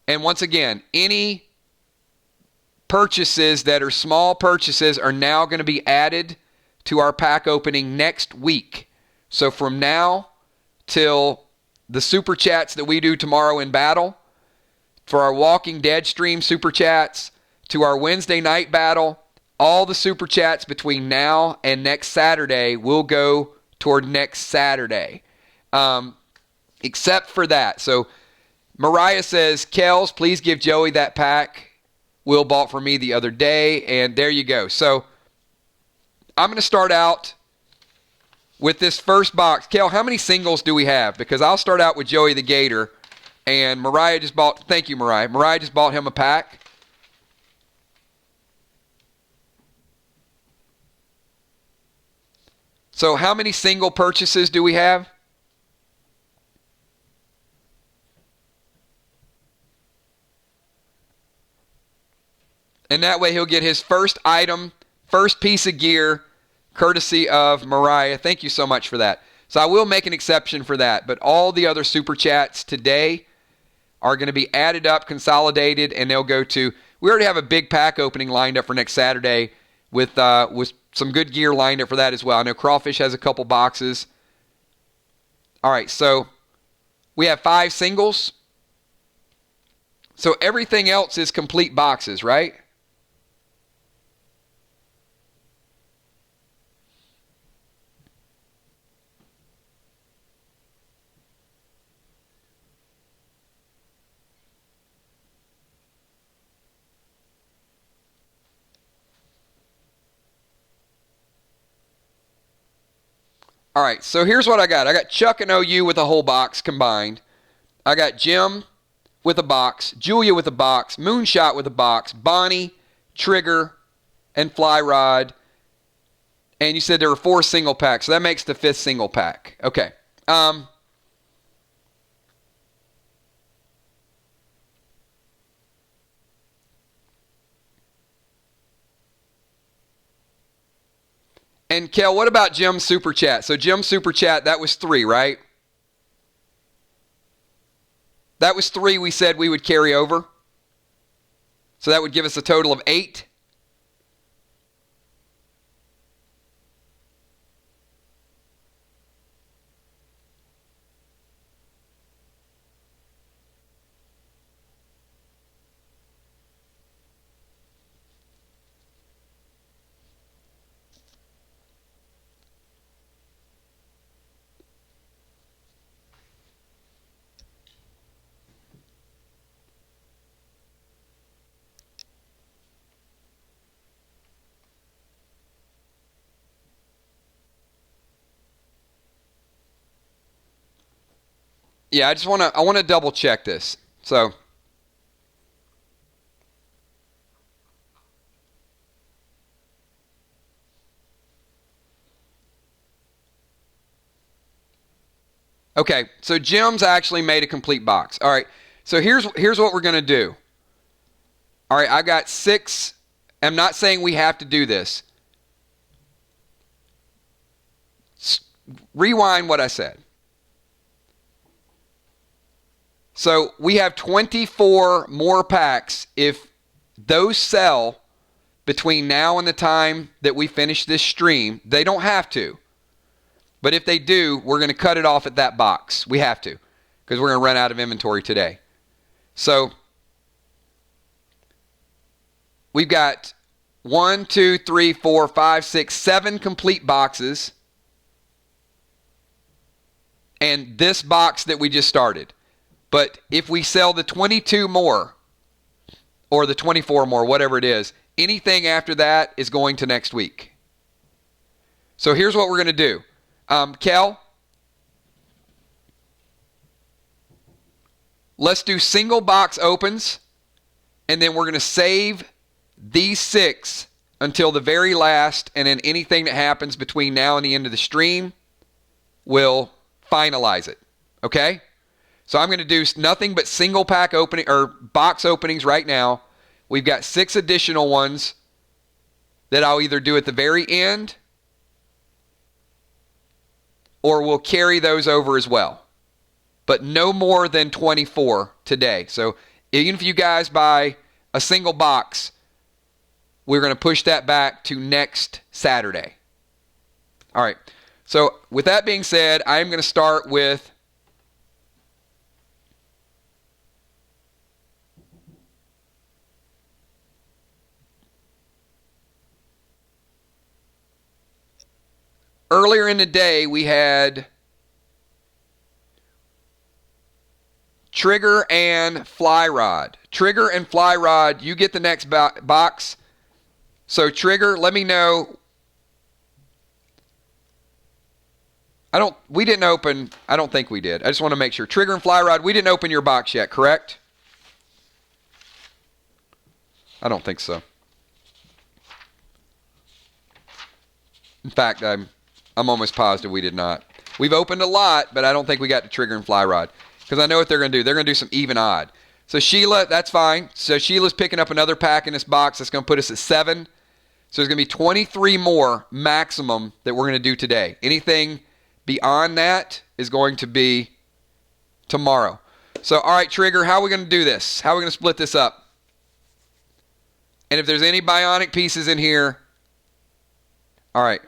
Speaker 1: and once again, any purchases that are small purchases are now going to be added to our pack opening next week. So from now till the super chats that we do tomorrow in battle, for our Walking Dead stream super chats, to our Wednesday night battle, all the super chats between now and next Saturday will go toward next Saturday. Except for that. So Mariah says, Kels, please give Joey that pack Will bought for me the other day. And there you go. So I'm going to start out with this first box. Kel, how many singles do we have? Because I'll start out with Joey the Gator. And Mariah just bought, thank you, Mariah. Mariah just bought him a pack. So how many single purchases do we have? And that way he'll get his first item, first piece of gear, courtesy of Mariah. Thank you so much for that. So I will make an exception for that. But all the other super chats today are going to be added up, consolidated, and they'll go to, we already have a big pack opening lined up for next Saturday with some good gear lined up for that as well. I know Crawfish has a couple boxes. All right, so we have 5 singles. So everything else is complete boxes, right? All right, so here's what I got. I got Chuck and OU with a whole box combined. I got Jim with a box, Julia with a box, Moonshot with a box, Bonnie, Trigger, and Fly Rod. And you said there were 4 single packs, so that makes the 5th single pack. Okay. And Kel, what about Jim's Super Chat? So Jim's Super Chat, that was 3, right? That was 3 we said we would carry over. So that would give us a total of 8. Yeah, I want to double check this. So okay, so Jim's actually made a complete box. All right, so here's what we're going to do. All right, I got 6. I'm not saying we have to do this. Rewind what I said. So we have 24 more packs if those sell between now and the time that we finish this stream. They don't have to. But if they do, we're going to cut it off at that box. We have to, because we're going to run out of inventory today. So we've got 1, 2, 3, 4, 5, 6, 7 complete boxes. And this box that we just started. But if we sell the 22 more, or the 24 more, whatever it is, anything after that is going to next week. So here's what we're going to do. Kel, let's do single box opens, and then we're going to save these 6 until the very last, and then anything that happens between now and the end of the stream, we'll finalize it. Okay? So I'm going to do nothing but single pack opening or box openings right now. We've got 6 additional ones that I'll either do at the very end or we'll carry those over as well. But no more than 24 today. So even if you guys buy a single box, we're going to push that back to next Saturday. All right. So with that being said, I'm going to start with earlier in the day, we had Trigger and Fly Rod. Trigger and Fly Rod, you get the next box. So Trigger, let me know. We didn't open, I don't think we did. I just want to make sure. Trigger and Fly Rod, we didn't open your box yet, correct? I don't think so. In fact, I'm almost positive we did not. We've opened a lot, but I don't think we got to Trigger and Fly Rod. Because I know what they're going to do. They're going to do some even odd. So Sheila, that's fine. So Sheila's picking up another pack in this box. That's going to put us at 7. So there's going to be 23 more maximum that we're going to do today. Anything beyond that is going to be tomorrow. So, all right, Trigger, how are we going to do this? How are we going to split this up? And if there's any bionic pieces in here, all right.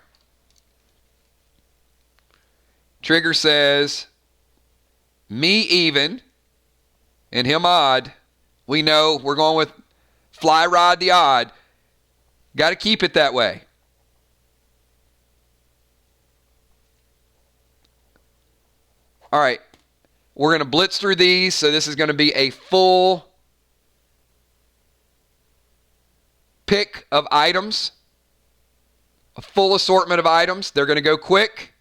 Speaker 1: Trigger says, me even and him odd. We know we're going with Fly Rod the odd. Got to keep it that way. All right. We're going to blitz through these. So this is going to be a full pick of items. A full assortment of items. They're going to go quick.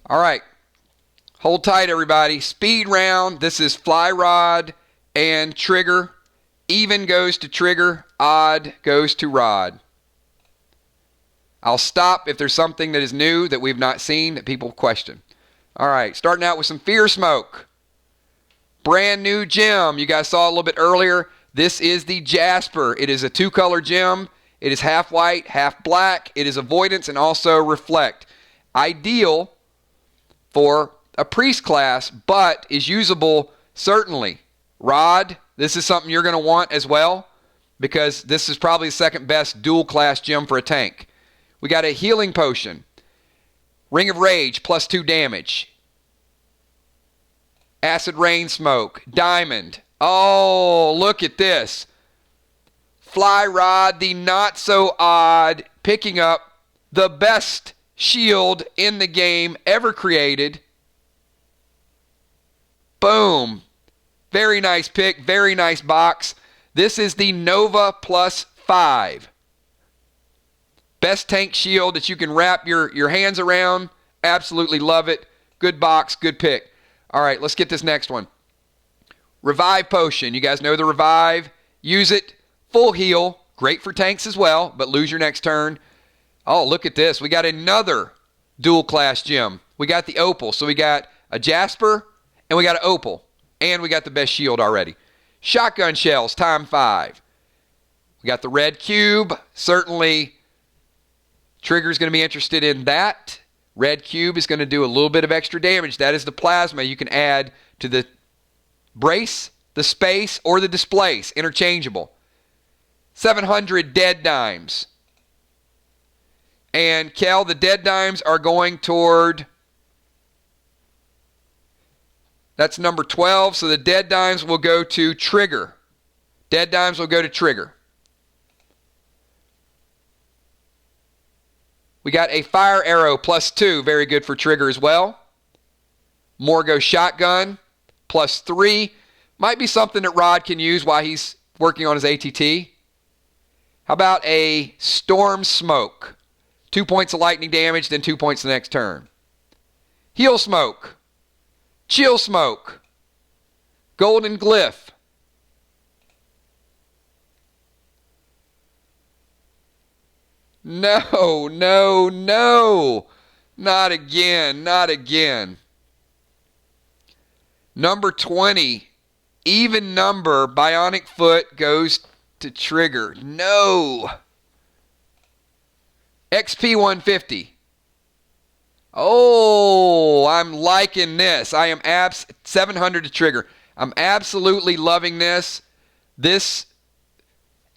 Speaker 1: All right. Hold tight, everybody. Speed round. This is fly rod and trigger. Even goes to trigger. Odd goes to rod. I'll stop if there's something that is new that we've not seen that people question. All right. Starting out with some Fear Smoke. Brand new gem. You guys saw a little bit earlier. This is the Jasper. It is a 2-color gem. It is half white, half black. It is Avoidance and also Reflect. Ideal for a priest class, but is usable certainly. Rod, this is something you're going to want as well because this is probably the second best dual class gem for a tank. We got a Healing Potion. Ring of Rage, +2 damage. Acid Rain Smoke. Diamond. Oh, look at this. Fly Rod, the not so odd, picking up the best shield in the game ever created. Boom. Very nice pick. Very nice box. This is the Nova +5. Best tank shield that you can wrap your hands around. Absolutely love it. Good box. Good pick. All right, let's get this next one. Revive Potion. You guys know the Revive. Use it. Full heal. Great for tanks as well, but lose your next turn. Oh, look at this. We got another dual class gem. We got the Opal. So we got a Jasper and we got an Opal. And we got the best shield already. Shotgun Shells, ×5. We got the red cube. Certainly, Trigger's going to be interested in that. Red cube is going to do a little bit of extra damage. That is the plasma you can add to the brace, the space, or the displace. Interchangeable. 700 dead dimes. And Kel, the dead dimes are going toward... That's number 12, so the dead dimes will go to Trigger. Dead dimes will go to Trigger. We got a Fire Arrow +2, very good for Trigger as well. Morgo Shotgun +3. Might be something that Rod can use while he's working on his ATT. How about a Storm Smoke? 2 points of lightning damage, then 2 points the next turn. Heal Smoke. Chill Smoke. Golden Glyph. No, no, no. Not again, not again. Number 20, even number, Bionic Foot goes to Trigger. No. XP 150. Oh, I'm liking this. I am 700 to Trigger. I'm absolutely loving this. This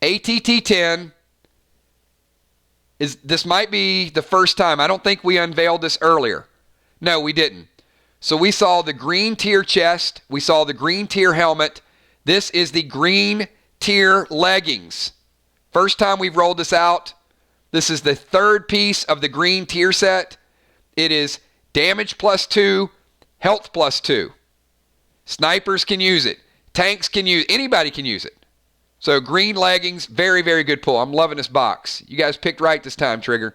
Speaker 1: ATT 10 this might be the first time. I don't think we unveiled this earlier. No, we didn't. So we saw the green tier chest. We saw the green tier helmet. This is the green tier leggings. First time we've rolled this out. This is the third piece of the green tier set. It is damage +2, health +2. Snipers can use it. Tanks can use it. Anybody can use it. So green leggings, very, very good pull. I'm loving this box. You guys picked right this time, Trigger.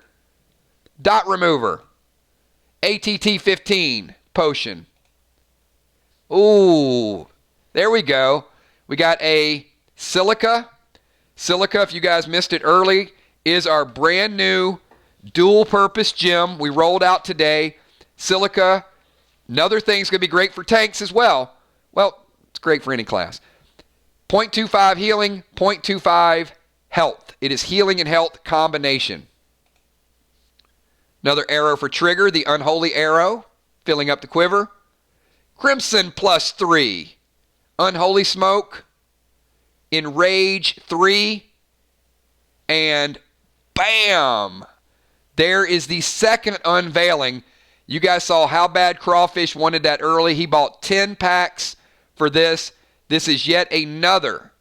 Speaker 1: Dot Remover. ATT 15 potion. Ooh, there we go. We got a Silica. Silica, if you guys missed it early, is our brand new dual purpose gem we rolled out today. Silica, another thing's going to be great for tanks as well. Well, it's great for any class. 0.25 healing, 0.25 health. It is healing and health combination. Another arrow for Trigger, the Unholy Arrow, filling up the quiver. Crimson +3. Unholy Smoke. Enrage 3. And bam! There is the second unveiling. You guys saw how bad Crawfish wanted that early. He bought 10 packs for this. This is yet another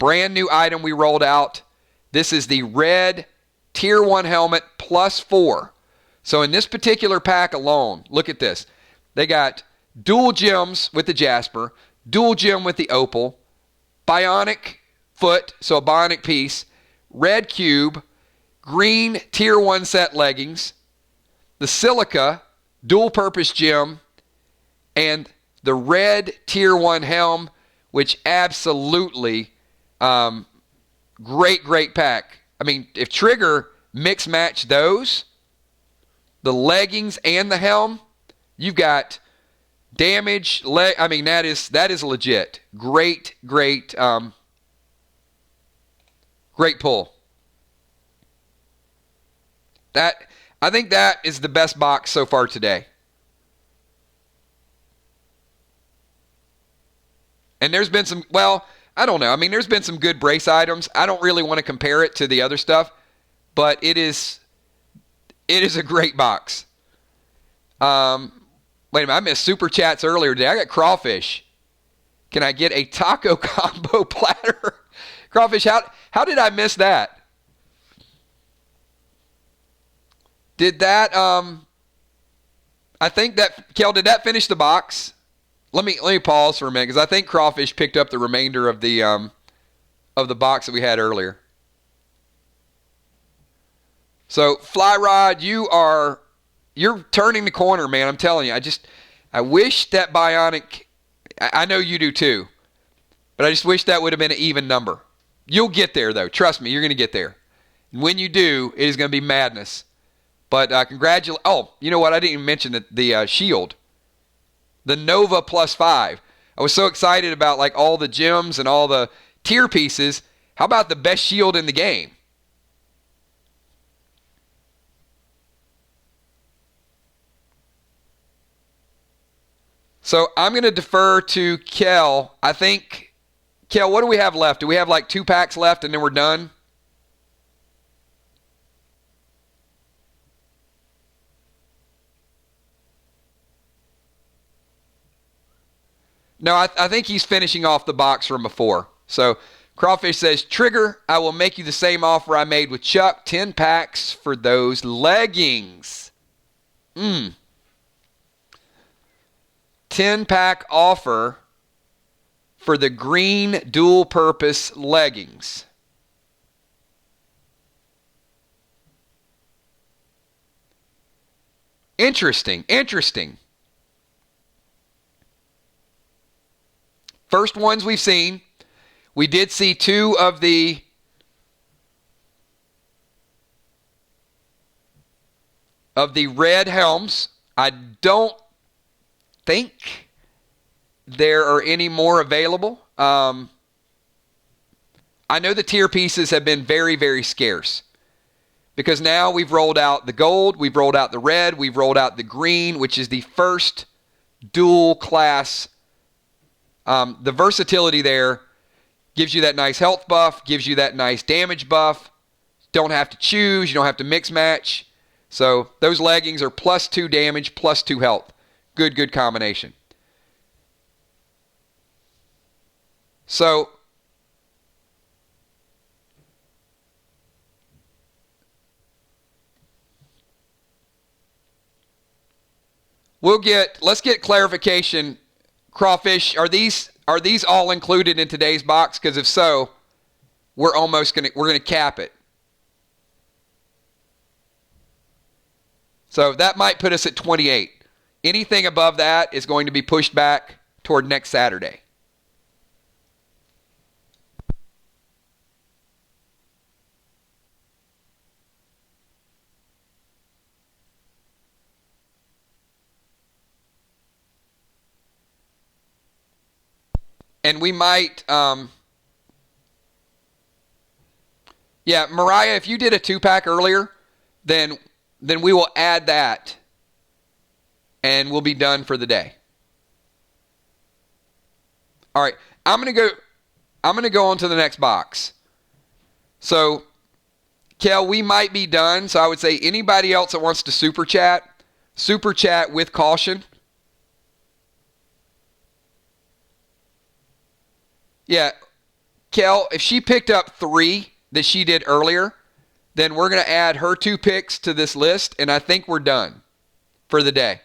Speaker 1: brand new item we rolled out. This is the red Tier 1 helmet +4. So in this particular pack alone, look at this. They got dual gems with the Jasper, dual gem with the Opal, Bionic Foot, so a Bionic piece, red cube, green Tier 1 set leggings, the silica dual-purpose gem, and the red Tier 1 helm, which absolutely great pack. I mean, if Trigger mix-match those, the leggings and the helm, you've got damage. I mean, that is legit. Great pull. I think that is the best box so far today. And there's been some, well, I don't know. I mean, there's been some good brace items. I don't really want to compare it to the other stuff, but it is a great box. Wait a minute, I missed super chats earlier today. I got crawfish. Can I get a taco combo platter? Crawfish, how did I miss that? Did that I think that, Kel, did that finish the box? Let me pause for a minute because I think Crawfish picked up the remainder of the box that we had earlier. So Fly Rod, you're turning the corner, man. I'm telling you. I wish that Bionic. I know you do too, but I just wish that would have been an even number. You'll get there though. Trust me, you're going to get there. And when you do, it is going to be madness. But congratulations. Oh, you know what? I didn't even mention the shield. The Nova +5. I was so excited about like all the gems and all the tier pieces. How about the best shield in the game? So I'm going to defer to Kel. I think, Kel, what do we have left? Do we have like 2 packs left and then we're done? No, I think he's finishing off the box from before. So Crawfish says, Trigger, I will make you the same offer I made with Chuck. 10 packs for those leggings. 10-pack offer for the green dual-purpose leggings. Interesting. First ones we've seen. We did see 2 of the red helms. I don't think there are any more available. I know the tier pieces have been very scarce because now we've rolled out the gold, we've rolled out the red, we've rolled out the green, which is the first dual class. The versatility there gives you that nice health buff, gives you that nice damage buff. Don't have to choose. You don't have to mix match. So those leggings are +2 damage, +2 health. Good combination. So let's get clarification. Crawfish, are these all included in today's box? Because if so, we're gonna cap it. So that might put us at 28. Anything above that is going to be pushed back toward next Saturday. And we might, Mariah, if you did a 2-pack earlier, then we will add that, and we'll be done for the day. All right, I'm gonna go on to the next box. So, Kel, we might be done. So I would say anybody else that wants to super chat with caution. Yeah, Kel, if she picked up 3 that she did earlier, then we're going to add her 2 picks to this list, and I think we're done for the day.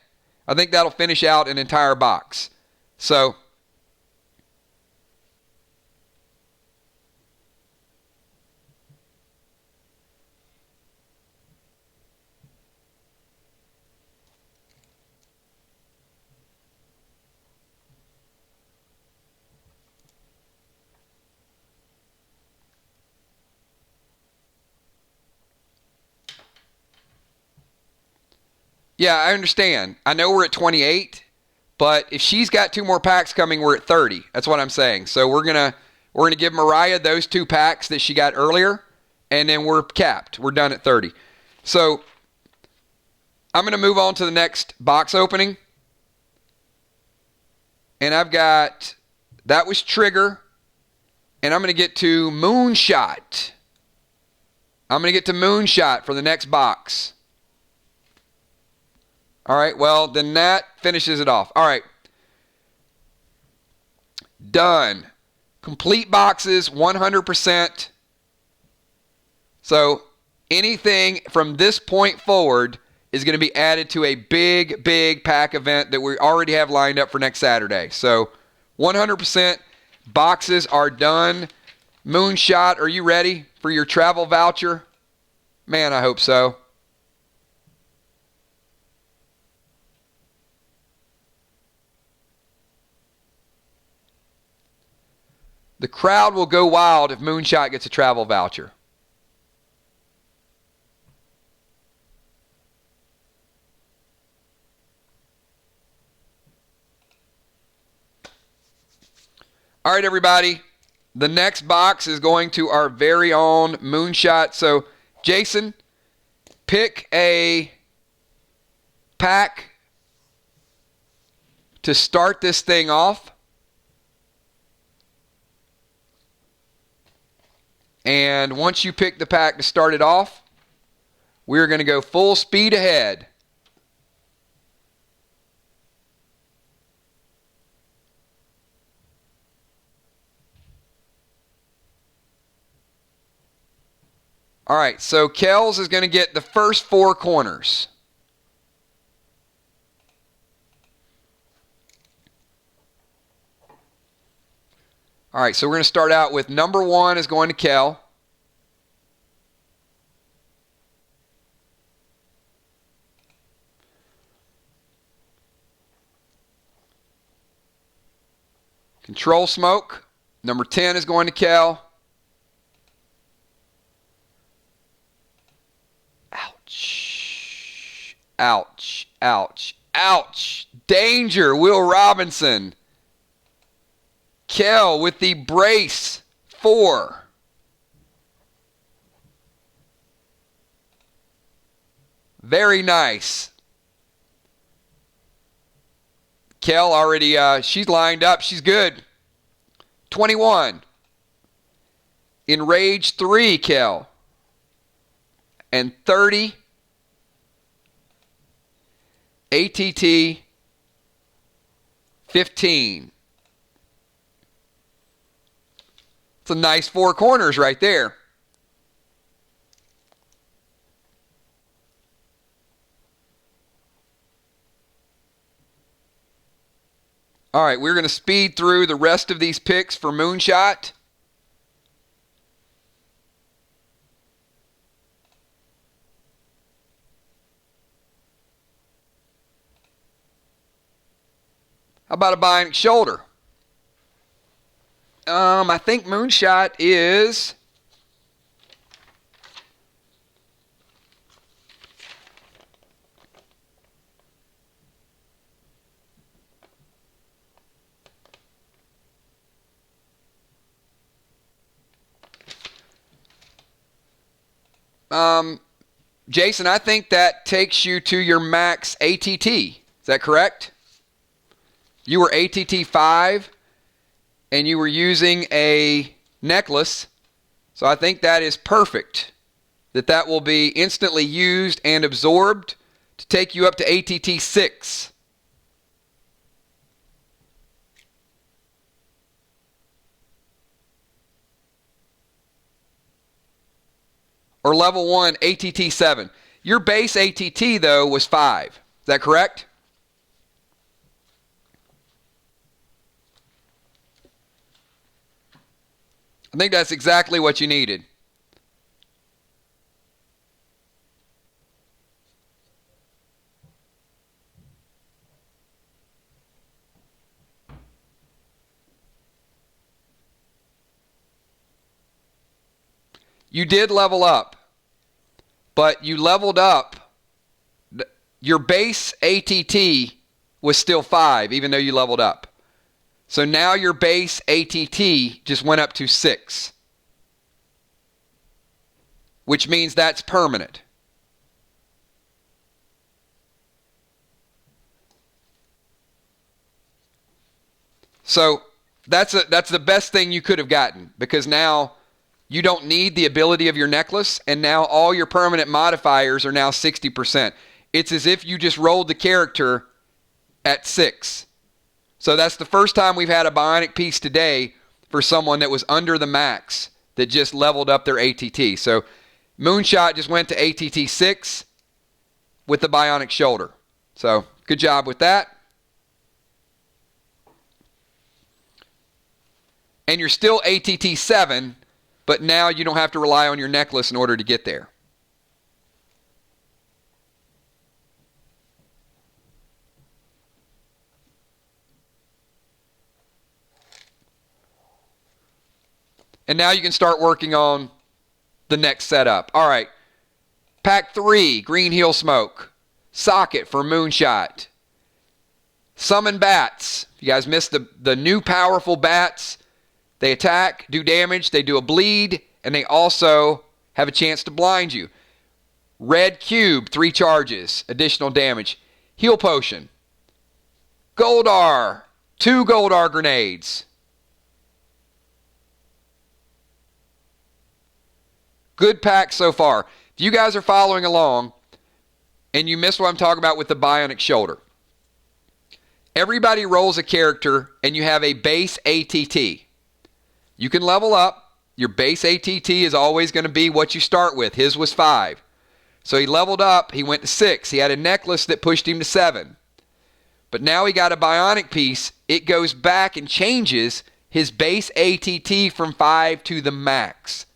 Speaker 1: I think that'll finish out an entire box. So, Yeah, I understand. I know we're at 28, but if she's got 2 more packs coming, we're at 30. That's what I'm saying. So we're gonna give Mariah those 2 packs that she got earlier, and then we're capped. We're done at 30. So I'm gonna move on to the next box opening, and I've got that was Trigger, and I'm gonna get to Moonshot. I'm gonna get to Moonshot for the next box. All right, well, then that finishes it off. All right. Done. Complete boxes, 100%. So anything from this point forward is going to be added to a big, big pack event that we already have lined up for next Saturday. So 100% boxes are done. Moonshot, are you ready for your travel voucher? Man, I hope so. The crowd will go wild if Moonshot gets a travel voucher. All right, everybody. The next box is going to our very own Moonshot. So, Jason, pick a pack to start this thing off. And once you pick the pack to start it off, we're going to go full speed ahead. All right, so Kells is going to get the first 4 corners. All right, so we're going to start out with number 1 is going to Kel. Control Smoke. Number 10 is going to Kel. Ouch. Ouch. Ouch. Ouch. Danger. Will Robinson. Kel with the brace. 4. Very nice. Kel already, she's lined up. She's good. 21. Enrage 3, Kel. And 30. ATT 15. It's a nice 4 corners right there. All right, we're going to speed through the rest of these picks for Moonshot. How about a bionic shoulder? I think Moonshot is... Jason, I think that takes you to your max ATT. Is that correct? You were ATT 5, and you were using a necklace. So I think that is perfect. That will be instantly used and absorbed to take you up to ATT 6. Or level 1, ATT 7. Your base ATT, though, was 5. Is that correct? I think that's exactly what you needed. You did level up, but you leveled up. your base ATT was still 5, even though you leveled up. So now your base ATT just went up to 6, which means that's permanent. So that's the best thing you could have gotten, because now you don't need the ability of your necklace, and now all your permanent modifiers are now 60%. It's as if you just rolled the character at 6. So that's the first time we've had a bionic piece today for someone that was under the max that just leveled up their ATT. So Moonshot just went to ATT 6 with the bionic shoulder. So good job with that. And you're still ATT 7, but now you don't have to rely on your necklace in order to get there. And now you can start working on the next setup. All right. Pack 3, Green Heel Smoke. Socket for Moonshot. Summon Bats. You guys missed the new powerful bats. They attack, do damage, they do a bleed, and they also have a chance to blind you. Red Cube, 3 charges, additional damage. Heal Potion. Goldar, 2 Goldar grenades. Good pack so far. If you guys are following along and you missed what I'm talking about with the bionic shoulder, everybody rolls a character and you have a base ATT. You can level up. Your base ATT is always going to be what you start with. His was 5. So he leveled up. He went to 6. He had a necklace that pushed him to 7. But now he got a bionic piece. It goes back and changes his base ATT from 5 to the max.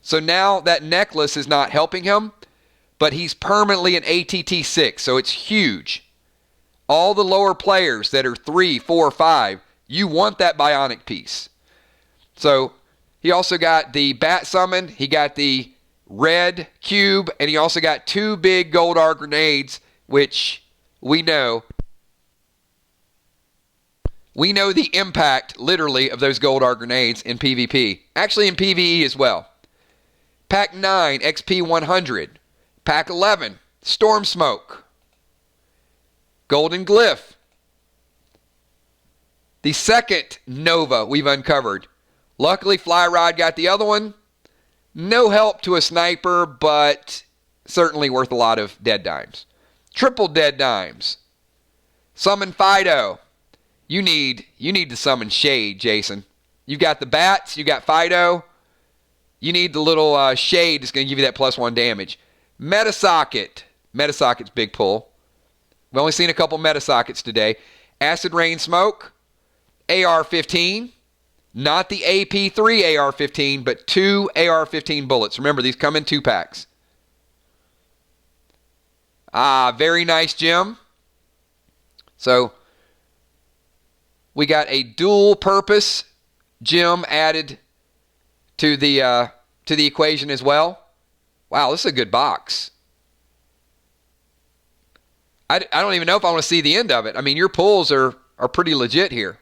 Speaker 1: So now that necklace is not helping him, but he's permanently an ATT 6. So it's huge. All the lower players that are 3, 4, 5, you want that bionic piece. So he also got the bat summon, he got the red cube, and he also got 2 big Goldar grenades, which we know the impact, literally, of those Goldar grenades in PvP. Actually in PvE as well. Pack 9, XP 100. Pack 11, Storm Smoke. Golden Glyph. The second Nova we've uncovered. Luckily, Flyrod got the other one. No help to a sniper, but certainly worth a lot of dead dimes. Triple dead dimes. Summon Fido. You need to summon Shade, Jason. You've got the bats. You got Fido. You need the little Shade that's going to give you that +1 damage. Metasocket. Metasocket's big pull. We've only seen a couple Metasockets today. Acid Rain Smoke. AR-15. Not the AP3 AR-15, but 2 AR-15 bullets. Remember, these come in 2 packs. Very nice gem. So, we got a dual-purpose gem added to the equation as well. Wow, this is a good box. I don't even know if I want to see the end of it. I mean, your pulls are pretty legit here.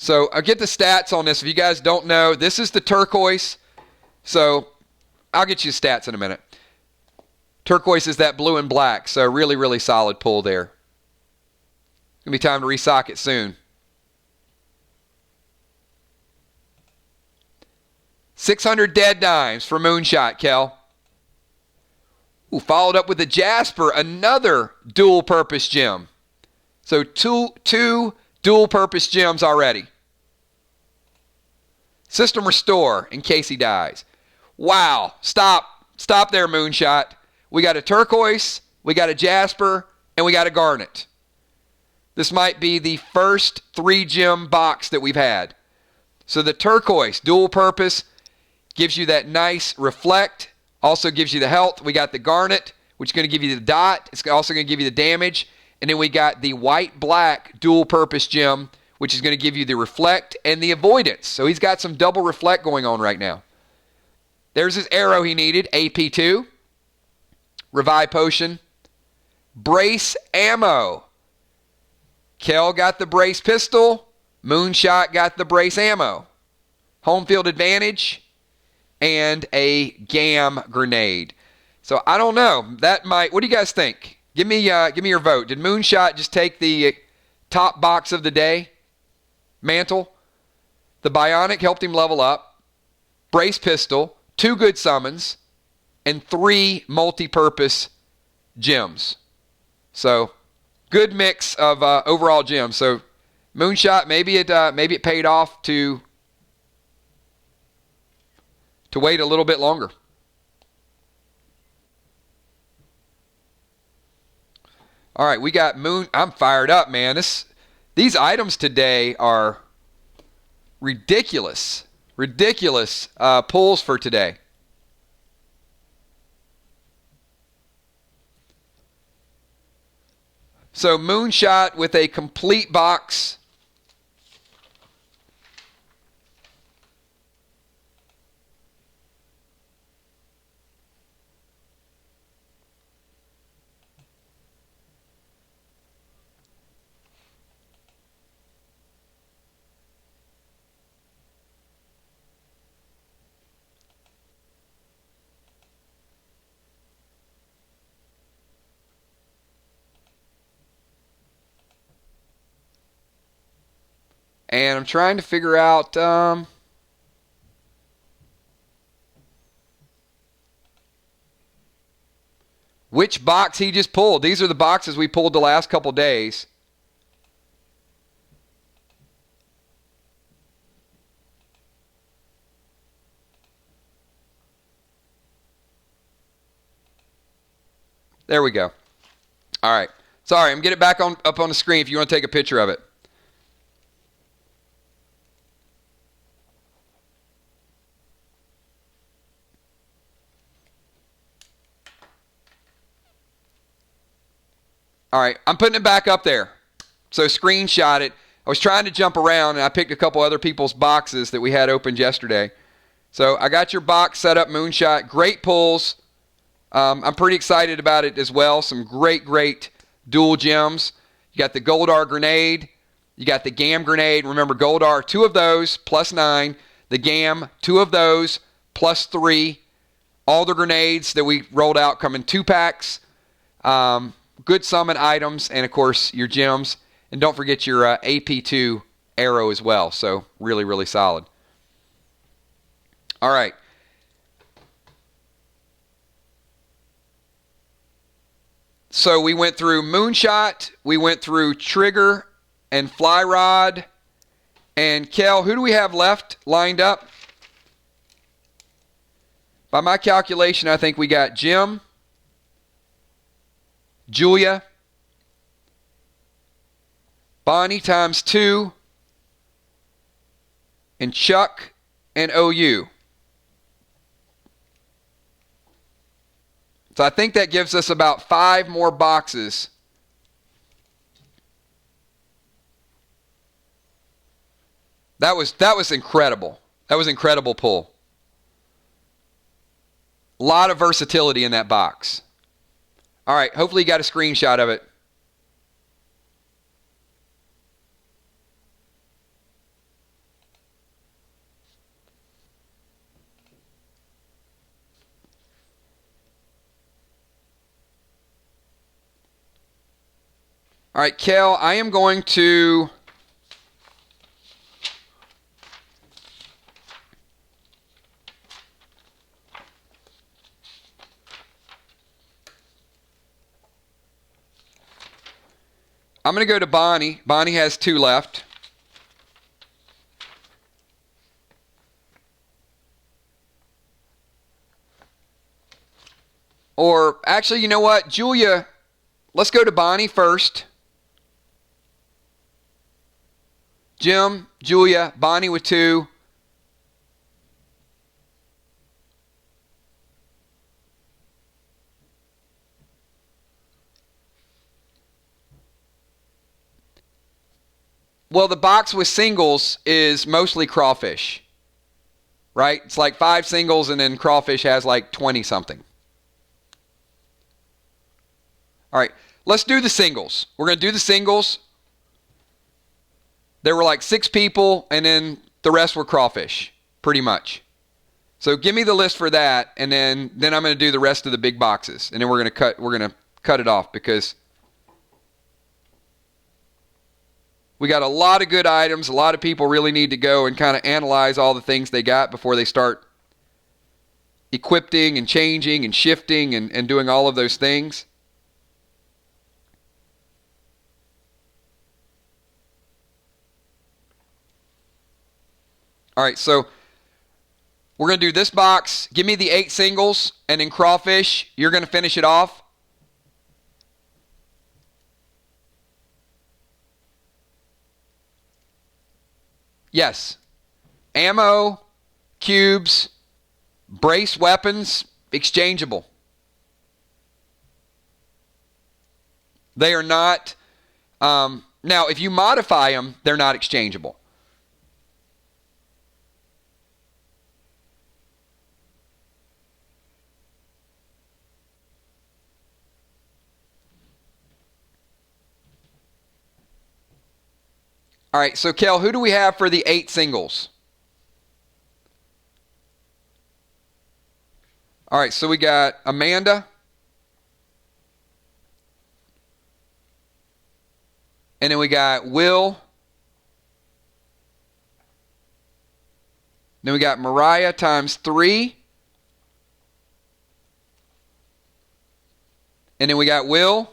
Speaker 1: So I'll get the stats on this. If you guys don't know, this is the turquoise. So I'll get you stats in a minute. Turquoise is that blue and black. So really, really solid pull there. It's going to be time to resock it soon. 600 dead dimes for Moonshot, Kel. Ooh, followed up with a Jasper, another dual-purpose gem. So two dual-purpose gems already. System Restore in case he dies. Wow. Stop there, Moonshot. We got a turquoise, we got a Jasper, and we got a garnet. This might be the first 3-gem box that we've had. So the turquoise, dual-purpose, gives you that nice reflect. Also gives you the health. We got the garnet, which is going to give you the dot. It's also going to give you the damage. And then we got the white-black dual-purpose gem, which is going to give you the reflect and the avoidance. So he's got some double reflect going on right now. There's his arrow he needed, AP2, Revive Potion, Brace Ammo. Kel got the Brace Pistol, Moonshot got the Brace Ammo. Home field advantage, and a GAM grenade. So I don't know. That might. What do you guys think? Give me your vote. Did Moonshot just take the top box of the day? Mantle. The Bionic helped him level up. Brace Pistol, 2 good summons, and 3 multi-purpose gems. So good mix of overall gems. So Moonshot, maybe it paid off to wait a little bit longer. All right, we got Moon. I'm fired up, man. These items today are ridiculous. Ridiculous pulls for today. So Moonshot with a complete box. And I'm trying to figure out which box he just pulled. These are the boxes we pulled the last couple days. There we go. All right. Sorry, I'm getting it back up on the screen if you want to take a picture of it. All right, I'm putting it back up there. So screenshot it. I was trying to jump around, and I picked a couple other people's boxes that we had opened yesterday. So I got your box set up, Moonshot. Great pulls. I'm pretty excited about it as well. Some great dual gems. You got the Goldar grenade. You got the GAM grenade. Remember, Goldar, 2 of those, plus 9. The GAM, 2 of those, plus 3. All the grenades that we rolled out come in 2 packs. Good summon items, and of course your gems, and don't forget your AP2 arrow as well. So really solid. All right. So we went through Moonshot, we went through Trigger and Fly Rod, and Kel. Who do we have left lined up? By my calculation, I think we got Jim, Julia, Bonnie times 2, and Chuck and OU. So I think that gives us about 5 more boxes. That was incredible. That was an incredible pull. A lot of versatility in that box. All right, hopefully you got a screenshot of it. All right, Kel, I am going to go to Bonnie. Bonnie has 2 left. Or actually, you know what? Julia, let's go to Bonnie first. Jim, Julia, Bonnie with 2. Well, the box with singles is mostly crawfish, right? It's like 5 singles, and then crawfish has like 20 something. All right, let's do the singles. We're going to do the singles. There were like 6 people, and then the rest were crawfish, pretty much. So give me the list for that, and then I'm going to do the rest of the big boxes, and then we're going to cut it off because we got a lot of good items. A lot of people really need to go and kind of analyze all the things they got before they start equipping and changing and shifting and doing all of those things. All right, so we're going to do this box. Give me the 8 singles, and then crawfish, you're going to finish it off. Yes. Ammo, cubes, brace weapons, exchangeable. They are not, now if you modify them, they're not exchangeable. All right, so Kel, who do we have for the 8 singles? All right, so we got Amanda. And then we got Will. Then we got Mariah times 3. And then we got Will.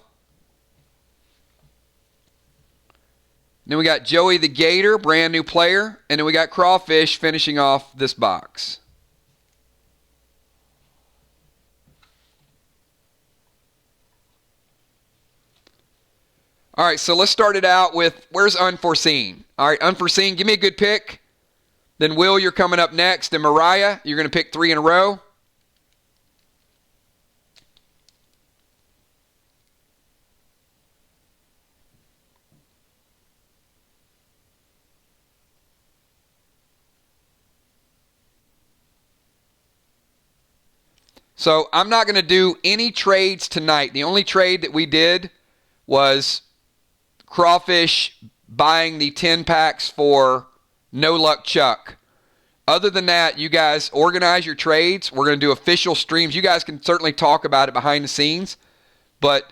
Speaker 1: Then we got Joey the Gator, brand new player. And then we got Crawfish finishing off this box. All right, so let's start it out with, where's Unforeseen? All right, Unforeseen, give me a good pick. Then Will, you're coming up next. And Mariah, you're going to pick 3 in a row. So I'm not going to do any trades tonight. The only trade that we did was Crawfish buying the 10 packs for No Luck Chuck. Other than that, you guys organize your trades. We're going to do official streams. You guys can certainly talk about it behind the scenes, but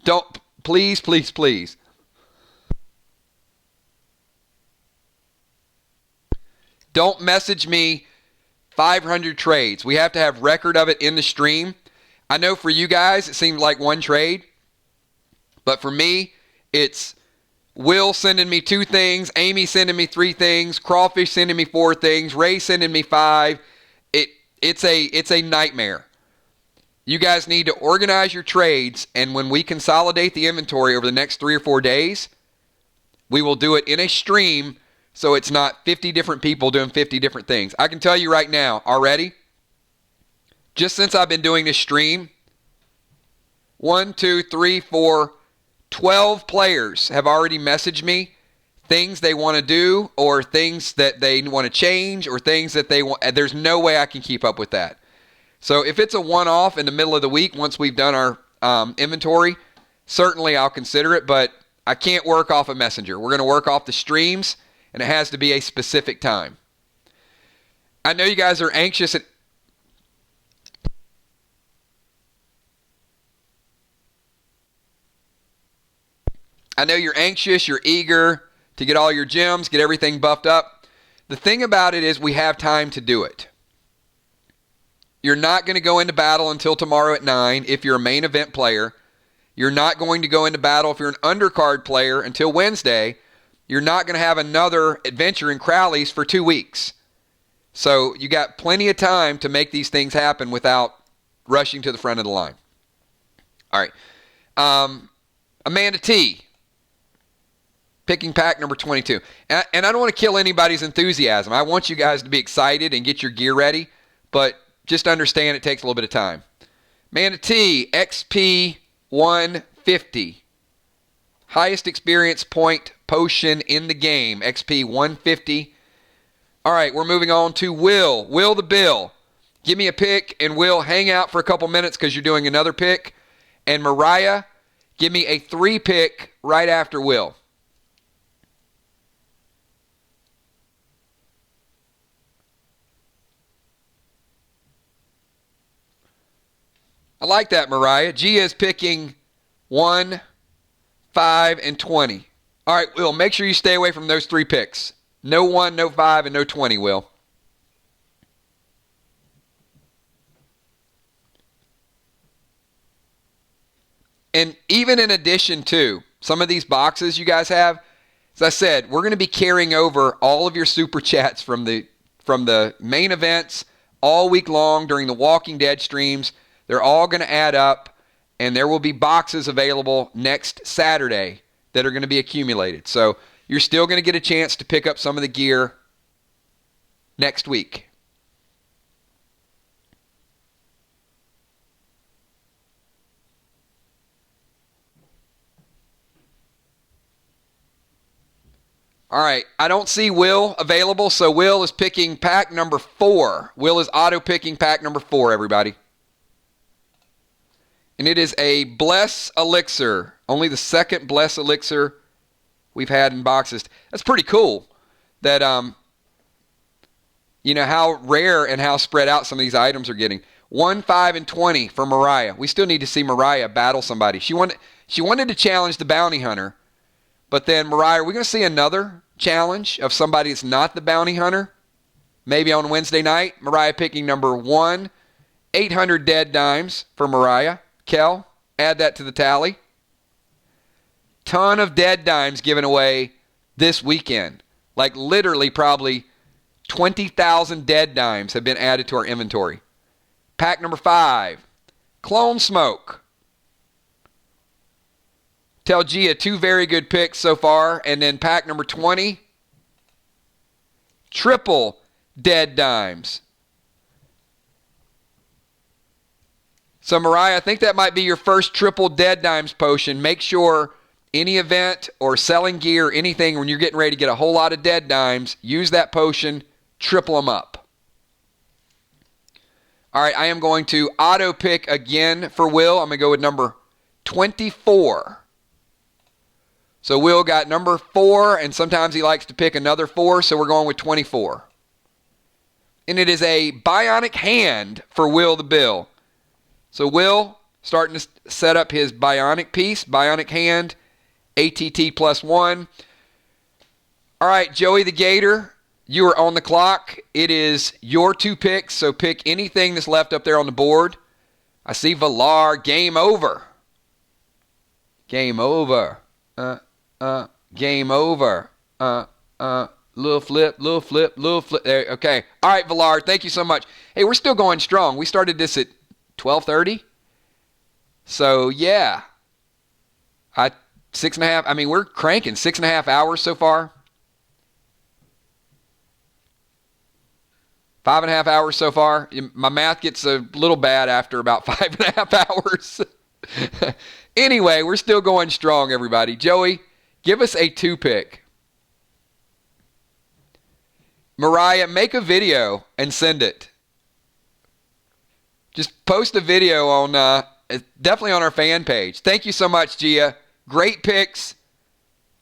Speaker 1: don't, please, please, please. Don't message me 500 trades. We have to have record of it in the stream. I know for you guys, it seems like one trade. But for me, it's Will sending me 2 things, Amy sending me 3 things, Crawfish sending me 4 things, Ray sending me 5. It's a nightmare. You guys need to organize your trades, and when we consolidate the inventory over the next 3 or 4 days, we will do it in a stream. So it's not 50 different people doing 50 different things. I can tell you right now, already, just since I've been doing this stream, 1, 2, 3, 4, 12 players have already messaged me things they want to do or things that they want to change or things that they want. There's no way I can keep up with that. So if it's a one-off in the middle of the week, once we've done our inventory, certainly I'll consider it, but I can't work off a messenger. We're going to work off the streams, and it has to be a specific time. I know you guys are anxious. I know you're anxious, you're eager to get all your gems, get everything buffed up. The thing about it is we have time to do it. You're not going to go into battle until tomorrow at 9 if you're a main event player. You're not going to go into battle if you're an undercard player until Wednesday. You're not going to have another adventure in Crowley's for 2 weeks. So you got plenty of time to make these things happen without rushing to the front of the line. All right. Amanda T. Picking pack number 22. And I don't want to kill anybody's enthusiasm. I want you guys to be excited and get your gear ready. But just understand it takes a little bit of time. Amanda T. XP 150. Highest experience point potion in the game, XP 150. All right, we're moving on to Will. Will the Bill. Give me a pick, and Will, hang out for a couple minutes because you're doing another pick. And Mariah, give me a 3-pick right after Will. I like that, Mariah. Gia is picking 1, 5, and 20. All right, Will, make sure you stay away from those 3 picks. No 1, no 5, and no 20, Will. And even in addition to some of these boxes you guys have, as I said, we're going to be carrying over all of your super chats from the main events all week long during the Walking Dead streams. They're all going to add up, and there will be boxes available next Saturday that are going to be accumulated. So you're still going to get a chance to pick up some of the gear next week. All right, I don't see Will available, so Will is picking pack number 4. Will is auto-picking pack number 4, everybody. And it is a Bless Elixir. Only the second Bless Elixir we've had in boxes. That's pretty cool that, you know, how rare and how spread out some of these items are getting. 1, 5, and 20 for Mariah. We still need to see Mariah battle somebody. She wanted to challenge the bounty hunter. But then, Mariah, are we going to see another challenge of somebody that's not the bounty hunter? Maybe on Wednesday night. Mariah picking number 1, 800 dead dimes for Mariah. Kel, add that to the tally. Ton of dead dimes given away this weekend. Like literally probably 20,000 dead dimes have been added to our inventory. Pack number 5, Clone Smoke. Tell Gia 2 very good picks so far. And then pack number 20, triple dead dimes. So Mariah, I think that might be your first triple dead dimes potion. Make sure any event or selling gear, anything, when you're getting ready to get a whole lot of dead dimes, use that potion, triple them up. All right, I am going to auto pick again for Will. I'm going to go with number 24. So Will got number 4, and sometimes he likes to pick another 4, so we're going with 24. And it is a bionic hand for Will the Bill. So Will starting to set up his bionic piece, bionic hand, ATT +1. All right, Joey the Gator, you are on the clock. It is your 2 picks, so pick anything that's left up there on the board. I see Valar, game over. Game over. Game over. Little flip. There, okay. All right, Valar, thank you so much. Hey, we're still going strong. We started this at 12:30. So, yeah. 6.5. I mean, we're cranking 6.5 hours so far. 5.5 hours so far. My math gets a little bad after about 5.5 hours. Anyway, we're still going strong, everybody. Joey, give us a 2-pick. Mariah, make a video and send it. Just post a video on, definitely on our fan page. Thank you so much, Gia. Great picks.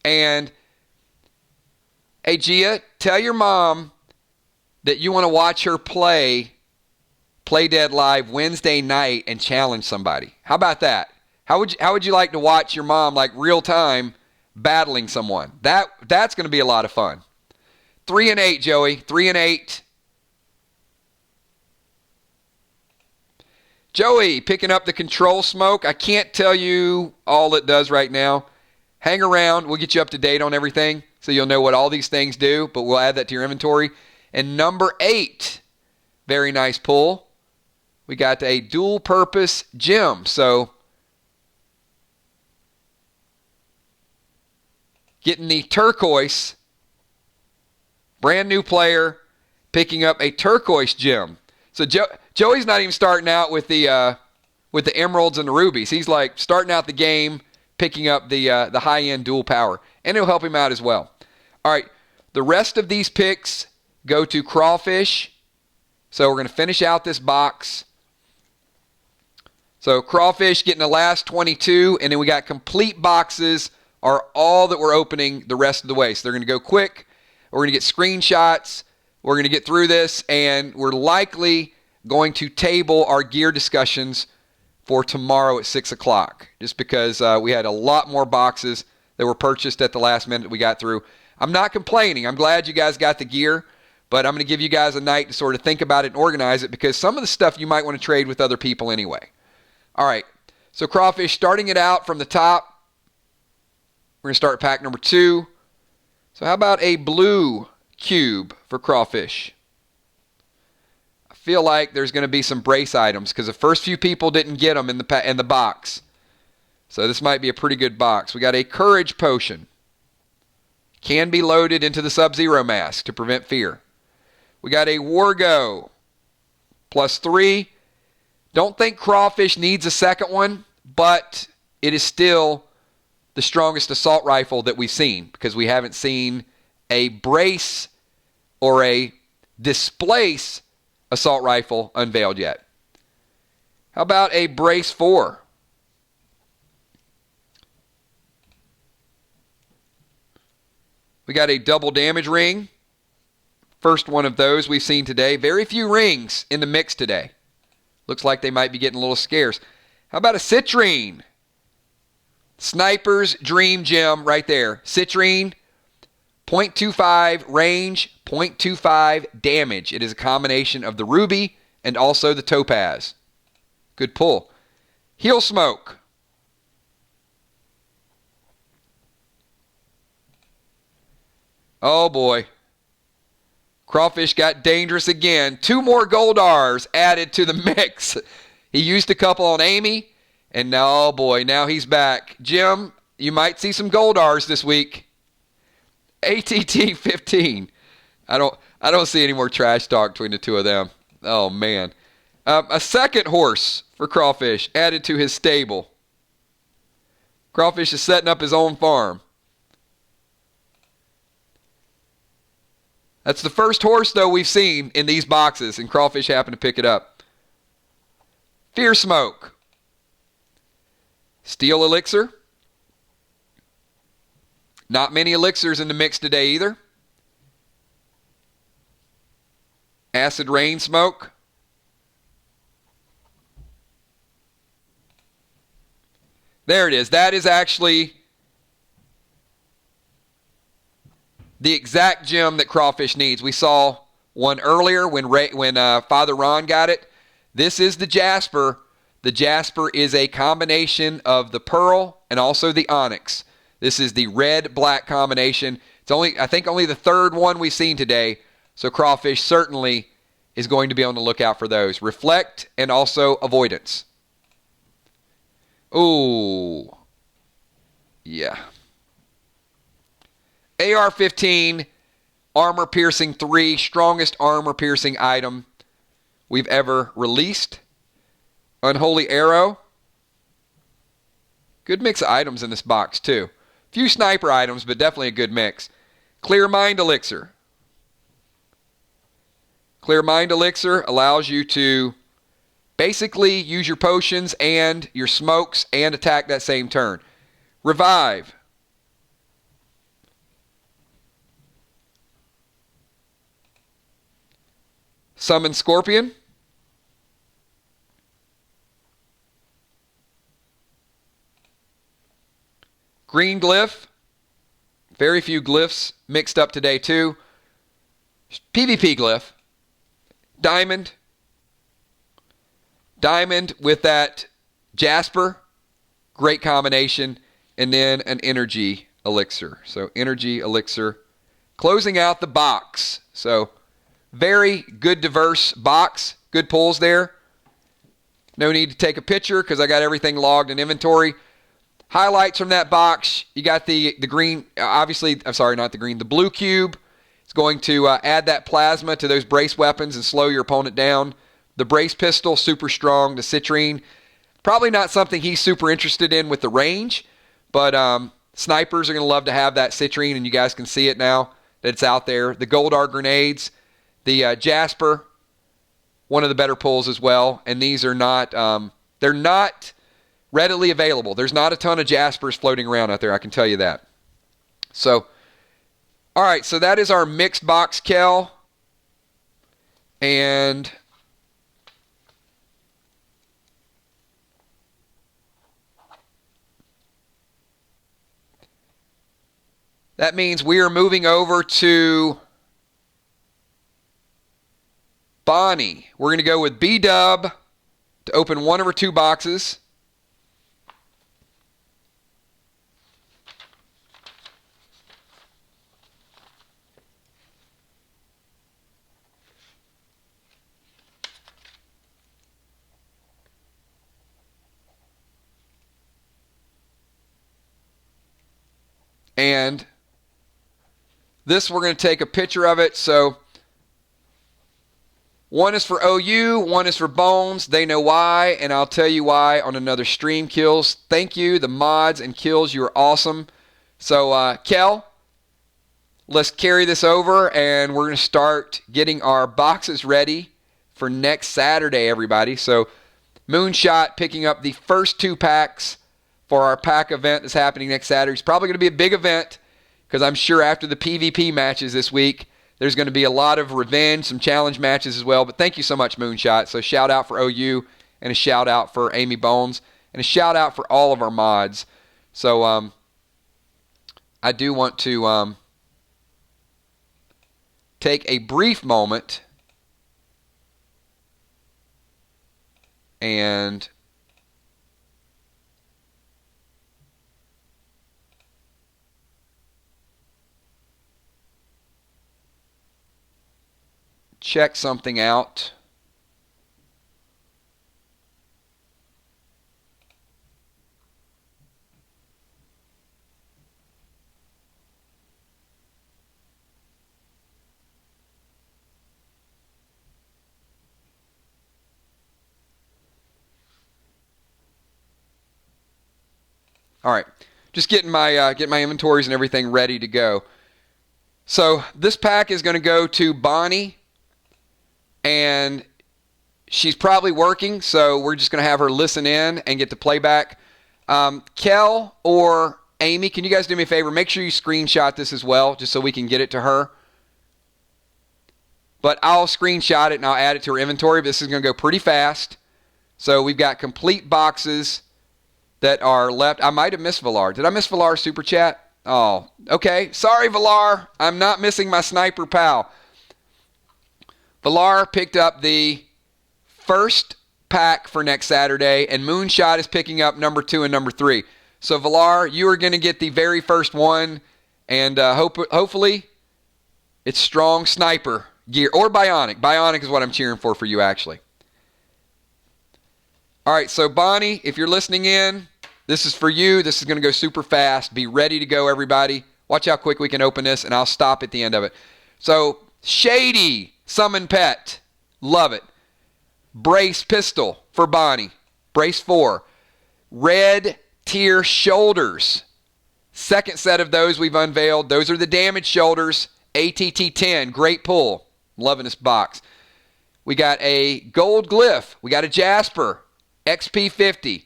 Speaker 1: And, hey, Gia, tell your mom that you want to watch her play Dead Live Wednesday night and challenge somebody. How about that? How would you like to watch your mom, like real time, battling someone? That's going to be a lot of fun. 3 and 8, Joey. 3 and 8. Joey, picking up the control smoke. I can't tell you all it does right now. Hang around. We'll get you up to date on everything so you'll know what all these things do, but we'll add that to your inventory. And number 8, very nice pull. We got a dual purpose gem. So getting the turquoise, brand new player, picking up a turquoise gem. So Joey's not even starting out with the emeralds and the rubies. He's like starting out the game, picking up the high-end dual power. and it'll help him out as well. All right, the rest of these picks go to Crawfish. So we're going to finish out this box. So Crawfish getting the last 22, and then we got complete boxes are all that we're opening the rest of the way. So they're going to go quick. We're going to get screenshots. We're going to get through this, and we're likely going to table our gear discussions for tomorrow at 6 o'clock, just because we had a lot more boxes that were purchased at the last minute that we got through. I'm not complaining. I'm glad you guys got the gear, but I'm going to give you guys a night to sort of think about it and organize it, because some of the stuff you might want to trade with other people anyway. All right, so Crawfish, starting it out from the top, we're going to start pack number 2. So how about a blue cube for Crawfish? I feel like there's going to be some brace items because the first few people didn't get them in the box. So this might be a pretty good box. We got a Courage Potion. Can be loaded into the Sub-Zero mask to prevent fear. We got a Wargo. +3. Don't think Crawfish needs a second one, but it is still the strongest assault rifle that we've seen, because we haven't seen a brace or a displace assault rifle unveiled yet. How about a brace 4? We got a double damage ring. First one of those we've seen today. Very few rings in the mix today. Looks like they might be getting a little scarce. How about a citrine? Sniper's Dream Gem right there. Citrine, 0.25 range, 0.25 damage. It is a combination of the ruby and also the topaz. Good pull. Heel Smoke. Oh boy. Crawfish got dangerous again. 2 more gold R's added to the mix. He used a couple on Amy, and now, oh boy, now he's back. Jim, you might see some gold R's this week. ATT 15. I don't see any more trash talk between the two of them. Oh man. A second horse for Crawfish added to his stable. Crawfish is setting up his own farm. That's the first horse, though, we've seen in these boxes, and Crawfish happened to pick it up. Fear Smoke. Steel Elixir. Not many elixirs in the mix today either. Acid Rain Smoke. There it is. That is actually the exact gem that Crawfish needs. We saw one earlier when Father Ron got it. This is the Jasper. The Jasper is a combination of the pearl and also the onyx. This is the red-black combination. It's I think only the third one we've seen today. So Crawfish certainly is going to be on the lookout for those. Reflect and also Avoidance. Ooh. Yeah. AR-15, Armor Piercing 3, strongest armor piercing item we've ever released. Unholy Arrow. Good mix of items in this box too. Few sniper items, but definitely a good mix. Clear Mind Elixir. Clear Mind Elixir allows you to basically use your potions and your smokes and attack that same turn. Revive. Summon Scorpion. Green Glyph. Very few glyphs mixed up today too. PvP Glyph. Diamond. Diamond with that Jasper. Great combination. And then an Energy Elixir. So Energy Elixir. Closing out the box. So very good diverse box. Good pulls there. No need to take a picture because I got everything logged in inventory. Highlights from that box. You got the green, obviously, I'm sorry, not the green, the blue cube. It's going to add that plasma to those brace weapons and slow your opponent down. The brace pistol, super strong. The citrine, probably not something he's super interested in with the range, but Snipers are going to love to have that citrine, and you guys can see it now that it's out there. The Goldar grenades, the Jasper, one of the better pulls as well. And these are not, they're not readily available. There's not a ton of Jaspers floating around out there, I can tell you that. So, all right, so that is our mixed box, Kel. And that means we are moving over to Bonnie. We're going to go with B-Dub to open one of her 2 boxes. And this, we're going to take a picture of it. So one is for OU, one is for Bones. They know why, and I'll tell you why on another stream, Kills. Thank you, the mods and Kills. You are awesome. So, Kel, let's carry this over, and we're going to start getting our boxes ready for next Saturday, everybody. So, Moonshot picking up the first 2 packs for our pack event that's happening next Saturday. It's probably going to be a big event because I'm sure after the PvP matches this week, there's going to be a lot of revenge, some challenge matches as well. But thank you so much, Moonshot. So shout out for OU and a shout out for Amy Bones and a shout out for all of our mods. So I do want to take a brief moment and check something out. All right, just getting my inventories and everything ready to go. So this pack is going to go to Bonnie, and she's probably working, so we're just going to have her listen in and get the playback. Kel or Amy, can you guys do me a favor? Make sure you screenshot this as well, just so we can get it to her. But I'll screenshot it and I'll add it to her inventory. But this is going to go pretty fast. So we've got complete boxes that are left. I might have missed Villar. Did I miss Villar's super chat? Oh, okay. Sorry, Villar. I'm not missing my sniper pal. Villar picked up the first pack for next Saturday, and Moonshot is picking up number 2 and number 3. So, Villar, you are going to get the very first one, and hopefully it's strong sniper gear, or Bionic. Bionic is what I'm cheering for you, actually. All right, so Bonnie, if you're listening in, this is for you. This is going to go super fast. Be ready to go, everybody. Watch how quick we can open this, and I'll stop at the end of it. So, Shady Summon Pet. Love it. Brace Pistol for Bonnie. Brace 4. Red Tier Shoulders. Second set of those we've unveiled. Those are the damage shoulders. ATT 10. Great pull. Loving this box. We got a Gold Glyph. We got a Jasper. XP 50.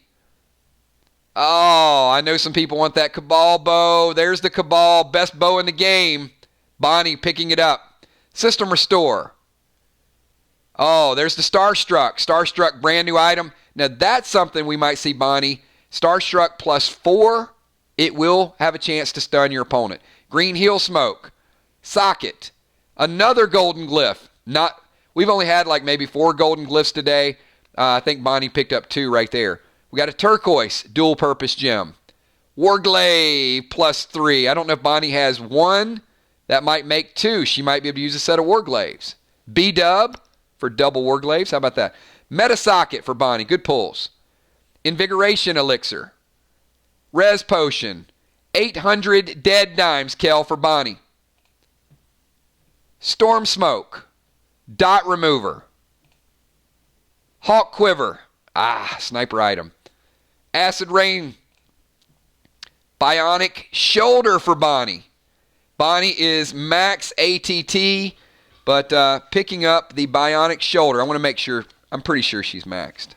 Speaker 1: Oh, I know some people want that Cabal bow. There's the Cabal. Best bow in the game. Bonnie picking it up. System Restore. Oh, there's the Starstruck. Starstruck, brand new item. Now, that's something we might see, Bonnie. Starstruck +4. It will have a chance to stun your opponent. Green Heel Smoke. Socket. Another Golden Glyph. We've only had like maybe 4 Golden Glyphs today. I think Bonnie picked up 2 right there. We got a Turquoise dual purpose gem. Warglaive +3. I don't know if Bonnie has 1. That might make 2. She might be able to use a set of Warglaives. B-Dub for double Warglaives. How about that? Meta Socket for Bonnie. Good pulls. Invigoration Elixir. Res Potion. 800 Dead Dimes, Kel, for Bonnie. Storm Smoke. Dot Remover. Hawk Quiver. Sniper item. Acid Rain. Bionic shoulder for Bonnie. Bonnie is max ATT, but picking up the bionic shoulder. I want to make sure. I'm pretty sure she's maxed.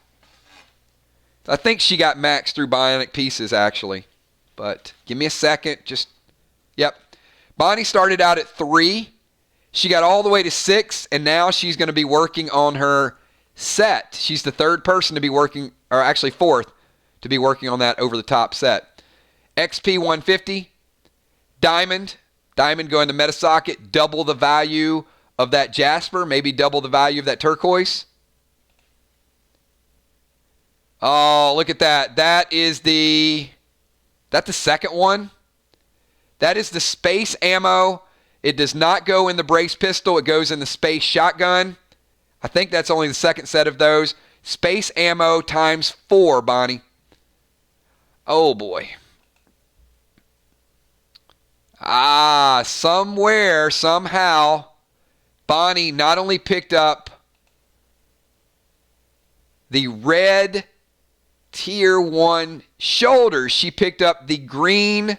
Speaker 1: I think she got maxed through bionic pieces, actually. But give me a second. Yep. Bonnie started out at 3. She got all the way to 6, and now she's going to be working on her set. She's the third person to be working, or actually fourth, to be working on that over-the-top set. XP 150, Diamond. Diamond going to meta socket, double the value of that Jasper, maybe double the value of that Turquoise. Oh, look at that. That is the second one? That is the space ammo. It does not go in the brace pistol. It goes in the space shotgun. I think that's only the second set of those. Space ammo times 4, Bonnie. Oh, boy. Somewhere, somehow, Bonnie not only picked up the red Tier 1 shoulders, she picked up the green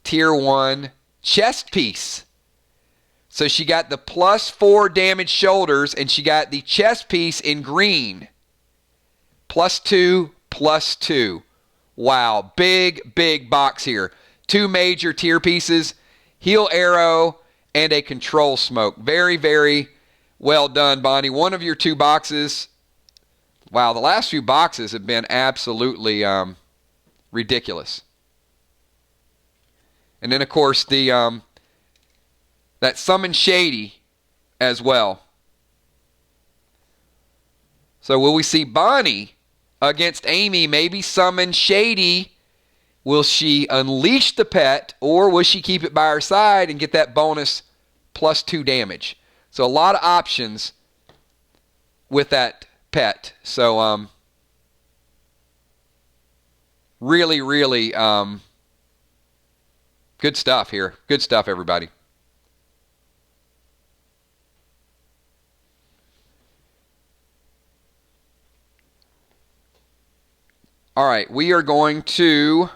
Speaker 1: Tier 1 chest piece. So she got the +4 damage shoulders, and she got the chest piece in green. +2, +2. Wow, big box here. 2 major tier pieces, heal arrow, and a control smoke. Very, very well done, Bonnie. One of your 2 boxes. Wow, the last few boxes have been absolutely ridiculous. And then, of course, that Summon Shady as well. So will we see Bonnie against Amy, maybe Summon Shady? Will she unleash the pet, or will she keep it by her side and get that bonus +2 damage? So a lot of options with that pet. So really good stuff here. Good stuff, everybody. All right, we are going to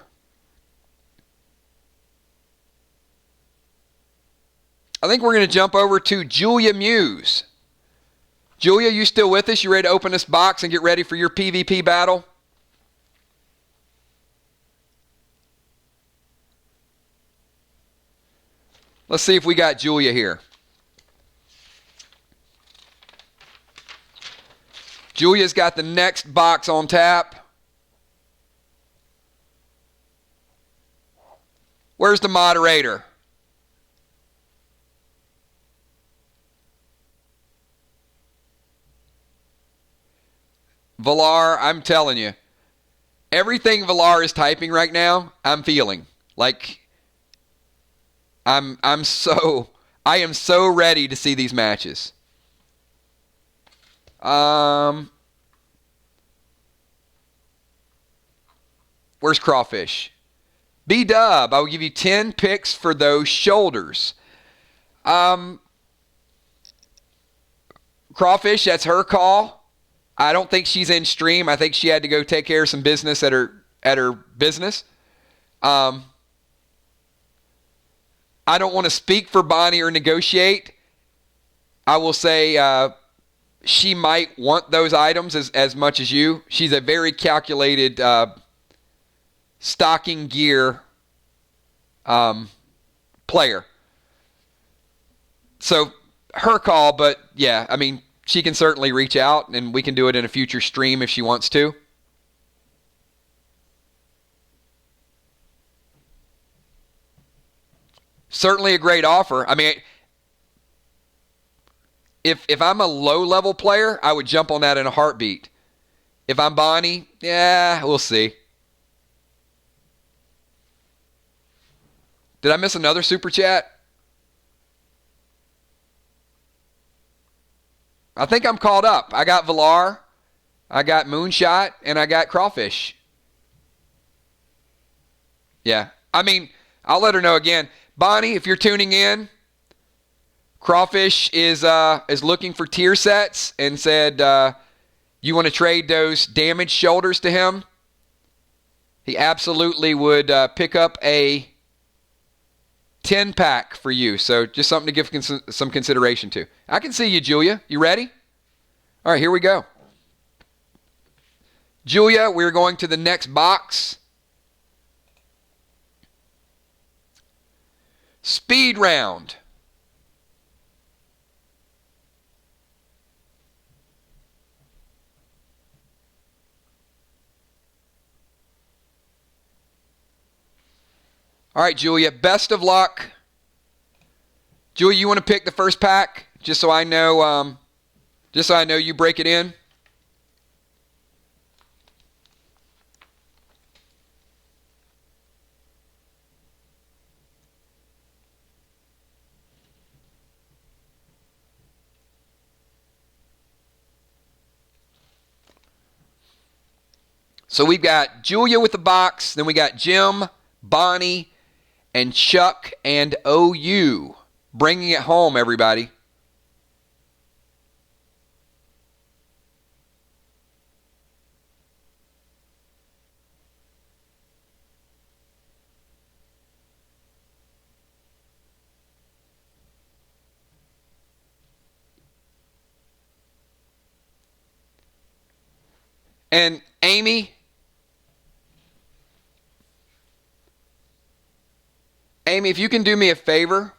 Speaker 1: I think we're going to jump over to Julia Muse. Julia, you still with us? You ready to open this box and get ready for your PvP battle? Let's see if we got Julia here. Julia's got the next box on tap. Where's the moderator? Valar, I'm telling you, everything Valar is typing right now, I'm feeling. Like, I am so ready to see these matches. Where's Crawfish? B-Dub, I will give you 10 picks for those shoulders. Crawfish, that's her call. I don't think she's in stream. I think she had to go take care of some business at her business. I don't want to speak for Bonnie or negotiate. I will say she might want those items as much as you. She's a very calculated stocking gear player. So her call, but yeah, I mean, she can certainly reach out, and we can do it in a future stream if she wants to. Certainly a great offer. I mean, if I'm a low-level player, I would jump on that in a heartbeat. If I'm Bonnie, yeah, we'll see. Did I miss another super chat? I think I'm caught up. I got Valar, I got Moonshot, and I got Crawfish. Yeah. I mean, I'll let her know again. Bonnie, if you're tuning in, Crawfish is looking for tier sets and said you want to trade those damaged shoulders to him. He absolutely would pick up a 10-pack for you. So just something to give some consideration to. I can see you, Julia. You ready? All right, here we go. Julia, we're going to the next box. Speed round. All right, Julia, best of luck. Julia, you want to pick the first pack just so I know you break it in? So we've got Julia with the box, then we got Jim, Bonnie, and Chuck and OU. Bringing it home, everybody. And Amy, if you can do me a favor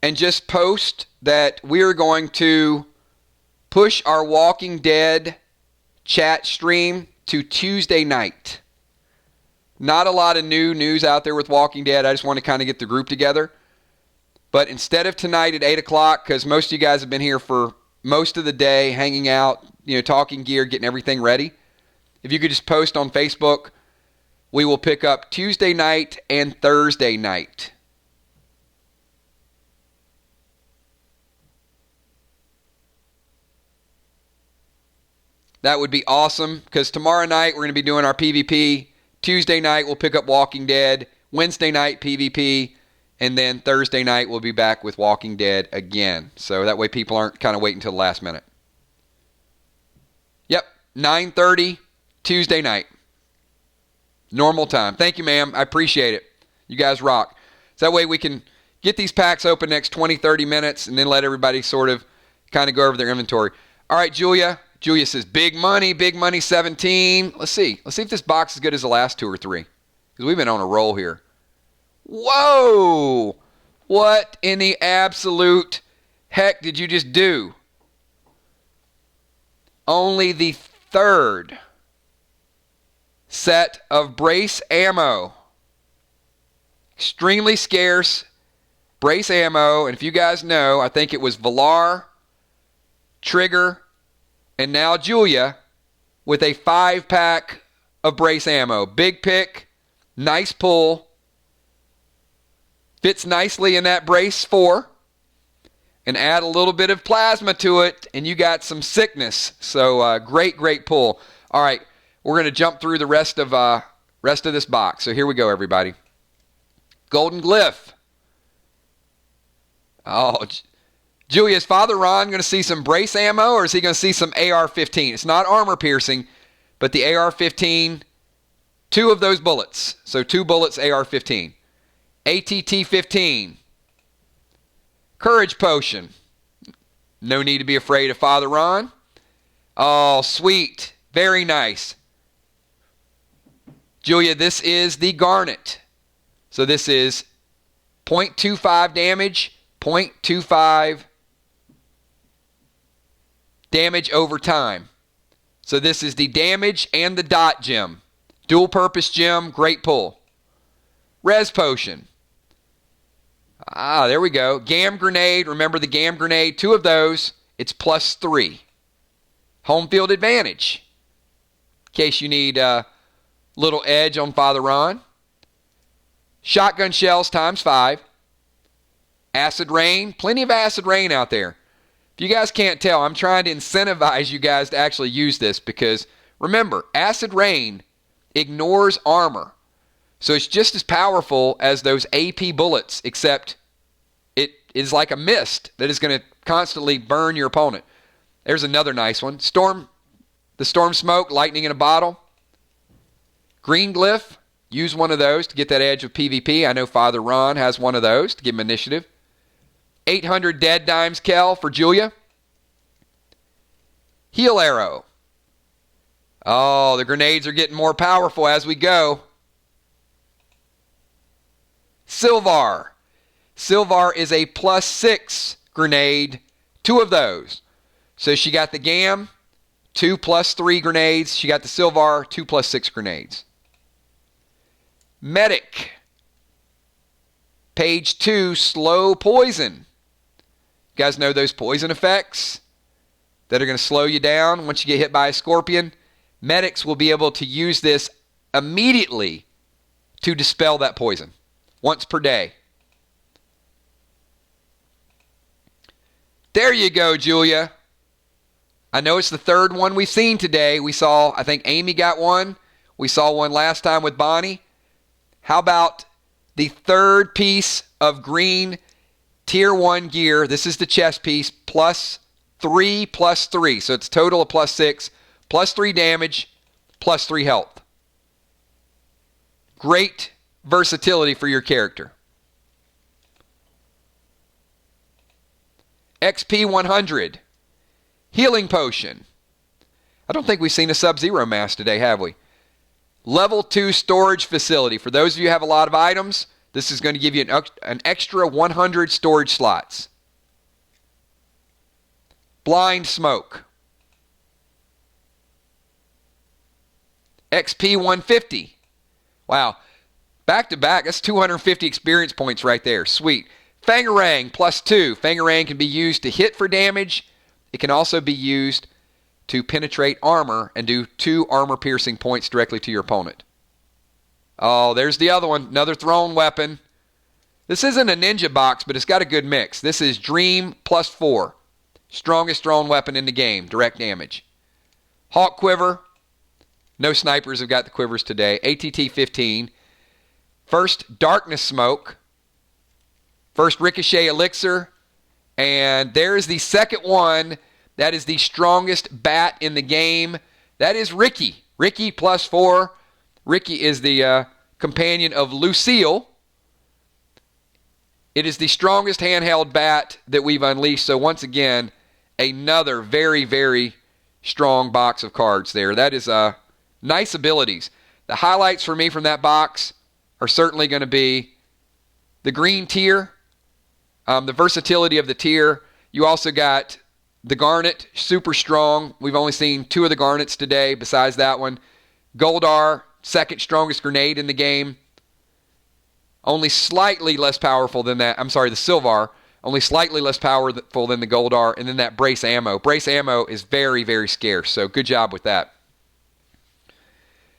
Speaker 1: and just post that we are going to push our Walking Dead chat stream to Tuesday night. Not a lot of new news out there with Walking Dead. I just want to kind of get the group together. But instead of tonight at 8 o'clock, because most of you guys have been here for most of the day, hanging out, talking gear, getting everything ready. If you could just post on Facebook, we will pick up Tuesday night and Thursday night. That would be awesome, because tomorrow night we're going to be doing our PvP. Tuesday night we'll pick up Walking Dead. Wednesday night PvP. And then Thursday night we'll be back with Walking Dead again. So that way people aren't kind of waiting until the last minute. Yep, 9:30 Tuesday night. Normal time. Thank you, ma'am. I appreciate it. You guys rock. So that way we can get these packs open next 20, 30 minutes and then let everybody sort of kind of go over their inventory. All right, Julia. Julia says, big money 17. Let's see. Let's see if this box is as good as the last two or three. Because we've been on a roll here. Whoa! What in the absolute heck did you just do? Only the third set of brace ammo. Extremely scarce brace ammo. And if you guys know, I think it was Valar, Trigger, and now Julia with a 5-pack of brace ammo. Big pick, nice pull. Fits nicely in that brace 4. And add a little bit of plasma to it, and you got some sickness. So great pull. All right, we're going to jump through the rest of this box. So here we go, everybody. Golden Glyph. Oh, Julia, is Father Ron going to see some brace ammo, or is he going to see some AR-15? It's not armor piercing, but the AR-15, 2 of those bullets. So 2 bullets AR-15. ATT-15. Courage Potion. No need to be afraid of Father Ron. Oh, sweet. Very nice. Julia, this is the Garnet. So this is 0.25 damage, 0.25 damage over time. So this is the damage and the dot gem. Dual purpose gem, great pull. Res Potion. There we go. Gam Grenade. Remember the Gam Grenade. 2 of those. It's +3. Home field advantage. In case you need a little edge on Father Ron. Shotgun shells ×5. Acid Rain. Plenty of Acid Rain out there. If you guys can't tell, I'm trying to incentivize you guys to actually use this because, remember, Acid Rain ignores armor. So it's just as powerful as those AP bullets, except it is like a mist that is going to constantly burn your opponent. There's another nice one. The Storm Smoke, Lightning in a Bottle. Green Glyph, use one of those to get that edge of PvP. I know Father Ron has one of those to give him initiative. 800 Dead Dimes, Kel, for Julia. Heal Arrow. Oh, the grenades are getting more powerful as we go. Silvar. Silvar is a +6 grenade. 2 of those. So she got the Gam, 2 +3 grenades. She got the Silvar, 2 +6 grenades. Medic. Page 2, slow poison. You guys know those poison effects that are going to slow you down once you get hit by a scorpion? Medics will be able to use this immediately to dispel that poison once per day. There you go, Julia. I know it's the third one we've seen today. We saw, I think Amy got one. We saw one last time with Bonnie. How about the third piece of green Tier 1 gear? This is the chest piece, +3 +3. So it's total of +6, +3 damage, +3 health. Great versatility for your character. XP 100. Healing Potion. I don't think we've seen a Sub-Zero mask today, have we? Level 2 storage facility. For those of you who have a lot of items, this is going to give you an extra 100 storage slots. Blind Smoke. XP 150. Wow. Back to back, that's 250 experience points right there. Sweet. Fangarang +2. Fangarang can be used to hit for damage. It can also be used to penetrate armor and do 2 armor piercing points directly to your opponent. Oh, there's the other one. Another thrown weapon. This isn't a ninja box, but it's got a good mix. This is Dream +4. Strongest thrown weapon in the game. Direct damage. Hawk Quiver. No snipers have got the quivers today. ATT 15. First Darkness Smoke. First Ricochet Elixir. And there's the second one. That is the strongest bat in the game. That is Ricky. Ricky +4. Ricky is the companion of Lucille. It is the strongest handheld bat that we've unleashed. So once again, another very, very strong box of cards there. That is nice abilities. The highlights for me from that box are certainly going to be the green tier, the versatility of the tier. You also got the Garnet, super strong. We've only seen 2 of the Garnets today besides that one. Goldar, second strongest grenade in the game. Only slightly less powerful than that. I'm sorry, the Silvar. Only slightly less powerful than the Goldar. And then that Brace Ammo. Brace Ammo is very, very scarce. So good job with that.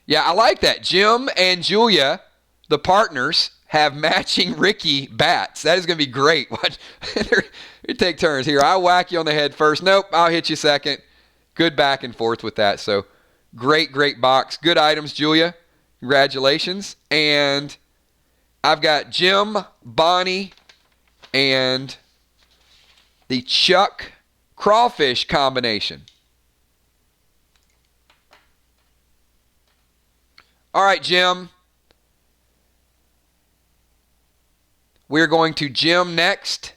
Speaker 1: Yeah, I like that. Jim and Julia, the partners, have matching Ricky bats. That is going to be great. You take turns. Here, I'll whack you on the head first. Nope, I'll hit you second. Good back and forth with that. So great, great box. Good items, Julia. Congratulations. And I've got Jim, Bonnie, and the Chuck Crawfish combination. All right, Jim. We're going to Jim next.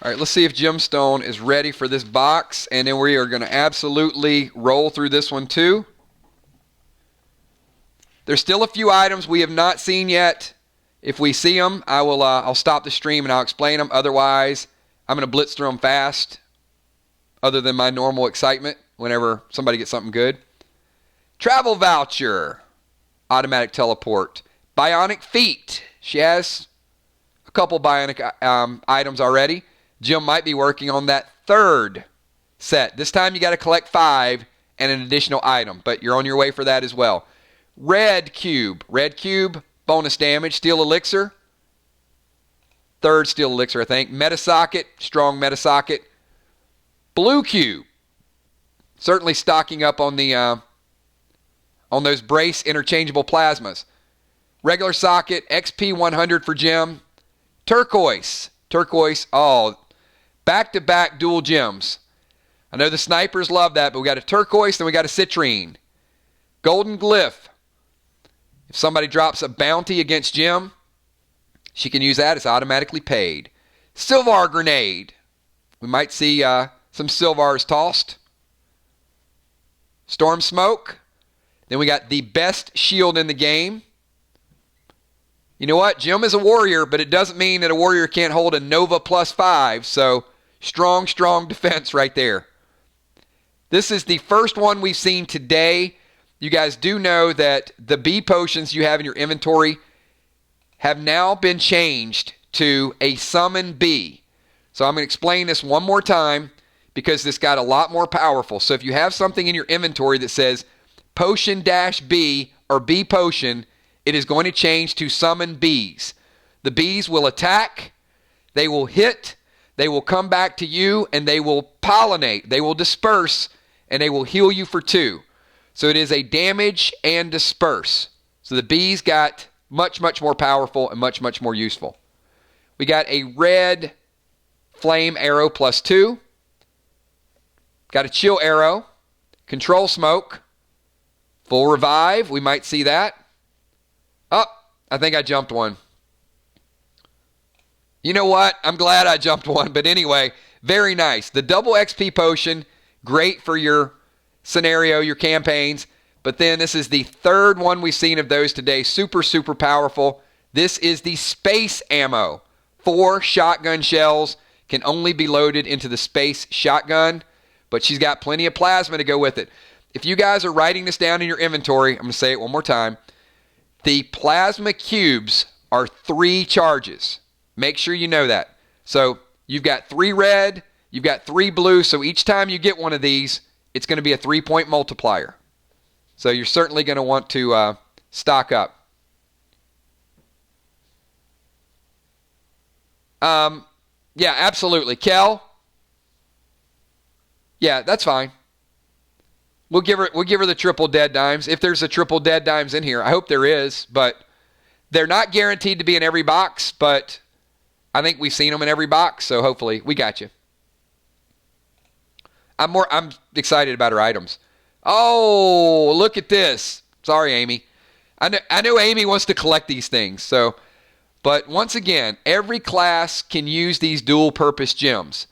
Speaker 1: All right, let's see if Jim Stone is ready for this box, and then we are going to absolutely roll through this one too. There's still a few items we have not seen yet. If we see them, I'll stop the stream and I'll explain them. Otherwise, I'm going to blitz through them fast, other than my normal excitement whenever somebody gets something good. Travel voucher, automatic teleport, bionic feet. She has a couple bionic items already. Jim might be working on that third set. This time you got to collect 5 and an additional item, but you're on your way for that as well. Red Cube, bonus damage, Steel Elixir. third steel elixir, I think. Metasocket, strong Metasocket. Blue cube, certainly stocking up on the on those brace interchangeable plasmas. Regular socket, XP 100 for gem. Turquoise, oh, back-to-back dual gems. I know the snipers love that, but we got a turquoise, then we got a citrine. Golden glyph. If somebody drops a bounty against gem, she can use that. It's automatically paid. Silvar grenade. We might see some Silvars tossed. Storm smoke. Then we got the best shield in the game. You know what? Gem is a warrior, but it doesn't mean that a warrior can't hold a Nova +5. So strong defense right there. This is the first one we've seen today. You guys do know that the B potions you have in your inventory have now been changed to a summon B. So I'm going to explain this one more time because this got a lot more powerful. So if you have something in your inventory that says potion-B or B potion, it is going to change to summon Bs. The Bs will attack, they will hit, they will come back to you, and they will pollinate, they will disperse, and they will heal you for 2. So it is a damage and disperse. So the Bs got much more powerful and much more useful. We got a red flame arrow +2. Got a chill arrow. Control smoke. Full revive. We might see that. Oh, I think I jumped one. You know what? I'm glad I jumped one. But anyway, very nice. The double XP potion, great for your scenario, your campaigns. But then this is the third one we've seen of those today. Super powerful. This is the space ammo. 4 shotgun shells can only be loaded into the space shotgun. But she's got plenty of plasma to go with it. If you guys are writing this down in your inventory, I'm going to say it one more time. The plasma cubes are 3 charges. Make sure you know that. So you've got 3 red, you've got 3 blue. So each time you get one of these, it's going to be a 3-point multiplier. So you're certainly going to want to stock up. Yeah, absolutely. Kel? Yeah, that's fine. We'll give her the triple dead dimes. If there's a triple dead dimes in here, I hope there is, but they're not guaranteed to be in every box, but I think we've seen them in every box, so hopefully we got you. I'm excited about her items. Oh, look at this. Sorry, Amy. I know Amy wants to collect these things, so but once again, every class can use these dual purpose gems.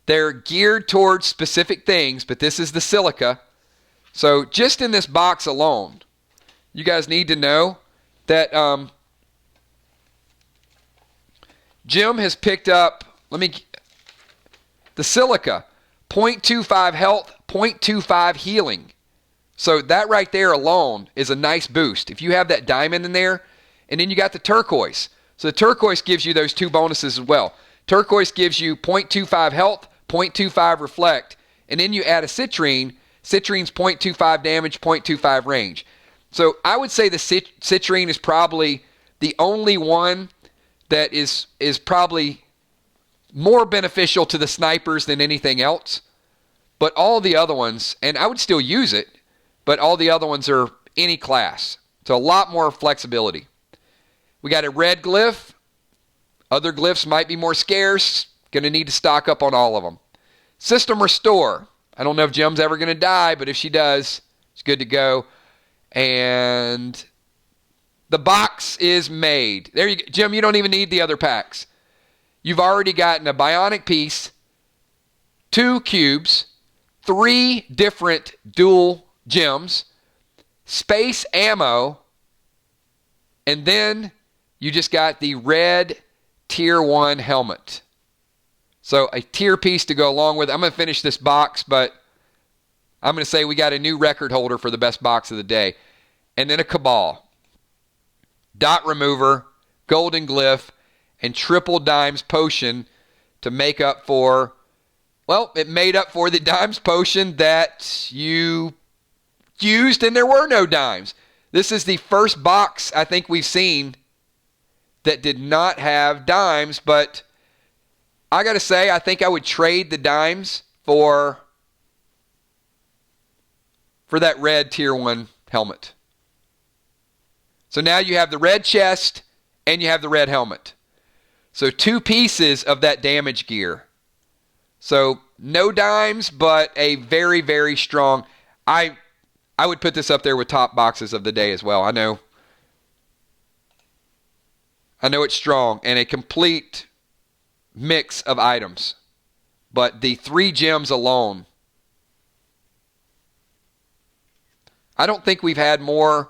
Speaker 1: They're geared towards specific things, but this is the silica. So just in this box alone, you guys need to know that Jim has picked up, the silica, 0.25 health, 0.25 healing. So that right there alone is a nice boost. If you have that diamond in there, and then you got the turquoise. So the turquoise gives you those 2 bonuses as well. Turquoise gives you 0.25 health, 0.25 reflect, and then you add a citrine. Citrine's 0.25 damage, 0.25 range. So I would say the citrine is probably the only one that is probably more beneficial to the snipers than anything else. But all the other ones, and I would still use it, but all the other ones are any class. So a lot more flexibility. We got a red glyph. Other glyphs might be more scarce. Going to need to stock up on all of them. System restore. I don't know if Jim's ever going to die, but if she does, it's good to go. And the box is made. There you go. Jim, you don't even need the other packs. You've already gotten a bionic piece, 2 cubes, 3 different dual gems, space ammo, and then you just got the red tier 1 helmet. So a tier piece to go along with it. I'm going to finish this box, but I'm going to say we got a new record holder for the best box of the day. And then a cabal. Dot remover, golden glyph, and triple dimes potion to make up for, well, it made up for the dimes potion that you used and there were no dimes. This is the first box I think we've seen that did not have dimes, but I got to say, I think I would trade the dimes for that red Tier 1 helmet. So now you have the red chest and you have the red helmet. So 2 pieces of that damage gear. So no dimes, but a very, very strong. I would put this up there with top boxes of the day as well. I know it's strong and a complete mix of items. But the 3 gems alone, I don't think we've had more.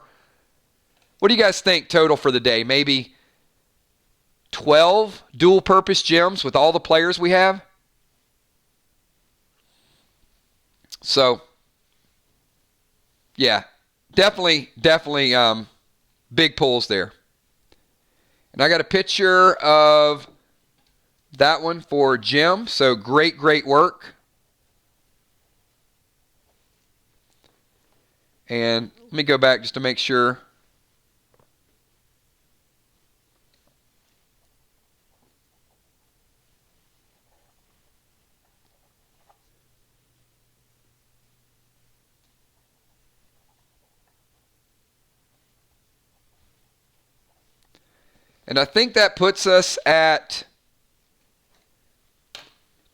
Speaker 1: What do you guys think total for the day? Maybe 12 dual-purpose gems with all the players we have? So, yeah, definitely big pulls there. And I got a picture of that one for Jim. So great work. And let me go back just to make sure. And I think that puts us at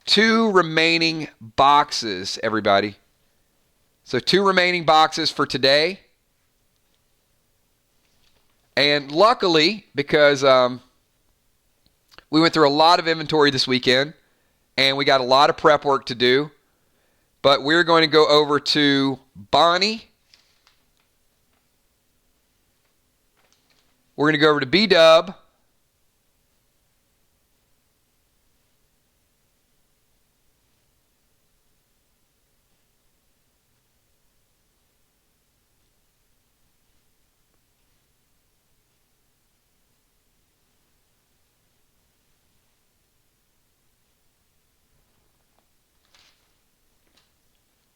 Speaker 1: 2 remaining boxes, everybody. So 2 remaining boxes for today. And luckily, because we went through a lot of inventory this weekend, and we got a lot of prep work to do, but we're going to go over to Bonnie. We're going to go over to B-Dub.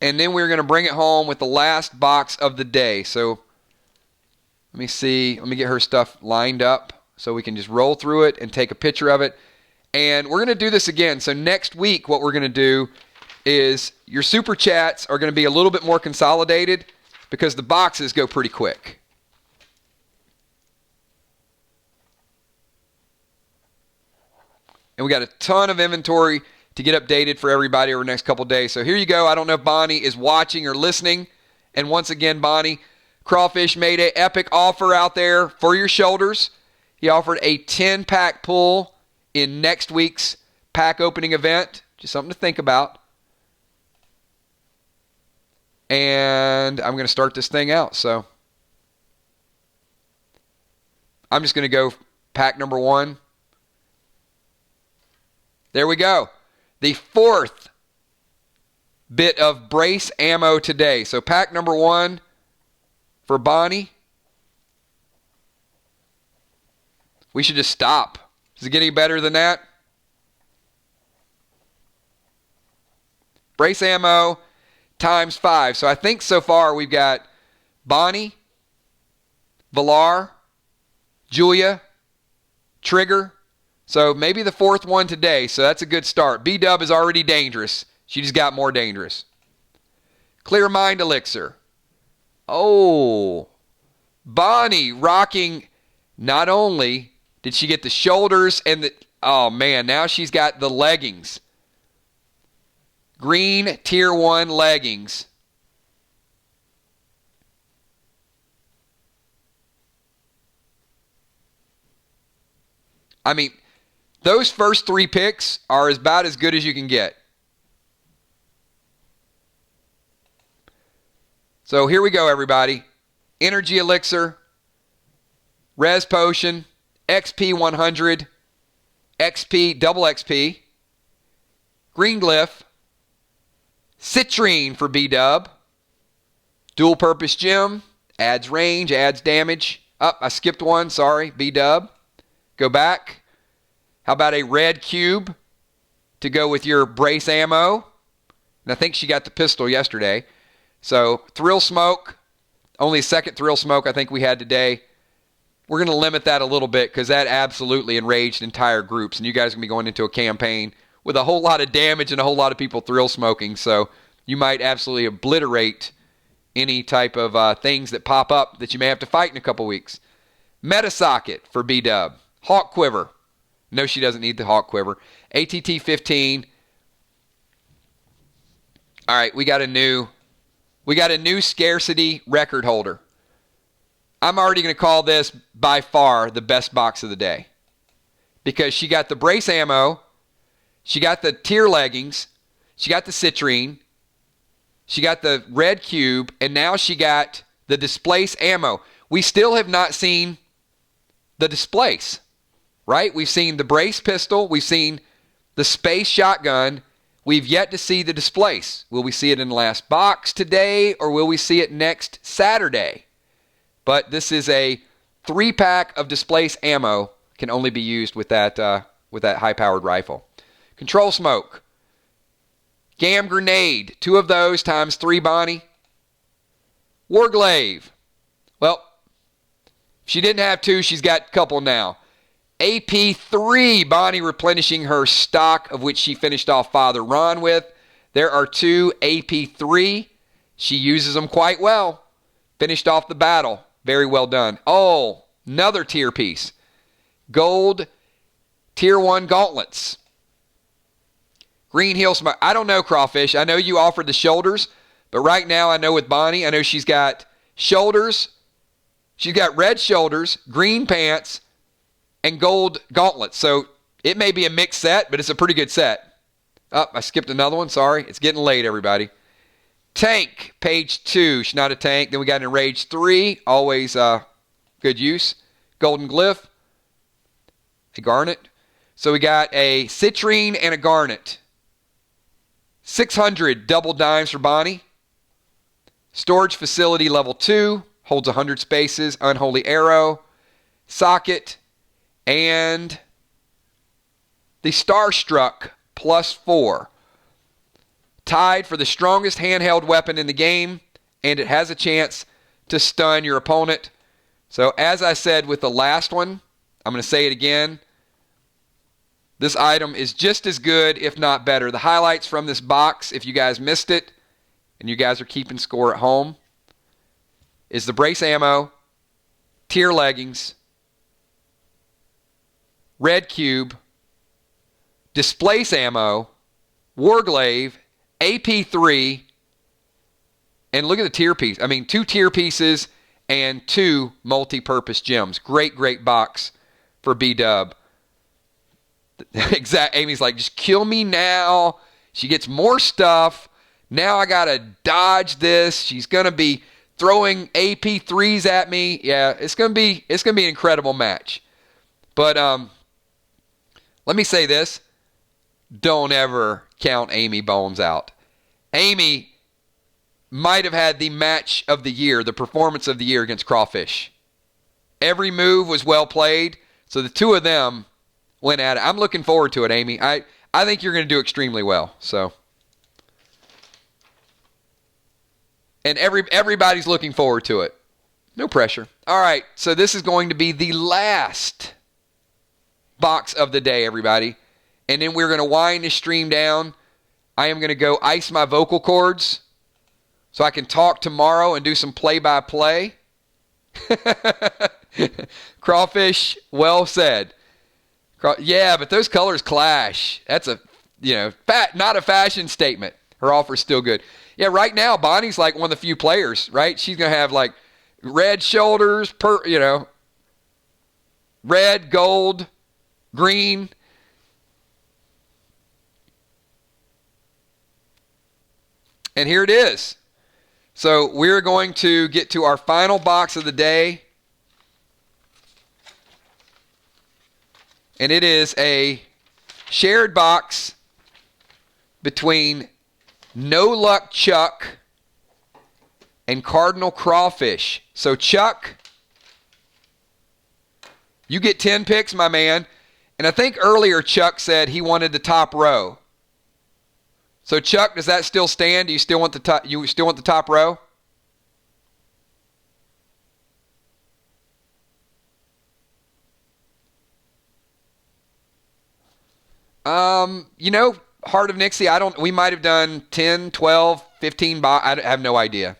Speaker 1: And then we're going to bring it home with the last box of the day. So let me see. Let me get her stuff lined up so we can just roll through it and take a picture of it. And we're going to do this again. So next week, what we're going to do is your super chats are going to be a little bit more consolidated because the boxes go pretty quick. And we got a ton of inventory to get updated for everybody over the next couple days. So here you go. I don't know if Bonnie is watching or listening. And once again, Bonnie, Crawfish made an epic offer out there for your shoulders. He offered a 10-pack pull in next week's pack opening event. Just something to think about. And I'm going to start this thing out. So I'm just going to go pack number 1. There we go. The 4th bit of brace ammo today. So pack number 1 for Bonnie. We should just stop. Does it get any better than that? Brace ammo times 5. So I think so far we've got Bonnie, Villar, Julia, Trigger. So maybe the 4th one today. So that's a good start. B-Dub is already dangerous. She just got more dangerous. Clear Mind Elixir. Oh, Bonnie rocking. Not only did she get the shoulders and the, oh man, now she's got the leggings. Green Tier 1 leggings. I mean, those first 3 picks are about as good as you can get. So here we go, everybody. Energy Elixir, Res Potion, XP 100, XP, double XP, Green Glyph, Citrine for B-Dub, Dual Purpose Gem, adds range, adds damage. Oh, I skipped one, sorry, B-Dub. Go back. How about a red cube to go with your brace ammo? And I think she got the pistol yesterday. So, Thrill Smoke, only a second Thrill Smoke I think we had today. we're going to limit that a little bit because that absolutely enraged entire groups. And you guys are going to be going into a campaign with a whole lot of damage and a whole lot of people thrill smoking. So you might absolutely obliterate any type of things that pop up that you may have to fight in a couple weeks. Metasocket for B-Dub. Hawk Quiver. No, she doesn't need the Hawk Quiver. ATT 15. All right, we got a new scarcity record holder. I'm already going to call this by far the best box of the day because she got the brace ammo, she got the tier leggings, she got the citrine, she got the red cube, and now she got the displace ammo. We still have not seen the displace, right? We've seen the brace pistol, we've seen the space shotgun. We've yet to see the displace. Will we see it in the last box today, or will we see it next Saturday? But this is a 3-pack of displace ammo. Can only be used with that high-powered rifle. Control smoke. Gam grenade. 2 of those times 3, Bonnie. Warglaive. Well, if she didn't have 2, she's got a couple now. AP3, Bonnie replenishing her stock of which she finished off Father Ron with. There are 2 AP3. She uses them quite well. Finished off the battle. Very well done. Oh, another tier piece. Gold tier 1 gauntlets. Green heel smoke. I don't know, Crawfish. I know you offered the shoulders, but right now I know with Bonnie, I know she's got shoulders. She's got red shoulders, green pants, and gold gauntlets. So it may be a mixed set, but it's a pretty good set. Oh, I skipped another one. Sorry. It's getting late, everybody. Tank, page 2. She's not a tank. Then we got an Enraged 3. Always good use. Golden Glyph. A garnet. So we got a citrine and a garnet. 600 double dimes for Bonnie. Storage facility level 2. Holds 100 spaces. Unholy arrow. Socket. And the Starstruck +4. Tied for the strongest handheld weapon in the game, and it has a chance to stun your opponent. So as I said with the last one, I'm going to say it again. This item is just as good, if not better. The highlights from this box, if you guys missed it, and you guys are keeping score at home, is the brace ammo, tier leggings, red cube, displace ammo, warglaive, AP3, and look at the tier piece. I mean, 2 tier pieces and 2 multi-purpose gems. Great, great box for B-Dub. Exact. Amy's like, just kill me now. She gets more stuff. Now I got to dodge this. She's going to be throwing AP3s at me. Yeah, it's going to be an incredible match. But let me say this. Don't ever count Amy Bones out. Amy might have had the match of the year, the performance of the year against Crawfish. Every move was well played, so the 2 of them went at it. I'm looking forward to it, Amy. I think you're going to do extremely well. So, and everybody's looking forward to it. No pressure. All right, so this is going to be the last box of the day, everybody. And then we're going to wind this stream down. I am going to go ice my vocal cords so I can talk tomorrow and do some play-by-play. Crawfish, well said. Yeah, but those colors clash. That's not a fashion statement. Her offer's still good. Yeah, right now, Bonnie's like one of the few players, right? She's going to have like red shoulders, red, gold, green. And here it is. So we're going to get to our final box of the day. And it is a shared box between No Luck Chuck and Cardinal Crawfish. So Chuck, you get 10 picks, my man. And I think earlier Chuck said he wanted the top row. So Chuck, does that still stand? Do you still want the top? You still want the top row? Heart of Nixie, we might have done 10, 12, 15 I have no idea.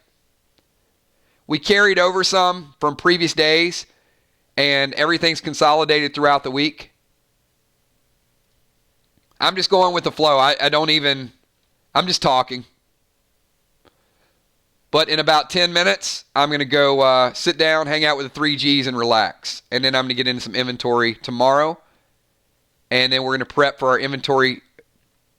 Speaker 1: We carried over some from previous days, and everything's consolidated throughout the week. I'm just going with the flow. I'm just talking. But in about 10 minutes, I'm going to go sit down, hang out with the 3Gs, and relax. And then I'm going to get into some inventory tomorrow. And then we're going to prep for our inventory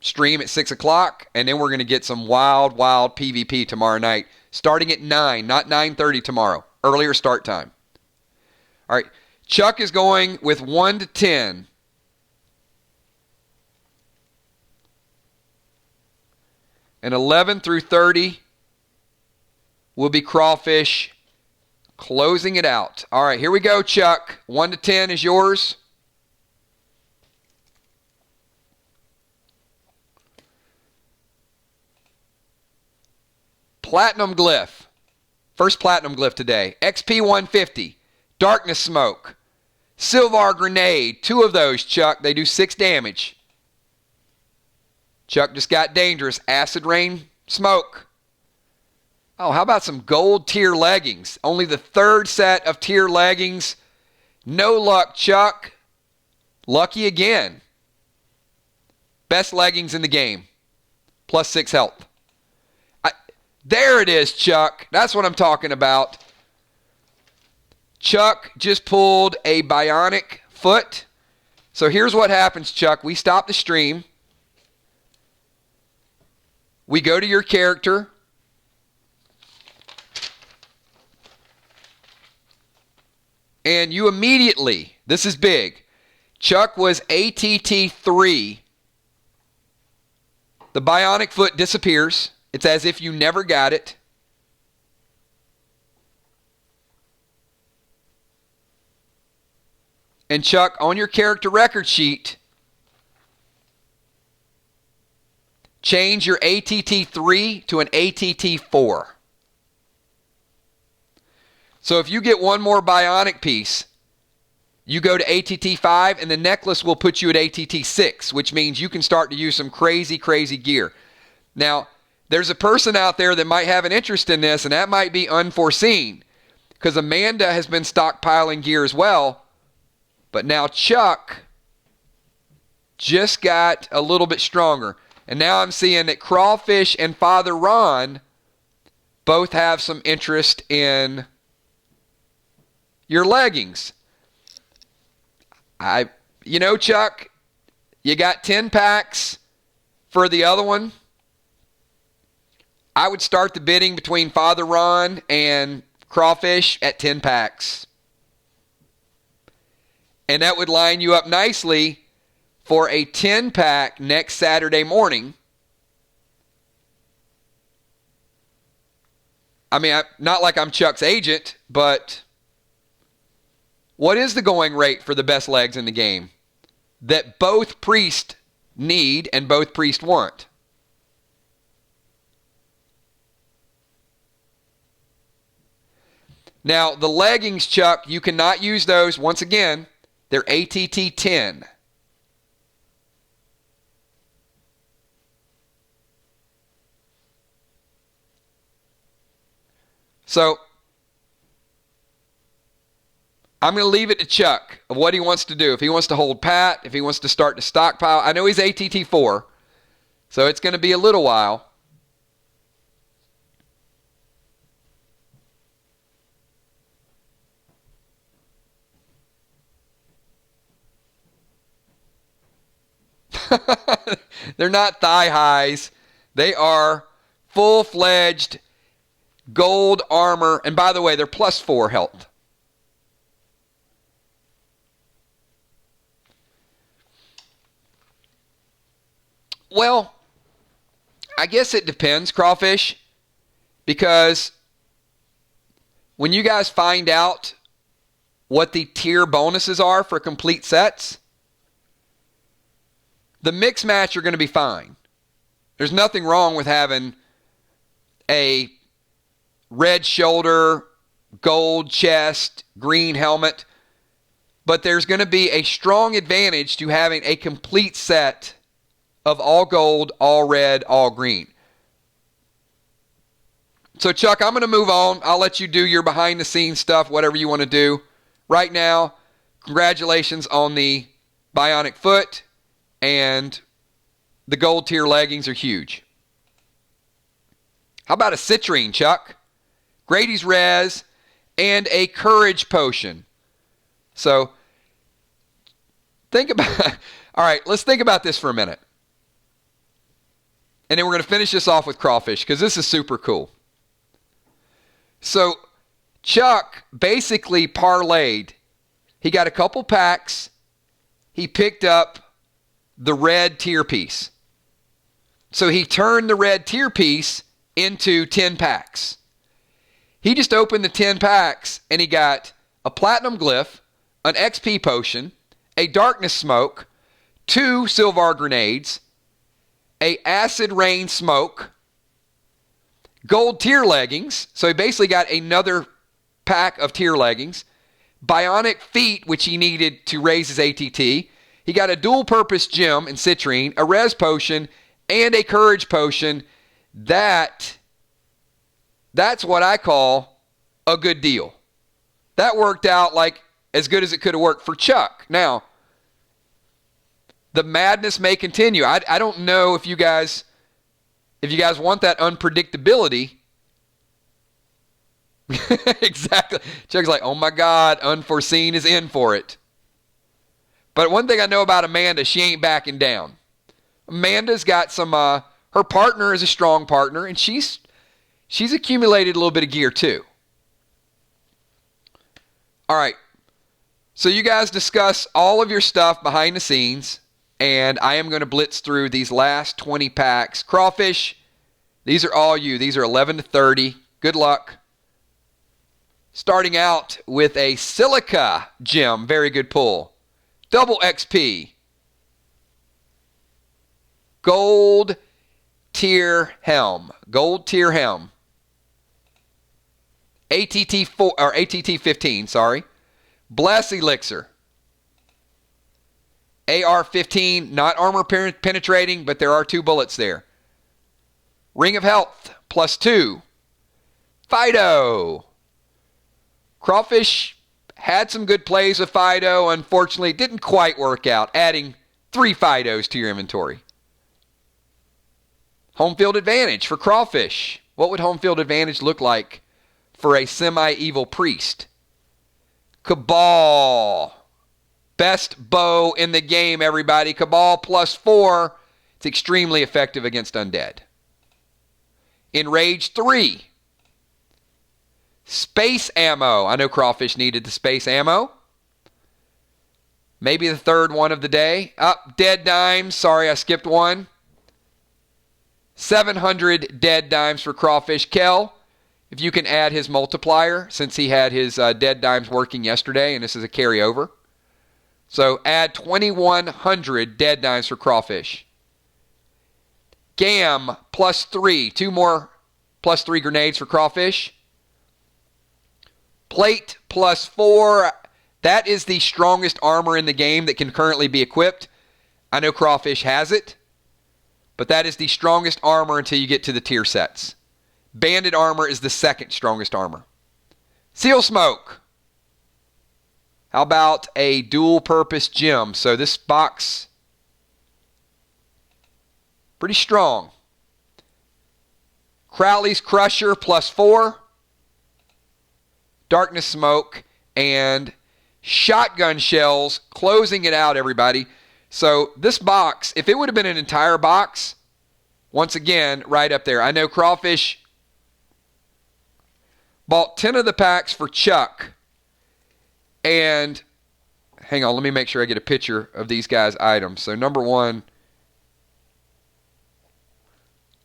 Speaker 1: stream at 6 o'clock. And then we're going to get some wild PvP tomorrow night. Starting at 9, not 9:30 tomorrow. Earlier start time. All right. Chuck is going with 1 to 10. And 11 through 30 will be Crawfish closing it out. All right, here we go, Chuck. 1 to 10 is yours. Platinum Glyph. First Platinum Glyph today. XP 150. Darkness Smoke. Silvar Grenade. 2 of those, Chuck. They do 6 damage. Chuck just got dangerous. Acid Rain Smoke. Oh, how about some gold tier leggings? Only the 3rd set of tier leggings. No luck, Chuck. Lucky again. Best leggings in the game. Plus 6 health. There it is, Chuck. That's what I'm talking about. Chuck just pulled a bionic foot. So here's what happens, Chuck. We stop the stream. We go to your character. And you immediately, this is big, Chuck was ATT 3. The bionic foot disappears. It's as if you never got it. And Chuck, on your character record sheet, change your ATT 3 to an ATT 4. So if you get one more bionic piece, you go to ATT 5, and the necklace will put you at ATT 6, which means you can start to use some crazy gear. Now, there's a person out there that might have an interest in this, and that might be unforeseen, because Amanda has been stockpiling gear as well, but now Chuck just got a little bit stronger. And now I'm seeing that Crawfish and Father Ron both have some interest in your leggings. Chuck, you got 10 packs for the other one. I would start the bidding between Father Ron and Crawfish at 10 packs. And that would line you up nicely for a 10-pack next Saturday morning. I mean, not like I'm Chuck's agent, but what is the going rate for the best legs in the game that both priests need and both priests want? Now, the leggings, Chuck, you cannot use those. Once again, they're ATT 10. So, I'm going to leave it to Chuck of what he wants to do. If he wants to hold pat, if he wants to start to stockpile. I know he's ATT 4, so it's going to be a little while. They're not thigh highs. They are full-fledged gold armor. And by the way, they're plus 4 health. Well, I guess it depends, Crawfish, because when you guys find out what the tier bonuses are for complete sets, the mix match are going to be fine. There's nothing wrong with having a red shoulder, gold chest, green helmet. But there's going to be a strong advantage to having a complete set of all gold, all red, all green. So, Chuck, I'm going to move on. I'll let you do your behind-the-scenes stuff, whatever you want to do. Right now, congratulations on the bionic foot, and the gold tier leggings are huge. How about a citrine, Chuck? Grady's Res and a courage potion. So, think about, all right, let's think about this for a minute. And then we're going to finish this off with crawfish because this is super cool. So, Chuck basically parlayed. He got a couple packs. He picked up the red tier piece. So, he turned the red tier piece into 10 packs. He just opened the 10 packs and he got a platinum glyph, an XP potion, a darkness smoke, 2 silver grenades, a acid rain smoke, gold tier leggings. So he basically got another pack of tier leggings, bionic feet, which he needed to raise his ATT. He got a dual purpose gem in citrine, a res potion, and a courage potion. That's what I call a good deal. That worked out like as good as it could have worked for Chuck. Now, the madness may continue. I don't know if you guys want that unpredictability. Exactly. Chuck's like, oh my God, unforeseen is in for it. But one thing I know about Amanda, she ain't backing down. Amanda's got some, her partner is a strong partner, and she's accumulated a little bit of gear too. All right. So you guys discuss all of your stuff behind the scenes, and I am going to blitz through these last 20 packs. Crawfish, these are all you. These are 11 to 30. Good luck. Starting out with a silica gem. Very good pull. Double XP. Gold tier helm. Gold tier helm. ATT 15, sorry. Bless Elixir. AR 15, not armor penetrating, but there are 2 bullets there. Ring of Health, +2. Fido. Crawfish had some good plays with Fido. Unfortunately, it didn't quite work out, adding 3 Fidos to your inventory. Home field advantage for Crawfish. What would home field advantage look like for a semi-evil priest? Cabal. Best bow in the game, everybody. Cabal +4. It's extremely effective against undead. Enrage 3. Space ammo. I know Crawfish needed the space ammo. Maybe the third one of the day. Dead dimes. Sorry, I skipped one. 700 dead dimes for Crawfish. Kel, if you can add his multiplier, since he had his dead dimes working yesterday, and this is a carryover. So add 2,100 dead dimes for Crawfish. Gam +3. 2 more +3 grenades for Crawfish. Plate +4. That is the strongest armor in the game that can currently be equipped. I know Crawfish has it, but that is the strongest armor until you get to the tier sets. Banded armor is the second strongest armor. Seal Smoke. How about a dual purpose gem? So this box, pretty strong. Crowley's Crusher +4. Darkness Smoke and shotgun shells, closing it out, everybody. So this box, if it would have been an entire box, once again, right up there. I know Crawfish bought 10 of the packs for Chuck. And hang on, let me make sure I get a picture of these guys' items. So number 1,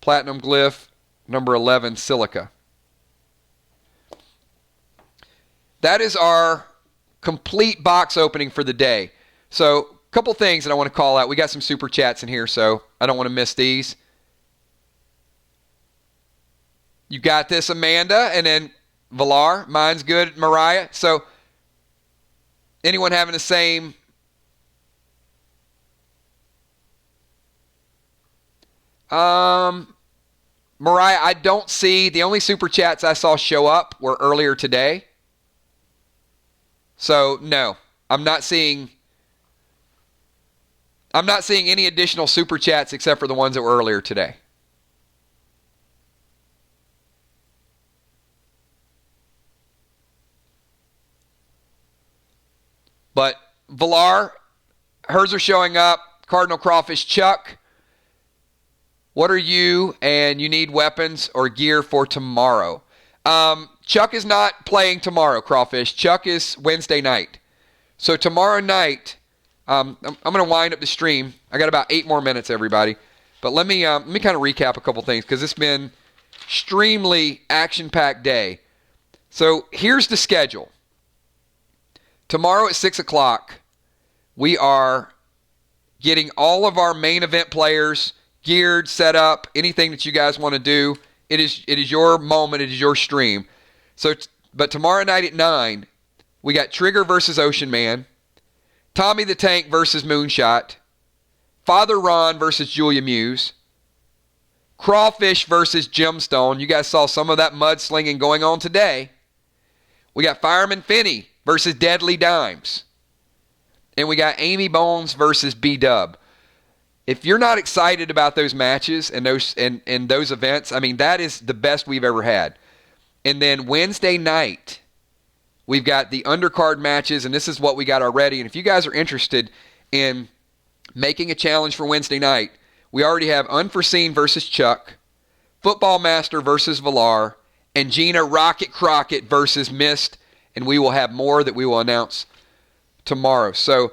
Speaker 1: Platinum Glyph. Number 11, Silica. That is our complete box opening for the day. So a couple things that I want to call out. We got some super chats in here, so I don't want to miss these. You got this, Amanda, and then Valar. Mine's good, Mariah. So Anyone having the same? Mariah, I don't see. The only super chats I saw show up were earlier today. So, no. I'm not seeing any additional super chats except for the ones that were earlier today. But Villar, hers are showing up. Cardinal Crawfish Chuck, what are you and you need weapons or gear for tomorrow? Chuck is not playing tomorrow, Crawfish. Chuck is Wednesday night. So tomorrow night, I'm going to wind up the stream. I got about 8 more minutes, everybody. But let me kind of recap a couple things because it's been extremely action-packed day. So here's the schedule. Tomorrow at 6 o'clock, we are getting all of our main event players geared, set up, anything that you guys want to do. It is your moment. It is your stream. So, but tomorrow night at 9, we got Trigger versus Ocean Man, Tommy the Tank versus Moonshot, Father Ron versus Julia Muse, Crawfish versus Gemstone. You guys saw some of that mudslinging going on today. We got Fireman Finney versus Deadly Dimes. And we got Amy Bones versus B-Dub. If you're not excited about those matches and those events, I mean, that is the best we've ever had. And then Wednesday night, we've got the undercard matches, and this is what we got already. And if you guys are interested in making a challenge for Wednesday night, we already have Unforeseen versus Chuck, Football Master versus Villar, and Gina Rocket Crockett versus Mist. And we will have more that we will announce tomorrow. So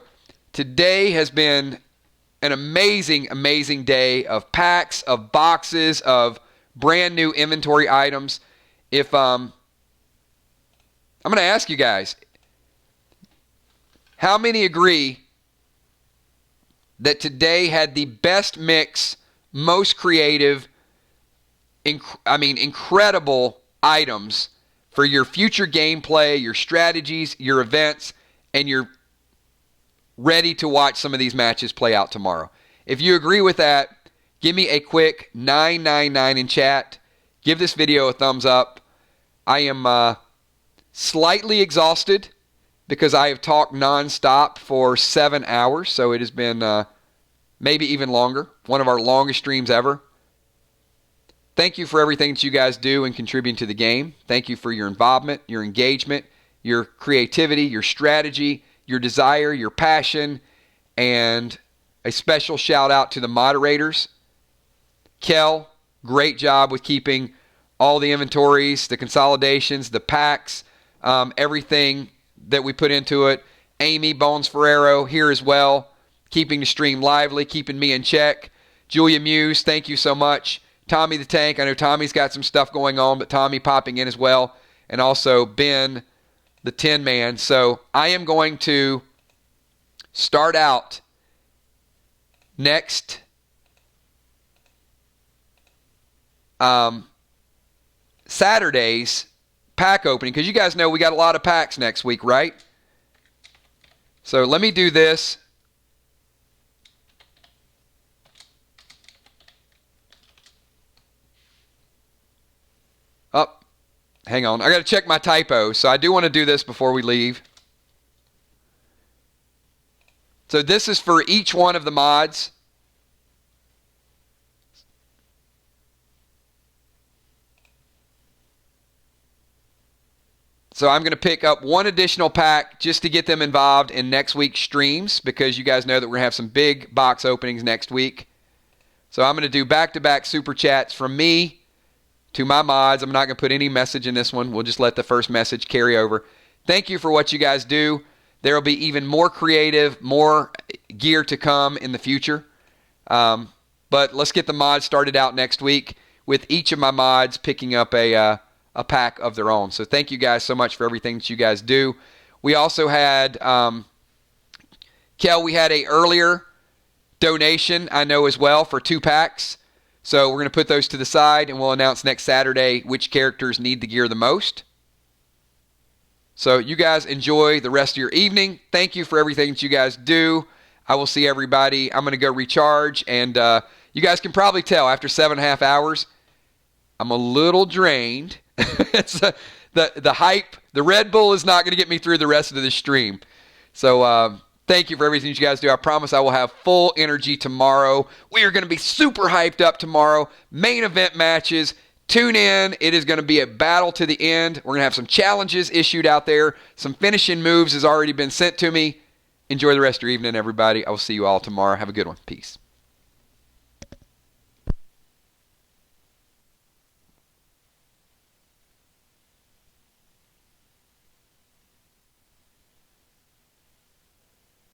Speaker 1: today has been an amazing, amazing day of packs, of boxes, of brand new inventory items. If I'm going to ask you guys, how many agree that today had the best mix, most creative, incredible items for your future gameplay, your strategies, your events, and you're ready to watch some of these matches play out tomorrow? If you agree with that, give me a quick 999 in chat. Give this video a thumbs up. I am slightly exhausted because I have talked nonstop for 7 hours, so it has been maybe even longer, one of our longest streams ever. Thank you for everything that you guys do and contribute to the game. Thank you for your involvement, your engagement, your creativity, your strategy, your desire, your passion, and a special shout out to the moderators. Kel, great job with keeping all the inventories, the consolidations, the packs, everything that we put into it. Amy Bones Ferrero here as well, keeping the stream lively, keeping me in check. Julia Muse, thank you so much. Tommy the Tank, I know Tommy's got some stuff going on, but Tommy popping in as well. And also Ben, the Tin Man. So I am going to start out next Saturday's pack opening, because you guys know we got a lot of packs next week, right? So let me do this. Oh, hang on. I got to check my typo, so I do want to do this before we leave. So this is for each one of the mods. So I'm going to pick up one additional pack just to get them involved in next week's streams, because you guys know that we're going to have some big box openings next week. So I'm going to do back-to-back super chats from me to my mods. I'm not going to put any message in this one. We'll just let the first message carry over. Thank you for what you guys do. There will be even more creative, more gear to come in the future. But let's get the mods started out next week with each of my mods picking up a pack of their own. So thank you guys so much for everything that you guys do. We also had, Kel, we had a earlier donation, I know as well, for 2 packs. So we're going to put those to the side, and we'll announce next Saturday which characters need the gear the most. So you guys enjoy the rest of your evening. Thank you for everything that you guys do. I will see everybody. I'm going to go recharge, and you guys can probably tell after 7.5 hours, I'm a little drained. It's the hype. The Red Bull is not going to get me through the rest of the stream. So thank you for everything you guys do. I promise I will have full energy tomorrow. We are going to be super hyped up tomorrow. Main event matches. Tune in. It is going to be a battle to the end. We're going to have some challenges issued out there. Some finishing moves has already been sent to me. Enjoy the rest of your evening, everybody. I will see you all tomorrow. Have a good one. Peace.